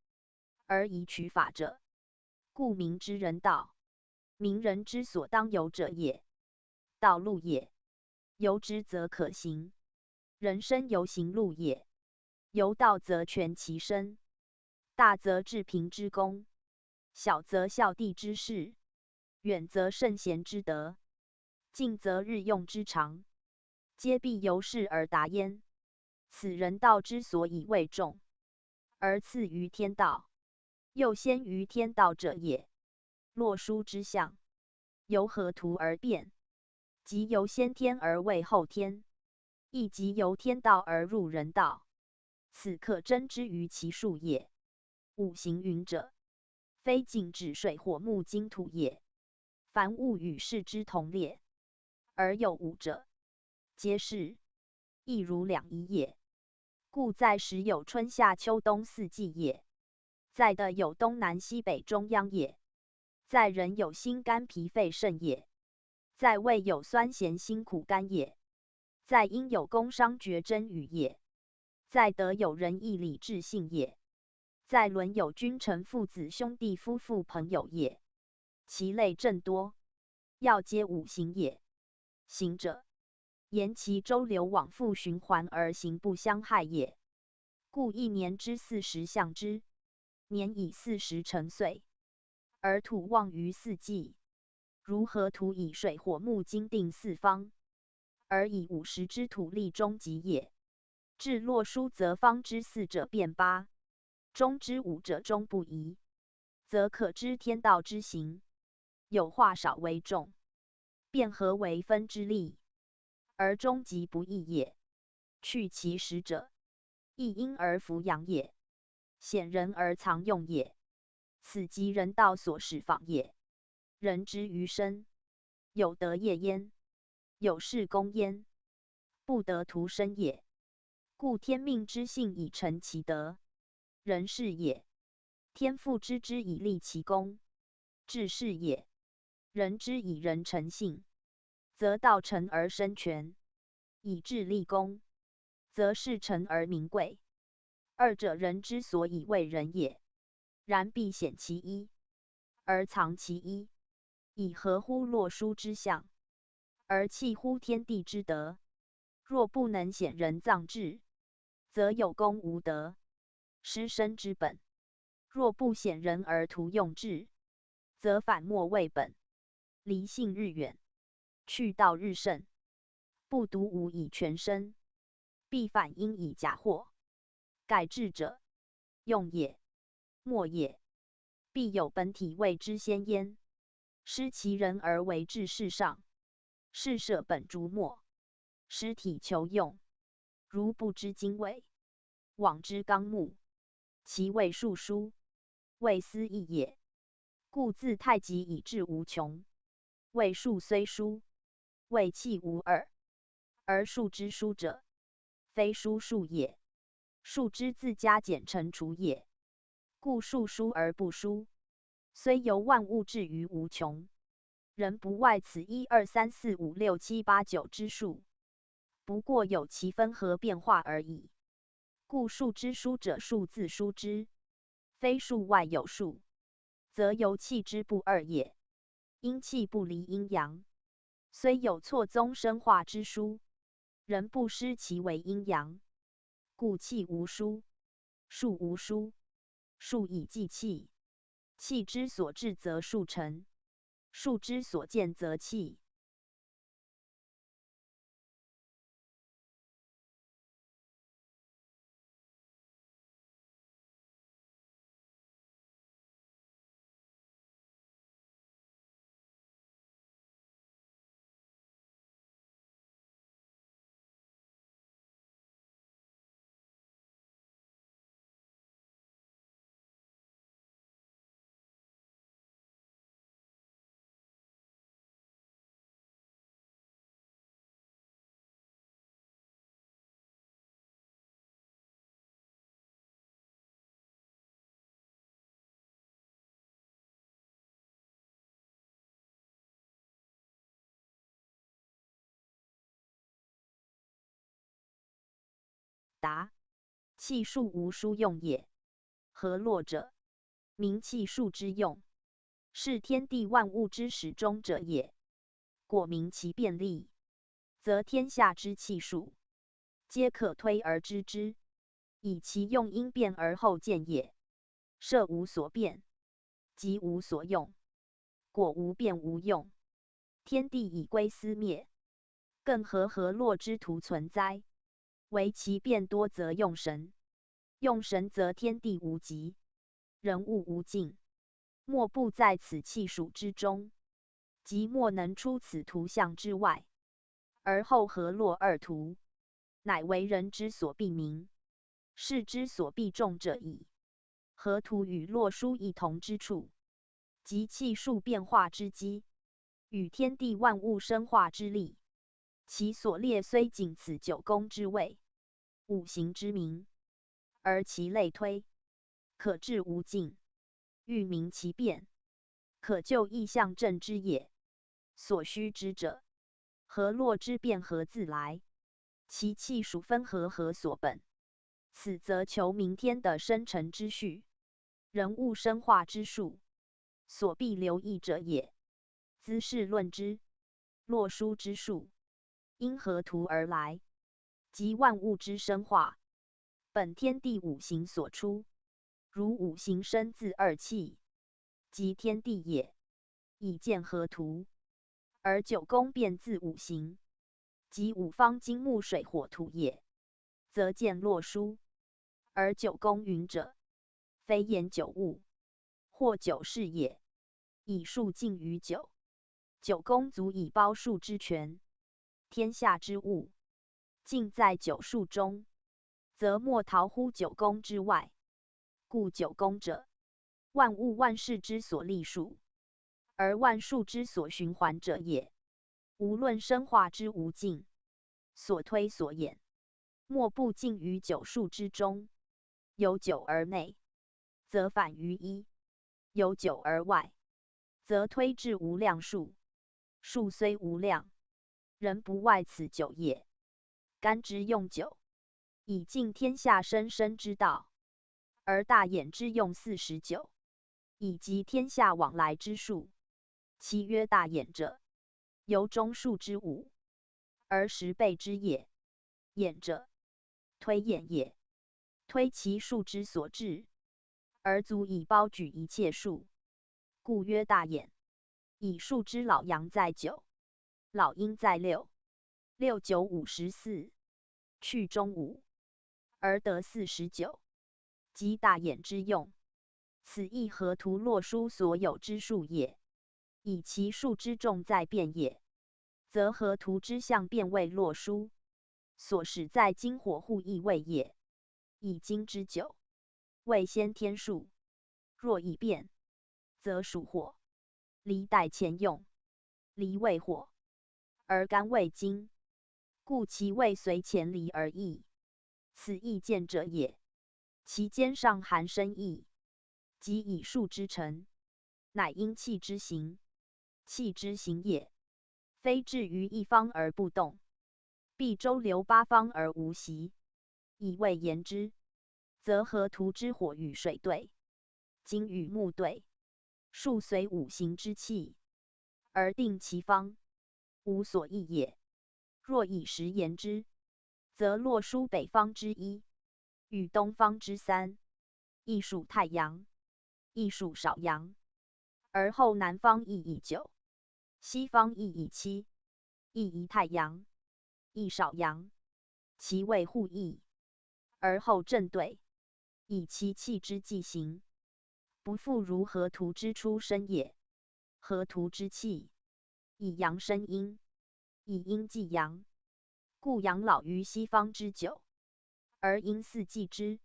而以取法者，故名之人道。名人之所当有者也。道路也，由之则可行；人生由行路也。由道则全其身，大则治平之功，小则孝弟之事，远则圣贤之德，近则日用之常，皆必由是而达焉。此人道之所以谓重，而次于天道，又先于天道者也。洛书之象，由河图而变，即由先天而为后天，亦即由天道而入人道，此可真之于其数也。五行云者，非仅指水火木金土也，凡物与世之同列，而有五者，皆是，亦如两仪也。故在时有春夏秋冬四季也，在的有东南西北中央也，在人有心肝脾肺肾也，在胃有酸咸辛苦甘也，在阴有宫商角征羽也，在德有仁义礼智信也，在伦有君臣父子兄弟夫妇朋友也。其类正多，要皆五行也。行者，言其周流往复循环而行不相害也。故一年之40象之，年以40成岁，而土旺于四季。如河图以水火木金定四方，而以50之土立终极也。至洛书则方之4者变8，中之5者终不移，则可知天道之行，有化少为重，变合为分之力，而终极不易也。去其实者，一阴而伏阳也，显人而藏用也。此即人道所始访也。人之于身，有德业焉，有事功焉，不得徒生也。故天命之性以成其德，人是也；天父之之以立其功，治是也。人之以人成性，则道成而生权；以治立功，则事成而名贵。二者人之所以为人也。然必显其一，而藏其一，以合乎洛书之象，而弃乎天地之德。若不能显人藏志，则有功无德，失身之本；若不显人而徒用志，则反莫为本，离性日远，去道日甚。不独无以全身，必反因以假货。盖智者，用也，默也，必有本体谓之先焉。失其人而为治世上，是舍本逐末，失体求用。如不知经纬，罔之纲目，其谓数书，谓思义也。故自太极以至无穷，谓数虽书，谓气无二。而数之书者，非书数也，数之自加减乘除也。故数书而不书，虽由万物至于无穷，人不外此1、2、3、4、5、6、7、8、9之数，不过有其分合变化而已。故数之书者，数自书之，非数外有数，则由气之不二也。阴气不离阴阳，虽有错综生化之殊，仍不失其为阴阳。故气无殊，数无殊，数以计气。气之所至则数成，数之所见则气。答：气数无殊用也。何络者，名气数之用，是天地万物之始终者也。果明其变力，则天下之气数，皆可推而知之，以其用因变而后见也。设无所变，即无所用；果无变无用，天地已归斯灭，更何络之徒存哉？唯其变多则用神，用神则天地无极，人物无尽，莫不在此气数之中，即莫能出此图象之外。而后河洛二图，乃为人之所必明，是之所必重者矣。河图与洛书异同之处，即气数变化之机，与天地万物生化之力。其所列虽仅此九宫之位，五行之名，而其类推，可至无尽。欲明其变，可就意象正之也。所须知者，河洛之变何自来？其气数分何所本？此则求明天的生成之序，人物生化之术，所必留意者也。兹是论之。洛书之术，因河图而来，即万物之生化，本天地五行所出。如五行生自二气，即天地也，以见河图；而九宫变自五行，即五方金木水火土也，则见洛书。而九宫云者，非言九物，或九事也，以数尽于九。九宫足以包数之全，天下之物，尽在九数中，则莫逃乎九宫之外。故九宫者，万物万事之所立数，而万数之所循环者也。无论生化之无尽，所推所演，莫不尽于九数之中。有九而内，则反于一；有九而外，则推至无量数。数虽无量，人不外此九也。干之用九，以尽天下生生之道。而大衍之用49，以及天下往来之数。其曰大衍者，由中数之5，而10倍之也。衍者，推衍也，推其数之所至，而足以包举一切数，故曰大衍。以数之老阳在9，老阴在6，6、9、5、14，去中5，而得49。即大衍之用，此亦河图洛书所有之数也。以其数之重在变也，则河图之象变为洛书，所使在金火互异位也。以金之九，为先天数，若已变，则属火，离代前用，离为火，而干为金，故其位随前离而异。此异见者也。其间上含深意，即以数之成，乃因气之行，气之行也，非至于一方而不动，必周流八方而无息。以谓言之，则河图之火与水对，金与木对，数随五行之气，而定其方，无所异也。若以时言之，则洛书北方之一，与东方之三，亦属太阳，亦属少阳，而后南方亦以9，西方亦以7，亦宜太阳，亦少阳，其谓互异，而后正对，以其气之纪行，不复如河图之出生也。河图之气，以阳生阴，以阴继阳，故阳老于西方之9，而阴4继之；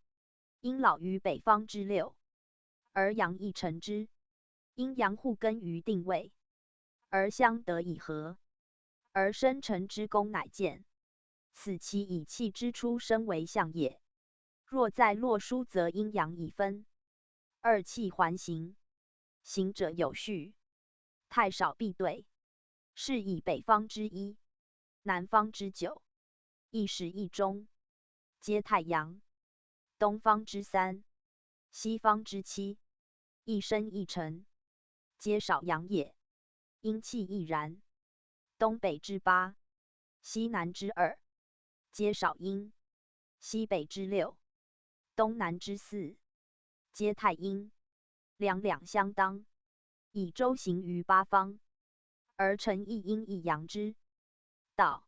阴老于北方之6，而阳亦成之。阴阳互根于定位，而相得以和，而生成之功乃见。此其以气之出生为象也。若在洛书，则阴阳已分，二气环行，行者有序，太少必对，是以北方之一，南方之9，一时一中，皆太阳；东方之3，西方之7，一生一沉，皆少阳也。阴气亦然。东北之8，西南之2，皆少阴；西北之6，东南之4，皆太阴。两两相当，以周行于八方，而成一阴一阳之道，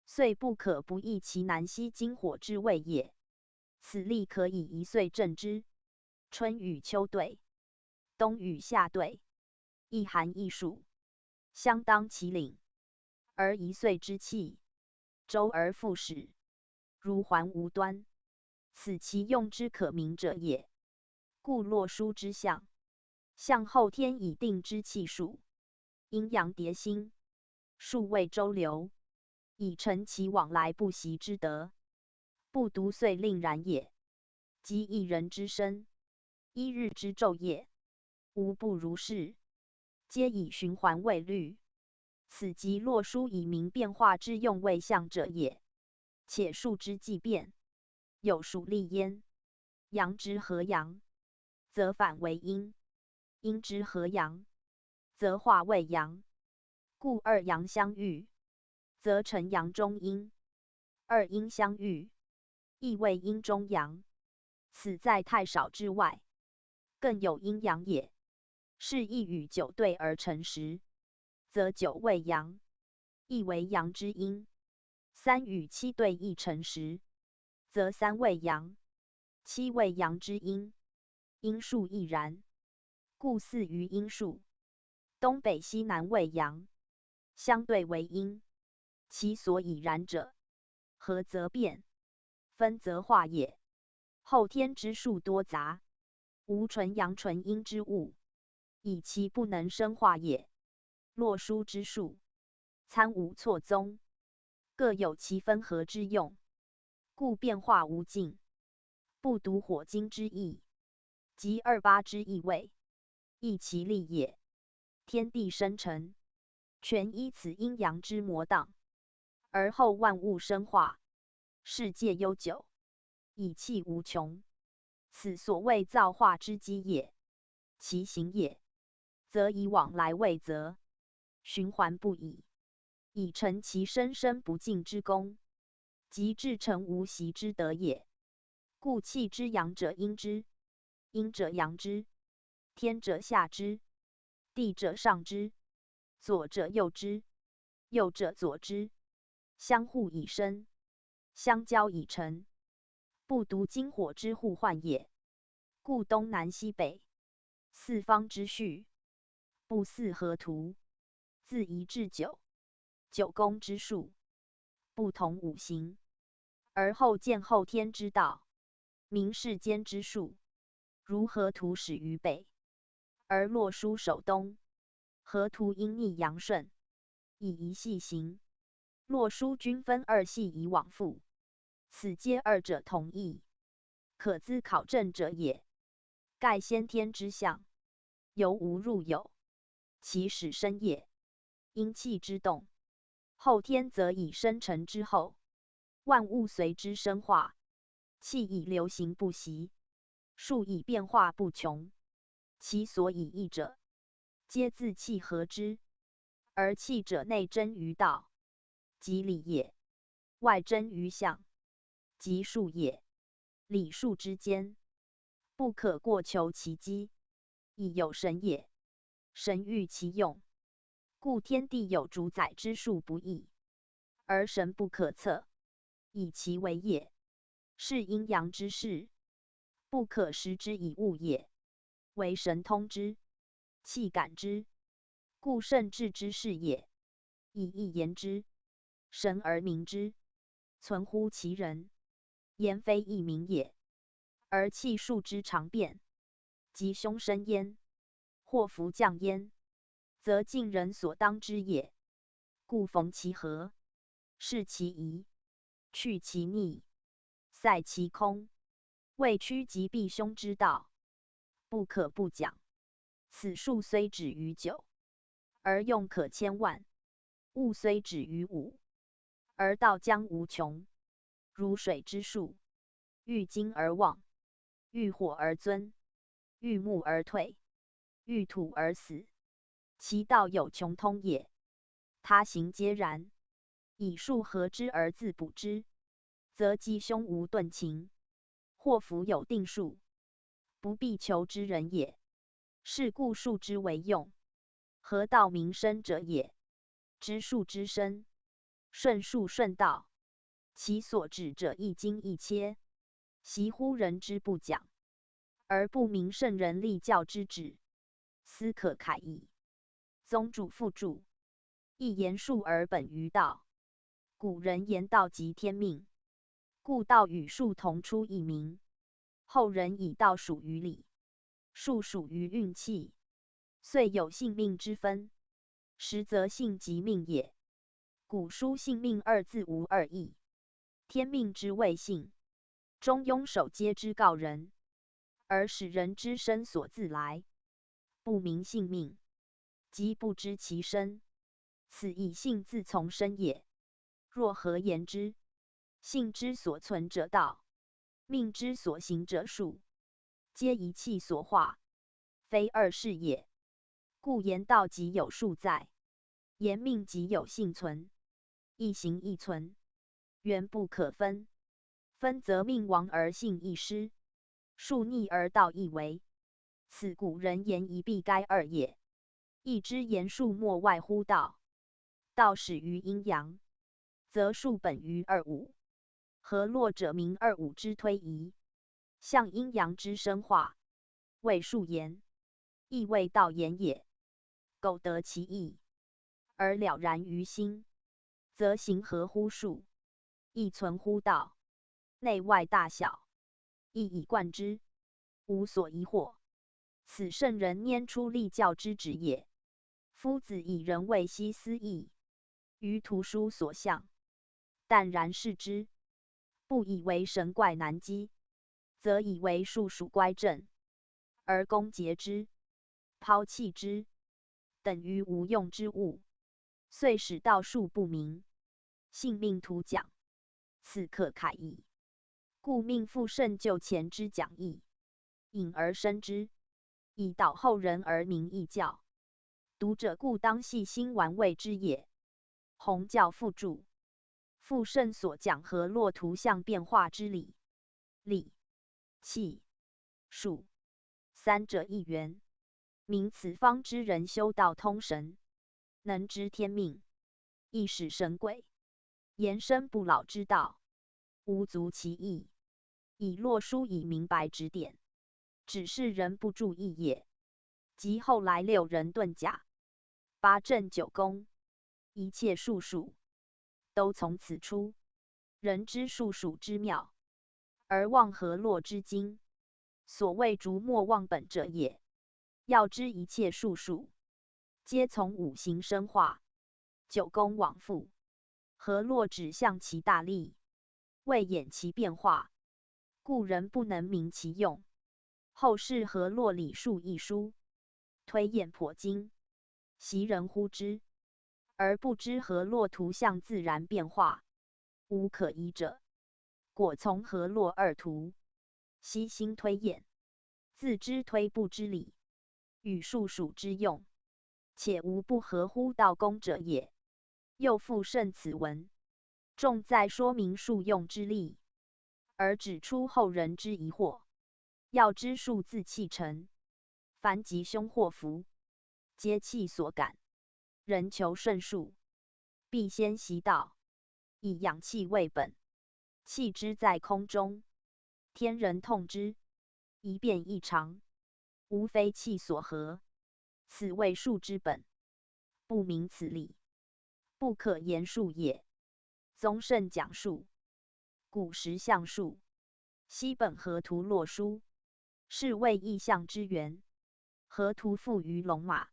遂不可不议其南西金火之谓也。此例可以一岁正之。春与秋对，冬与夏对，一寒一暑，相当其领，而一岁之气，周而复始，如环无端，此其用之可明者也。故洛书之象，象后天以定之气数，阴阳叠星，数谓周流，以成其往来不息之德，不独岁令然也。即一人之身，一日之昼夜，无不如是，皆以循环为律。此即洛书以明变化之用为象者也。且数之既变，有属立焉。阳之合阳，则反为阴；阴之合阳，则化为阳。故二阳相遇，则成阳中阴；二阴相遇，亦为阴中阳。此在太少之外，更有阴阳也。是亦与9对而成时，则9为阳，亦为阳之阴。3与7对亦成时，则3为阳，7为阳之阴。阴数亦然。故4于阴数，东北西南为阳，相对为阴。其所以然者，合则变，分则化也。后天之数多杂，无纯阳纯阴之物，以其不能生化也。洛书之数，参无错综，各有其分合之用，故变化无尽，不独火金之意，即28之意味，亦其力也。天地生成，全依此阴阳之模当，而后万物生化，世界悠久，以气无穷，此所谓造化之机也。其行也，则以往来为则，循环不已，以成其生生不尽之功，即至诚无息之德也。故气之阳者阴之，阴者阳之，天者下之，地者上之，左者右之，右者左之，相互以生，相交以成，不独金火之互换也。故东南西北四方之序，不似河图，自1至9，九宫之数，不同五行，而后见后天之道，明世间之数。如河图始于北，而洛书守东，河图阴逆阳顺，以一系行。洛书均分二系以往复，此皆二者同义，可资考证者也。盖先天之象，由无入有，其始生也。阴气之动，后天则以生成之后，万物随之生化，气以流行不息，数以变化不穷。其所以异者，皆自气合之。而气者内真于道，即理也；外真于象，即术也。理术之间，不可过求其机，以有神也。神欲其用，故天地有主宰之术不易，而神不可测，以其为也。是阴阳之事，不可识之以物也，为神通之，气感之，故圣治之事也。以义言之，神而明之，存乎其人，言非义明也。而气数之常变，即凶生焉，或福降焉，则尽人所当之也。故逢其和，视其宜，去其逆，塞其空，谓趋吉避凶之道，不可不讲。此术虽止于9，而用可千万；物虽止于5，而道将无穷。如水之术，遇金而旺，遇火而尊，遇木而退，遇土而死，其道有穷通也。他行皆然。以术合之而自补之，则吉凶无遁情，祸福有定数，不必求之人也。是故术之为用，合道名生者也。知术之深，顺术顺道，其所指者一经一切，习乎人之不讲，而不明圣人立教之旨，斯可慨矣。宗主复注：亦言术而本于道。古人言道即天命，故道与术同出一名。后人以道属于理，术属于运气，遂有性命之分。实则性即命也。古书性命二字无二义，天命之谓性，中庸守皆之告人，而使人之身所自来，不明性命，即不知其身，此以性自从身也。若何言之？性之所存者道，命之所行者术，皆一气所化，非二事也。故言道即有术在，言命即有性存，一行一存，原不可分。分则命亡而性亦失，术逆而道亦为。此古人言一必该二也。亦之言术莫外乎道，道始于阴阳，则术本于二五。合络者名二五之推移，象阴阳之生化，谓术言，亦谓道言也。苟得其意，而了然于心，则行合乎术，亦存乎道，内外大小，亦以贯之，无所疑惑。此圣人拈出立教之旨也。夫子以人为希思义，于图书所向，淡然视之，不以为神怪难机，则以为术属乖正，而攻讦之，抛弃之，等于无用之物，遂使道术不明，性命徒讲，此可慨矣。故命复甚就前之讲义，引而生之，以导后人而明义教。读者故当细心玩味之也。弘教附注：复圣所讲合络图像变化之理，理、气、术三者一元，明此方之人修道通神，能知天命，亦使神鬼，延伸不老之道，无足其意。以洛书以明白指点，只是人不注意也。及后来6人遁甲，8正9功，一切术数都从此出。人知术数之妙，而忘合络之精，所谓逐末忘本者也。要知一切术数，皆从五行生化，9功往复，合络指向其大力，为演其变化，故人不能明其用。后世合络理数一书，推演颇精，习人乎之，而不知合络图像自然变化，无可依者。果从合络二图，悉心推演，自知推不知理，与术数之用，且无不合乎道功者也。又复甚此文，重在说明术用之例，而指出后人之疑惑。要知数自气成，凡吉凶祸福，皆气所感。人求顺数，必先习道，以养气为本。气之在空中，天人痛之，一变异常，无非气所合，此谓数之本。不明此理，不可言数也。宗圣讲数，古时象数，西本河图洛书，是谓意象之源。河图附于龙马，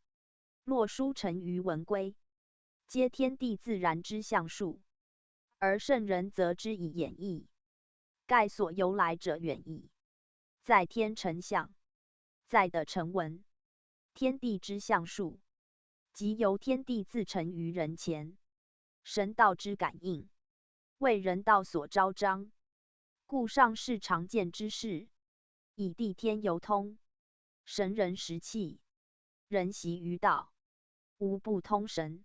洛书成于文龟，皆天地自然之象数，而圣人则之以演绎。盖所由来者远矣。在天成象，在的成文，天地之象数，即由天地自成于人前，神道之感应，为人道所昭彰，故上世常见之事，以地天由通，神人识气，人习于道，无不通神，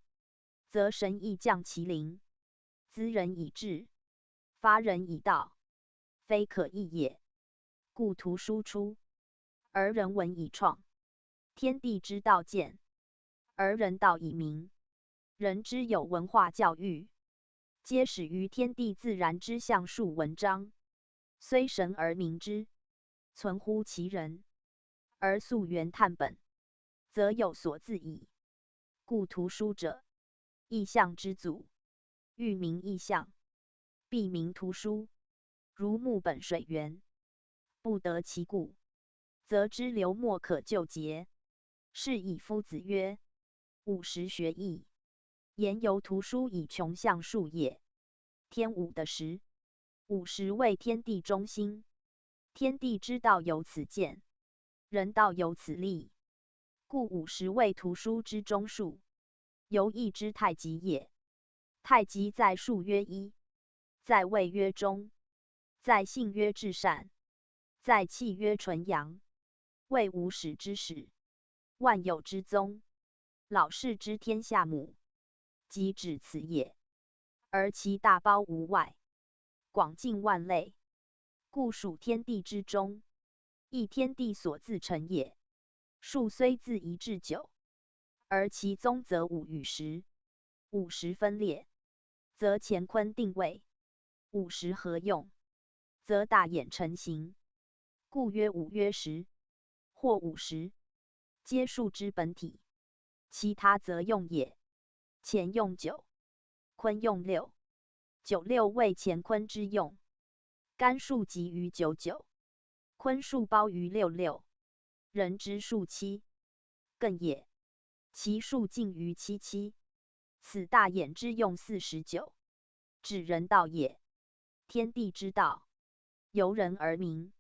则神亦降其灵，滋人以智，发人以道，非可易也。故图书出，而人文以创；天地之道见，而人道以明。人之有文化教育，皆始于天地自然之象数文章，虽神而明之，存乎其人，而溯源探本，则有所自矣。故图书者，意象之祖，欲明意象，必明图书。如木本水源，不得其故，则之流莫可救节。是以夫子曰：“50学艺，言由图书以穷象数也。”天五的时，50为天地中心，天地之道由此见，人道由此立，故50为图书之中数，由义之太极也。太极在数曰一，在位曰中，在性曰至善，在气曰纯阳，谓无始之始，万有之宗，老世之天下母，即指此也。而其大包无外，广尽万类，故属天地之中，亦天地所自成也。数虽自1至9，而其宗则5与10，50分裂，则乾坤定位；50合用，则大衍成形。故曰5曰10，或50，皆数之本体。其他则用也。乾用9，坤用6，96为乾坤之用。干数集于99，坤数包于66。人之数7，艮也，其数尽于77。此大衍之用49，指人道也。天地之道，由人而明；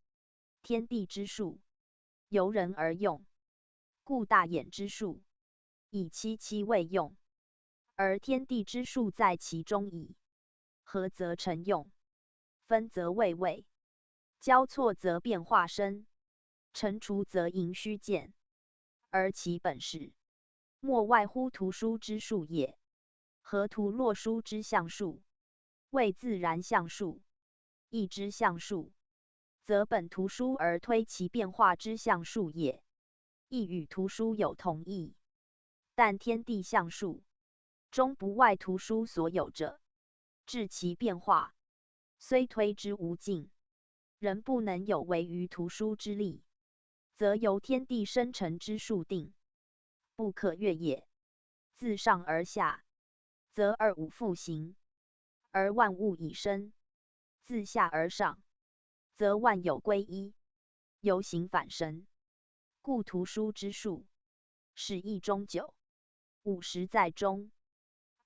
天地之数，由人而用。故大衍之数，以77为用，而天地之数在其中矣。合则成用，分则为位，交错则变化身，乘除则盈虚见，而其本是，莫外乎图书之数也。河图洛书之象数，谓自然象数；义之象数，则本图书而推其变化之象数也。义与图书有同义，但天地象数，终不外图书所有者，至其变化，虽推之无尽，仍不能有违于图书之力，则由天地生成之数定，不可越也。自上而下，则25复形，而万物以生；自下而上，则万有归一，由形反神。故图书之数，是一中9，50在中，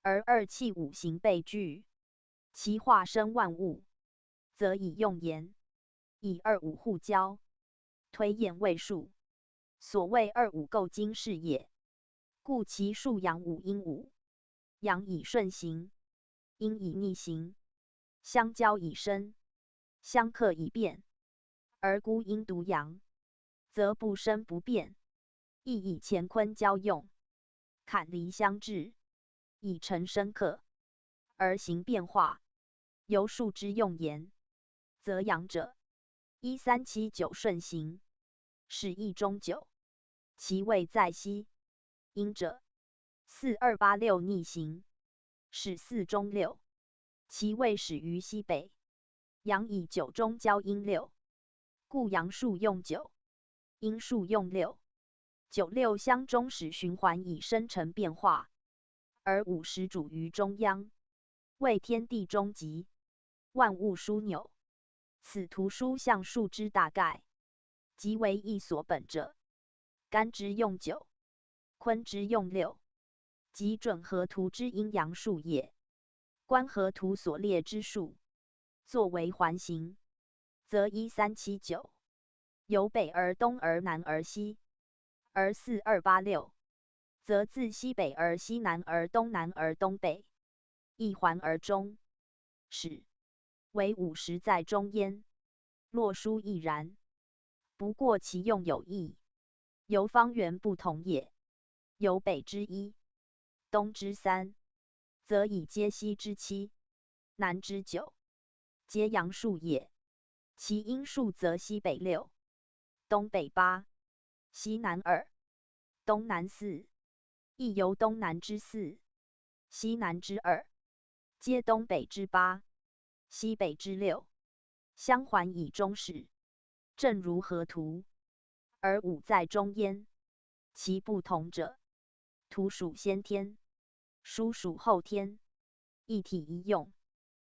而二气五行备具，其化生万物，则以用言，以25互交，推演位数，所谓25构经是也。故其数阳5阴5，阳以顺行，阴以逆行，相交以生，相克以变，而孤阴独阳，则不生不变，亦以乾坤交用。坎离相至，以成深刻，而行变化，由数之用言，则阳者1379顺行，使义中9，其位在西；阴者4286逆行，使4中6，其位始于西北。阳以9中交阴6，故阳数用9，阴数用6，9、6相中，使循环以生成变化，而5时主于中央，为天地终极，万物枢纽。此图书象数之大概，即为一所本者。干之用9，坤之用6，即准河图之阴阳数也。观河图所列之数，作为环形，则1379，由北而东而南而西；而4286，则自西北而西南而东南而东北，一环而中，使为50在中焉。洛书亦然，不过其用有异，由方圆不同也。由北之1，东之3，则以皆西之7，南之9，皆阳数也。其阴数则西北6，东北8，西南2，东南4，亦由东南之4，西南之2，皆东北之8，西北之6，相环以中始，正如河图，而5在中焉。其不同者，图属先天，书属后天，一体一用，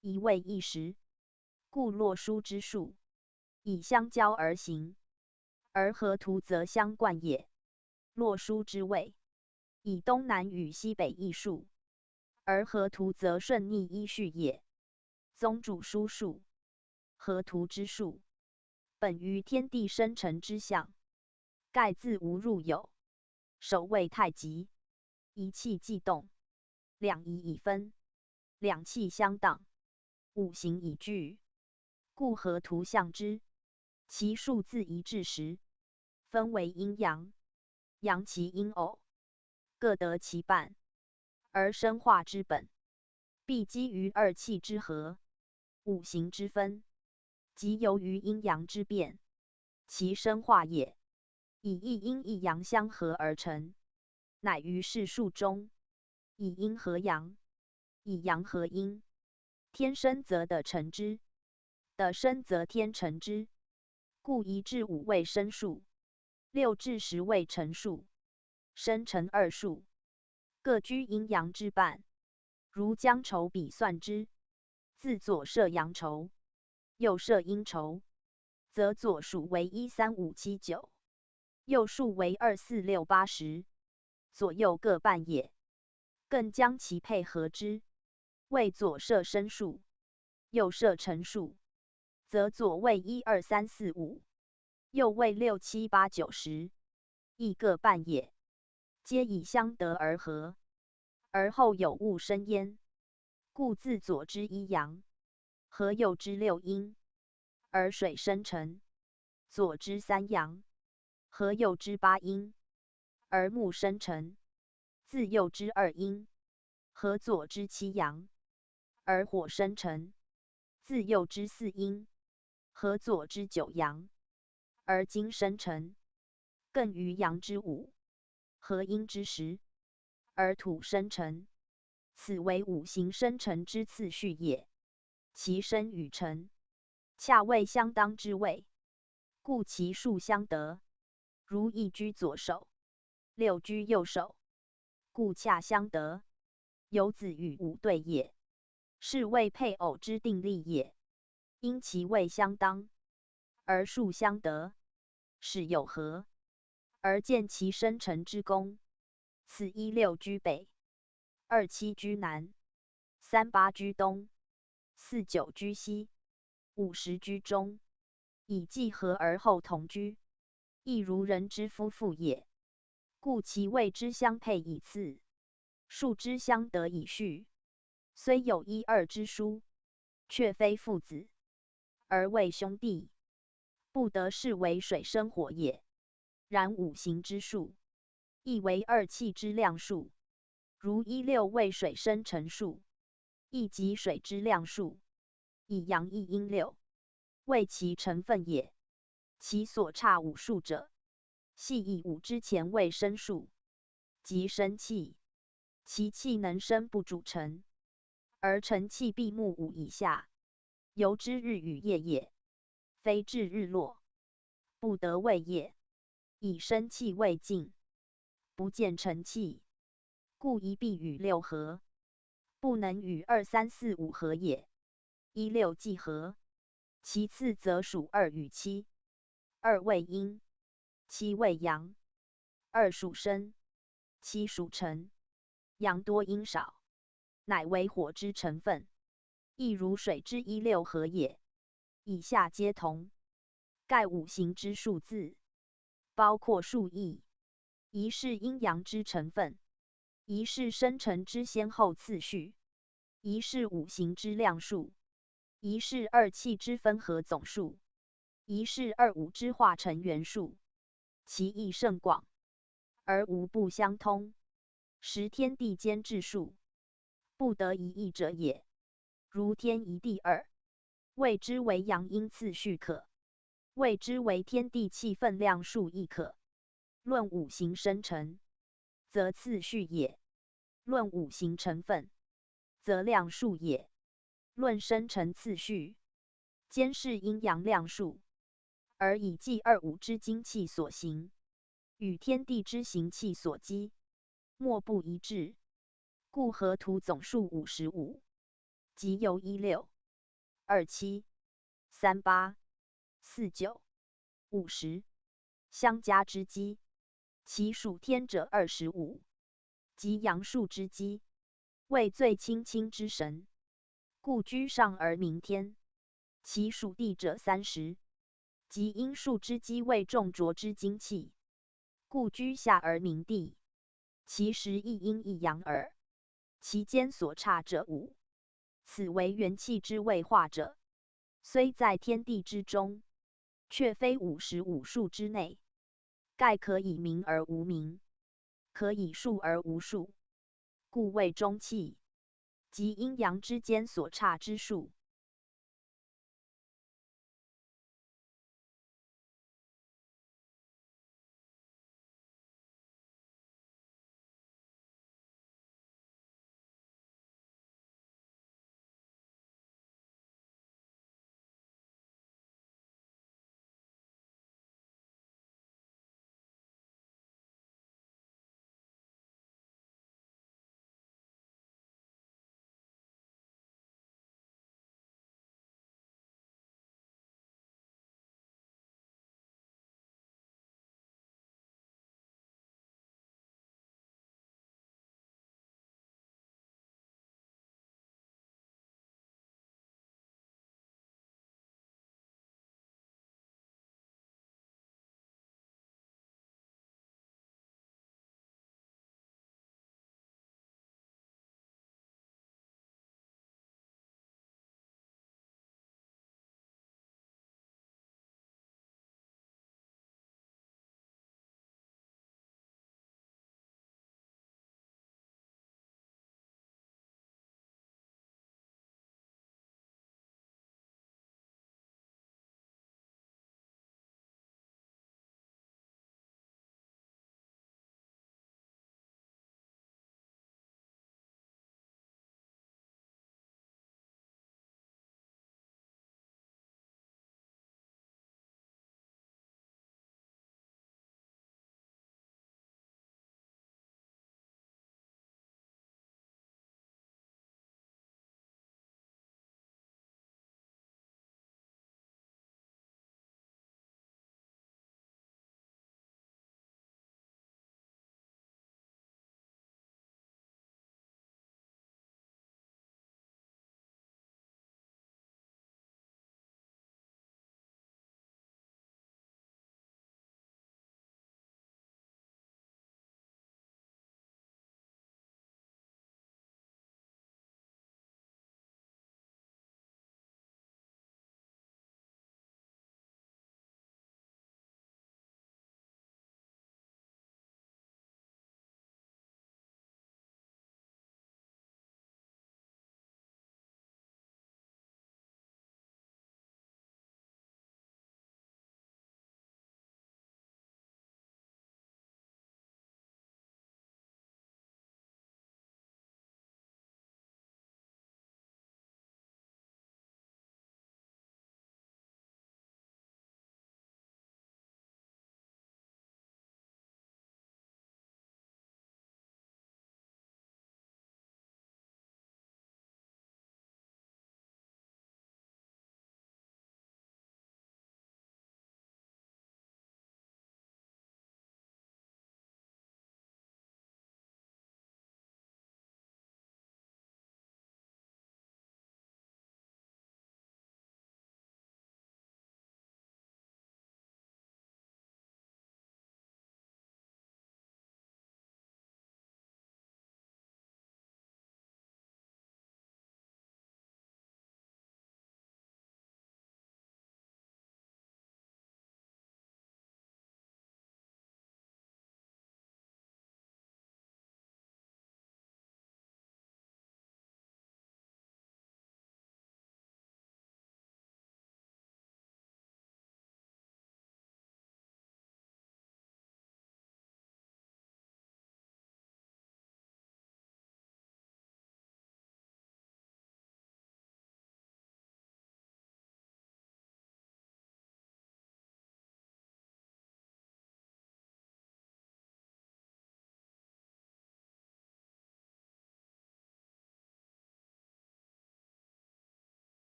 一位一时，故洛书之数，以相交而行，而河图则相贯也。洛书之位，以东南与西北易数，而河图则顺逆依序也。宗主书数，河图之数，本于天地生成之象，盖自无入有，首位太极，一气既动，两仪已分，两气相当，五行已具，故河图象之。其数自1至10，分为阴阳，阳其阴偶，各得其半，而生化之本，必基于2气之和，五行之分，即由于阴阳之变，其生化也，以一阴一阳相合而成，乃于世数中，以阴合阳，以阳合阴，天生则地成之，地生则天成之，故1至5为生数，6至10为成数，生成2数，各居阴阳之半。如将筹比算之，自左设阳筹，右设阴筹，则左数为1、3、5、7、9，右数为2、4、6、8、10，左右各半也。更将其配合之，为左设生数，右设成数，则左为1、2、3、4、5，右为6、7、8、9、10，亦各半也。皆以相得而合，而后有物生焉。故自左之1阳，和右之6阴，而水生成；左之3阳，和右之8阴，而木生成；自右之2阴，和左之7阳，而火生成；自右之4阴，和左之9阳，而金生成；更于阳之5，和阴之10，而土生成。此为五行生成之次序也，其生与成，恰为相当之位，故其数相得。如1居左手，6居右手，故恰相得。有子与5对也，是谓配偶之定例也。因其位相当，而数相得，使有合，而见其生成之功。此16居北，27居南，38居东，49居西，50居中，以既合而后同居，亦如人之夫妇也。故其位之相配以次，数之相得以序。虽有1、2之殊，却非父子，而为兄弟，不得视为水生火也。然五行之数，亦为2气之量数。如16为水生成数，亦即水之量数，以阳一阴6为其成分也。其所差5数者，系以5之前为生数，即生气。其气能生不主成，而成气闭目5以下，由之日与夜也，非至日落，不得谓夜。以生气为尽，不见成气，故一必与6合，不能与2、3、4、5合也。16既合，其次则属2与7。2为阴，7为阳。2属生，7属辰，阳多阴少，乃为火之成分，亦如水之16合也。以下皆同。盖5行之数字，包括数义，一是阴阳之成分，一是生成之先后次序，一是5行之量数，一是2气之分合总数，一是2、5之化成元数，其义甚广，而无不相通，实天地间之数，不得一义者也。如天一地2，谓之为阳阴次序可，谓之为天地气分量数亦可。论5行生成，则次序也；论5行成分，则量数也。论生成次序，兼是阴阳量数，而以计2、5之精气所行，与天地之行气所积，莫不一致。故河图总数55，即由16、27、38、49、50相加之积，其属天者25，即阳数之积，为最清清之神，故居上而名天。其属地者30，即阴数之积，为重浊之精气，故居下而名地。其实一阴一阳耳，其间所差者5，此为元气之谓化者，虽在天地之中，却非55数之内。盖可以名而无名，可以数而无数，故谓中气，即阴阳之间所差之数。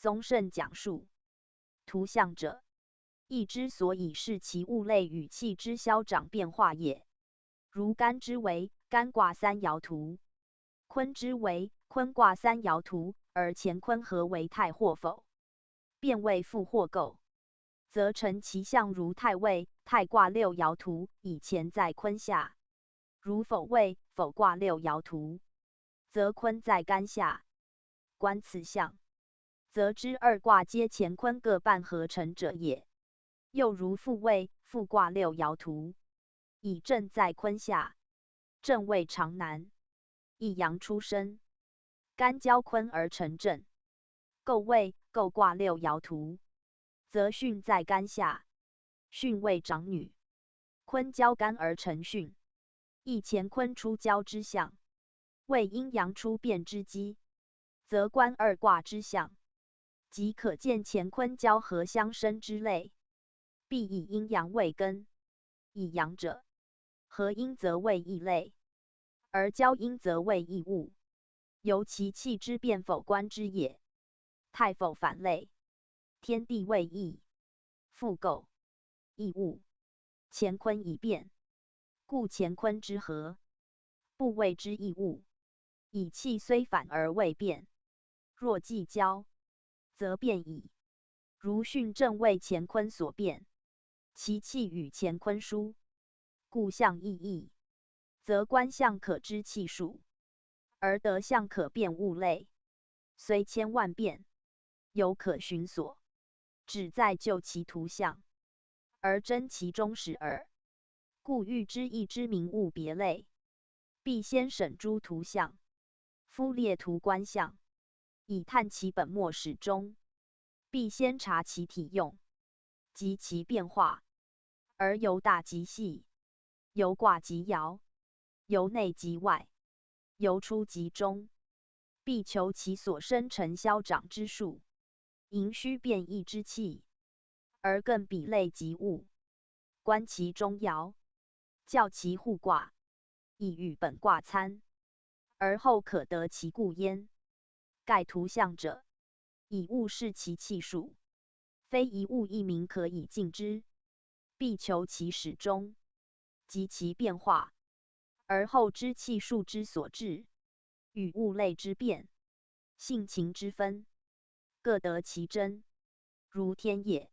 宗盛讲述。图像者，意之所以是其物类与气之消长变化也。如干之为干卦三爻图，坤之为坤卦三爻图，而乾坤合为泰或否，变位复或构，则成其象如泰位，泰卦六爻图，以乾在坤下；如否位，否卦六爻图，则坤在干下。观此象，则知二卦皆乾坤各半合成者也。又如复位，复卦六爻图，以震在坤下，震位长南，一阳出生，干交坤而成震。构位，构卦六爻图，则巽在干下，巽为长女，坤交干而成巽，亦乾坤出交之象，为阴阳出变之机，则观二卦之象，即可见乾坤交合相生之类。必以阴阳为根，以阳者，合阴则为异类，而交阴则为异物，由其气之变否观之也。太否反类，天地为异，复构异物，乾坤已变，故乾坤之合，不谓之异物。以气虽反而未变，若既交，则变矣。如巽正为乾坤所变，其气与乾坤殊，故象异义，则观象可知气数，而得象可辨物类。虽千万变，犹可寻所，只在就其图像，而真其中始耳。故欲知一之名物别类，必先审诸图像，夫列图观象，以探其本末始终。必先察其体用及其变化，而由大及细，由卦及爻，由内及外，由出及中，必求其所生成消长之数，盈虚变异之气，而更比类及物，观其中爻，校其互卦，以与本卦参，而后可得其故焉。盖图象者，以物视其气数，非一物一名可以尽之，必求其始终及其变化，而后知气数之所至，与物类之变，性情之分，各得其真。如天也，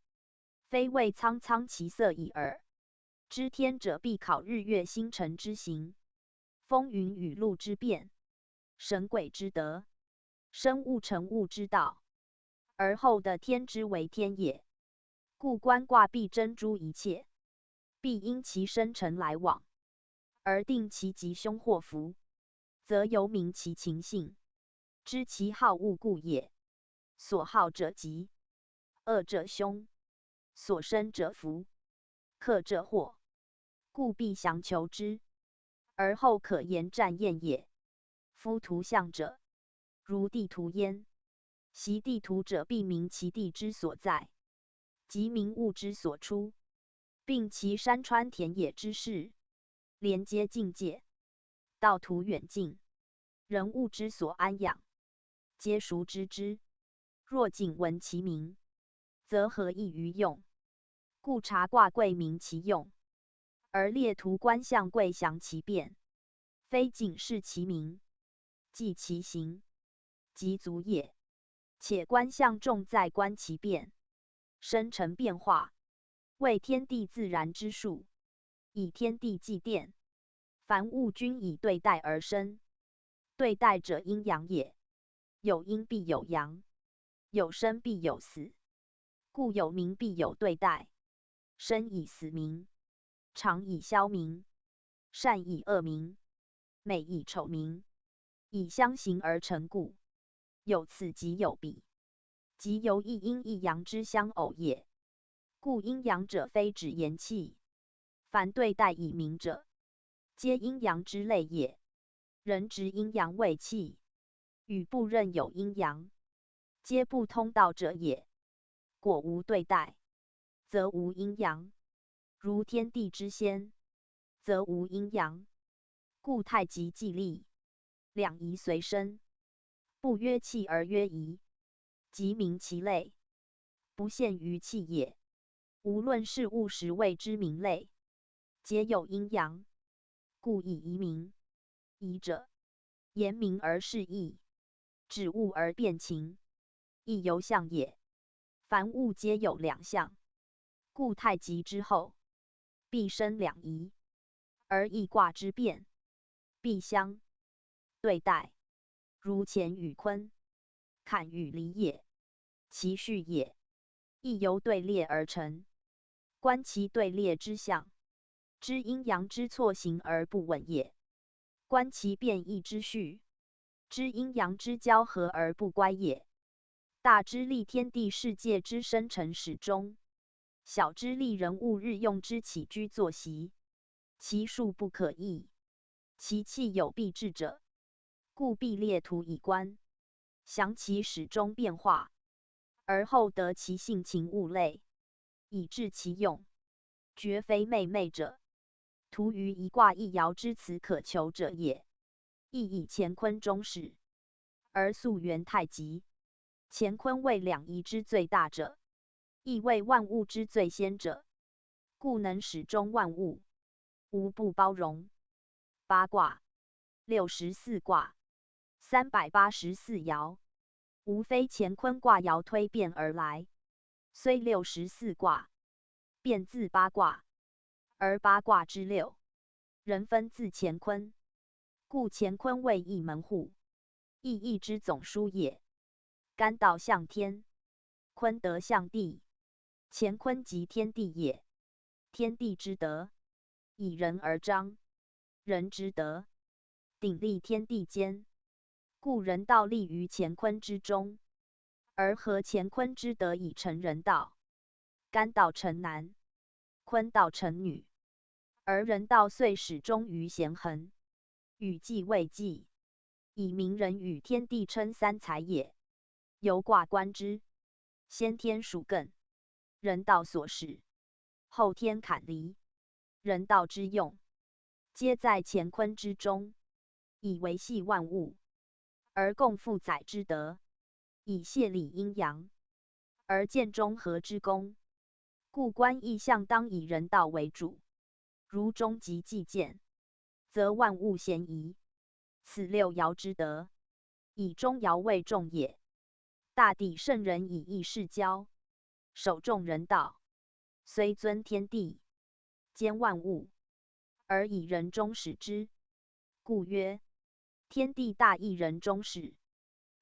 非谓苍苍其色已耳。知天者，必考日月星辰之行，风云雨露之变，神鬼之德，生物成物之道，而后的天之为天也。故观卦必珍诸一切，必因其生辰来往，而定其吉凶祸福，则由明其情性，知其好恶故也。所好者吉，恶者凶，所生者福，克者祸，故必详求之，而后可言战验也。夫图象者，如地图焉。习地图者，必明其地之所在，即明物之所出，并其山川田野之势，连接境界，道途远近，人物之所安养，皆熟知之。若仅闻其名，则何益于用？故察卦贵明其用，而列图观象贵详其变，非仅视其名，记其行，即足也。且观象重在观其变，生成变化，为天地自然之数，以天地纪电，凡物均以对待而生。对待者阴阳也，有阴必有阳，有生必有死，故有名必有对待。生以死名，长以消名，善以恶名，美以丑名，以相形而成故。有此即有彼，即由一阴一阳之相偶也。故阴阳者，非指言气，凡对待以明者，皆阴阳之类也。人执阴阳为气，与不任有阴阳，皆不通道者也。果无对待，则无阴阳。如天地之先，则无阴阳。故太极既立，两仪随身，不曰气而曰仪，即名其类，不限于气也。无论是物时谓之名类，皆有阴阳，故以夷名。夷者，言明而示义，指物而辨情，亦由象也。凡物皆有两象，故太极之后，必生两仪，而易卦之变，必相对待，如乾与坤，坎与离也，其序也，亦由对列而成。观其对列之象，知阴阳之错行而不稳也；观其变异之序，知阴阳之交合而不乖也。大知立天地世界之生成始终，小知立人物日用之起居作息，其数不可议，其气有必至者，故必列图以观，详其始终变化，而后得其性情物类，以治其用，绝非昧昧者。图于一卦一爻之辞可求者也。亦以乾坤终始，而溯源太极。乾坤为两仪之最大者，亦为万物之最先者，故能始终万物，无不包容。八卦，64卦，384爻，无非乾坤卦爻推变而来，虽64卦，变自八卦，而八卦之六，人分自乾坤，故乾坤为一门户，亦义之总书也。干道向天，坤德向地，乾坤即天地也。天地之德，以人而彰；人之德，鼎立天地间。故人道立于乾坤之中，而合乾坤之德以成人道。干道成男，坤道成女，而人道遂始终于咸恒，与纪未纪，以明人与天地称三才也。由卦观之，先天属艮，人道所使；后天坎离，人道之用，皆在乾坤之中，以维系万物，而共负载之德，以谢理阴阳，而见中和之功。故观意象当以人道为主，如终极既见，则万物咸宜。此六爻之德，以中爻为重也。大地圣人以义世交，守重人道，虽尊天地，兼万物，而以人终始之，故曰：天地大义，人终始。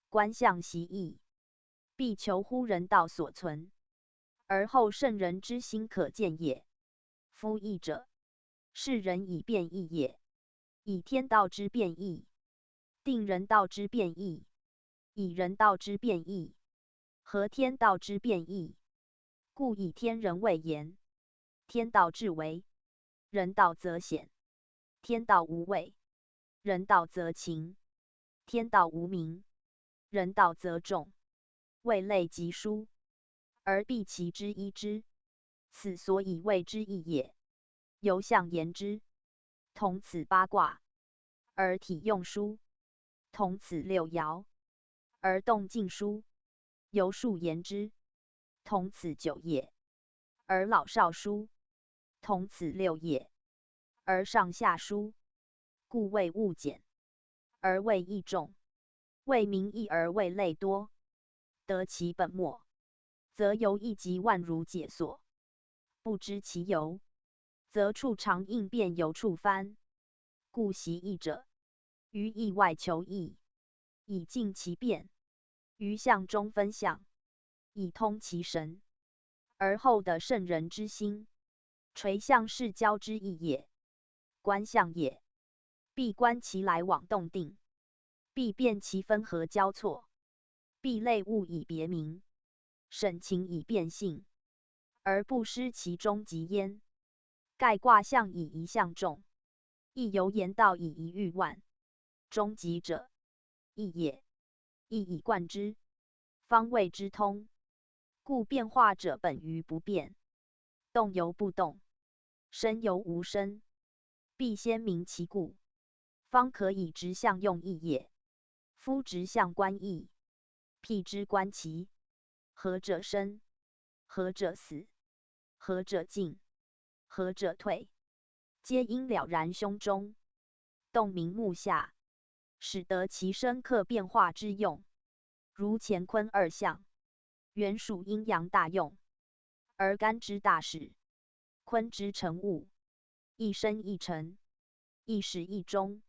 观象习义，必求乎人道所存，而后圣人之心可见也。夫义者，是人以变义也。以天道之变义，定人道之变义，以人道之变义，合天道之变义。故以天人为言，天道至为，人道则显；天道无位，人道则勤；天道无名，人道则重。位类极殊，而必其之一之，此所以谓之义也。由象言之，同此八卦，而体用书；同此六爻，而动静书。由数言之，同此九也，而老少书；同此六也，而上下书。故谓物简，而谓义重；谓名义而谓类多。得其本末，则由一即万如解所；不知其由，则处常应变由处翻。故习义者，于义外求义，以尽其变；于象中分象，以通其神。而后得圣人之心，垂象是交之意也。观象也，必观其来往动定，必辨其分合交错，必类物以别名，审情以辨性，而不失其中极焉。盖卦象以一象众，亦由言道以一喻万。终极者，义也。义以贯之，方谓之通。故变化者本于不变，动由不动，生由无生，必先明其故，方可以直象用义也。夫直象观义，辟之观其合者生，合者死，合者进，合者退，皆因了然胸中，动明目下，使得其深刻变化之用。如乾坤二象，原属阴阳大用，而干之大始，坤之成物，一生一成，一始一终，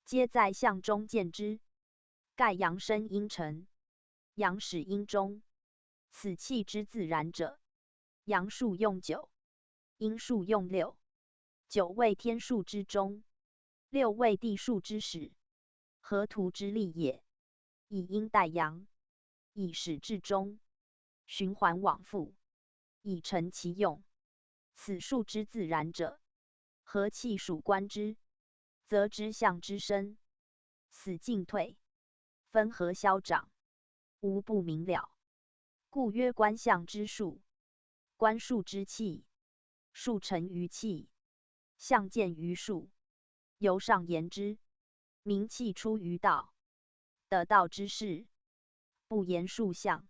皆在象中见之。盖阳生阴成，阳始阴终，此气之自然者。阳数用9，阴数用6。9为天数之中，6为地数之始，合图之力也。以阴代阳，以始至终，循环往复，以成其用。此数之自然者，合气属观之，则知象之生死进退，分合消长，无不明了。故曰观象之术，观数之气，数成于气，象见于数。由上言之，明气出于道，得道之事，不言数象；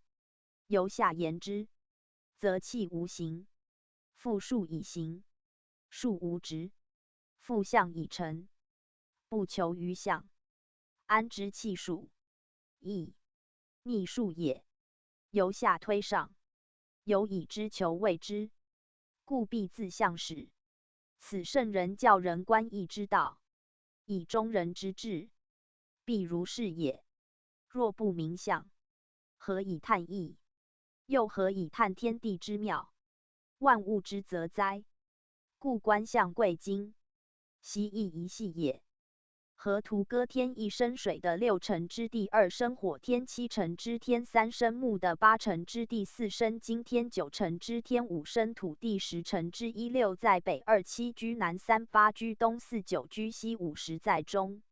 由下言之，则气无形，复数以形；数无执，复象以成，不求于象。安知气数？亦逆数也。由下推上，有以知求谓之，故必自象始。此圣人教人观义之道，以中人之志，必如是也。若不明象，何以探义？又何以探天地之妙，万物之则哉？故观象贵精，悉亦一系也。河图歌天1生水的6辰之地2生火天7辰之天3生木的8辰之地4生金天9辰之天5生土地10辰之一6在北2 7居南3 8居东4 9居西5 10在中。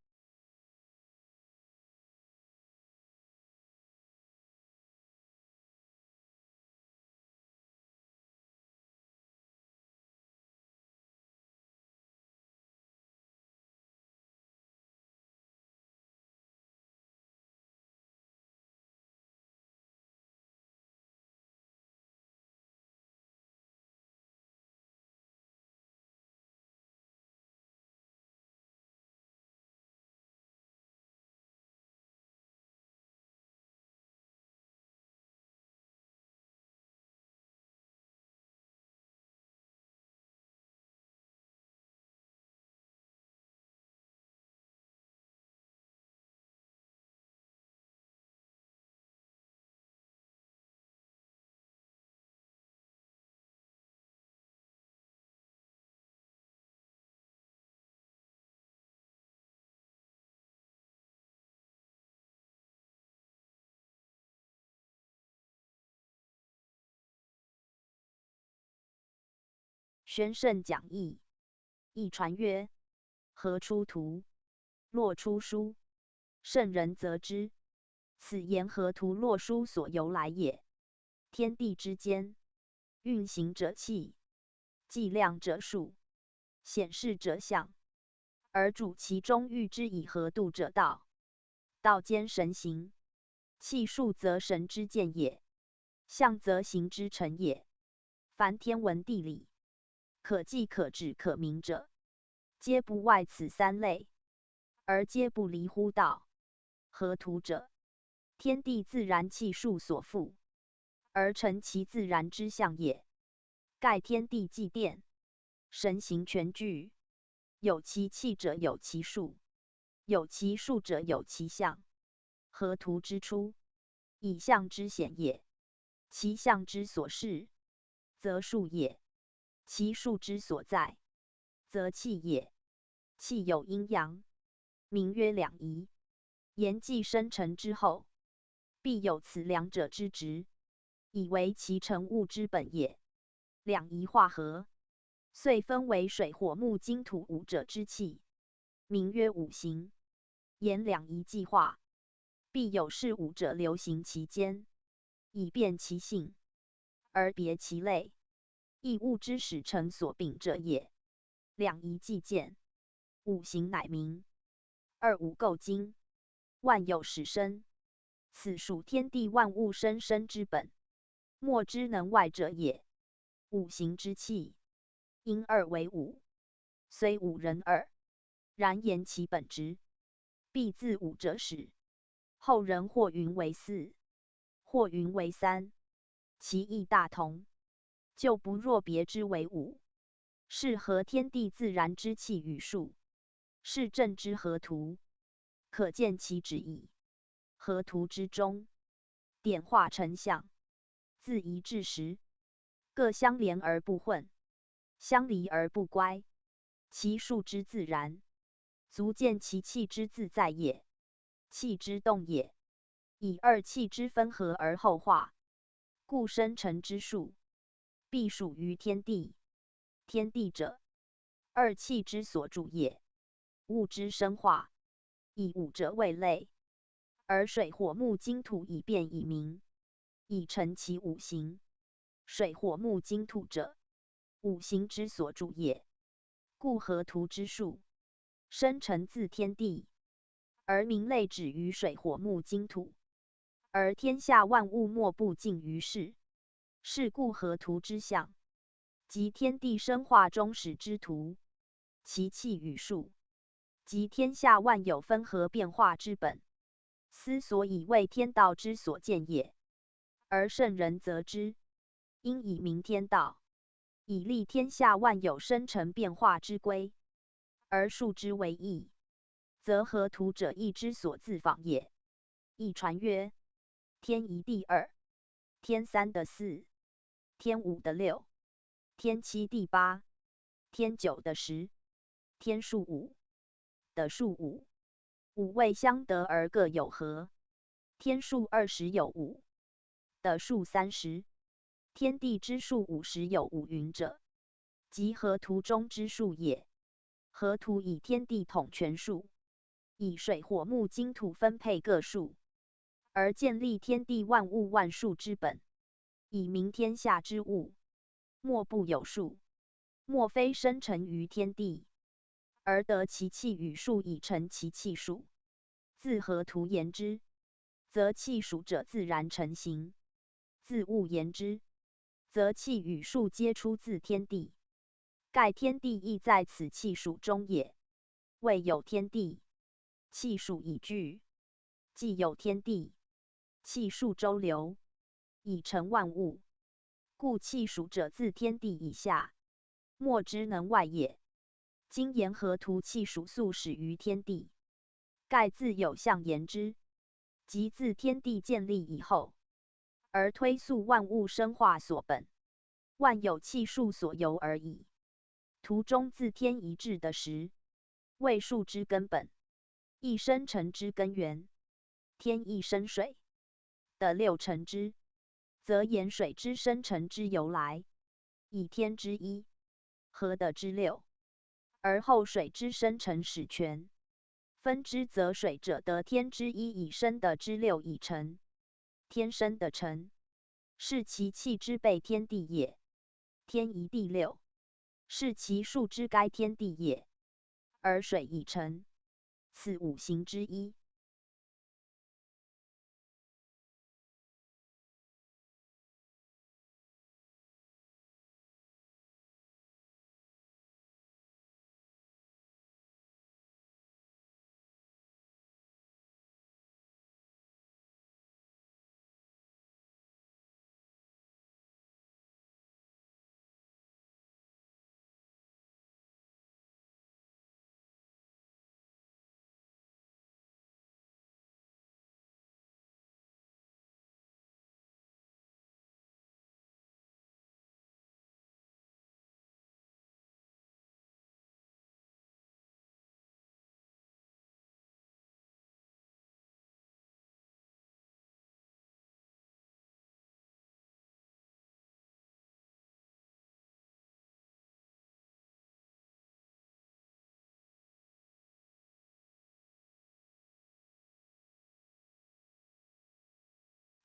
宣圣讲义，义传曰：河出图，洛出书，圣人则之。此言河图洛书所由来也。天地之间，运行者气，计量者数，显示者象，而主其中喻之以合度者道。道兼神行，气数则神之见也，象则形之成也。凡天文地理，可计可指可明者，皆不外此3类，而皆不离乎道。合图者，天地自然气数所赋，而成其自然之象也。盖天地既变，神形全具，有其气者有其数，有其数者有其象。合图之初，以象之显也，其象之所示，则数也。其数之所在，则气也。气有阴阳，名曰两仪。言既生成之后，必有此两者之值，以为其成物之本也。两仪化合，遂分为水火木金土5者之气，名曰五行。言两仪既化，必有是5者流行其间，以辨其性，而别其类。亦物之始成所秉者也。两仪既见，五行乃明。二五构精，万有始生，此属天地万物生之本。莫之能外者也。五行之气，因二为五，虽五人耳，然言其本质，必自五者始。后人或云为四，或云为三，其义大同，就不若别之为五。是合天地自然之气与数，是正之合图，可见其旨意。合图之中，点化成象，自一至十，各相连而不混，相离而不乖，其数之自然，足见其气之自在也。气之动也，以二气之分合而后化，故生成之数，必属于天地。天地者，二气之所主也。物之生化，以五者为类，而水火木金土以变以明，以成其五行。水火木金土者，五行之所主也。故合图之数，生成自天地，而名类止于水火木金土，而天下万物莫不尽于是。是故合图之象，即天地生化中始之图，其气与数，即天下万有分合变化之本。斯所以为天道之所见也。而圣人则之，应以明天道，以立天下万有生成变化之规，而数之为义，则合图者义之所自仿也。亦传曰：天一地二，天三的四，天五的六，天七地八，天九的十，天数五的数五。五位相得而各有合，天数20有五的数30，天地之数50有五云者，即合图中之数也。合图以天地统全数，以水火木金土分配各数，而建立天地万物万数之本，以明天下之物，莫不有数，莫非生成于天地，而得其气与数以成其气数。自合图言之，则气数者自然成形；自物言之，则气与数皆出自天地。盖天地亦在此气数中也。未有天地，气数已聚；既有天地，气数周流，以成万物。故气数者自天地以下，莫之能外也。今言合图气数素始于天地，盖自有象言之，即自天地建立以后，而推溯万物生化所本，万有气数所由而已。图中自天一至的时，谓数之根本，亦生成之根源。天亦生水的六成之，则言水之生成之由来，以天之一，合的之六，而后水之生成始全。分之则水者得天之一以生的之六以成，天生的成，是其气之备天地也。天一地六，是其数之该天地也。而水已成，此五行之一。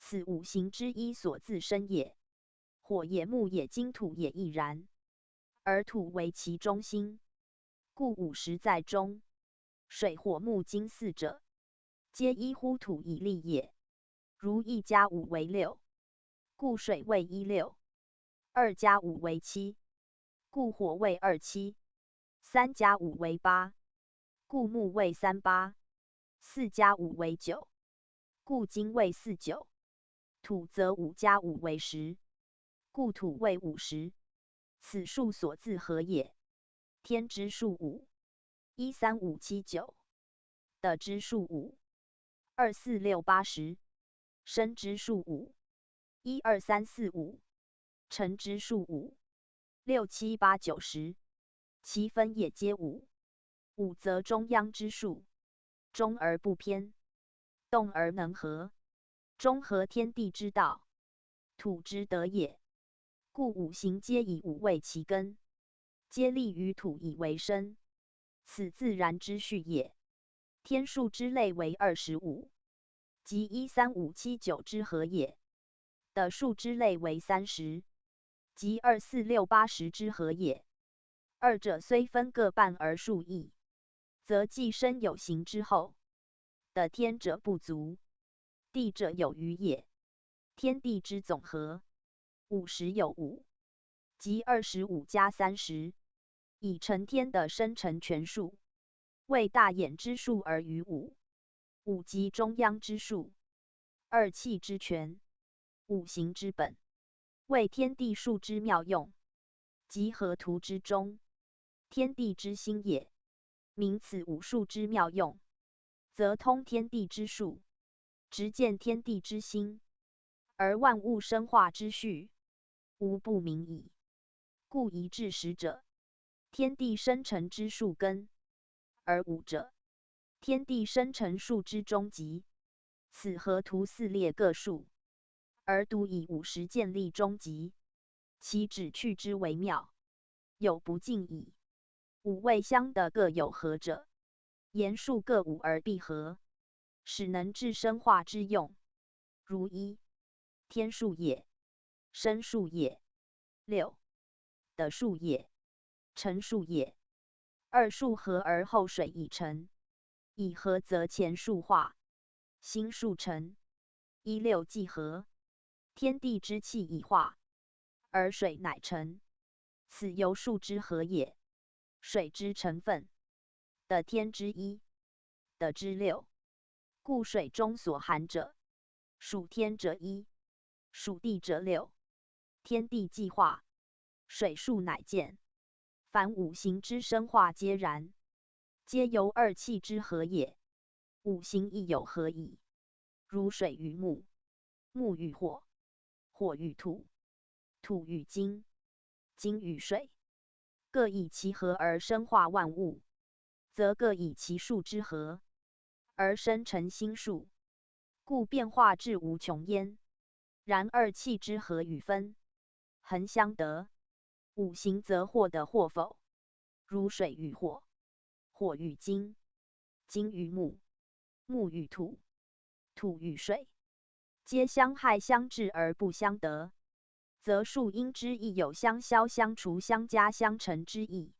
此五行之一所自生也。火也木也金土也亦然，而土为其中心，故五十在中。水火木金四者，皆依乎土以立也。如一加5为6，故水为16。2加5为7，故火为27。3加5为8，故木为38。4加5为9，故金为49。土则5加5为10，故土为50。此数所自何也？天之数5。1、3、5、7、9。的之数5。2、4、6、8、10。生之数5。1、2、3、4、5。成之数5。6、7、8、9、10。其分也皆5。5则中央之数，中而不偏，动而能和，中和天地之道，土之德也。故五行皆以5为其根，皆立于土以为生，此自然之序也。天数之类为25，即1、3、5、7、9之和也。的数之类为30，即2、4、6、8、10之和也。二者虽分各半而数异，则既生有形之后，的天者不足，地者有余也。天地之总和，50有5，即25加30，以成天的生成全数，为大衍之数而余5。5即中央之数，二气之权，五行之本，为天地数之妙用，即河图之中，天地之心也。明此五数之妙用，则通天地之数，直见天地之心，而万物生化之序，无不明矣。故一至10者，天地生成之数根；而5者，天地生成数之终极。此河图4列各数，而独以50建立终极，其旨趣之为妙，有不尽矣。五位相的各有合者，言数各5而必合，使能治生化之用。如1天数也，生数也。6的数也，成数也。2数合而后水已成，以合则前数化，心数成。1、6既合，天地之气已化，而水乃成，此由数之和也。水之成分，的天之一，的之6，故水中所含者，属天者1，属地者6。天地既化，水数乃见。凡五行之生化皆然，皆由二气之和也。五行亦有合矣，如水与木，木与火，火与土，土与金，金与水。各以其和而生化万物，则各以其数之和，而生成心数，故变化至无穷焉。然二气之和与分，恒相得，五行则或得或否。如水与火，火与金，金与木，木与土，土与水，皆相害相制而不相得，则数因之亦有相消相除相加相成之意。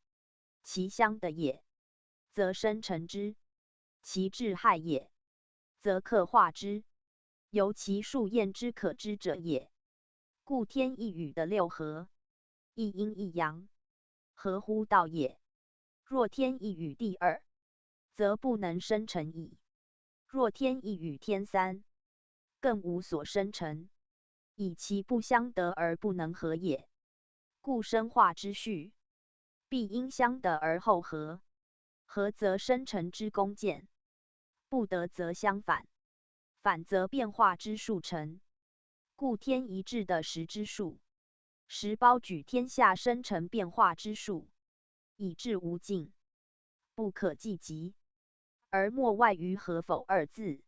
其相的也，则生成之；其治害也，则克化之。由其数验之可知者也。故天一宇的6合，一阴一阳，合乎道也。若天一宇地2，则不能生成矣。若天一宇天3，更无所生成，以其不相得而不能合也。故生化之序，必因相得而后合，合则生成之功见，不得则相反，反则变化之数成。故天一致的10之数，10包举天下生成变化之数，以至无尽，不可计及，而莫外于合否2字。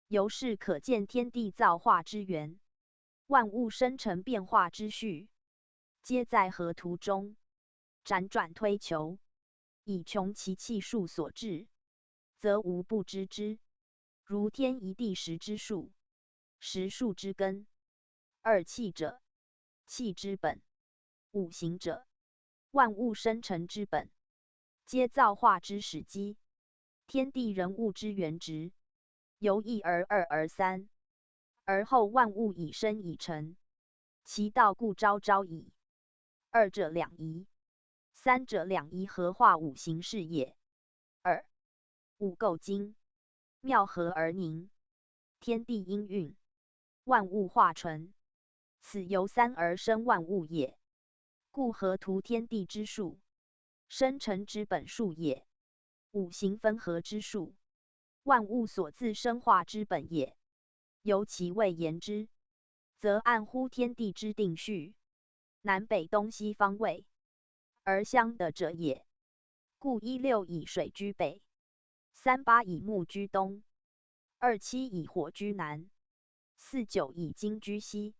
由是可见天地造化之源，万物生成变化之序，皆在河图中，辗转推求，以穷其气数所致，则无不知之。如天一地10之数，10数之根。2气者，气之本；五行者，万物生成之本，皆造化之始基，天地人物之原直。由1而2而3，而后万物以生以成，其道故昭昭矣。二者两仪，三者两仪合化五行是也。二五构精，妙合而凝，天地应运，万物化纯，此由三而生万物也。故合图天地之数，生成之本数也。五行分合之数，万物所自生化之本也。由其未言之，则按乎天地之定序，南北东西方位而相得者也。故16以水居北，38以木居东，27以火居南，49以金居西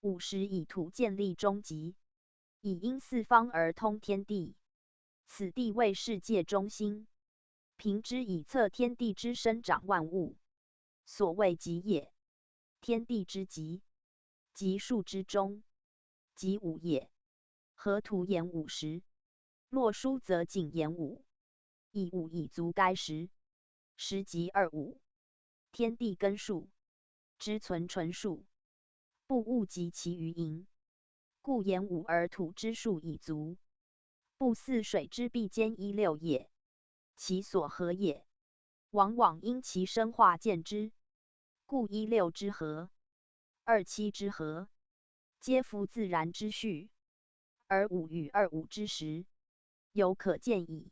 ，50以土建立中极，以因四方而通天地。此地为世界中心，凭之以测天地之生长万物。所谓极也，天地之极，极数之中，极五也。合图言50，洛书则仅言5，以5以足该10，10即25。天地根数，知存纯数，不物及其余盈，故言5而土之数已足。不似水之必兼16也，其所合也，往往因其生化见之。故16之合，27之合，皆符自然之序，而5与25之时，犹可见矣。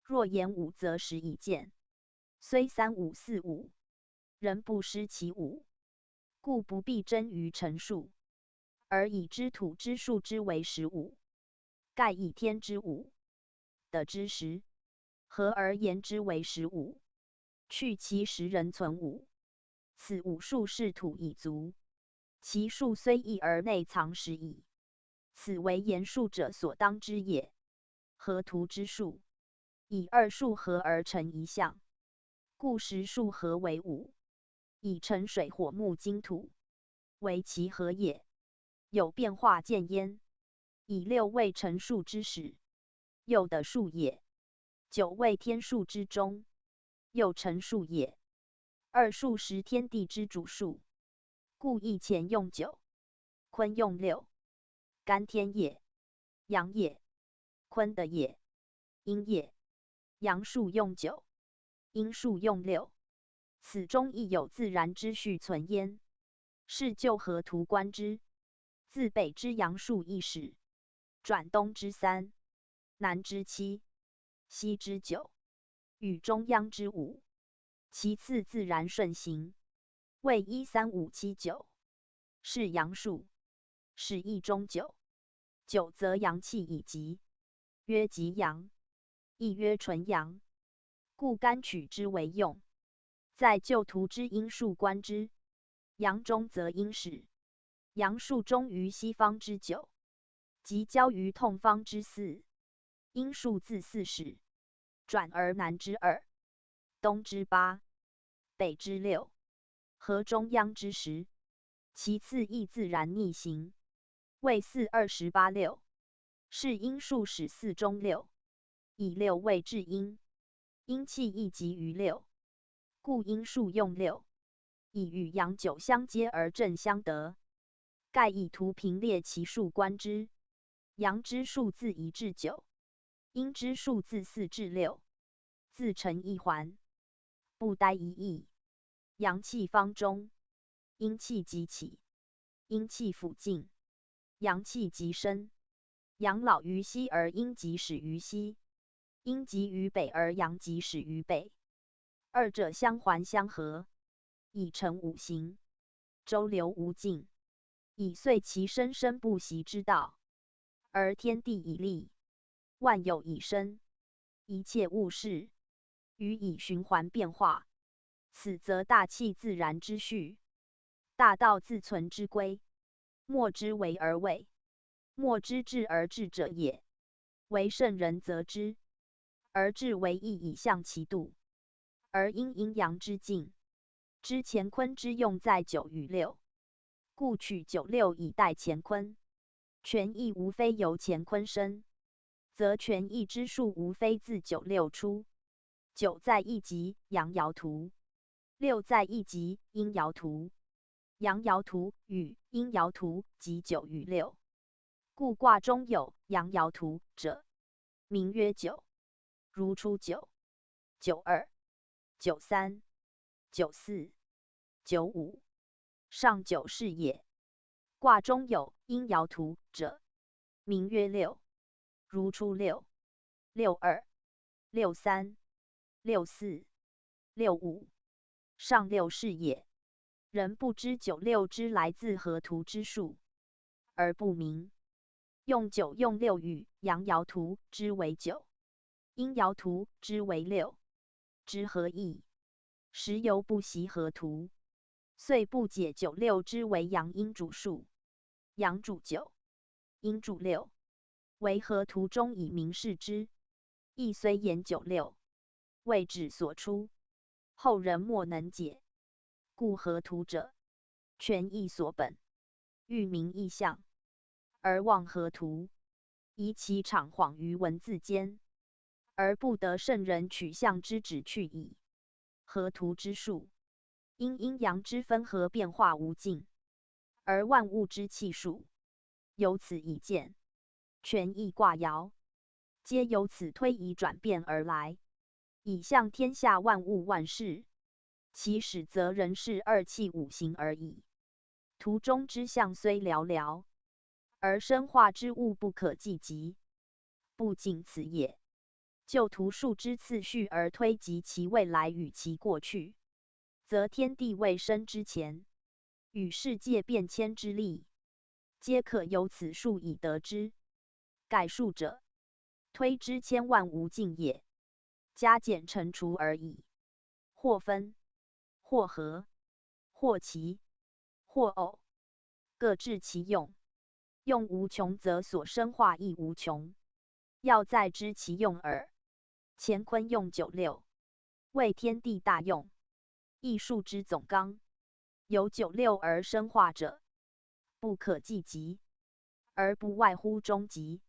若言5则10以见，虽35、45，仍不失其5，故不必争于陈述，而以知土之数之为15。盖以天之5得之10，合而言之为15，去其10仍存5，此5数是土已足，其数虽异而内藏10矣。此为言数者所当知也。合图之数，以2数合而成一象，故10数合为5，以成水火木金土，为其合也。有变化见焉。以6为成数之始，又得数也。9为天数之中，又成数也。2数识天地之主数，故义乾用9，坤用6。干天也，阳也，坤的也，阴也。阳数用9，阴数用6，此中亦有自然之序存焉。是就合图观之，自北之阳数1始，转东之3，南之7，西之9，与中央之5，其次自然顺行，谓1、3、5、7、9，是阳数，是一中9。9则阳气已极，曰极阳，亦曰纯阳，故干取之为用。在旧图之阴数观之，阳中则阴始，阳数中于西方之9，即交于痛方之4，阴数自4始，转而南之2，东之8，北之6，合中央之10，其次亦自然逆行，谓4、28、6，是阴数始4中6，以6为至阴，阴气亦集于6，故阴数用6，以与阳9相接而正相得。盖以图平列其数观之，阳之数自1至9，阴之数自4至6，自成一环，不待一意。阳气方中，阴气即起，阴气辅进，阳气即生。阳老于西而阴即始于西，阴极于北而阳即始于北，二者相环相合，以成五行，周流无尽，以遂其生生不息之道。而天地以立，万有以生，一切物事予以循环变化，此则大气自然之序，大道自存之规。莫之为而为，莫之至而至者也。为圣人则之，而至为义以象其度。而因阴阳之境，知乾坤之用在9与6，故取9、6以代乾坤。权益无非由乾坤生，则权益之数无非自9、6出。9在一极阳爻图，6在一极阴爻图，阳爻图与阴爻图及9与6，故卦中有阳爻图者，名曰九。如初九、九二、九三、九四、九五，上九是也。卦中有阴爻图者，名曰六。如初六、六二、六三、六四、六五，上六是也。人不知九六之来自何图之数，而不明。用九用六与阳爻图之为九，阴爻图之为六，之何异？时犹不习何图，遂不解九六之为阳阴主数。阳主九，阴主六，为何图中以明示之。亦虽言九六，未指所出，后人莫能解。故何图者，权异所本，欲明异象，而忘何图，疑其场晃于文字间，而不得圣人取象之旨去矣。何图之数，因阴阳之分合变化无尽，而万物之气数，由此以见，权异卦爻，皆由此推移转变而来，以象天下万物万事。其始则人事二气五行而已。图中之象虽寥寥，而生化之物不可计及，不仅此也。就图数之次序而推及其未来与其过去，则天地未生之前，与世界变迁之力，皆可由此数以得知。盖数者，推之千万无尽也，加减乘除而已。或分，或合，或奇，或偶，各治其用。用无穷，则所生化亦无穷，要在知其用耳。乾坤用九六，为天地大用，艺术之总纲。由九六而生化者，不可计及，而不外乎终极。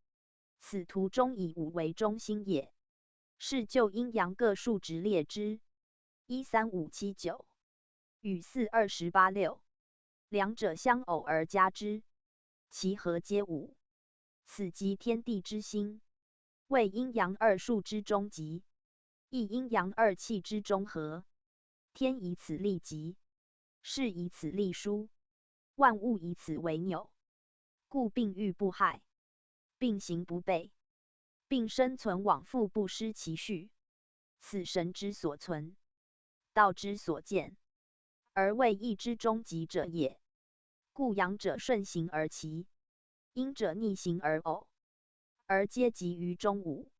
此图中以五为中心也。是就阴阳各数值列之，1、3、5、7、9与4、2、18、6，两者相偶而加之，其和皆五。此即天地之心，为阴阳二数之终极，亦阴阳二气之中和。天以此立极，世以此立疏，万物以此为纽。故并育不害，并行不悖，并生存往复不失其序。此神之所存，道之所见，而为义之终极者也。故阳者顺行而齐，阴者逆行而偶，而皆集于中午，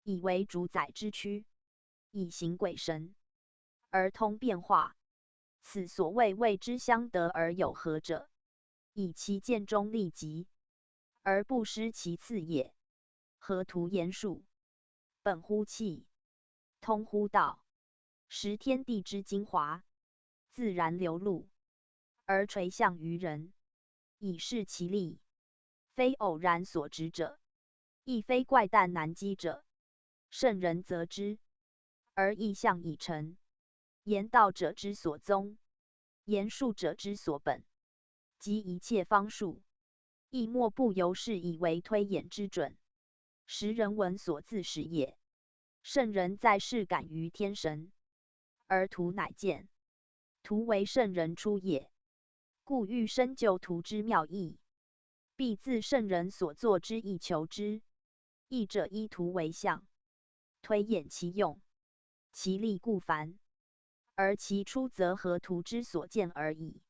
以为主宰之躯，以行鬼神，而通变化。此所谓谓之相得而有合者，以其见中立极，而不失其次也。何图言数，本乎气，通乎道，识天地之精华，自然流露，而垂象于人，以示其力。非偶然所执者，亦非怪诞难稽者。圣人则之，而意象已成。言道者之所宗，言术者之所本，及一切方术，亦莫不由是以为推演之准，时人文所自始也。圣人在世感于天神，而图乃见，图为圣人出也。故欲深究图之妙义，必自圣人所作之意求之。义者依图为象，推演其用，其力固繁，而其出则合图之所见而已。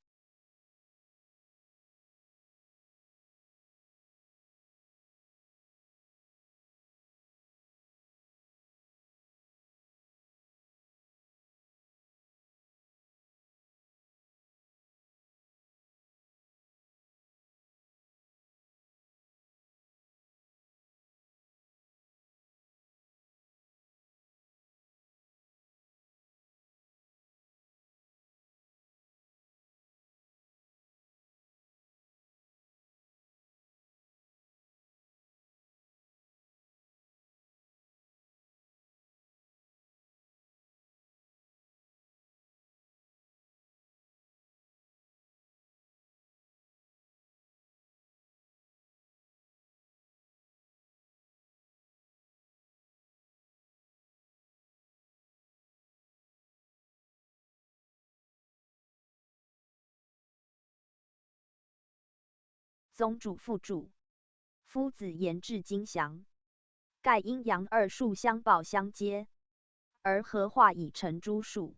宗主父注。夫子言至精详，盖阴阳二数相报相接，而合化以成诸数。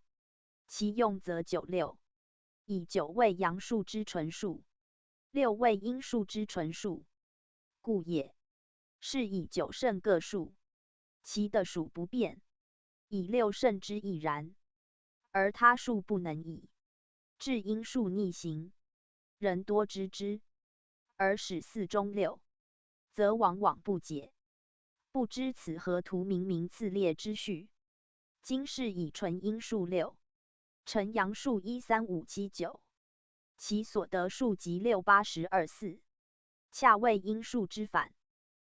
其用则九六，以九为阳数之纯数，六为阴数之纯数，故也。是以九胜各数，其的数不变，以六胜之亦然，而他数不能已。至阴数逆行，人多知之，而使四中六，则往往不解，不知此何图明明次列之序。今是以纯阴数六，成阳数1、3、5、7、9，其所得数即6、8、10、2、4，恰为阴数之反。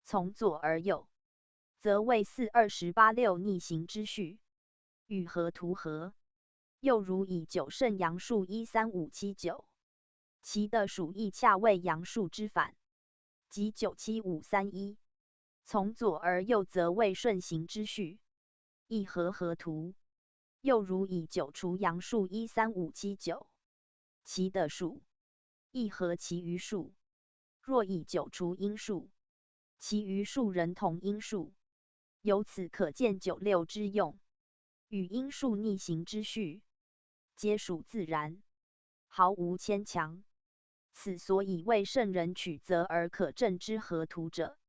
从左而右，则为4、2、18、6逆行之序，与合图合。又如以九胜阳数1、3、5、7、9，其的数亦恰为阳数之反，即9、7、5、3、1。从左而右，则为顺行之序，亦合合图。又如以九除阳数1、3、5、7、9，其的数亦合其余数。若以九除阴数，其余数人同阴数，由此可见九六之用，与阴数逆行之序，皆属自然，毫无牵强。此所以为圣人取则而可证之合图者。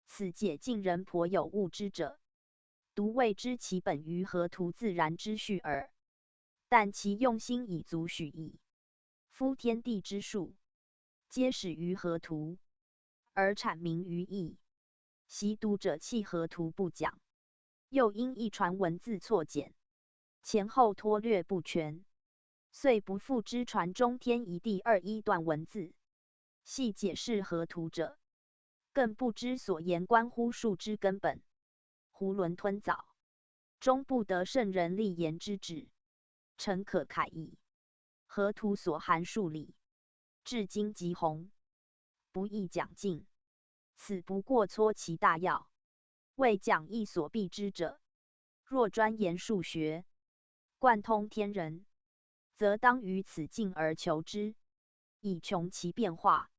此解近人颇有误之者，独谓知其本于合图自然之序耳，但其用心已足许矣。夫天地之数，皆始于合图，而阐明于义。习读者弃合图不讲，又因一传文字错简，前后脱略不全，遂不复之传中天一地二一段文字，细解释合图者，更不知所言关乎数之根本，囫囵吞枣，终不得圣人立言之旨，诚可慨矣。合图所含数理，至今极宏，不易讲尽。此不过撮其大要，为讲义所必知者。若专研数学，贯通天人，则当于此进而求之，以穷其变化，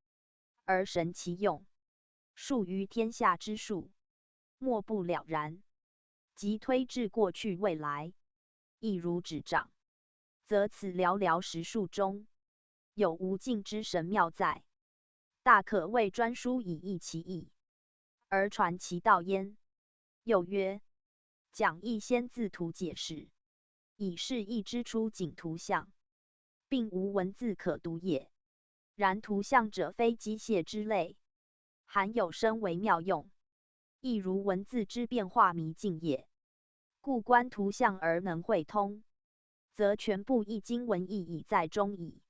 而神其用。数于天下之数，莫不了然。即推至过去未来，亦如指掌，则此寥寥实数中，有无尽之神妙在，大可谓专书以益其意，而传其道焉。又曰：讲义先自图解释，以示义之出仅图像，并无文字可读也。然图像者非机械之类，含有深微妙用，亦如文字之变化迷境也。故观图像而能会通，则全部易经文义已在中矣。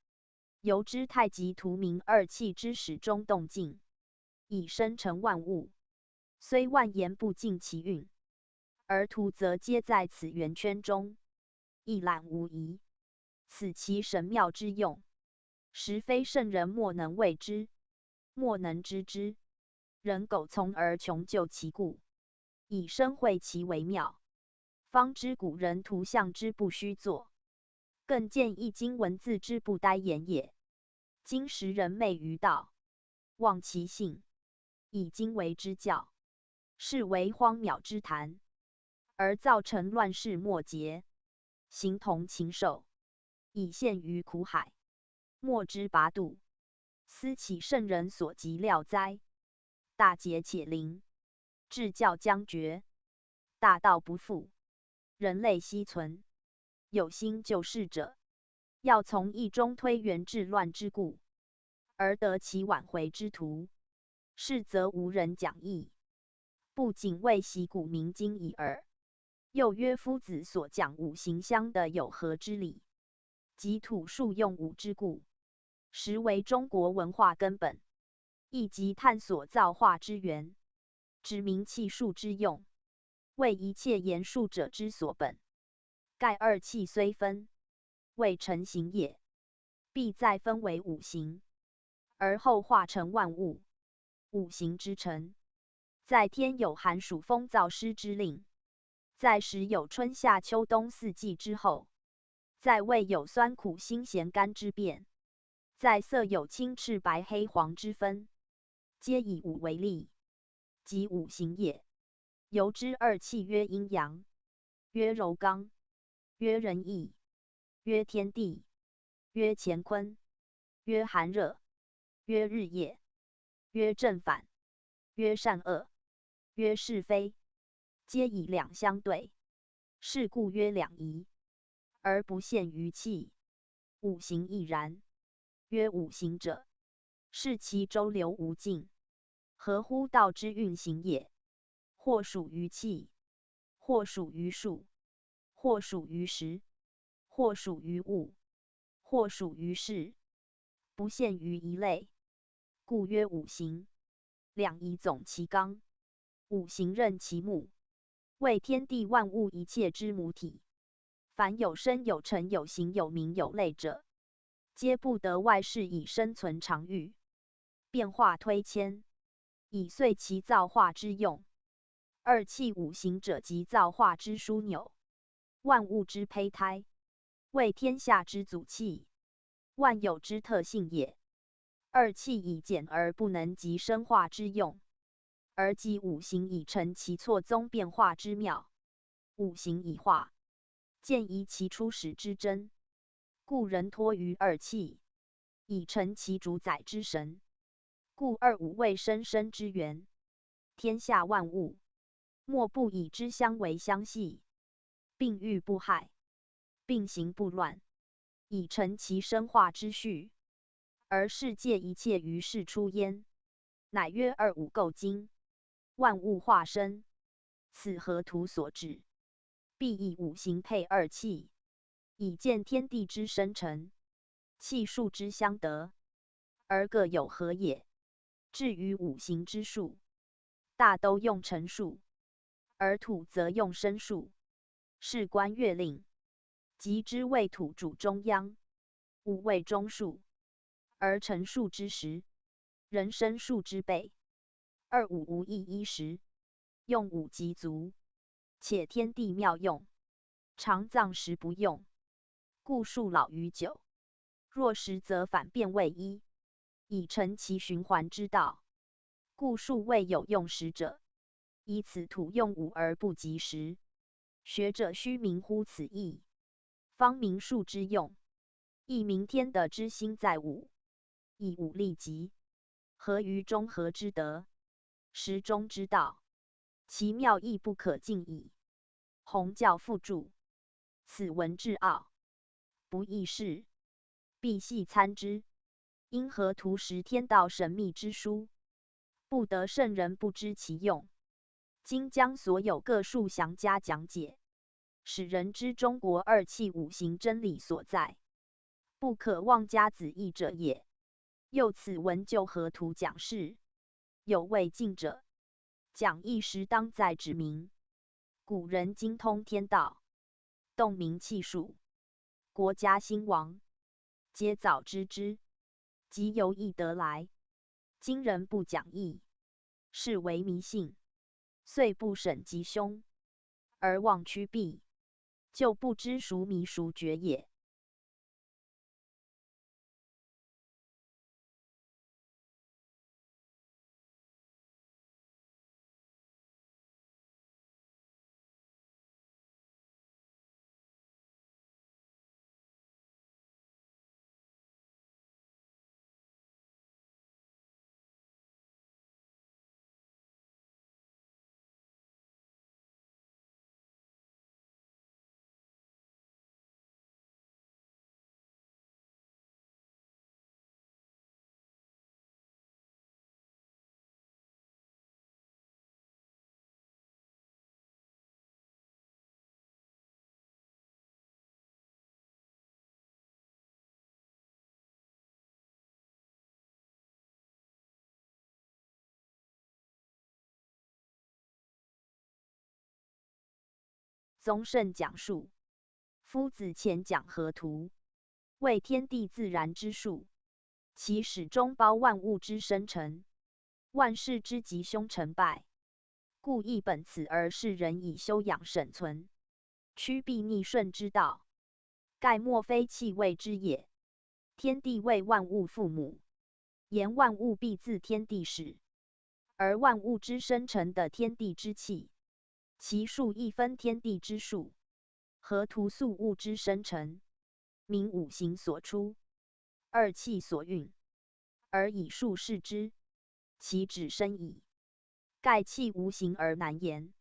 由之太极图明二气之始终动静，以生成万物，虽万言不尽其运，而图则皆在此圆圈中，一览无遗。此其神妙之用，实非圣人莫能谓之，莫能知之。人苟从而穷究其故，以深会其微妙，方知古人图像之不虚作，更见易经文字之不呆言也。今时人昧于道，忘其性，以经为之教，是为荒渺之谈，而造成乱世末节，形同禽兽，以陷于苦海，莫之拔度。思其圣人所及料哉！大节且临，至教将绝，大道不复，人类希存。有心救世者，要从义中推原治乱之故，而得其挽回之途。是则无人讲义，不仅为习古明经已耳，又曰夫子所讲五行相的有何之理，及土数用五之故，实为中国文化根本，亦即探索造化之源，指明气数之用，为一切言数者之所本。盖二气虽分，未成形也，必再分为五行，而后化成万物。五行之成，在天有寒暑风燥湿之令，在时有春夏秋冬四季之后，在味有酸苦辛咸甘之变，在色有青赤白黑黄之分，皆以五为例，即五行也。由之二气曰阴阳，曰柔刚，曰仁义，曰天地，曰乾坤，曰寒热，曰日夜，曰正反，曰善恶，曰是非，皆以两相对，是故曰两仪，而不限于气。五行亦然，曰五行者，是其周流无尽，合乎道之运行也。或属于气，或属于数，或属于时，或属于物，或属于事，不限于一类，故曰五行。两仪总其纲，五行任其目，为天地万物一切之母体。凡有生有成有形有名有类者，皆不得外事以生存常育，变化推迁，以遂其造化之用。二气五行者，即造化之枢纽，万物之胚胎，为天下之祖气，万有之特性也。二气以简而不能及生化之用，而即五行以成其错综变化之妙。五行以化，见疑其初始之真，故人托于二气，以成其主宰之神。故二五为生生之源，天下万物，莫不以之相为相系，并育不害，并行不乱，以成其生化之序。而世界一切于是出焉，乃曰二五构精，万物化身。此河图所指，必以五行配二气，以见天地之生成，气数之相得，而各有合也。至于五行之数，大都用成数，而土则用生数，是观月令，即之谓土主中央，五为中数，而成数之时，人生数之倍。二五无异一时，用五即足，且天地妙用，常藏时不用，故数老于久。若时则反变为一，以成其循环之道。故数谓有用时者，以此土用五而不及时。学者须明乎此义，方明数之用，亦明天德之心在五，以五利己，合于中和之德，时中之道，其妙亦不可尽矣。弘教附注。此文至奥，不易释，必细参之。因河图识天道神秘之书，不得圣人不知其用。今将所有各数详加讲解，使人知中国二气五行真理所在，不可妄加子义者也。又此文就河图讲释，有未尽者，讲义时当再指明。古人精通天道，洞明气数，国家兴亡，皆早知之，即由义得来。今人不讲义，是为迷信，遂不审吉凶，而忘趋避，就不知孰迷孰绝也。宗盛讲述，夫子前讲河图，为天地自然之数，其始终包万物之生成，万事之吉凶成败，故亦本此而是人以修养审存，趋避逆顺之道，盖莫非气味之也。天地为万物父母，言万物必自天地始。而万物之生成的天地之气，其数亦分天地之数，河图素物之生成，名五行所出，二气所运，而以数视之，其止生矣。盖气无形而难言，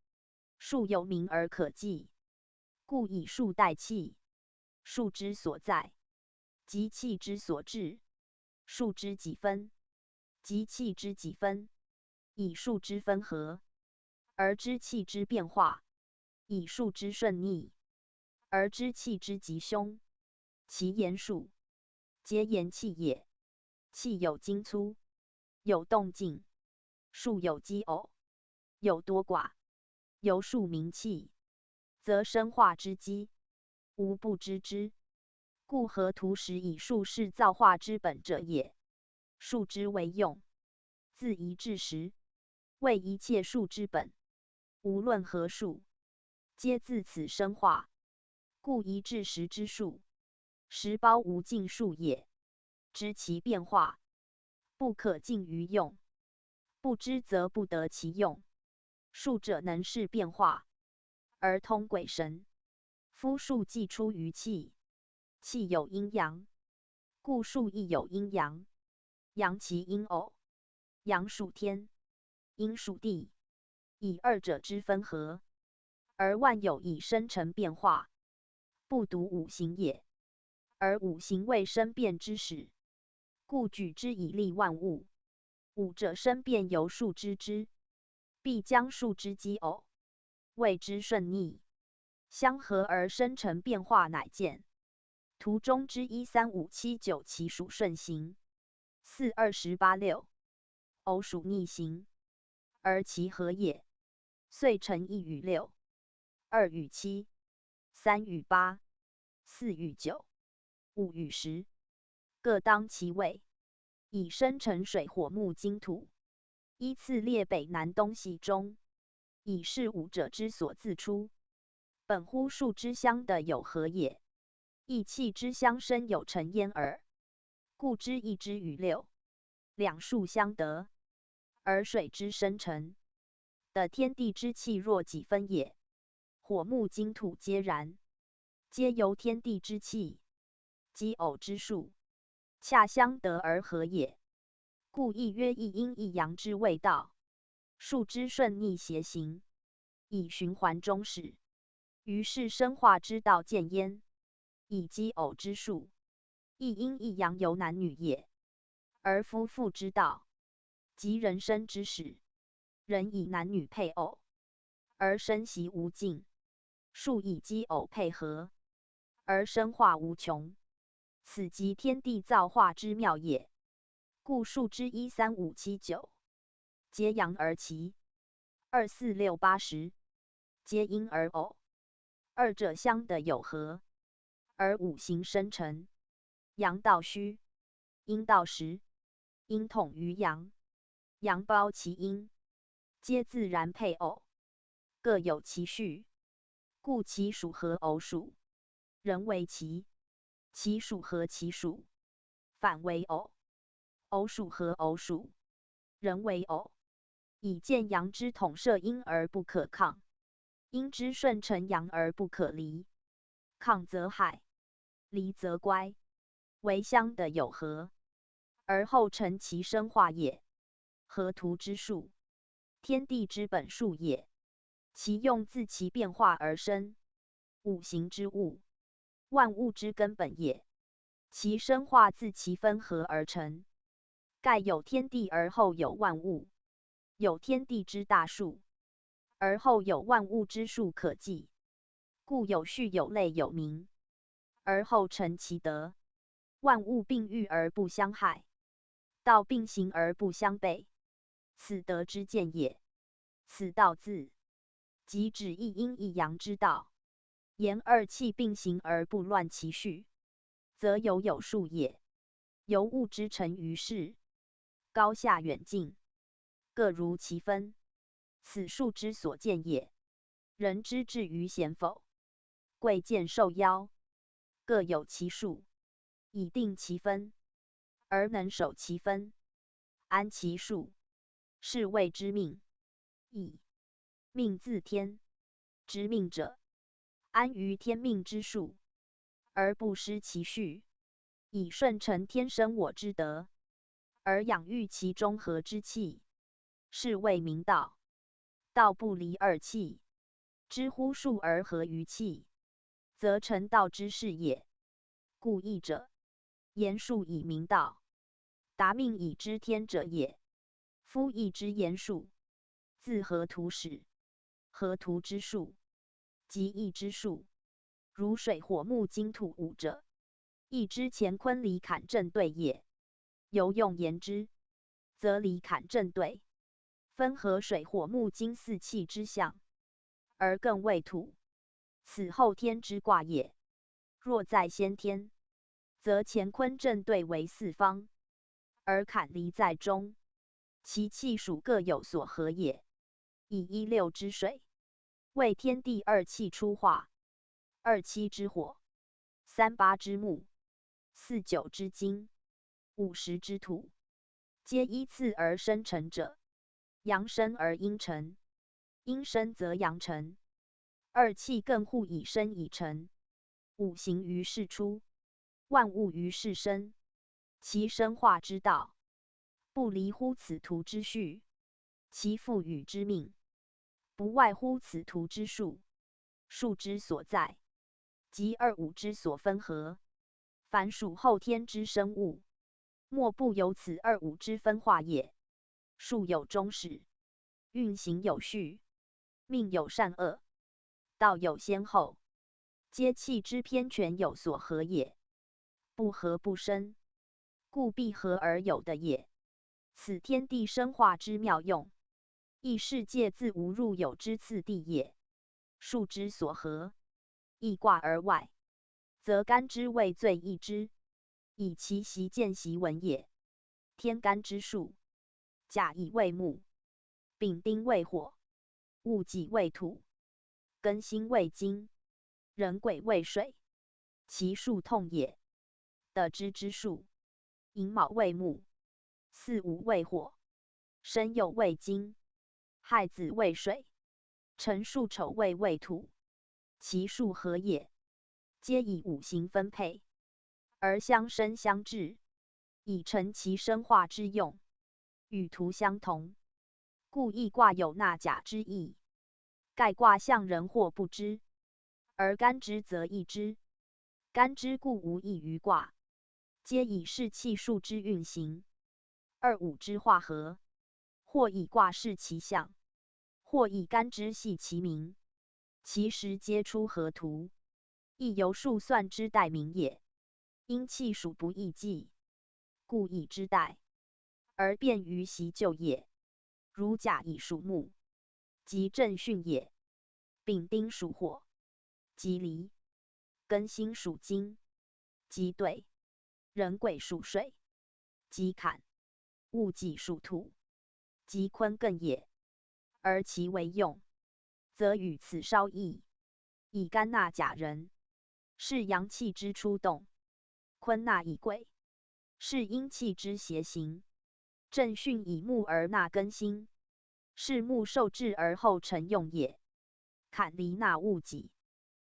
数有名而可计，故以数代气。数之所在，即气之所至；数之几分，即气之几分。以数之分合，而知气之变化；以数之顺逆，而知气之吉凶。其言数，皆言气也。气有精粗，有动静；数有奇偶，有多寡。由数名气，则生化之机，无不知之。故河图时以数是造化之本者也。数之为用，自一至十，为一切数之本。无论何数，皆自此生化。故一至十之数，实包无尽数也。知其变化，不可尽于用；不知则不得其用。数者能视变化，而通鬼神。夫数既出于气，气有阴阳，故数亦有阴阳。阳其阴偶，阳属天，阴属地，以二者之分合，而万有以生成变化，不独五行也。而五行为生变之始，故举之以立万物。五者生变由数知之，必将数之奇偶，谓之顺逆，相合而生成变化，乃见。图中之1、3、5、7、9其属顺行，4、2、18、6偶属逆行，而其合也，遂成1与6、2与7、3与8、4与9、5与10，各当其位，以生成水火木金土，依次列北南东西中，以是五者之所自出。本乎数之相的有合也，亦气之相生有成焉耳。故知一之与6，两数相得，而水之生成的天地之气若几分也，火木金土皆然，皆由天地之气，奇偶之数，恰相得而合也。故亦曰一阴一阳之谓道。数之顺逆邪行，以循环中始，于是生化之道见焉。以奇偶之数，一阴一阳由男女也。而夫妇之道，即人生之始，人以男女配偶，而生息无尽；数以奇偶配合，而生化无穷。此即天地造化之妙也。故数之1、3、5、7、9，皆阳而齐；2、4、6、8、10，皆阴而偶。二者相得有合，而五行生成。阳道虚，阴道实，阴统于阳，阳包其阴，皆自然配偶，各有其序。故其属合偶属，人为其；其属合其属，反为偶。偶属合偶属，人为偶。以见阳之统摄阴而不可抗，阴之顺承阳而不可离。抗则害，离则乖，为相得有合，而后成其生化也。河图之数，天地之本数也，其用自其变化而生。五行之物，万物之根本也，其生化自其分合而成。盖有天地而后有万物，有天地之大数，而后有万物之数可计。故有序有类有名，而后成其德。万物并育而不相害，道并行而不相悖，此德之见也。此道字，即指一阴一阳之道。言二气并行而不乱其序，则有数也。由物之成于世，高下远近，各如其分，此数之所见也。人之至于贤否，贵贱寿夭，各有其数。以定其分，而能守其分，安其数，是谓之命。以命自天，知命者，安于天命之数，而不失其序，以顺承天生我之德，而养育其中和之气，是谓明道。道不离二气，知乎数而合于气，则成道之事也。故义者，言数以明道，达命以知天者也。夫义之言数，自河图始，河图之数，即义之数。如水火木金土五者，义之乾坤离坎正对也。由用言之，则离坎正对，分河水火木金四气之象，而更为土，此后天之卦也。若在先天，则乾坤正对为四方，而坎离在中，其气属各有所合也。以一六之水，为天地二气出化，二七之火，三八之木，四九之金，五十之土，皆依次而生成者。阳生而阴成，阴生则阳成，二气更互以生以成。五行于是出，万物于是生，其生化之道，不离乎此图之序，其赋予之命，不外乎此图之数，数之所在，即二五之所分合。凡属后天之生物，莫不由此二五之分化也。数有终始，运行有序，命有善恶，道有先后，皆气之偏权有所合也。不合不生，故必合而有的也。此天地生化之妙用，亦世界自无入有之次第也。数之所合，易卦而外，则干之谓最易之，以其习见习闻也。天干之数，甲乙为木，丙丁为火，戊己为土，庚辛为金，壬癸为水，其数通也。得之之数，寅卯为木，巳午为火，申酉为金，亥子为水，辰巳丑未为土，其数合也。皆以五行分配，而相生相制，以成其生化之用，与图相同，故易卦有纳甲之意。盖卦象人或不知，而干之则易之。干之故无异于卦，皆以视气数之运行，二五之化合，或以卦视其象，或以干之系其名，其实皆出合图，亦由数算之代名也。因气属不易记，故易之代，而便于习旧也。如甲乙属木，即正巽也；丙丁属火，即离；庚辛属金，即兑；壬癸属水，即坎；戊己属土，即坤艮也。而其为用，则与此稍异。以干纳甲人，是阳气之出动；坤纳乙癸，是阴气之邪行。正巽以木而纳庚辛，是木受制而后成用也。坎离纳戊己，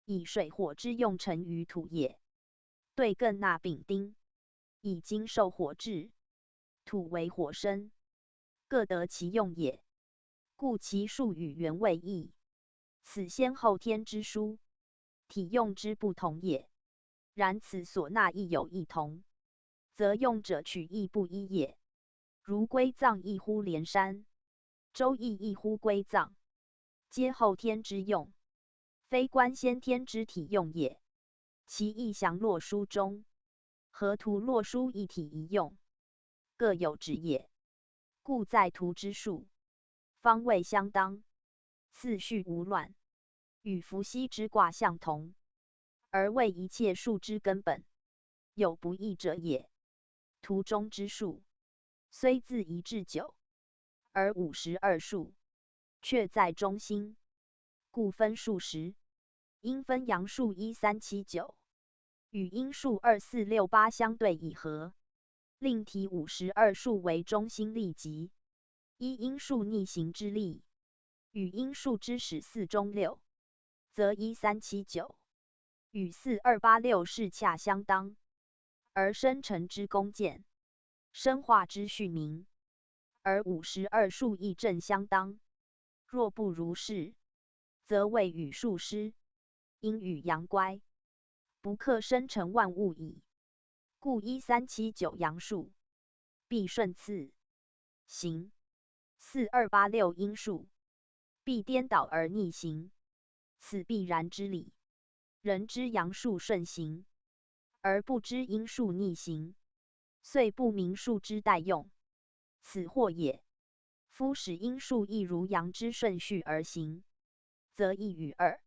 以水火之用成于土也。兑艮纳丙丁，以金受火制，土为火生，各得其用也。故其数与原位异，此先后天之殊，体用之不同也。然此所纳亦有异同，则用者取义不一也。如归藏异乎连山，周易异乎归藏，皆后天之用，非观先天之体用也。其义详洛书中，河图洛书一体一用，各有旨也。故在图之数，方位相当，次序无乱，与伏羲之卦相同，而为一切数之根本，有不异者也。图中之数，虽自一至九，而52数，却在中心，故分数时，应分阳数1379。与因数2468相对以和。另题52数为中心力集，依因数逆行之力，与因数之始4中6，则1379与4286是洽相当，而生成之功渐，生化之序明，而52数亦正相当。若不如是，则谓与数失，阴与阳乖，不可生成万物矣。故1379阳数必顺次行，4286阴数必颠倒而逆行，此必然之理。人知阳数顺行，而不知阴数逆行，遂不明数之代用，此惑也。夫使阴数亦如阳之顺序而行，则1与2、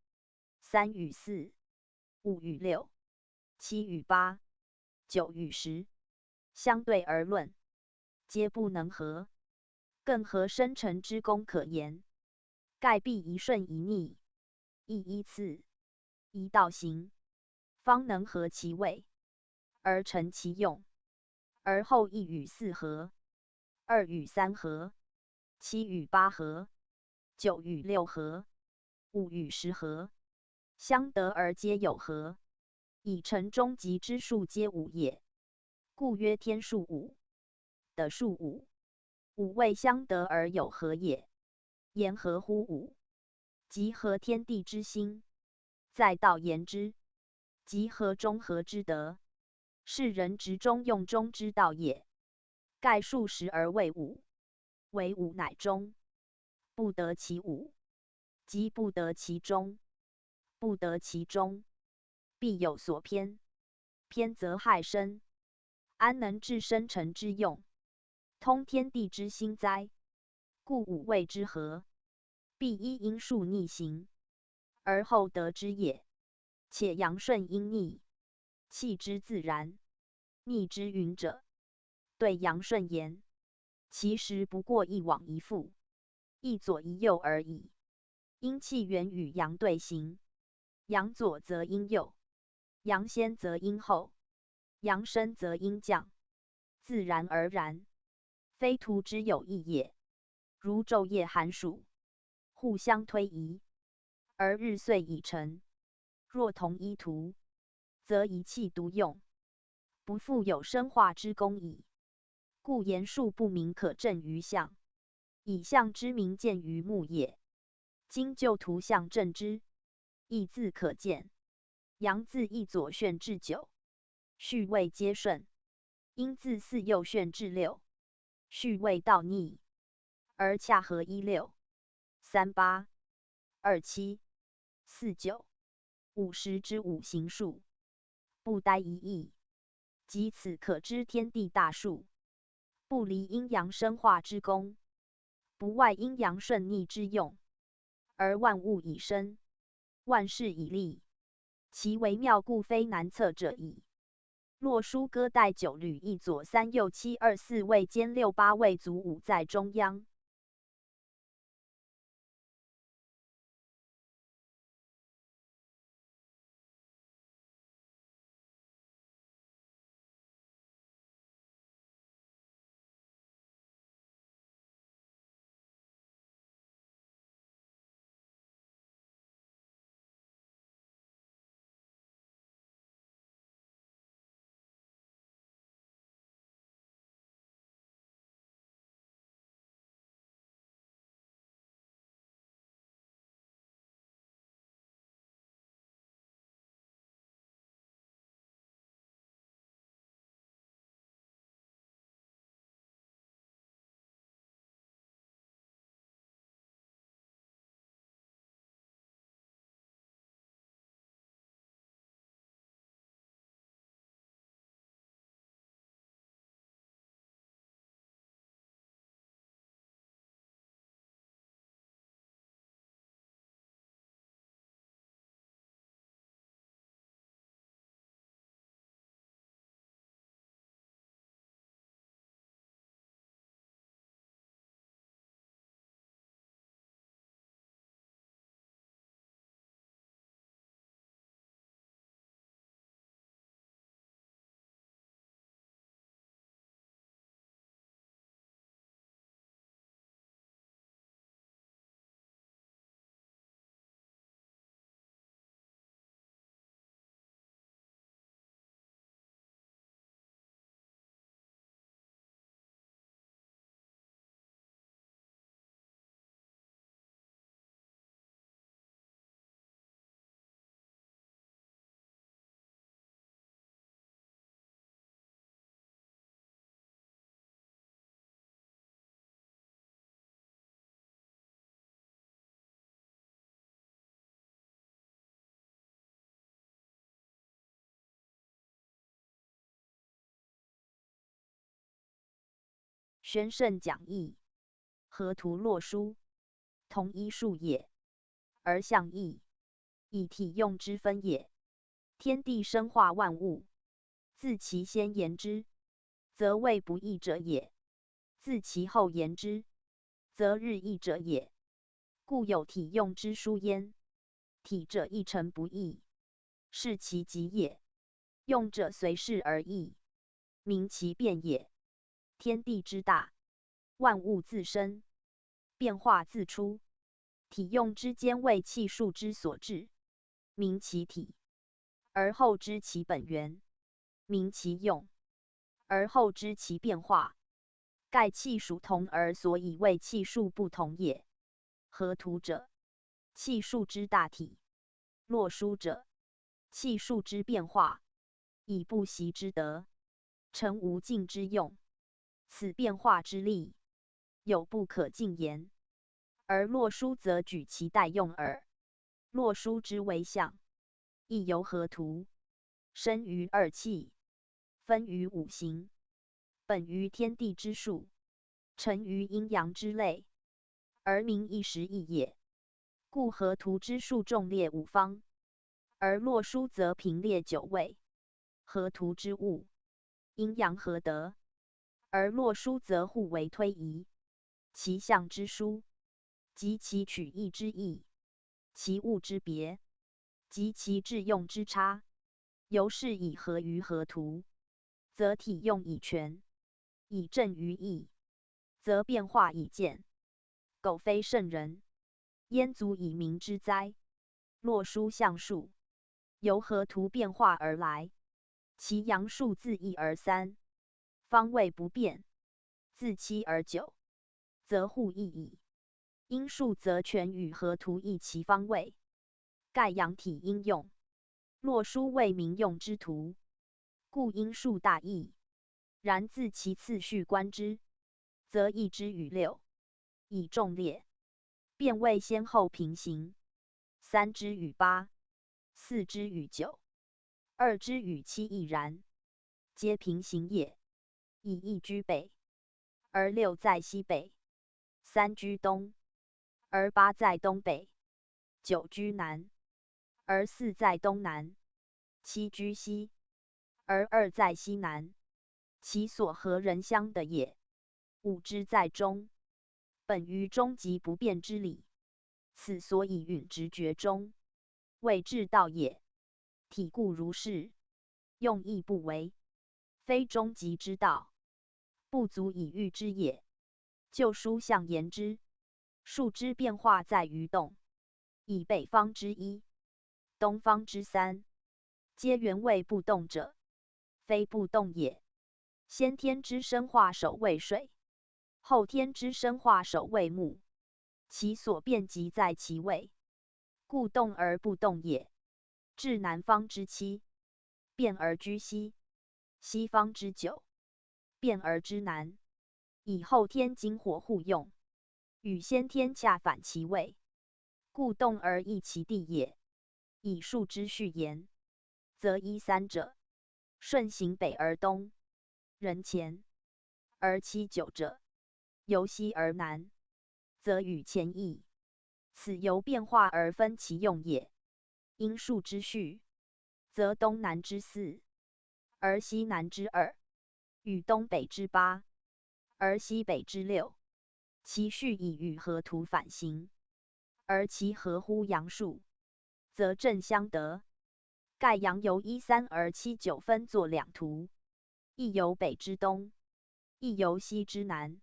3与4、5与6、7与8、9与10，相对而论，皆不能合，更何生成之功可言？盖必一顺一逆，亦依次，一道行，方能合其位，而成其用。而后1与4合，2与3合，7与8合，9与6合，5与10合，相得而皆有合，以成终极之数皆5也。故曰天数5，的数5，五位相得而有合也。言合乎5，即合天地之心。再道言之，即合中合之德，是人执中用中之道也。盖数10而为5，为5乃中，不得其5，即不得其中，不得其中，必有所偏，偏则害身，安能治生成之用？通天地之心哉？故5谓之合，必依因数逆行，而后得之也。且阳顺阴逆，气之自然，逆之云者，对阳顺言，其实不过一往一复，一左一右而已。阴气源与阳对行，阳左则阴右，阳先则阴后，阳生则阴降，自然而然，非徒之有意也。如昼夜寒暑，互相推移，而日岁已成。若同一途，则一气独用，不复有生化之功矣。故言数不明可证于象，以象之名见于目也。今就图象证之，亦自可见。阳自一左旋至9，序位皆顺；阴自4右旋至6，序位倒逆，而恰合16、38、27、49、50之5行数，不呆一意，即此可知天地大数，不离阴阳生化之功，不外阴阳顺逆之用，而万物以生，万事以立，其微妙故非难测者矣。洛书歌带9履一左3右7 2 4位兼6 8位足5在中央。宣圣讲义，河图洛书，同一数也，而象异，以体用之分也。天地生化万物，自其先言之，则谓不义者也；自其后言之，则日益者也。故有体用之殊焉。体者一成不异，是其极也；用者随事而异，明其变也。天地之大，万物自生，变化自出。体用之间为气数之所至，明其体；而后知其本源，明其用；而后知其变化。盖气数同而所以为气数不同也。河图者，气数之大体；洛书者，气数之变化。以不习之德，成无尽之用。此变化之力，有不可尽言。而洛书则举其代用耳。洛书之为象，亦由河图，生于二气，分于五行，本于天地之数，成于阴阳之类，而名一时异也。故河图之数众列五方，而洛书则平列九位。河图之物，阴阳合德，而洛书则互为推移。其象之殊，及其取义之异，其物之别，及其致用之差，由是以合于河图，则体用以全，以正于义，则变化以见。苟非圣人，焉足以明之哉？洛书象数，由河图变化而来，其阳数自一而三，方位不变；自七而九，则互异矣。阴数则全与河图异其方位，盖阳体阴用。洛书为民用之图，故阴数大异。然自其次序观之，则一之与六，以众列，便谓先后平行；三之与八，四之与九，二之与七亦然，皆平行也。以一居北，而六在西北；三居东，而八在东北；九居南，而四在东南；七居西，而二在西南。其所合人相的也。五之在中，本于终极不变之理，此所以允直觉中，谓至道也。体故如是，用亦不为，非终极之道，不足以喻之也。旧书象言之，数之变化在于动，以北方之一，东方之三，皆原为不动者，非不动也。先天之生化首为水，后天之生化首为木，其所变即在其位，故动而不动也。至南方之七，变而居西；西方之九，变而之南。以后天金火互用，与先天恰反其位，故动而异其地也。以数之序言，则一三者，顺行北而东，人前；而七九者，由西而南，则与前异。此由变化而分其用也。因数之序，则东南之四，而西南之二，与东北之八，而西北之六，其序以与河图反行，而其合乎阳数，则正相得。盖阳由一三而七九分作两图，亦由北之东，亦由西之南，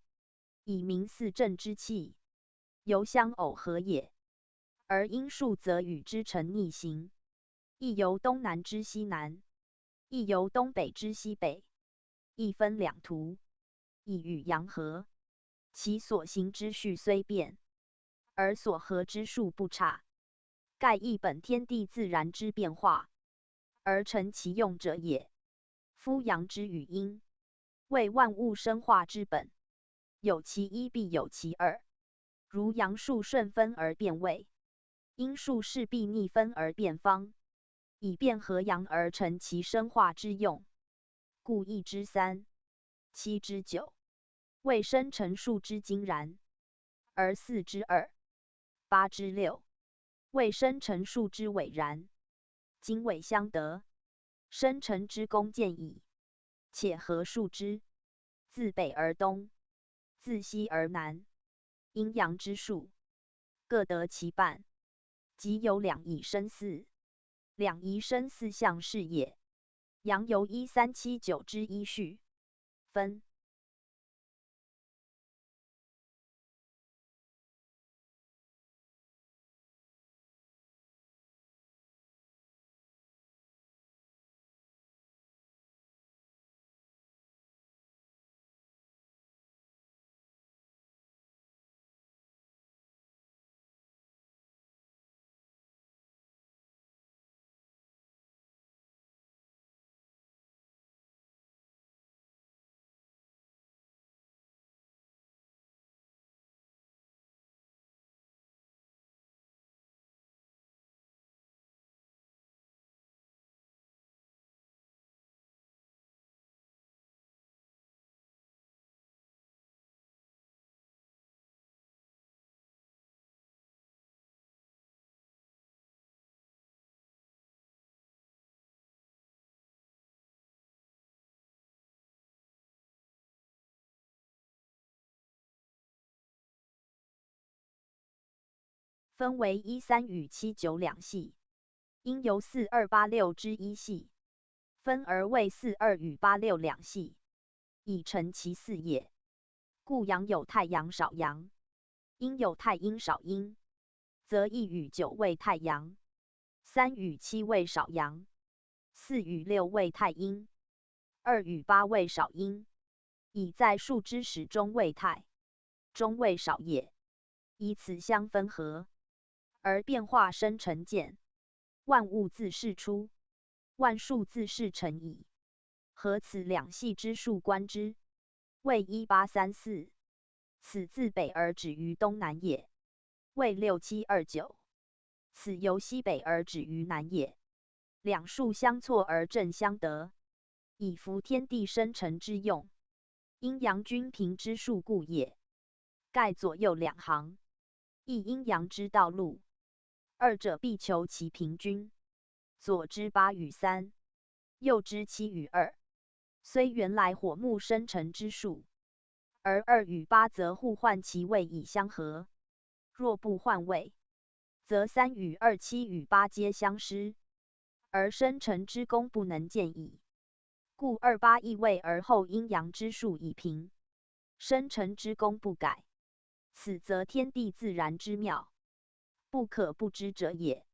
以明四正之气，由相耦合也。而阴数则与之成逆行，亦由东南之西南，亦由东北之西北，亦分两图，以与阳合。其所行之序虽变，而所合之数不差，盖亦本天地自然之变化，而成其用者也。夫阳之与阴，为万物生化之本，有其一必有其二。如阳数顺分而变位，阴数势必逆分而变方，以变合阳而成其生化之用。故一之三，七之九，未生成数之金然，而4之2、8之6，未生成数之伪然，今伪相得，生成之功见矣。且何数之？自北而东，自西而南，阴阳之数，各得其半，即有两仪生四。两仪生四象是也。阳由1379之一序分。分为13与79两系，应由4286之一系分而为42与86两系，以成其四也。故阳有太阳少阳，阴有太阴少阴，则1与9为太阳，3与7为少阳，4与6为太阴，2与8为少阴，以在数之始终为太，终为少也。以此相分合，而变化生成见，万物自是出，万数自是成矣。合此两系之数观之，谓1834。此自北而止于东南也，谓6729。此由西北而止于南也。两数相错而正相得，以服天地生成之用，阴阳均平之数故也。盖左右两行，亦阴阳之道路，二者必求其平均。左之8与3，右之7与2，虽原来火木生成之数，而2与8则互换其位以相合。若不换位，则3与2、7与8皆相失，而生成之功不能见矣。故28易位而后阴阳之数已平，生成之功不改。此则天地自然之妙，不可不知者也。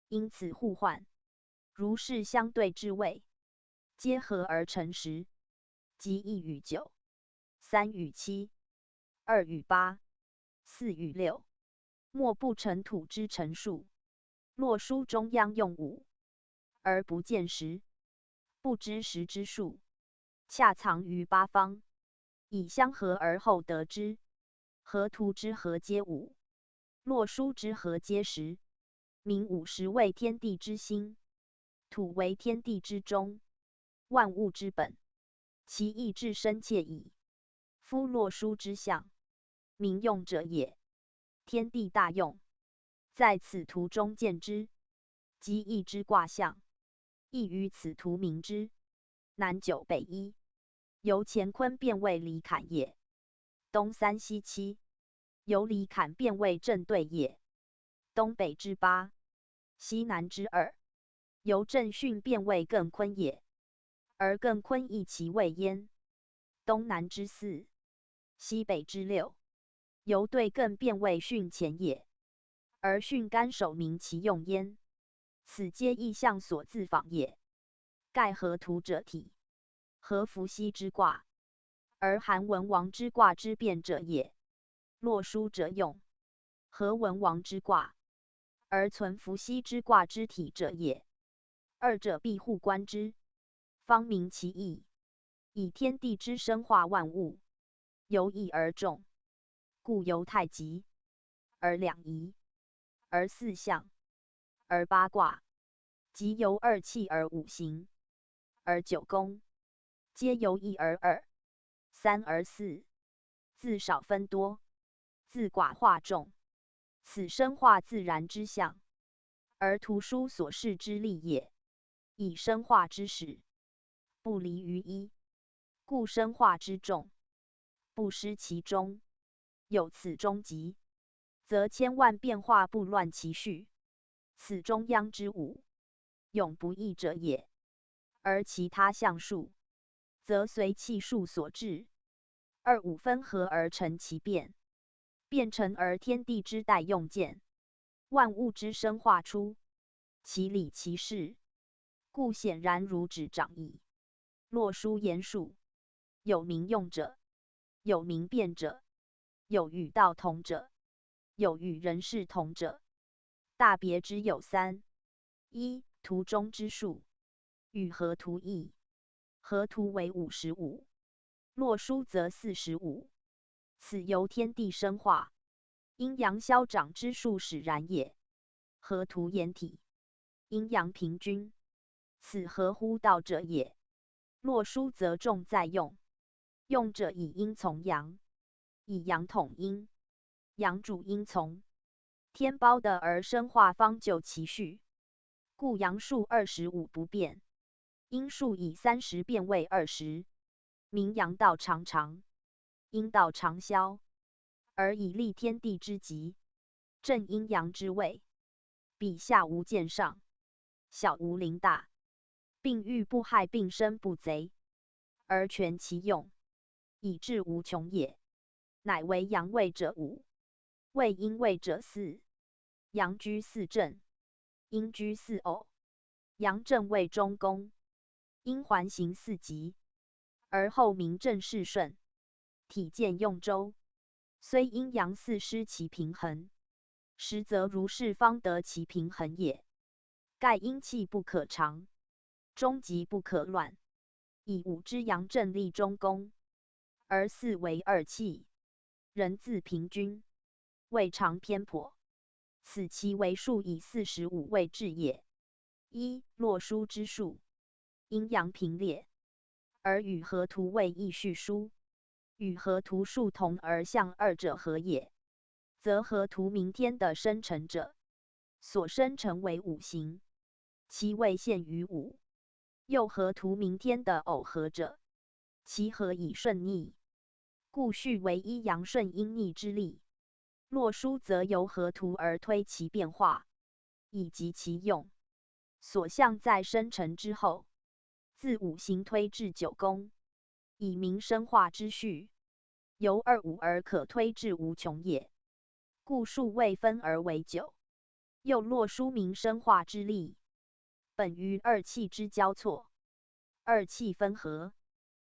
因此互换，如是相对之位，皆合而成实，即1与9、3与7、2与8、4与6，莫不成土之成数。洛书中央用5，而不见10，不知10之数，恰藏于八方，以相合而后得之。河图之和皆5，洛书之和皆10。名50为天地之心，土为天地之中，万物之本，其意至深切矣。夫洛书之象，民用者也，天地大用，在此图中见之。即义之卦象，亦于此图明之。南9北1，由乾坤变为离坎也。东3西7，由离坎变为正对也。东北之8，西南之2，由正巽变为艮坤也。而艮坤亦其位焉。东南之4，西北之6，由对艮变为巽乾也。而巽干守明其用焉。此皆意象所自仿也。盖合图者体，合伏羲之卦，而含文王之卦之变者也。洛书者用，合文王之卦，而存伏羲之卦之体者也。二者必互观之，方明其意。以天地之生化万物，由易而众，故由太极，而两仪，而四象，而八卦，即由2气而5行，而9宫，皆由1而2、3而4、自少分多，自寡化众，此生化自然之象，而图书所示之力也。以生化之始，不离于一，故生化之众，不失其中。有此终极，则千万变化不乱其序，此中央之五，永不异者也。而其他象数，则随气数所致，二五分合而成其变，变成而天地之代用见，万物之生化出，其理其事，故显然如指掌矣。洛书言数，有名用者，有名变者，有与道同者，有与人事同者。大别之有三：一、图中之数，与合图异。合图为55，洛书则45，此由天地生化，阴阳消长之数使然也。合图言体，阴阳平均，此合乎道者也。洛书则重在用，用者以阴从阳，以阳统阴，阳主阴从，天包的而生化方就其序，故阳数25不变，阴数以30变为20，名阳道长长，阴道长消，而以立天地之极，正阴阳之位。彼下无见上，小无临大，并欲不害，并生不贼，而全其用，以致无穷也。乃为阳位者5，为阴位者4，阳居4正，阴居4偶，阳正位中宫，阴环行4极，而后名正事顺，体见用周。虽阴阳4失其平衡，实则如是方得其平衡也。盖阴气不可长，终极不可乱，以5之阳正立中宫，而4为二气，人自平均，未尝偏颇。此其为数以45位制也。一、洛书之数，阴阳平列，而与合图为异序书，与合图数同而象二者合也，则合图明天的生成者，所生成为五行，其位限于五；又合图明天的偶合者，其合以顺逆，故序为一阳顺阴逆之力。洛书则由合图而推其变化，以及其用，所象在生成之后，自五行推至九宫，以明生化之序，由二五而可推至无穷也。故数位分而为九。又洛书明生化之力，本于二气之交错，二气分合，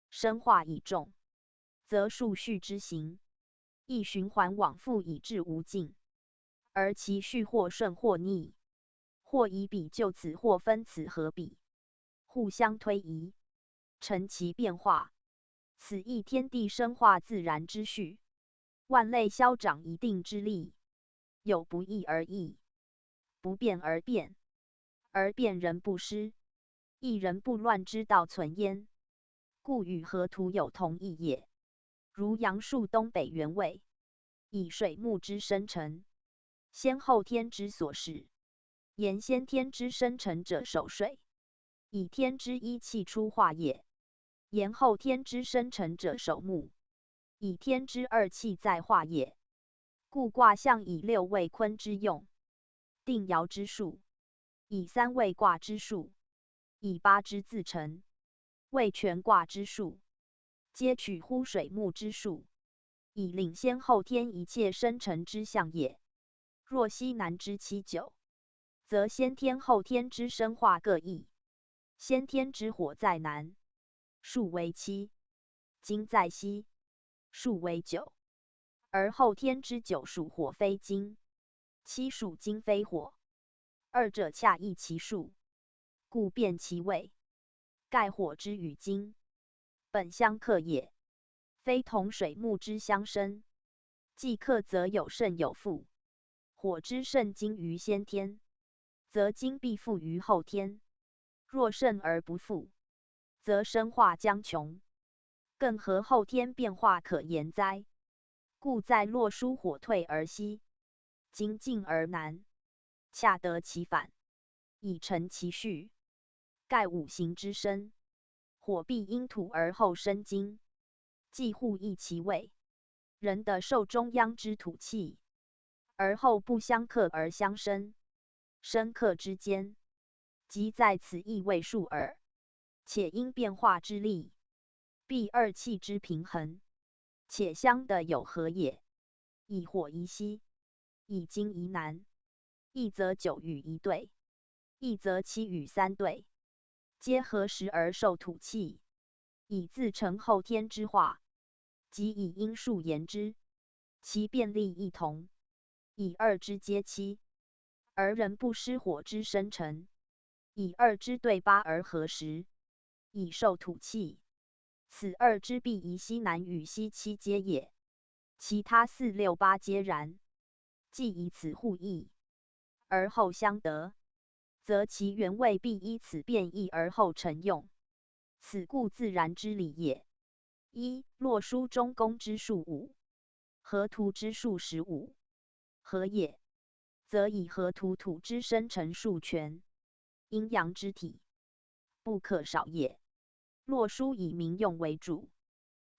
生化以众，则数序之行，亦循环往复以至无尽，而其序或顺或逆，或以彼就此，或分此合彼，互相推移，成其变化。此亦天地生化自然之序，万类消长一定之力，有不易而易，不变而变，而变人不失，亦人不乱之道存焉，故与合图有同义也。如阳数东北原位，以水木之生成，先后天之所示，言先天之生成者守水，以天之一气出化也；言后天之生成者守木，以天之二气在化也。故卦象以六位坤之用，定爻之数，以三位卦之数，以八之自成，为全卦之数，皆取乎水木之数，以领先后天一切生成之象也。若西南之七九，则先天后天之生化各异。先天之火在南，数为七；金在西，数为九。而后天之九属火非金，七属金非火，二者恰异其数，故变其位。盖火之与金，本相克也，非同水木之相生。既克则有胜有负，火之胜金于先天，则金必负于后天；若胜而不负，则生化将穷，更何后天变化可言哉？故在洛书火退而西，经进而南，恰得其反，以成其序。盖五行之身，火必因土而后生金，既互益其位。人的受中央之土气，而后不相克而相生，生克之间，即在此异位数耳。且因变化之力，必二气之平衡，且相的有何也？以火宜西，以金宜南，一则九与一对，一则七与三对，皆合时而受土气，以自成后天之化，即以因数言之，其变力异同，以二之皆七，而人不失火之生成，以二之对八而合时，以受土气。此二之必宜西南与西七皆也，其他四六八皆然。既以此互异，而后相得，则其原位必依此变异而后成用，此故自然之理也。一、洛书中宫之数5，河图之数15，何也？则以河图土之生成数全，阴阳之体，不可少也。洛书以民用为主，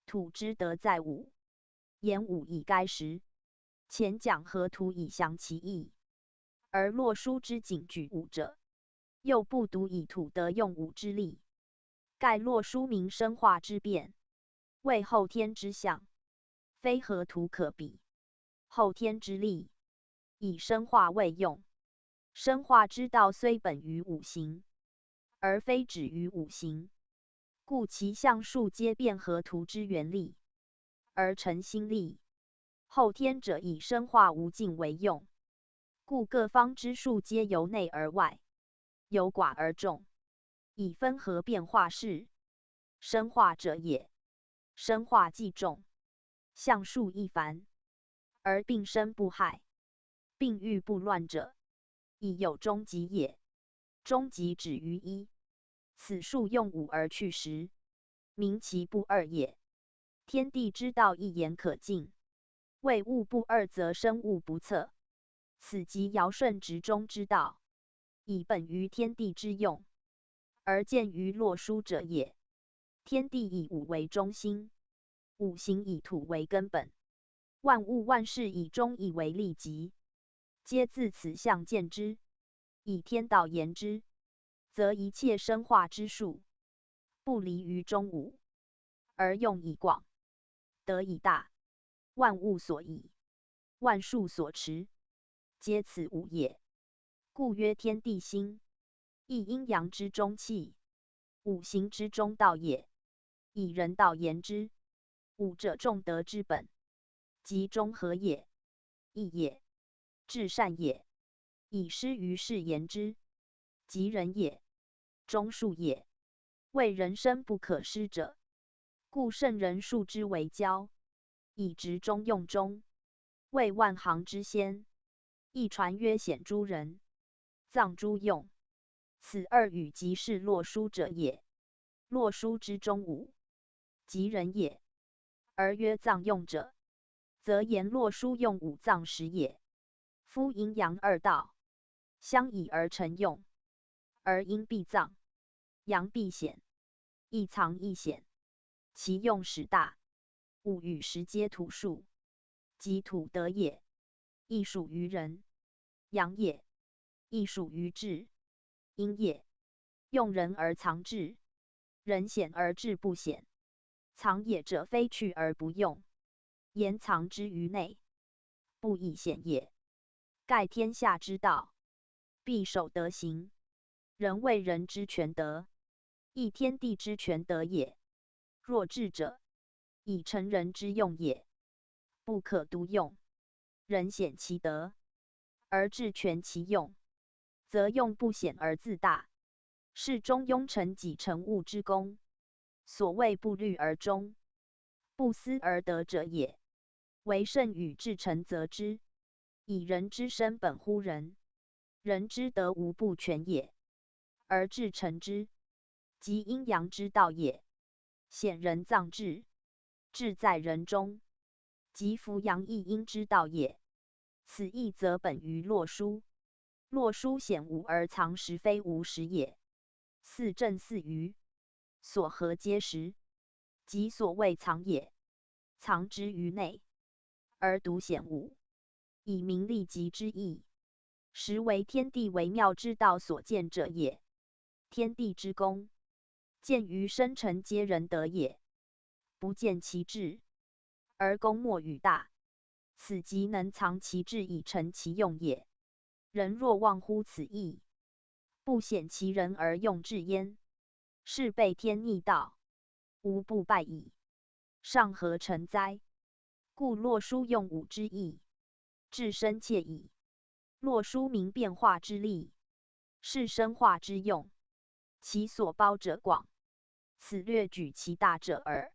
土之德在5，言5以该时。前讲河图以详其意，而洛书之仅举5者，又不独以土德用5之力。盖洛书名生化之变，为后天之象，非河图可比。后天之力，以生化为用。生化之道虽本于五行，而非止于五行，故其象数皆变河图之原力，而成心力。后天者以生化无尽为用，故各方之数皆由内而外，由寡而众，以分合变化势。生化者也，生化既众，象数亦繁，而病生不害，病愈不乱者，以有终极也。终极止于一，此数用5而去10，名其不二也。天地之道一言可尽，谓物不二则生物不测，此即尧舜执中之道，以本于天地之用，而见于洛书者也。天地以5为中心，五行以土为根本，万物万事以中以为立极，皆自此象见之。以天道言之，则一切生化之术，不离于中5，而用以广，得以大。万物所以，万数所持，皆此5也。故曰天地心，亦阴阳之中气，五行之中道也。以人道言之，5者众德之本，即中和也，义也，至善也。以失于世言之，即人也，忠恕也。为人生不可失者，故圣人数之为交，以直中用中，为万行之先。亦传曰显诸人，藏诸用，此二语即是洛书者也。洛书之中5，即人也。而曰藏用者，则言洛书用5藏时也。夫阴阳二道，相以而成用，而阴必藏，阳必显，一藏一显，其用始大。5与10皆土数，即土德也，亦属于人；阳也，亦属于智；阴也，用人而藏智，人显而智不显。藏也者，非去而不用，言藏之于内，不以显也。盖天下之道，必守德行。人为人之全德，亦天地之全德也。若智者，以成人之用也，不可独用。人显其德，而智全其用，则用不显而自大，是中庸成己成物之功。所谓不虑而终，不思而得者也。为圣与至诚则之，以人之身本乎人，人之德无不全也，而至诚之，即阴阳之道也。显人藏智，智在人中，即扶阳一阴之道也。此义则本于洛书。洛书显无而藏实，非无实也。四正四余，所合皆实，即所谓藏也。藏之于内，而独显无，以明利极之意，实为天地微妙之道所见者也。天地之功，见于生成皆人得也，不见其志，而功莫与大。此即能藏其志以成其用也。人若忘乎此义，不显其人而用志焉，是背天逆道，无不败矣。上何成哉？故洛书用武之意，至深切矣。洛书明变化之力，是生化之用，其所包者广，此略举其大者耳。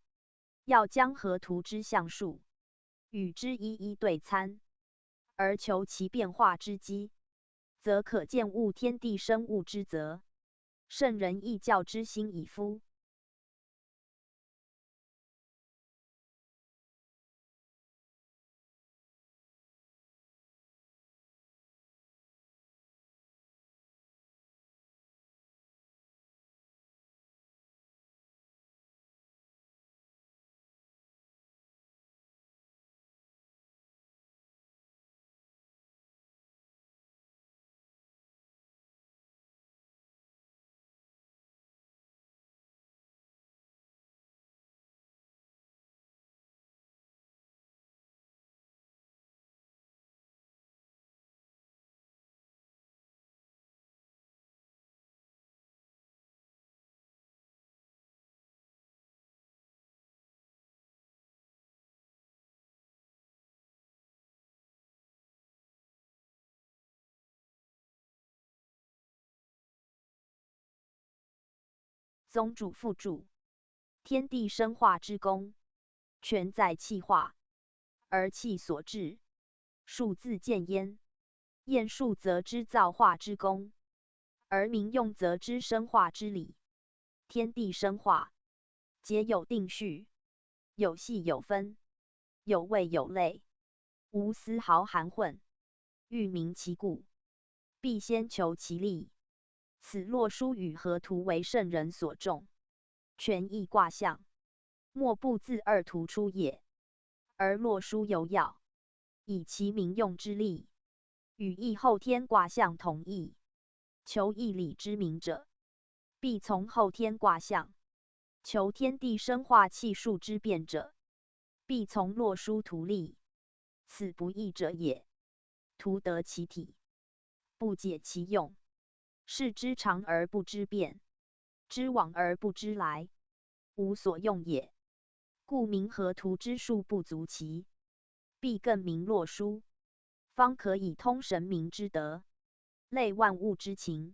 要将河图之象数，与之一一对参，而求其变化之机，则可见悟天地生物之则。圣人亦教之心矣夫！宗主附注：天地生化之功，全在气化，而气所致，数自见焉。验数则知造化之功，而民用则知生化之理。天地生化，皆有定序，有细有分，有味有类，无丝毫含混。欲明其故，必先求其理。此洛书与河图为圣人所重，权益卦象，莫不自二图出也。而洛书有要，以其民用之力，与易后天卦象同义。求义理之明者，必从后天卦象；求天地生化气数之变者，必从洛书图例。此不义者也。图得其体，不解其用，是知常而不知变，知往而不知来，无所用也。故明河图之数不足奇，必更明洛书，方可以通神明之德，类万物之情。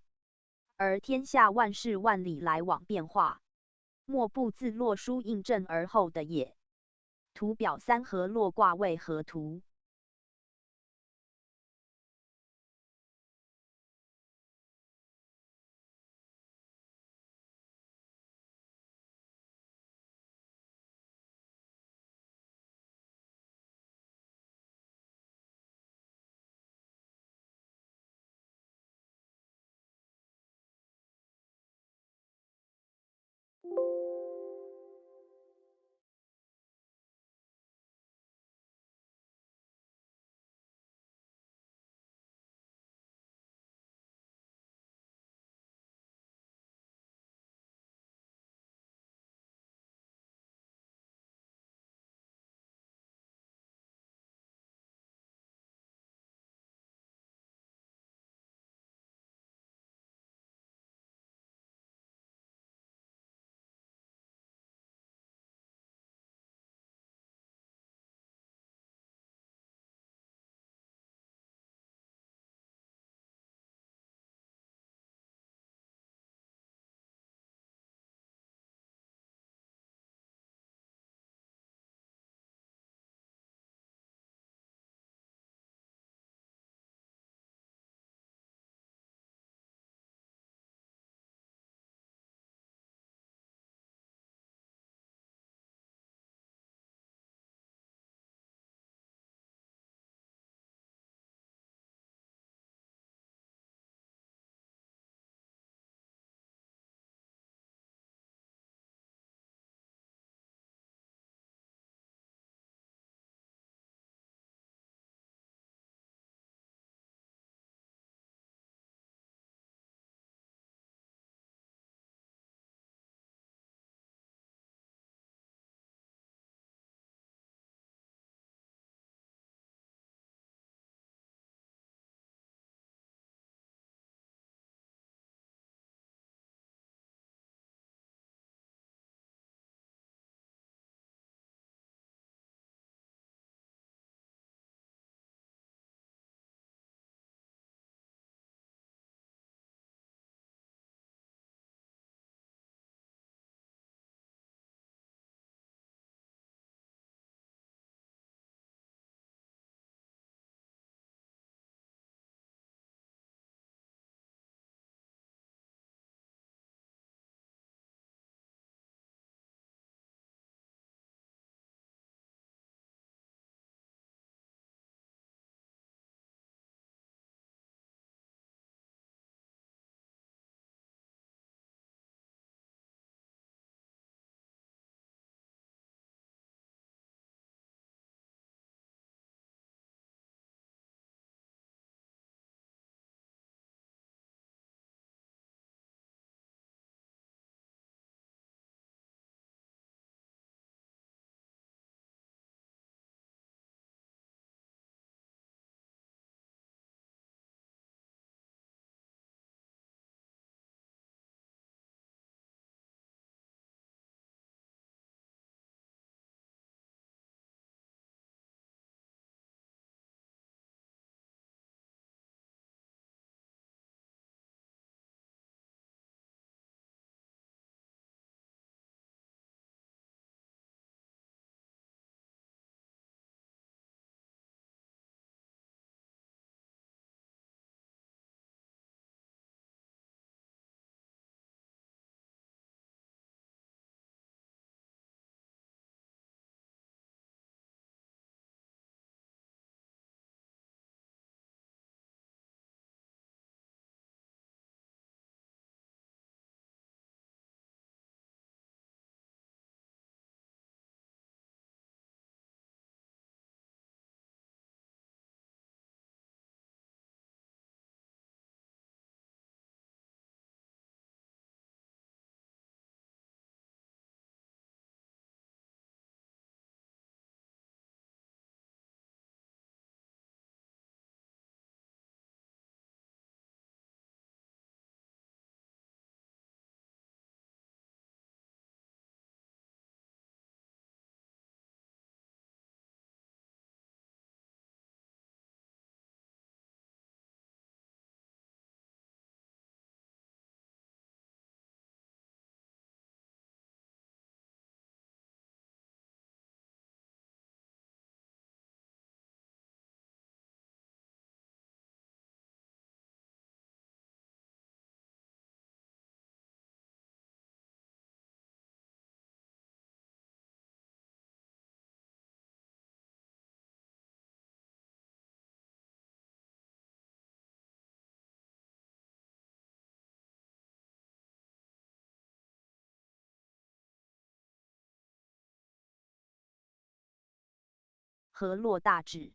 而天下万事万理来往变化，莫不自洛书印证而后的也。图表三合洛卦为河图。河洛大志。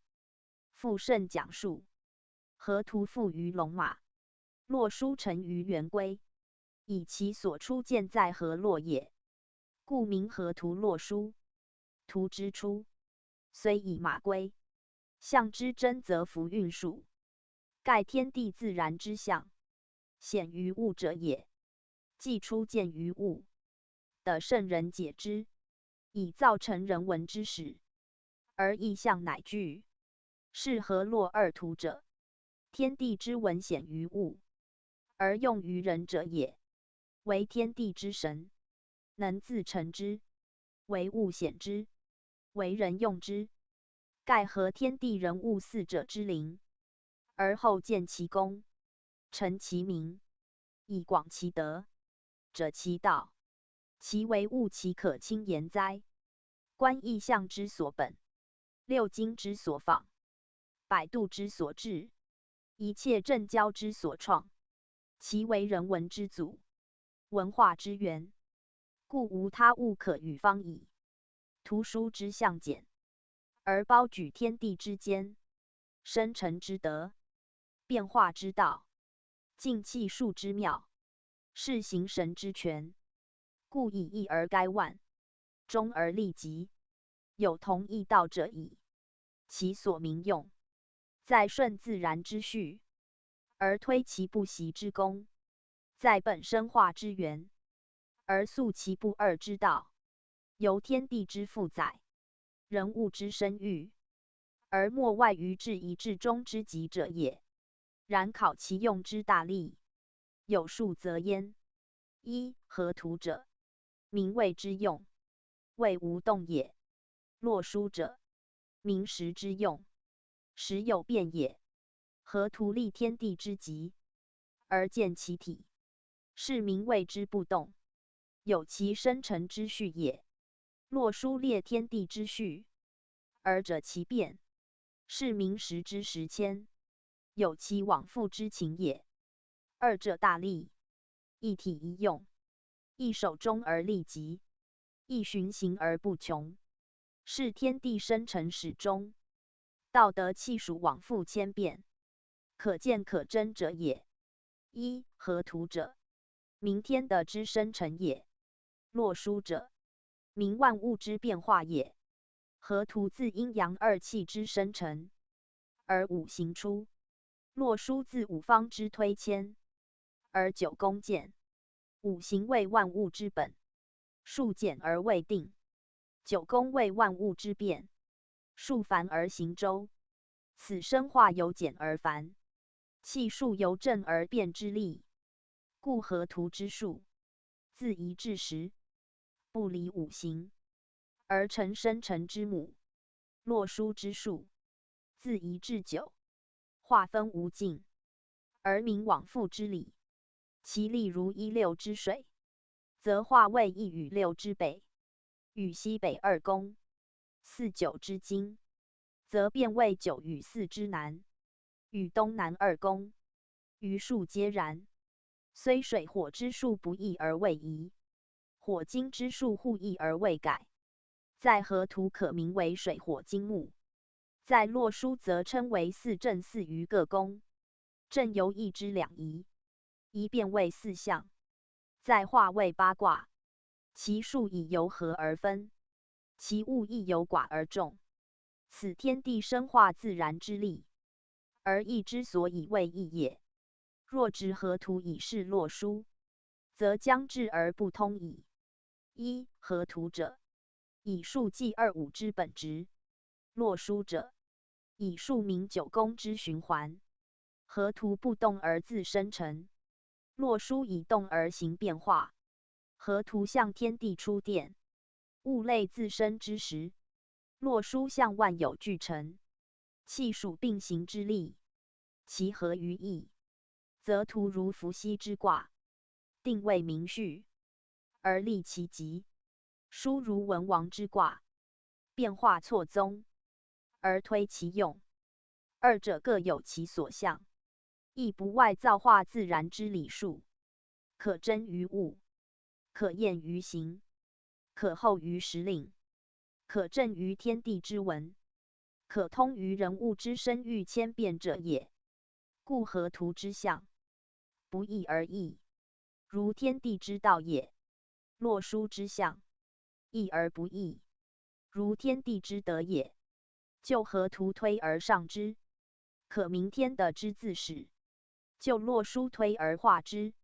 复甚讲述。河图附于龙马，洛书成于圆规，以其所出见在河洛也，故名河图洛书。图之出，虽以马归，象之真则弗运数，盖天地自然之象，显于物者也。既出见于物，得圣人解之，以造成人文之始，而意象乃具。是河洛二图者，天地之文显于物，而用于人者也。为天地之神，能自成之；为物显之，为人用之。盖合天地人物四者之灵，而后见其功，成其名，以广其德，者其道。其为物，其可轻言哉？观意象之所本，六经之所仿，百度之所至，一切正交之所创，其为人文之祖，文化之源，故无他物可与方矣。图书之象简，而包举天地之间，生成之德，变化之道，尽气数之妙，是形神之权。故以一而该万，终而利极，有同义道者矣。其所名用，在顺自然之序，而推其不习之功；在本生化之源，而素其不二之道。由天地之负载，人物之生育，而莫外于至一至终之极者也。然考其用之大利，有数则焉。一、河图者，名谓之用，谓无动也。洛书者，名实之用，实有变也。河图立天地之极，而见其体，是名谓之不动，有其生成之序也。洛书列天地之序，而者其变，是名实之实迁，有其往复之情也。二者大利，一体一用，一守中而利极，一循行而不穷，是天地生成始终，道德气数往复千变，可见可真者也。一、河图者，名天德之生成也。洛书者，名万物之变化也。河图自阴阳二气之生成，而五行出；洛书自五方之推迁，而九宫见。五行为万物之本，数简而未定；九宫为万物之变，数繁而行周。此生化由简而繁，气数由正而变之力。故河图之数，自一至十，不离五行，而成生成之母。洛书之数，自一至九，划分无尽，而明往复之理。其力如一六之水，则化为一与六之北，与西北二宫，四九之经，则变为九与四之南，与东南二宫，余数皆然。虽水火之数不异而未移，火金之数互异而未改。在河图可名为水火金木，在洛书则称为四正四余各宫。正由一之两仪，一变为四象，在化为八卦。其数以由和而分，其物亦由寡而众。此天地生化自然之力，而义之所以为义也。若执河图以示洛书，则将至而不通矣。一、河图者，以数记二五之本质；洛书者，以数明九宫之循环。河图不动而自生成，洛书以动而行变化。河图向天地出电，物类自生之时；洛书向万有俱成，气数并行之力。其合于意，则图如伏羲之卦，定位明序，而立其极；书如文王之卦，变化错综，而推其用。二者各有其所向，亦不外造化自然之理数，可真于物，可验于形，可后于时令，可证于天地之文。可通于人物之身欲千变者也。故河图之象，不义而异，如天地之道也；洛书之象，义而不义，如天地之德也。就河图推而上之，可明天地之自始；就洛书推而化之，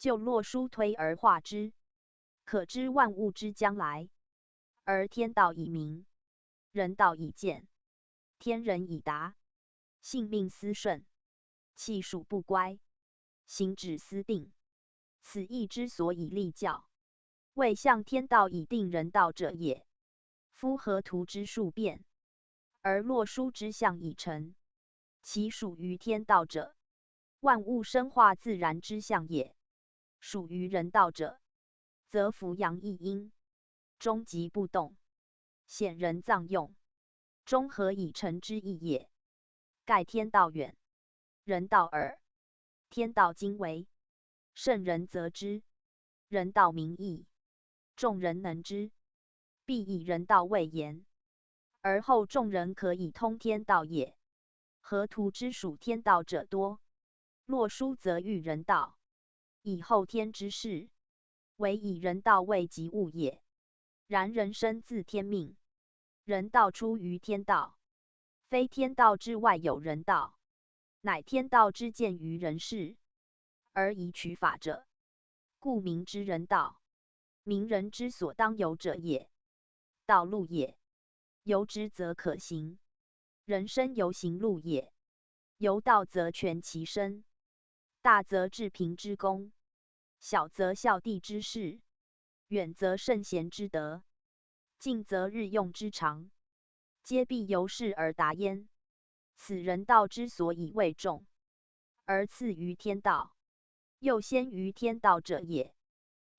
就洛书推而化之，可知万物之将来。而天道已明，人道已见，天人已达，性命思顺，气数不乖，行止思定，此义之所以立教，谓象天道以定人道者也。夫河图之数变，而洛书之象已成，其属于天道者，万物生化自然之象也；属于人道者，则扶阳一阴，终极不动，显人藏用，中和以成之意也。盖天道远，人道耳。天道精微，圣人则之；人道明易，众人能之。必以人道为言，而后众人可以通天道也。河图之属天道者多，洛书则喻人道，以后天之事，唯以人道为及物也。然人生自天命，人道出于天道，非天道之外有人道，乃天道之见于人事，而以取法者，故名之人道。名人之所当有者也。道路也，由之则可行；人生由行路也。由道则全其身，大则治平之功，小则孝弟之事，远则圣贤之德，近则日用之常，皆必由是而达焉。此人道之所以谓重，而次于天道，又先于天道者也。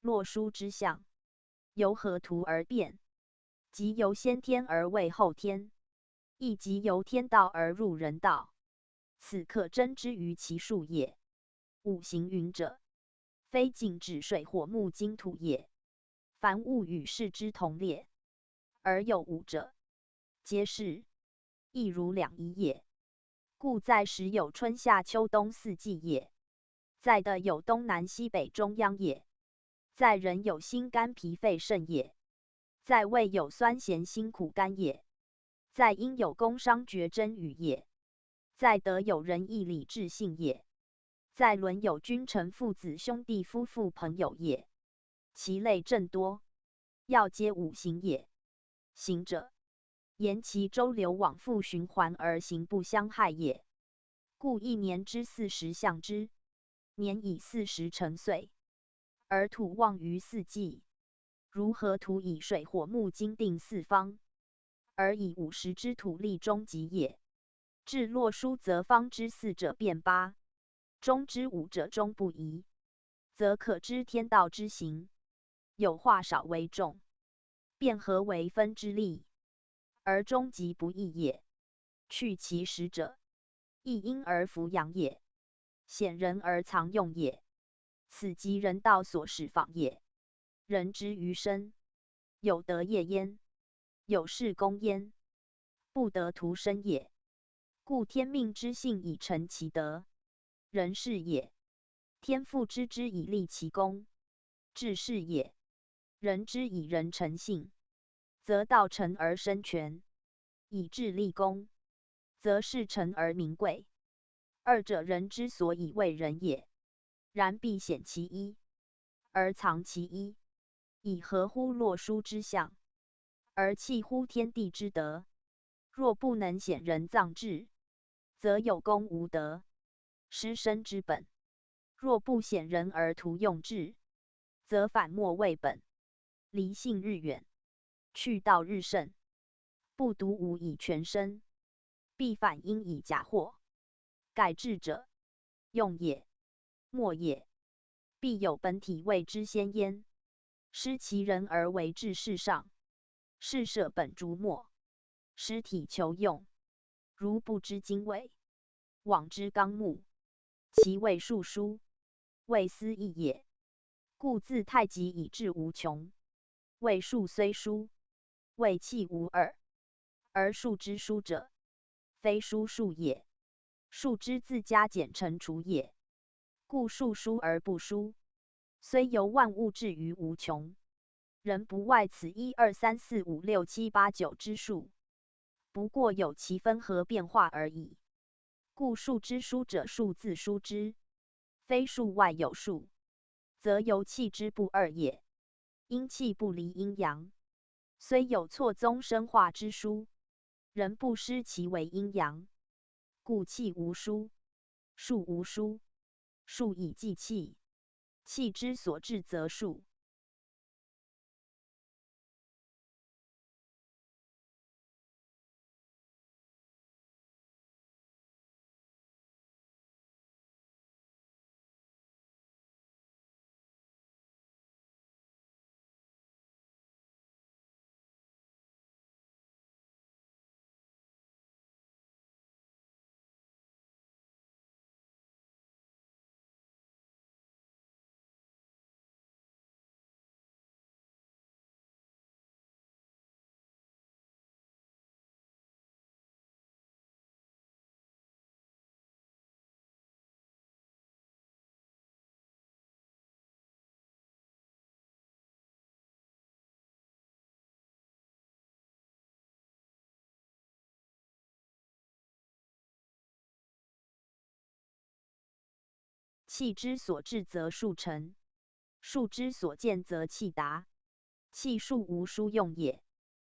洛书之象，由河图而变，即由先天而为后天，亦即由天道而入人道，此可真之于其数也。五行云者，非静止水火木金土也，凡物与世之同列，而有五者，皆是，亦如两仪也。故在时有春夏秋冬四季也，在的有东南西北中央也，在人有心肝脾肺肾也，在胃有酸咸辛苦甘也，在阴有宫商角征羽也，在德有仁义礼智信也，在伦有君臣父子兄弟夫妇朋友也。其类正多，要皆五行也。行者，言其周流往复循环而行不相害也。故一年之40象之，年以40成岁，而土旺于四季。如河图以水火木金定四方，而以50之土立终极也。至洛书则方之4者变8，中之5者终不移，则可知天道之行，有化少为重，变合为分之力，而终极不易也。去其实者，亦因而扶阳也，显人而藏用也。此即人道所始仿也。人之于身，有德业焉，有事功焉，不得徒生也。故天命之性以成其德，人是也；天父之之以立其功，治是也。人之以人成性，则道成而生权；以治立功，则事成而名贵。二者人之所以为人也。然必显其一，而藏其一，以合乎洛书之象，而弃乎天地之德。若不能显人藏志，则有功无德，失身之本；若不显人而徒用志，则反莫为本，离性日远，去道日甚。不独无以全身，必反因以假货。盖智者，用也，默也，必有本体谓之先焉。失其人而为治世上，是舍本逐末，失体求用。如不知经纬，罔之纲目，其谓数书，谓思义也。故自太极以至无穷，谓数虽殊，谓气无二。而数之殊者，非殊数也，数之自加减乘除也。故数殊而不殊，虽由万物至于无穷，仍不外此1、2、3、4、5、6、7、8、9之数，不过有其分合变化而已。故数之殊者数自殊之，非数外有数，则由气之不二也。阴气不离阴阳，虽有错综生化之殊，仍不失其为阴阳。故气无殊，数无殊，数以计气，气之所至则数。气之所至则数成，数之所见则气达。气数无殊用也。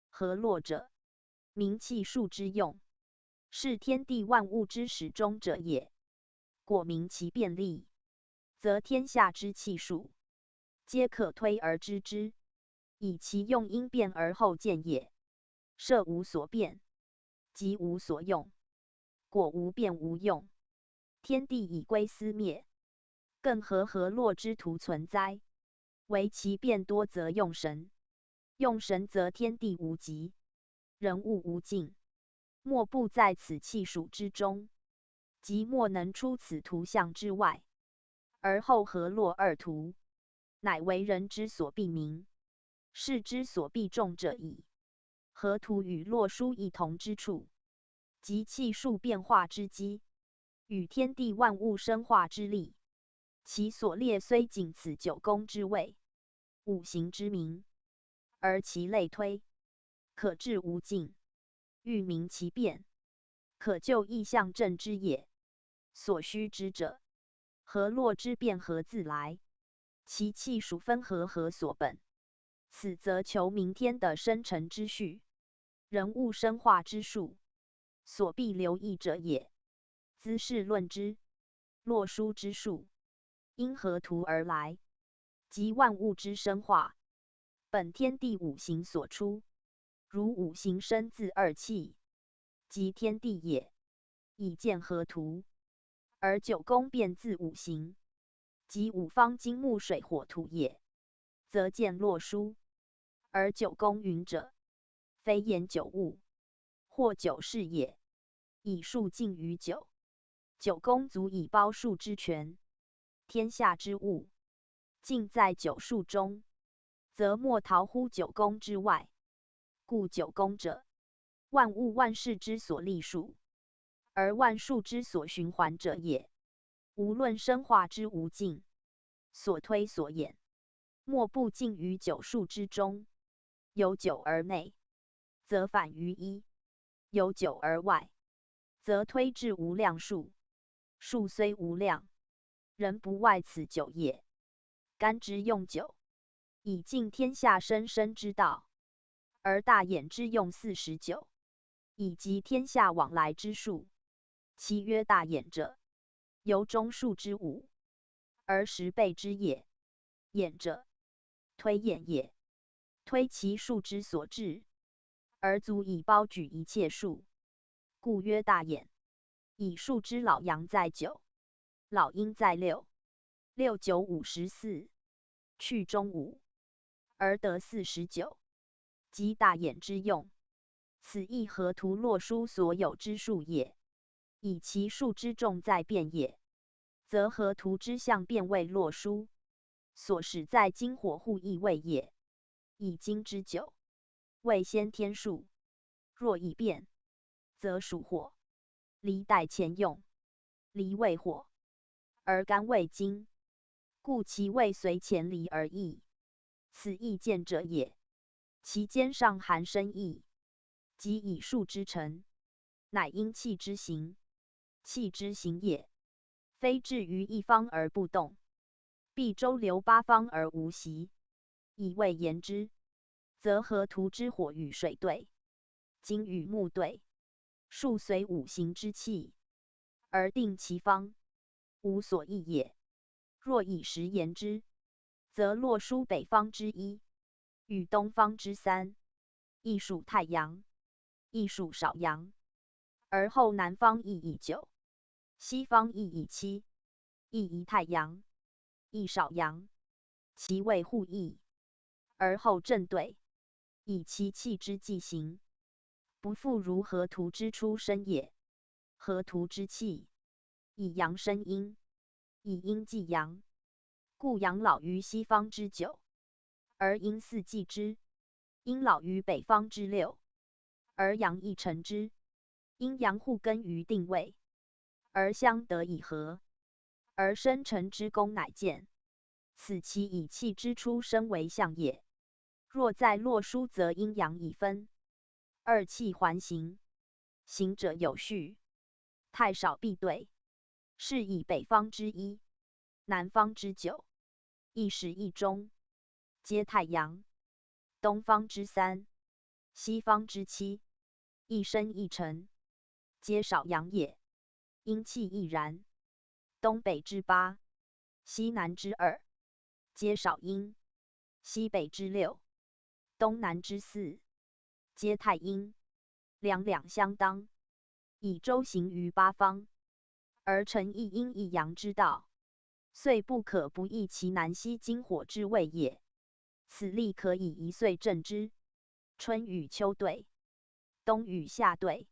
河洛者，名气数之用，是天地万物之始终者也。果明其变利，则天下之气数，皆可推而知之，以其用因变而后见也。设无所变，即无所用；果无变无用，天地已归斯灭。更何河洛之徒存哉？唯其变多则用神，用神则天地无极，人物无尽，莫不在此气数之中，即莫能出此图象之外。而后河洛二图，乃为人之所必明，事之所必重者矣。河图与洛书异同之处，即气数变化之机，与天地万物生化之力。其所列虽仅此九宫之位，五行之名，而其类推，可至无尽。欲明其变，可就意象正之也。所须知者，河洛之变何自来？其气数分何所本？此则求明天的生成之序，人物生化之术，所必留意者也。兹是论之。洛书之术，因河图而来，即万物之生化，本天地五行所出。如五行生自二气，即天地也，以见河图；而九宫变自五行，即五方金木水火土也，则见洛书。而九宫云者，非言九物，或九事也，以数尽于九。九宫足以包数之权，天下之物，尽在九数中，则莫逃乎九宫之外。故九宫者，万物万事之所立数，而万数之所循环者也。无论生化之无尽，所推所演，莫不尽于九数之中。由九而内，则反于一；由九而外，则推至无量数。数虽无量，人不外此九也。干之用九，以尽天下生生之道；而大衍之用49，以及天下往来之数。其曰大衍者，由中数之5，而10倍之也。衍者，推衍也，推其数之所至，而足以包举一切数，故曰大衍。以数之老阳在9，老阴在6，6、9、54，去中5，而得49，即大衍之用。此亦河图洛书所有之数也。以其数之众在变也，则河图之象变为洛书，所使在金火互异位也。以金之9，为先天数，若已变，则属火，离代前用，离为火，而干为金，故其位随前离而异。此异见者也。其间上含深意，即以数之成，乃因气之行，气之行也，非至于一方而不动，必周流八方而无习，以谓言之，则河图之火与水对，金与木对，数随五行之气，而定其方，无所异也。若以时言之，则洛书北方之一，与东方之三，亦属太阳，亦属少阳，而后南方亦以九，西方亦以七，亦宜太阳，亦少阳，其谓互异，而后正对，以其气之纪行，不复如河图之出生也。河图之气，以阳生阴，以阴继阳，故阳老于西方之九，而阴四继之；阴老于北方之六，而阳亦成之。阴阳互根于定位，而相得以和，而生成之功乃见。此其以气之出生为象也。若在洛书，则阴阳已分，二气环行，行者有序，太少必对，是以北方之一，南方之九，亦始亦终，皆太阳；东方之三，西方之七，亦生亦沉，皆少阳也。阴气亦然。东北之八，西南之二，皆少阴；西北之六，东南之四，皆太阴。两两相当，以周行于八方，而成一阴一阳之道，遂不可不议其南西金火之谓也。此例可以一岁正之。春与秋对，冬与夏对，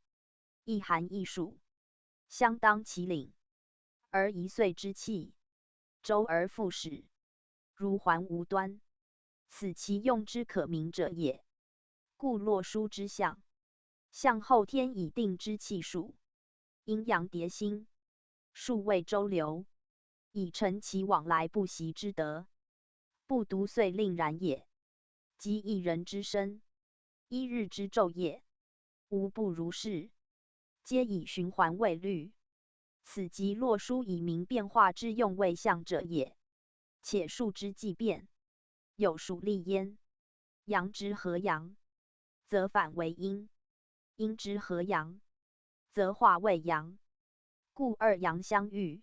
一寒一暑，相当其领，而一岁之气，周而复始，如环无端，此其用之可明者也。故洛书之象，象后天以定之气数，阴阳叠星，数谓周流，以成其往来不息之德，不独遂令然也。即一人之身，一日之昼夜，无不如是，皆以循环为律。此即洛书以明变化之用为象者也。且数之既变，有属立焉。阳之合阳，则反为阴；阴之合阳，则化为阳。故二阳相遇，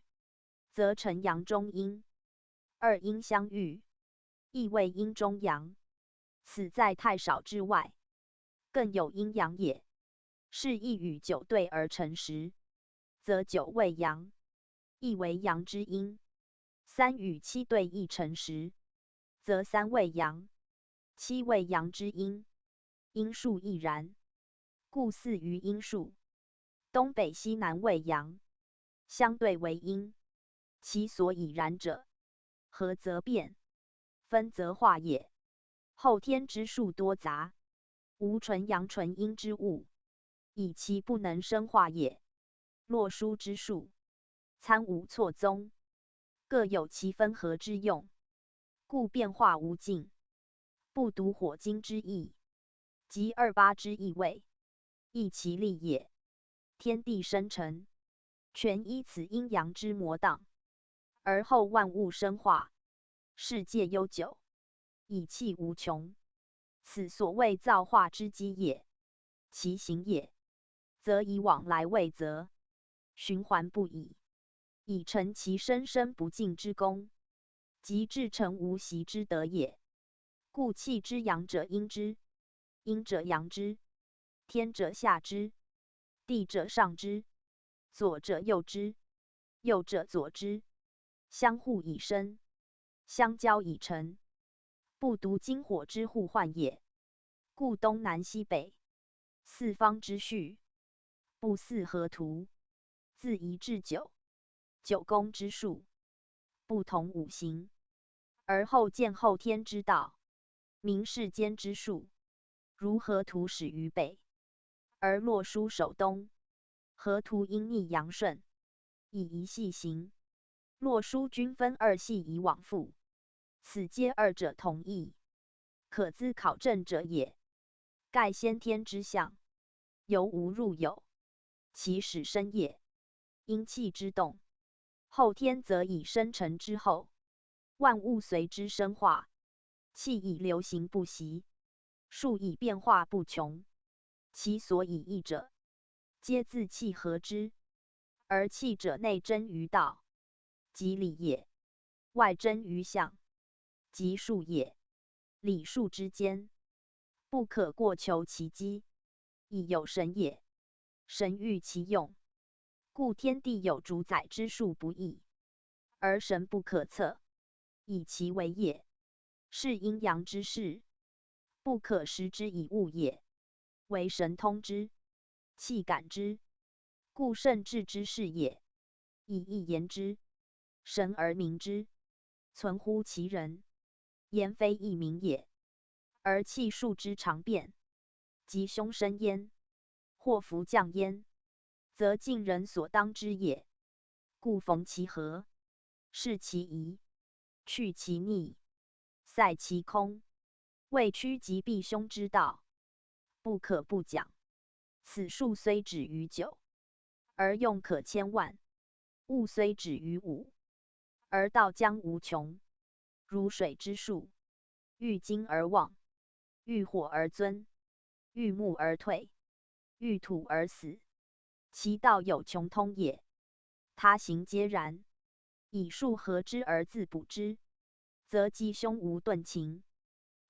则成阳中阴；二阴相遇，亦为阴中阳。此在太少之外，更有阴阳也。是亦与九对而成时，则九为阳，亦为阳之阴；三与七对亦成时，则三为阳，七为阳之阴。阴数亦然。故四于阴数，东北西南为阳，相对为阴。其所以然者，合则变，分则化也。后天之数多杂，无纯阳纯阴之物，以其不能生化也。洛书之数，参无错综，各有其分合之用，故变化无尽，不独火金之意，即二八之意味，亦其力也。天地生成，全依此阴阳之模当，而后万物生化，世界悠久，以气无穷，此所谓造化之机也。其行也，则以往来为则，循环不已，以成其生生不尽之功，即至诚无息之德也。故气之阳者阴之，阴者阳之，天者下之，地者上之，左者右之，右者左之，相互以生，相交以成，不独金火之互换也。故东南西北，四方之序，不似河图，自一至九，九宫之数，不同五行，而后见后天之道，明世间之数。如河图始于北，而洛书守东，河图阴逆阳顺，以一系行；洛书均分二系以往复，此皆二者同义，可资考证者也。盖先天之象，由无入有，其始生也。阴气之动，后天则以生成之后，万物随之生化，气以流行不息，数以变化不穷。其所以异者，皆自气合之。而气者内真于道，即理也；外真于象，即术也。理术之间，不可过求其机，以有神也。神欲其用，故天地有主宰之术不易，而神不可测，以其为也。是阴阳之事，不可识之以物也，为神通之，气感之，故圣治之事也。以一言之，神而明之，存乎其人，言非一名也。而气数之常变，即凶生焉，或福降焉，则尽人所当之也。故逢其和，视其宜，去其逆，塞其空，谓趋吉避凶之道，不可不讲。此数虽止于九，而用可千万；物虽止于五，而道将无穷。如水之数，遇金而旺，遇火而尊，遇木而退，遇土而死，其道有穷通也。他行皆然。以数合之而自补之，则吉凶无顿晴，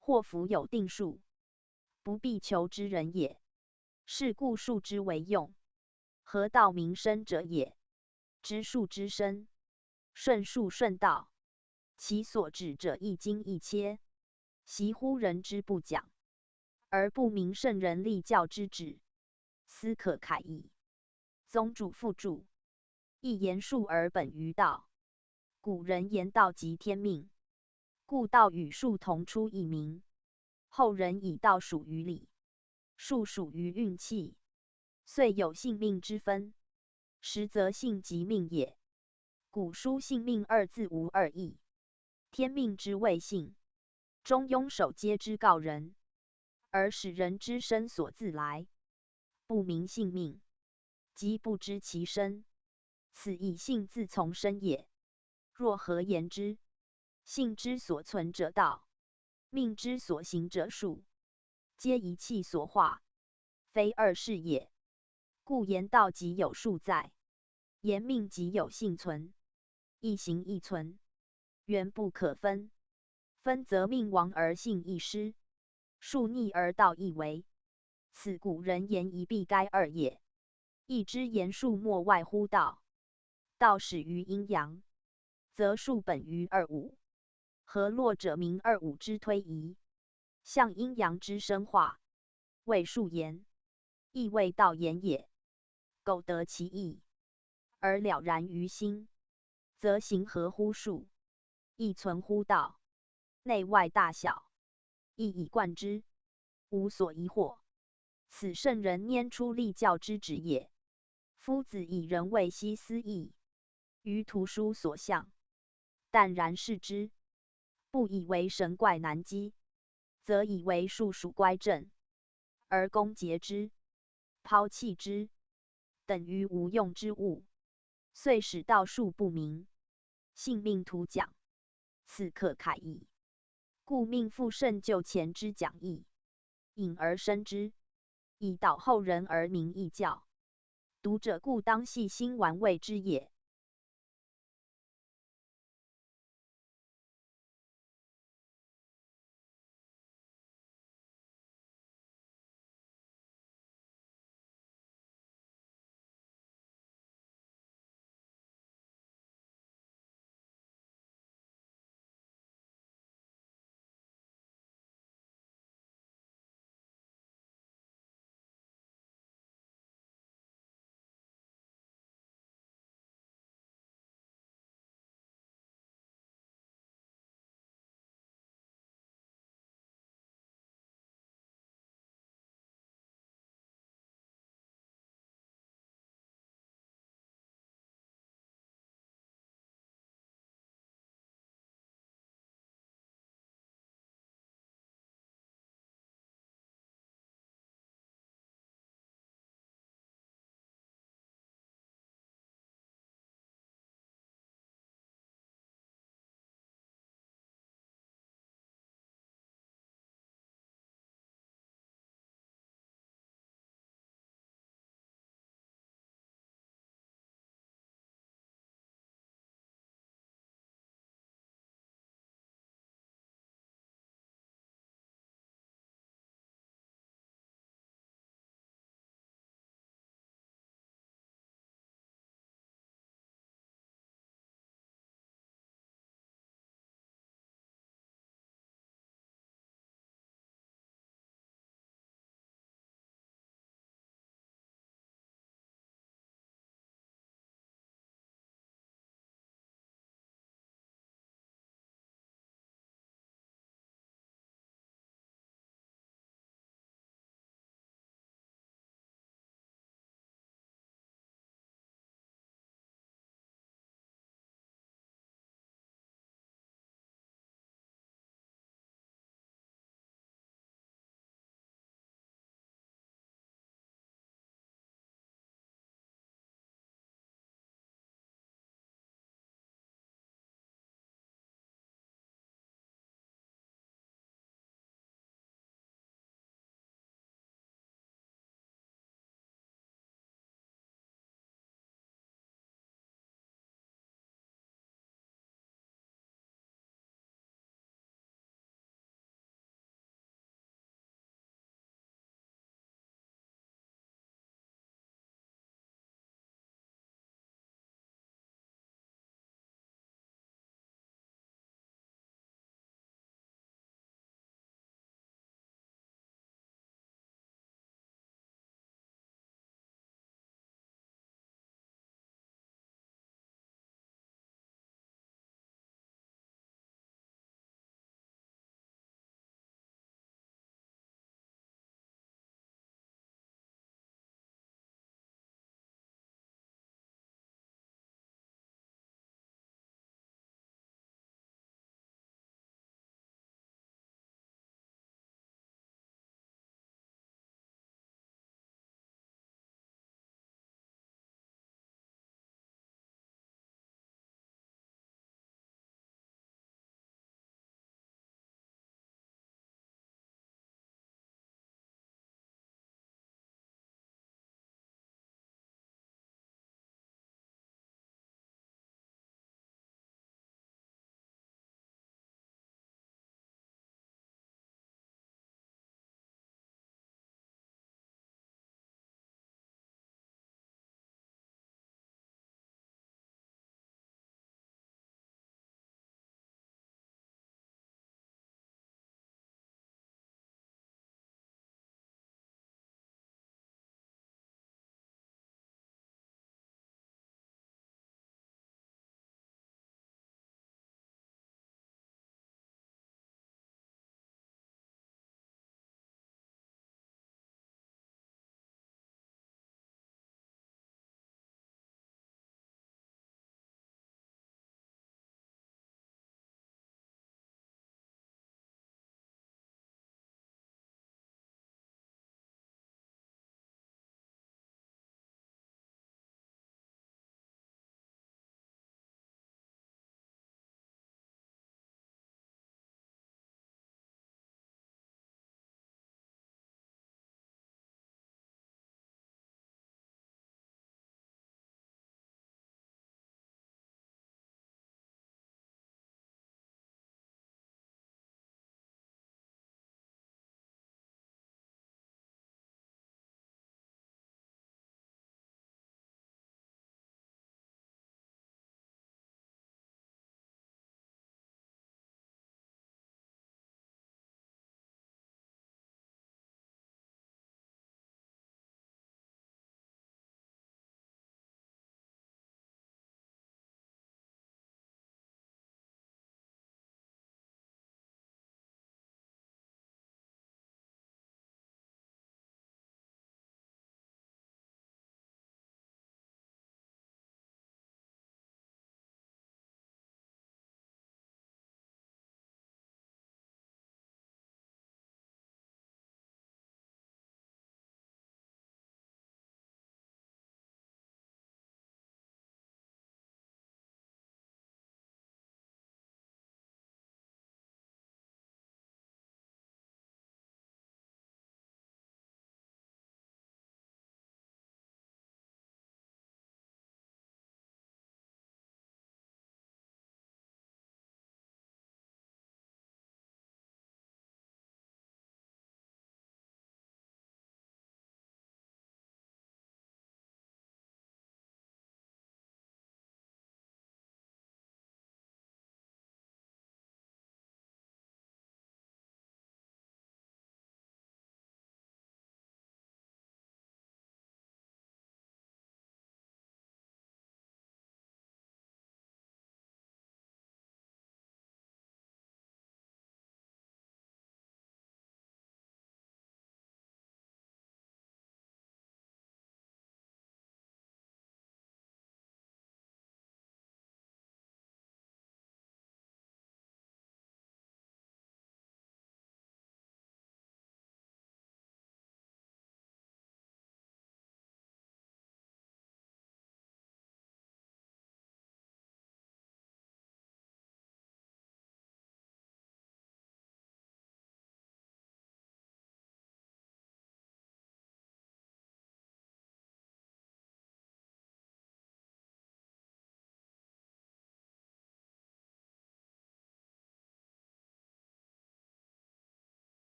祸福有定数，不必求之人也。是故数之为用，合道民生者也。知数之深，顺数顺道，其所指者一经一切，习乎人之不讲，而不明圣人立教之旨，斯可慨矣。宗主复注：一言数而本于道。古人言道即天命，故道与数同出一名。后人以道属于理，数属于运气，遂有性命之分。实则性即命也。古书性命二字无二义，天命之谓性，中庸守皆之告人，而使人之身所自来，不明性命，即不知其身，此以性自从身也。若何言之？性之所存者道，命之所行者术，皆一气所化，非二事也。故言道即有数在，言命即有性存，一行一存，原不可分。分则命亡而性亦失，数逆而道亦为。此古人言一必该二也。一之言数莫外乎道，道始于阴阳，则数本于二五。合络者名二五之推移，象阴阳之生化，谓数言，亦谓道言也。苟得其意，而了然于心，则行合乎数，亦存乎道，内外大小，一以贯之，无所疑惑。此圣人拈出立教之旨也。夫子以人为希思义，于图书所向，淡然视之，不以为神怪难机，则以为数属乖正，而攻讦之，抛弃之，等于无用之物，遂使道术不明，性命徒讲，此可慨矣。故命复甚就前之讲义，引而深之，以导后人而明义教。读者故当细心玩味之也。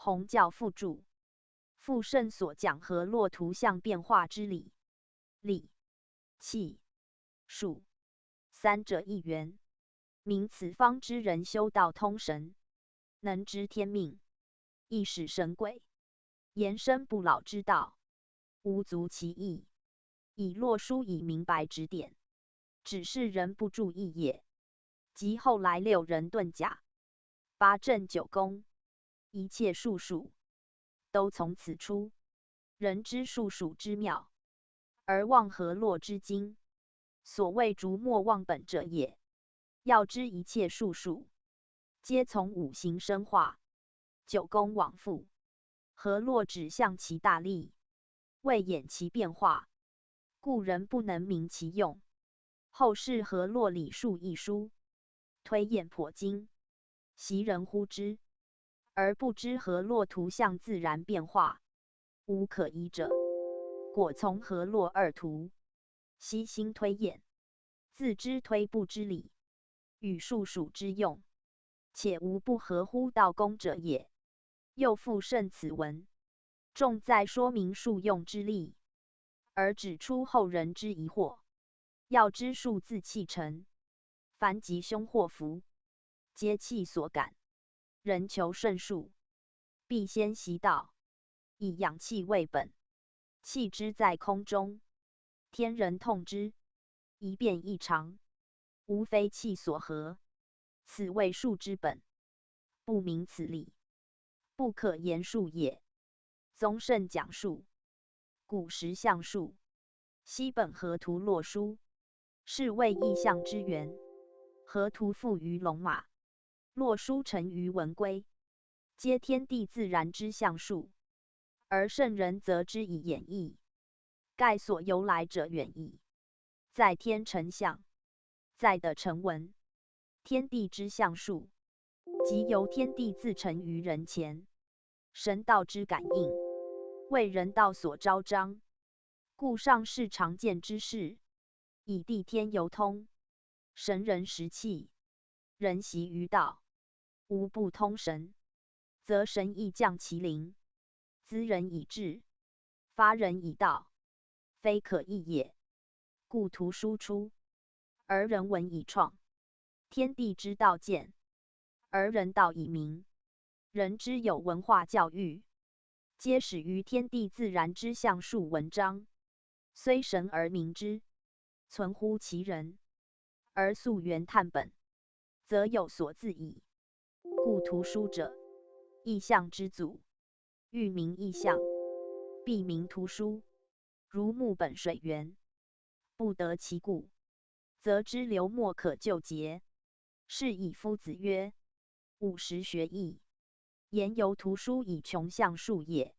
弘教附注。复圣所讲河洛图像变化之理，理、气、数三者一元。明此方之人修道通神，能知天命，亦使神鬼，延伸不老之道，无足其意。以洛书以明白指点，只是人不注意也。及后来6人遁甲，8正9功，一切术数都从此出。人知术数之妙，而忘河洛之精。所谓逐末忘本者也。要知一切术数，皆从五行生化，9功往复。河洛指向其大力，为演其变化，故人不能明其用。后世河洛理数一书，推演颇精，习人呼之，而不知河洛图像自然变化，无可依者。果从河洛二图，悉心推演，自知推不知理，与术数之用，且无不合乎道功者也。又复甚此文，重在说明术用之力，而指出后人之疑惑。要知数自气成，凡吉凶祸福，皆气所感。人求顺数，必先习道，以养气为本。气之在空中，天人痛之，一变异常，无非气所合，此谓数之本。不明此理，不可言数也。宗圣讲数，古时象数，西本河图洛书，是谓意象之源。河图附于龙马，洛书成于文龟，皆天地自然之象数，而圣人则之以演绎。盖所由来者远矣。在天成象，在的成文，天地之象数，即由天地自成于人前，神道之感应，为人道所昭彰，故上世常见之事，以地天由通，神人识气，人习于道，无不通神，则神亦降其灵，滋人以智，发人以道，非可易也。故图书出，而人文以创，天地之道见，而人道以明。人之有文化教育，皆始于天地自然之象数文章，虽神而明之，存乎其人，而溯源探本，则有所自矣。故图书者，意象之祖，欲明意象，必明图书。如木本水源，不得其故，则之流莫可救节。是以夫子曰：“50学艺，言由图书以穷象数也。”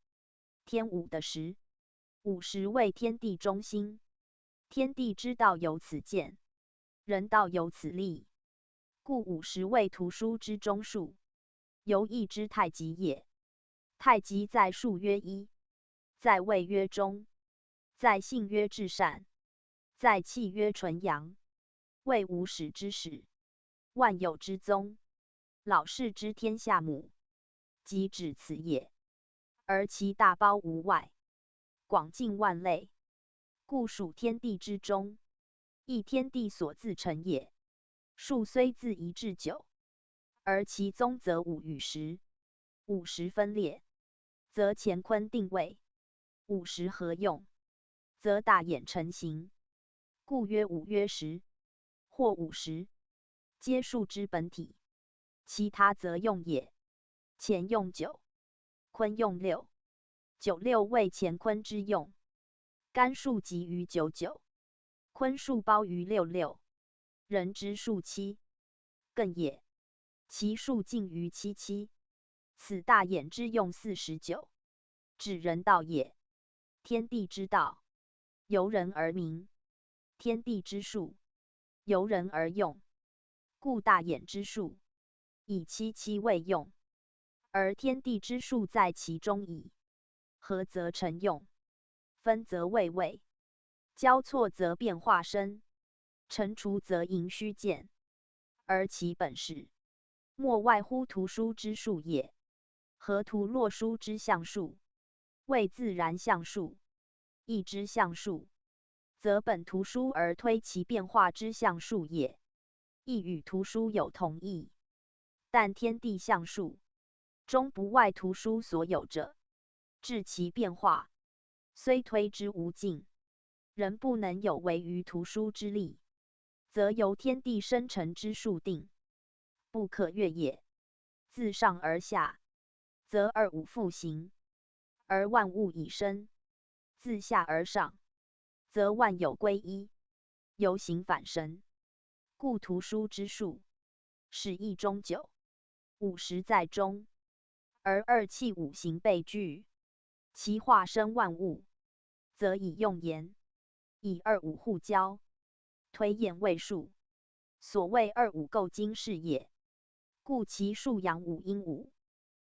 天5的10，50为天地中心，天地之道由此见，人道由此立，故50为图书之中数，由义之太极也。太极在数曰一，在位曰中，在性曰至善，在气曰纯阳，谓无始之始，万有之宗，老世之天下母，即指此也。而其大包无外，广尽万类，故属天地之中，亦天地所自成也。数虽自1至9，而其宗则5与10，50分裂，则乾坤定位；50合用，则大衍成形。故曰5曰10，或50，皆数之本体。其他则用也。乾用9，坤用6，96为乾坤之用。干数集于99，坤数包于66。人之数7，艮也，其数尽于77。此大衍之用49，指人道也。天地之道，由人而明；天地之术，由人而用。故大衍之术，以77为用，而天地之术在其中矣。合则成用，分则位位，交错则变化身，乘除则盈虚见，而其本是，莫外乎图书之术也。河图洛书之象数，谓自然象数。义之象数，则本图书而推其变化之象数也。亦与图书有同义，但天地象数终不外图书所有者，至其变化，虽推之无尽，仍不能有违于图书之力，则由天地生成之数定，不可越也。自上而下，则二五复形，而万物以生；自下而上，则万有归一，由形反生。故图书之数，是一中九，50在中，而二气五行备具，其化生万物，则以用言，以二五互交，推演谓数。所谓二五构经是也。故其数阳五阴五，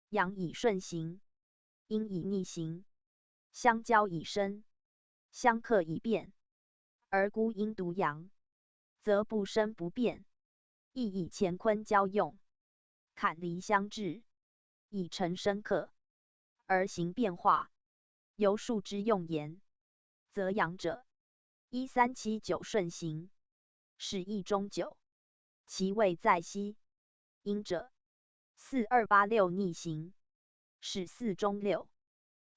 阳以顺行，阴以逆行，相交以生，相克以变。而孤阴独阳，则不生不变，亦以乾坤交用，坎离相制，以成生克，而行变化。由数之用言，则阳者1379顺行，是一中九，其位在西；阴者4286逆行，是4中6，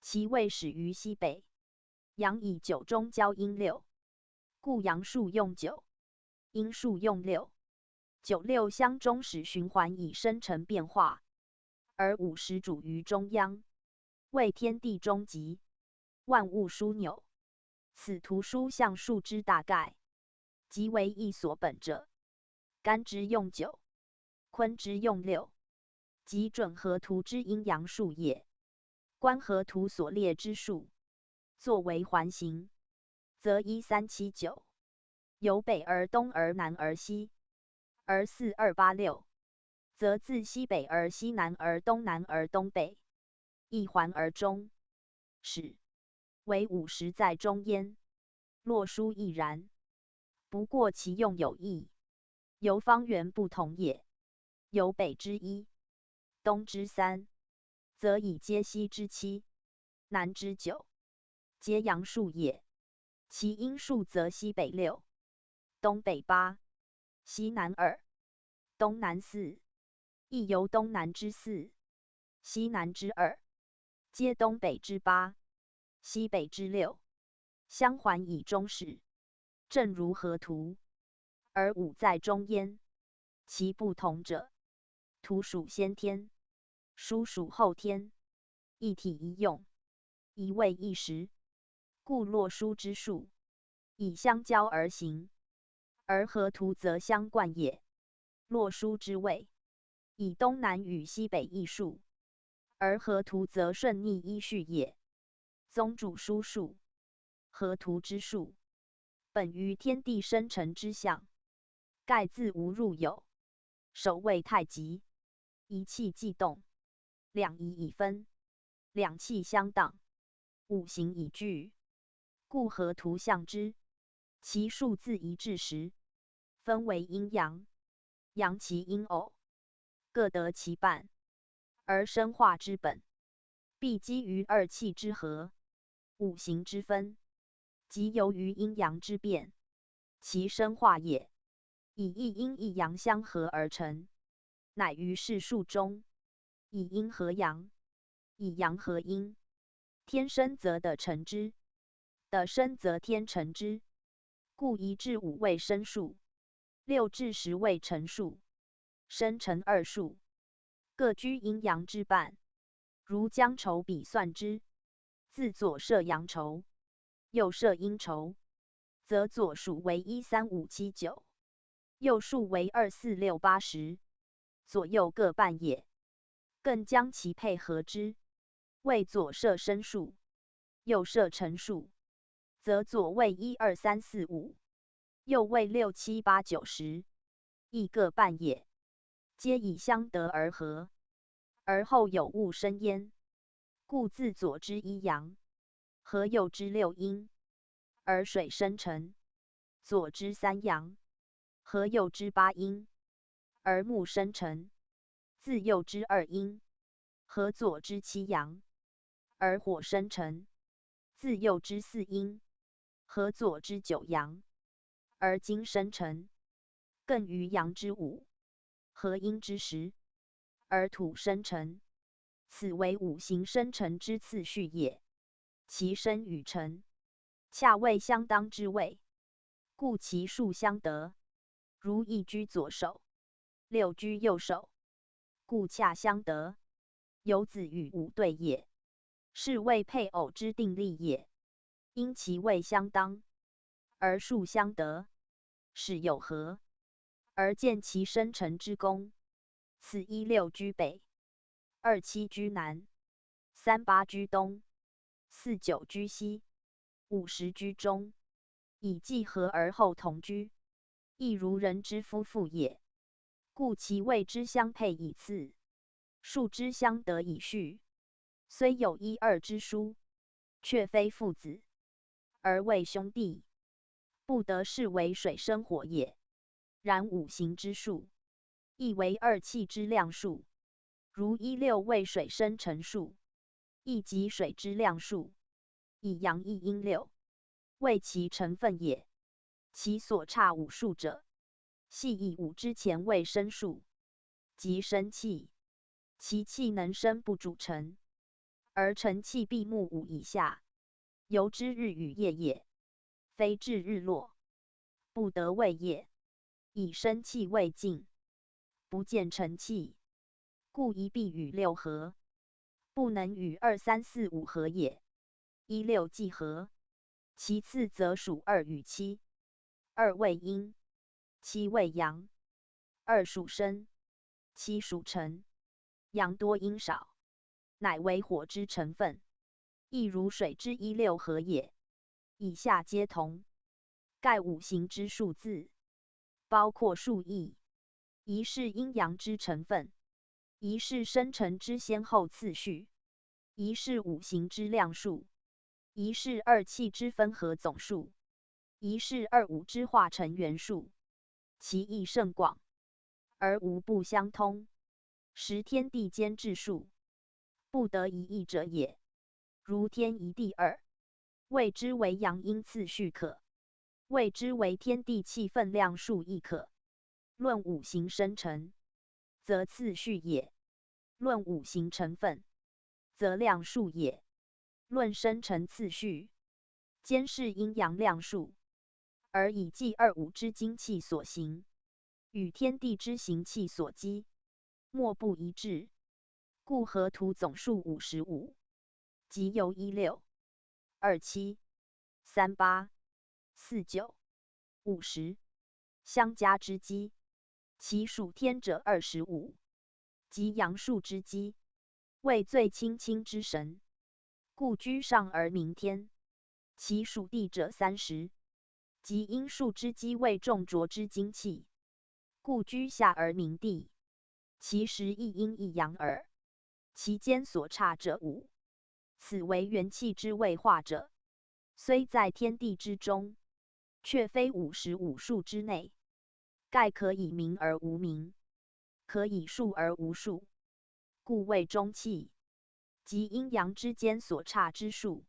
其位始于西北。阳以9中交阴6，故阳数用9，阴数用6，9、6相中始循环以生成变化，而50主于中央，为天地终极，万物枢纽。此图书象数之大概，即为一所本者。干之用9，坤之用6，即准河图之阴阳数也。观河图所列之数，作为环形，则1379，由北而东而南而西；而4286，则自西北而西南而东南而东北，一环而中，使为50在中焉。洛书亦然，不过其用有异，由方圆不同也。由北之1，东之3，则以皆西之7，南之9，皆阳数也。其阴数则西北6，东北8，西南2，东南4，亦由东南之4，西南之2，皆东北之8，西北之6，相环以中始，正如河图，而5在中焉。其不同者，图属先天，书属后天，一体一用，一位一时，故洛书之数，以相交而行，而河图则相贯也。洛书之位，以东南与西北易数，而河图则顺逆依序也。宗主书数，河图之数，本于天地生成之象，盖自无入有。首位太极，一气既动，两仪已分，两气相当，五行已具，故河图象之。其数自1至10，分为阴阳，阳其阴偶，各得其半，而生化之本，必基于二气之和，五行之分，即由于阴阳之变，其生化也。以一阴一阳相合而成，乃于世数中，以阴合阳，以阳合阴。天生则地成之，地生则天成之。故1至5为生数，6至10为成数，生成二数，各居阴阳之半。如将筹比算之，自左设阳筹，右设阴筹，则左数为1、3、5、7、9。右数为2、4、6、8、10，左右各半也。更将其配合之，为左设生数，右设成数，则左为1、2、3、4、5，右为6、7、8、9、10，亦各半也。皆以相得而合，而后有物生焉。故自左之1阳，合右之6阴，而水生成；左之3阳，合右之8阴，而木生成；自右之2阴，合左之七阳，而火生成，自右之四阴，合左之九阳，而金生成，艮于阳之五，合阴之十，而土生成。此为五行生成之次序也。其生与成，恰位相当之位，故其数相得。如一居左手，六居右手，故恰相得。有子与午对也，是谓配偶之定例也。因其位相当，而数相得，使有合，而见其生成之功。此一六居北，二七居南，三八居东，四九居西，五十居中，以继合而后同居，亦如人之夫妇也。故其位之相配以次，数之相得以序。虽有一二之殊，却非父子，而为兄弟，不得视为水生火也。然五行之数，亦为二气之量数。如一六为水生成数，亦即水之量数，以阳一阴六，为其成分也。其所差五数者，系以五之前为生数，即生气。其气能生不主成，而成气必木五以下，由之日与夜也，非至日落，不得为夜。以生气为静，不见成气，故一必与六合，不能与二三四五合也。一六既合，其次则属二与七。二为阴，七为阳，二属生，七属辰，阳多阴少，乃为火之成分，亦如水之一六合也。以下皆同。盖五行之数字，包括数义，一是阴阳之成分，一是生成之先后次序，一是五行之量数，一是二气之分合总数，一是二五之化成元数。其义甚广，而无不相通，实天地间之数，不得一义者也。如天一地二，谓之为阳阴次序可，谓之为天地气分量数亦可。论五行生成，则次序也；论五行成分，则量数也。论生成次序，兼是阴阳量数，而以计二五之精气所行，与天地之行气所积，莫不一致。故河图总数55，即由16、27、38、49、50相加之积，其属天者25，即阳数之积，为最清清之神，故居上而名天。其属地者30，即阴数之积，为重浊之精气，故居下而名地。其实一阴一阳耳，其间所差者5，此为元气之谓化者，虽在天地之中，却非55数之内。盖可以名而无名，可以数而无数，故谓中气，即阴阳之间所差之数。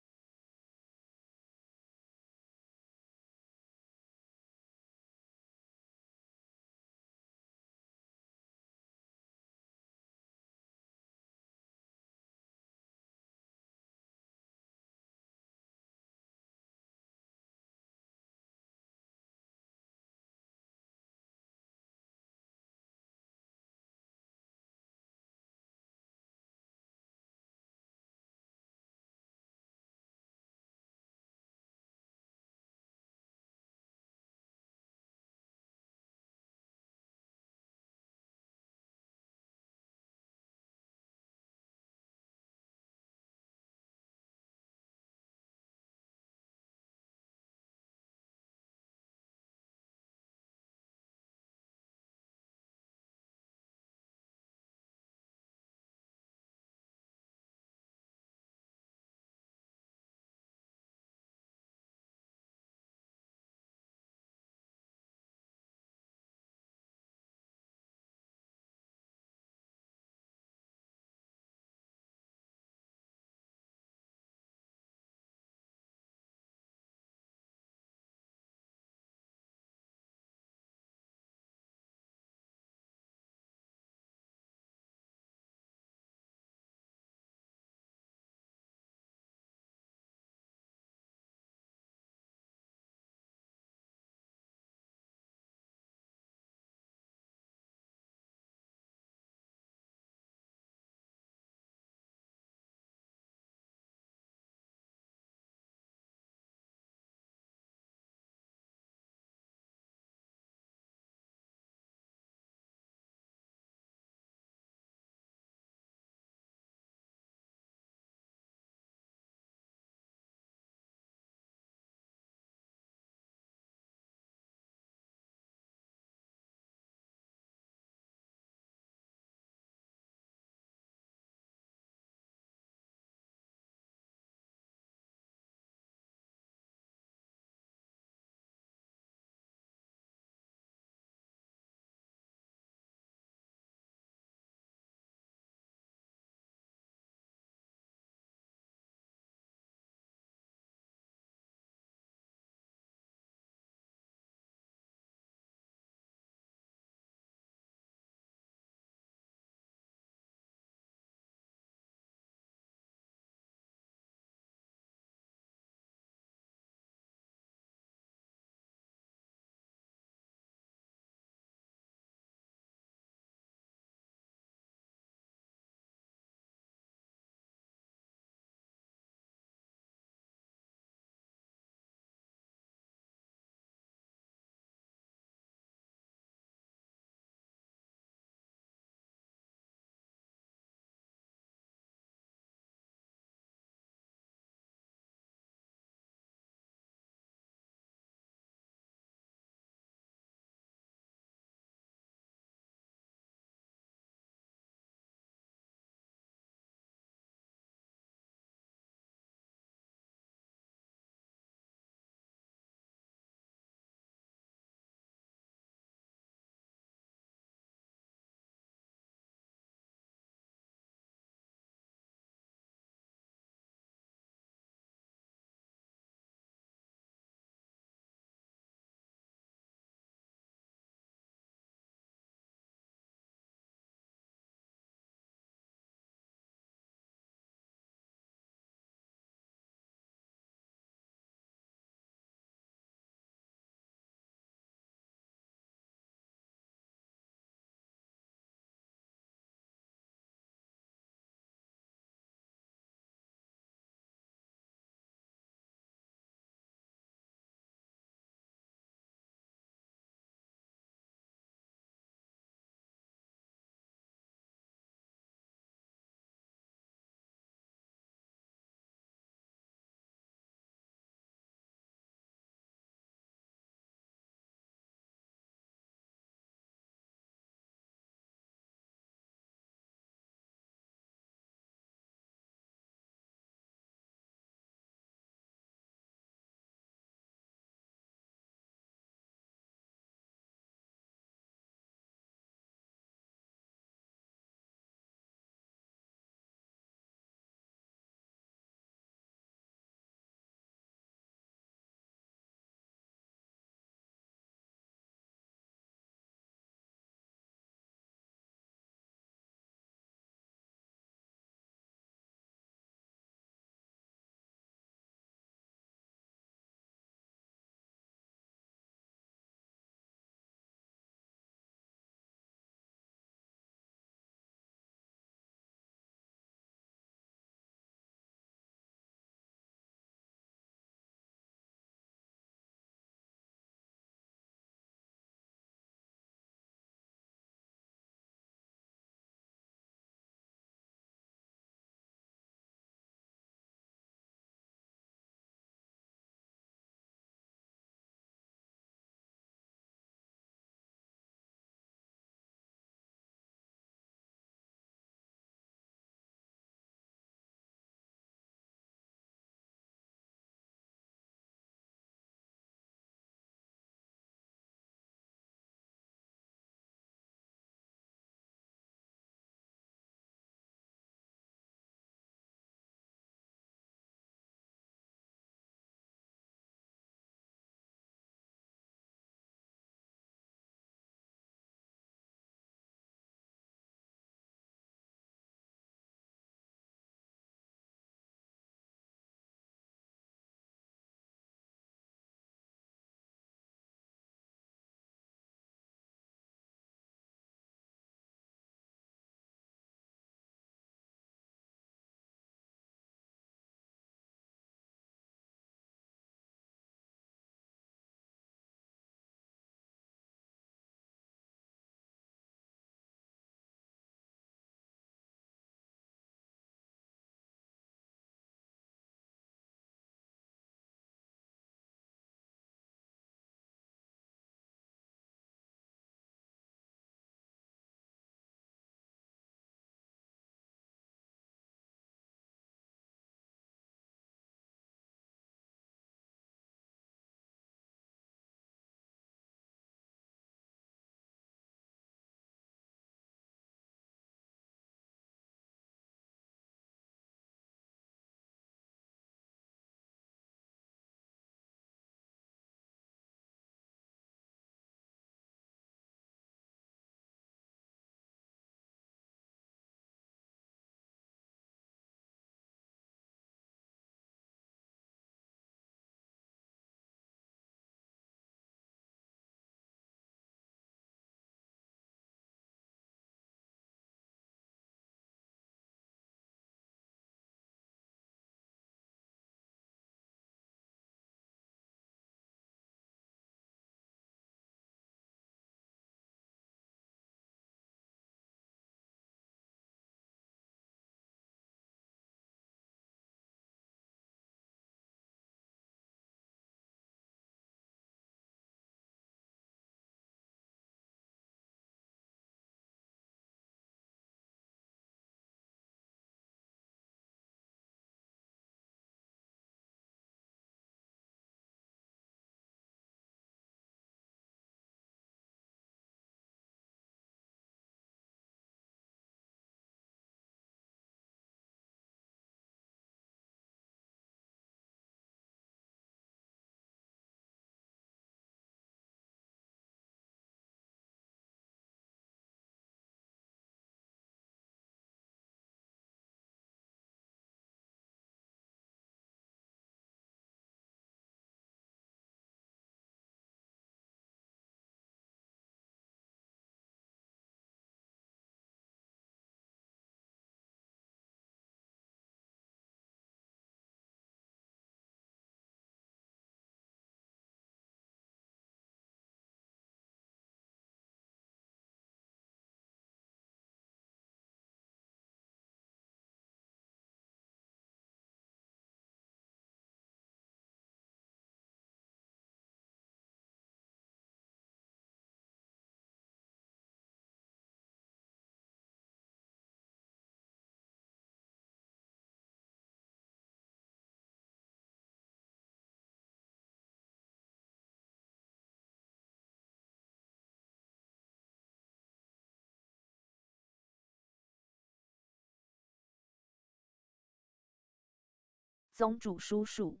宗主书数，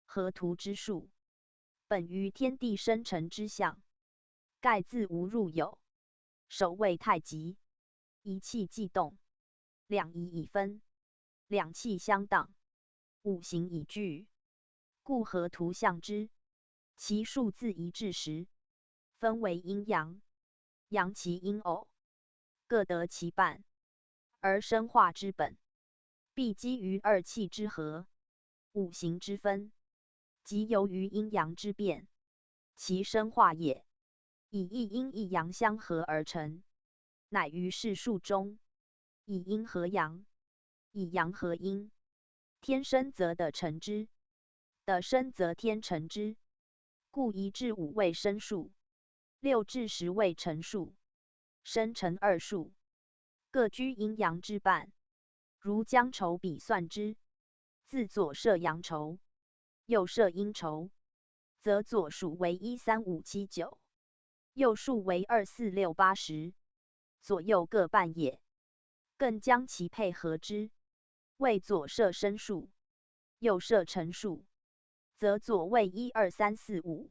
河图之数，本于天地生成之象，盖自无入有。首位太极，一气既动，两仪已分，两气相当，五行已具，故河图象之。其数自一至10，分为阴阳，阳其阴偶，各得其半，而生化之本，必基于二气之和，五行之分，即由于阴阳之变，其生化也。以一阴一阳相合而成，乃于世数中，以阴合阳，以阳合阴。天生则地成之，地生则天成之。故1至5为生数，6至10为成数，生成二数，各居阴阳之半。如将筹比算之，自左设阳筹，右设阴筹，则左数为1、3、5、7、9。右数为2、4、6、8、10，左右各半也。更将其配合之，为左设生数，右设成数，则左为1、2、3、4、5，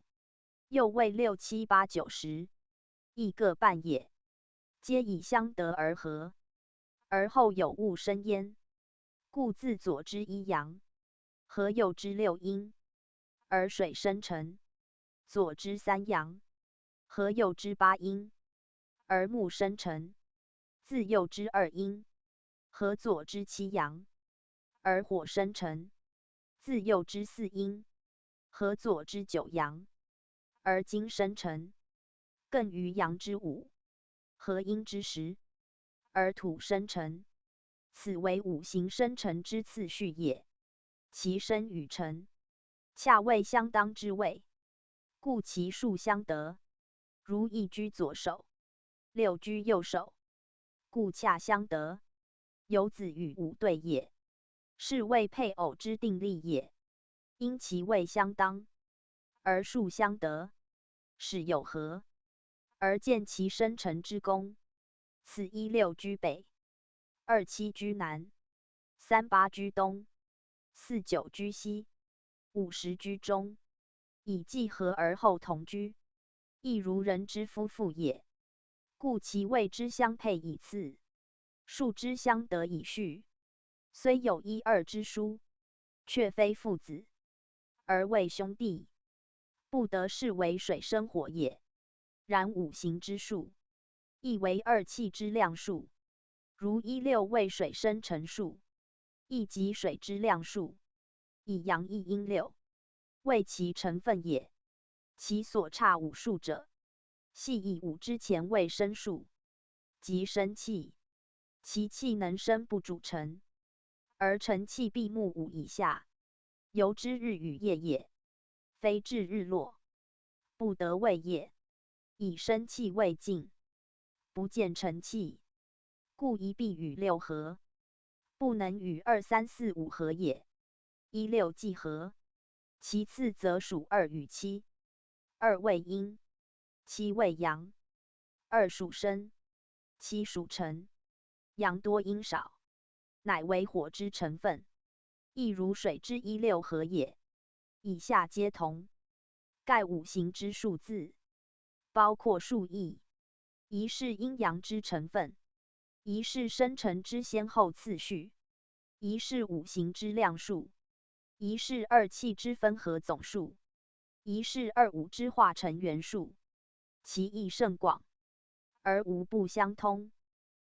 右为6、7、8、9、10，亦各半也。皆以相得而合，而后有物生焉。故自左之1阳，合右之6阴，而水生成；左之3阳，合右之8阴，而木生成；自右之2阴，合左之7阳，而火生成；自右之4阴，合左之9阳，而金生成；更于阳之5，合阴之10，而土生成。此为五行生成之次序也。其生与成，恰为相当之谓，故其数相得。如1居左手，6居右手，故恰相得。有子与午对也，是谓配偶之定例也。因其位相当，而数相得，使有合，而见其生成之功。此16居北，27居南，38居东，49居西，50居中，以继合而后同居，亦如人之夫妇也。故其位之相配以次，数之相得以序。虽有1、2之殊，却非父子，而为兄弟，不得视为水生火也。然五行之数，亦为二气之量数。如16为水生成数，亦即水之量数，以阳一阴6，为其成分也。其所差5数者，系以5之前为生数，即生气。其气能生不主成，而成气必木5以下，由之日与夜也，非至日落，不得为夜。以生气为静，不见成气，故一必与6合，不能与2、3、4、5合也。16既合，其次则属2与7。2为阴，7为阳；2属生，7属辰。阳多阴少，乃为火之成分，亦如水之16合也。以下皆同。盖五行之数字，包括数义，一是阴阳之成分，一是生成之先后次序，一是五行之量数，一是二气之分合总数，一是2、5之化成元数。其义甚广，而无不相通，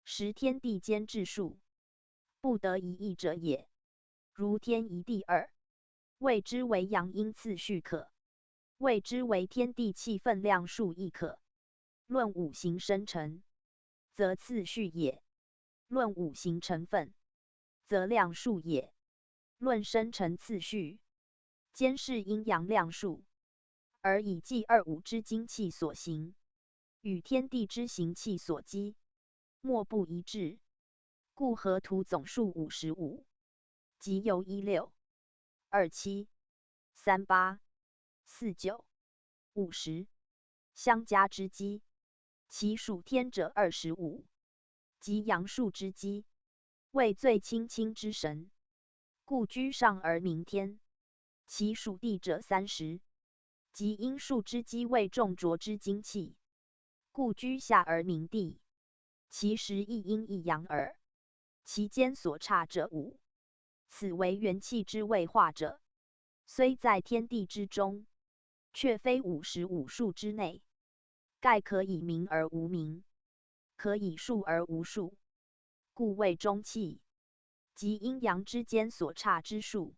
实天地间之数，不得一义者也。如天一地2，谓之为阳阴次序可，谓之为天地气分量数亦可。论五行生成，则次序也；论五行成分，则量数也。论生成次序，兼是阴阳量数，而以计2、5之精气所行，与天地之行气所积，莫不一致。故河图总数55，即由16、27、38、49、50相加之积，其属天者25，即阳数之积，为最清清之神。故居上而名天。其属地者30，即因数之积为重浊之精气，故居下而名地。其实一阴一阳耳，其间所差者5，此为元气之谓化者，虽在天地之中，却非55数之内。盖可以名而无名，可以数而无数，故谓中气。即阴阳之间所差之数，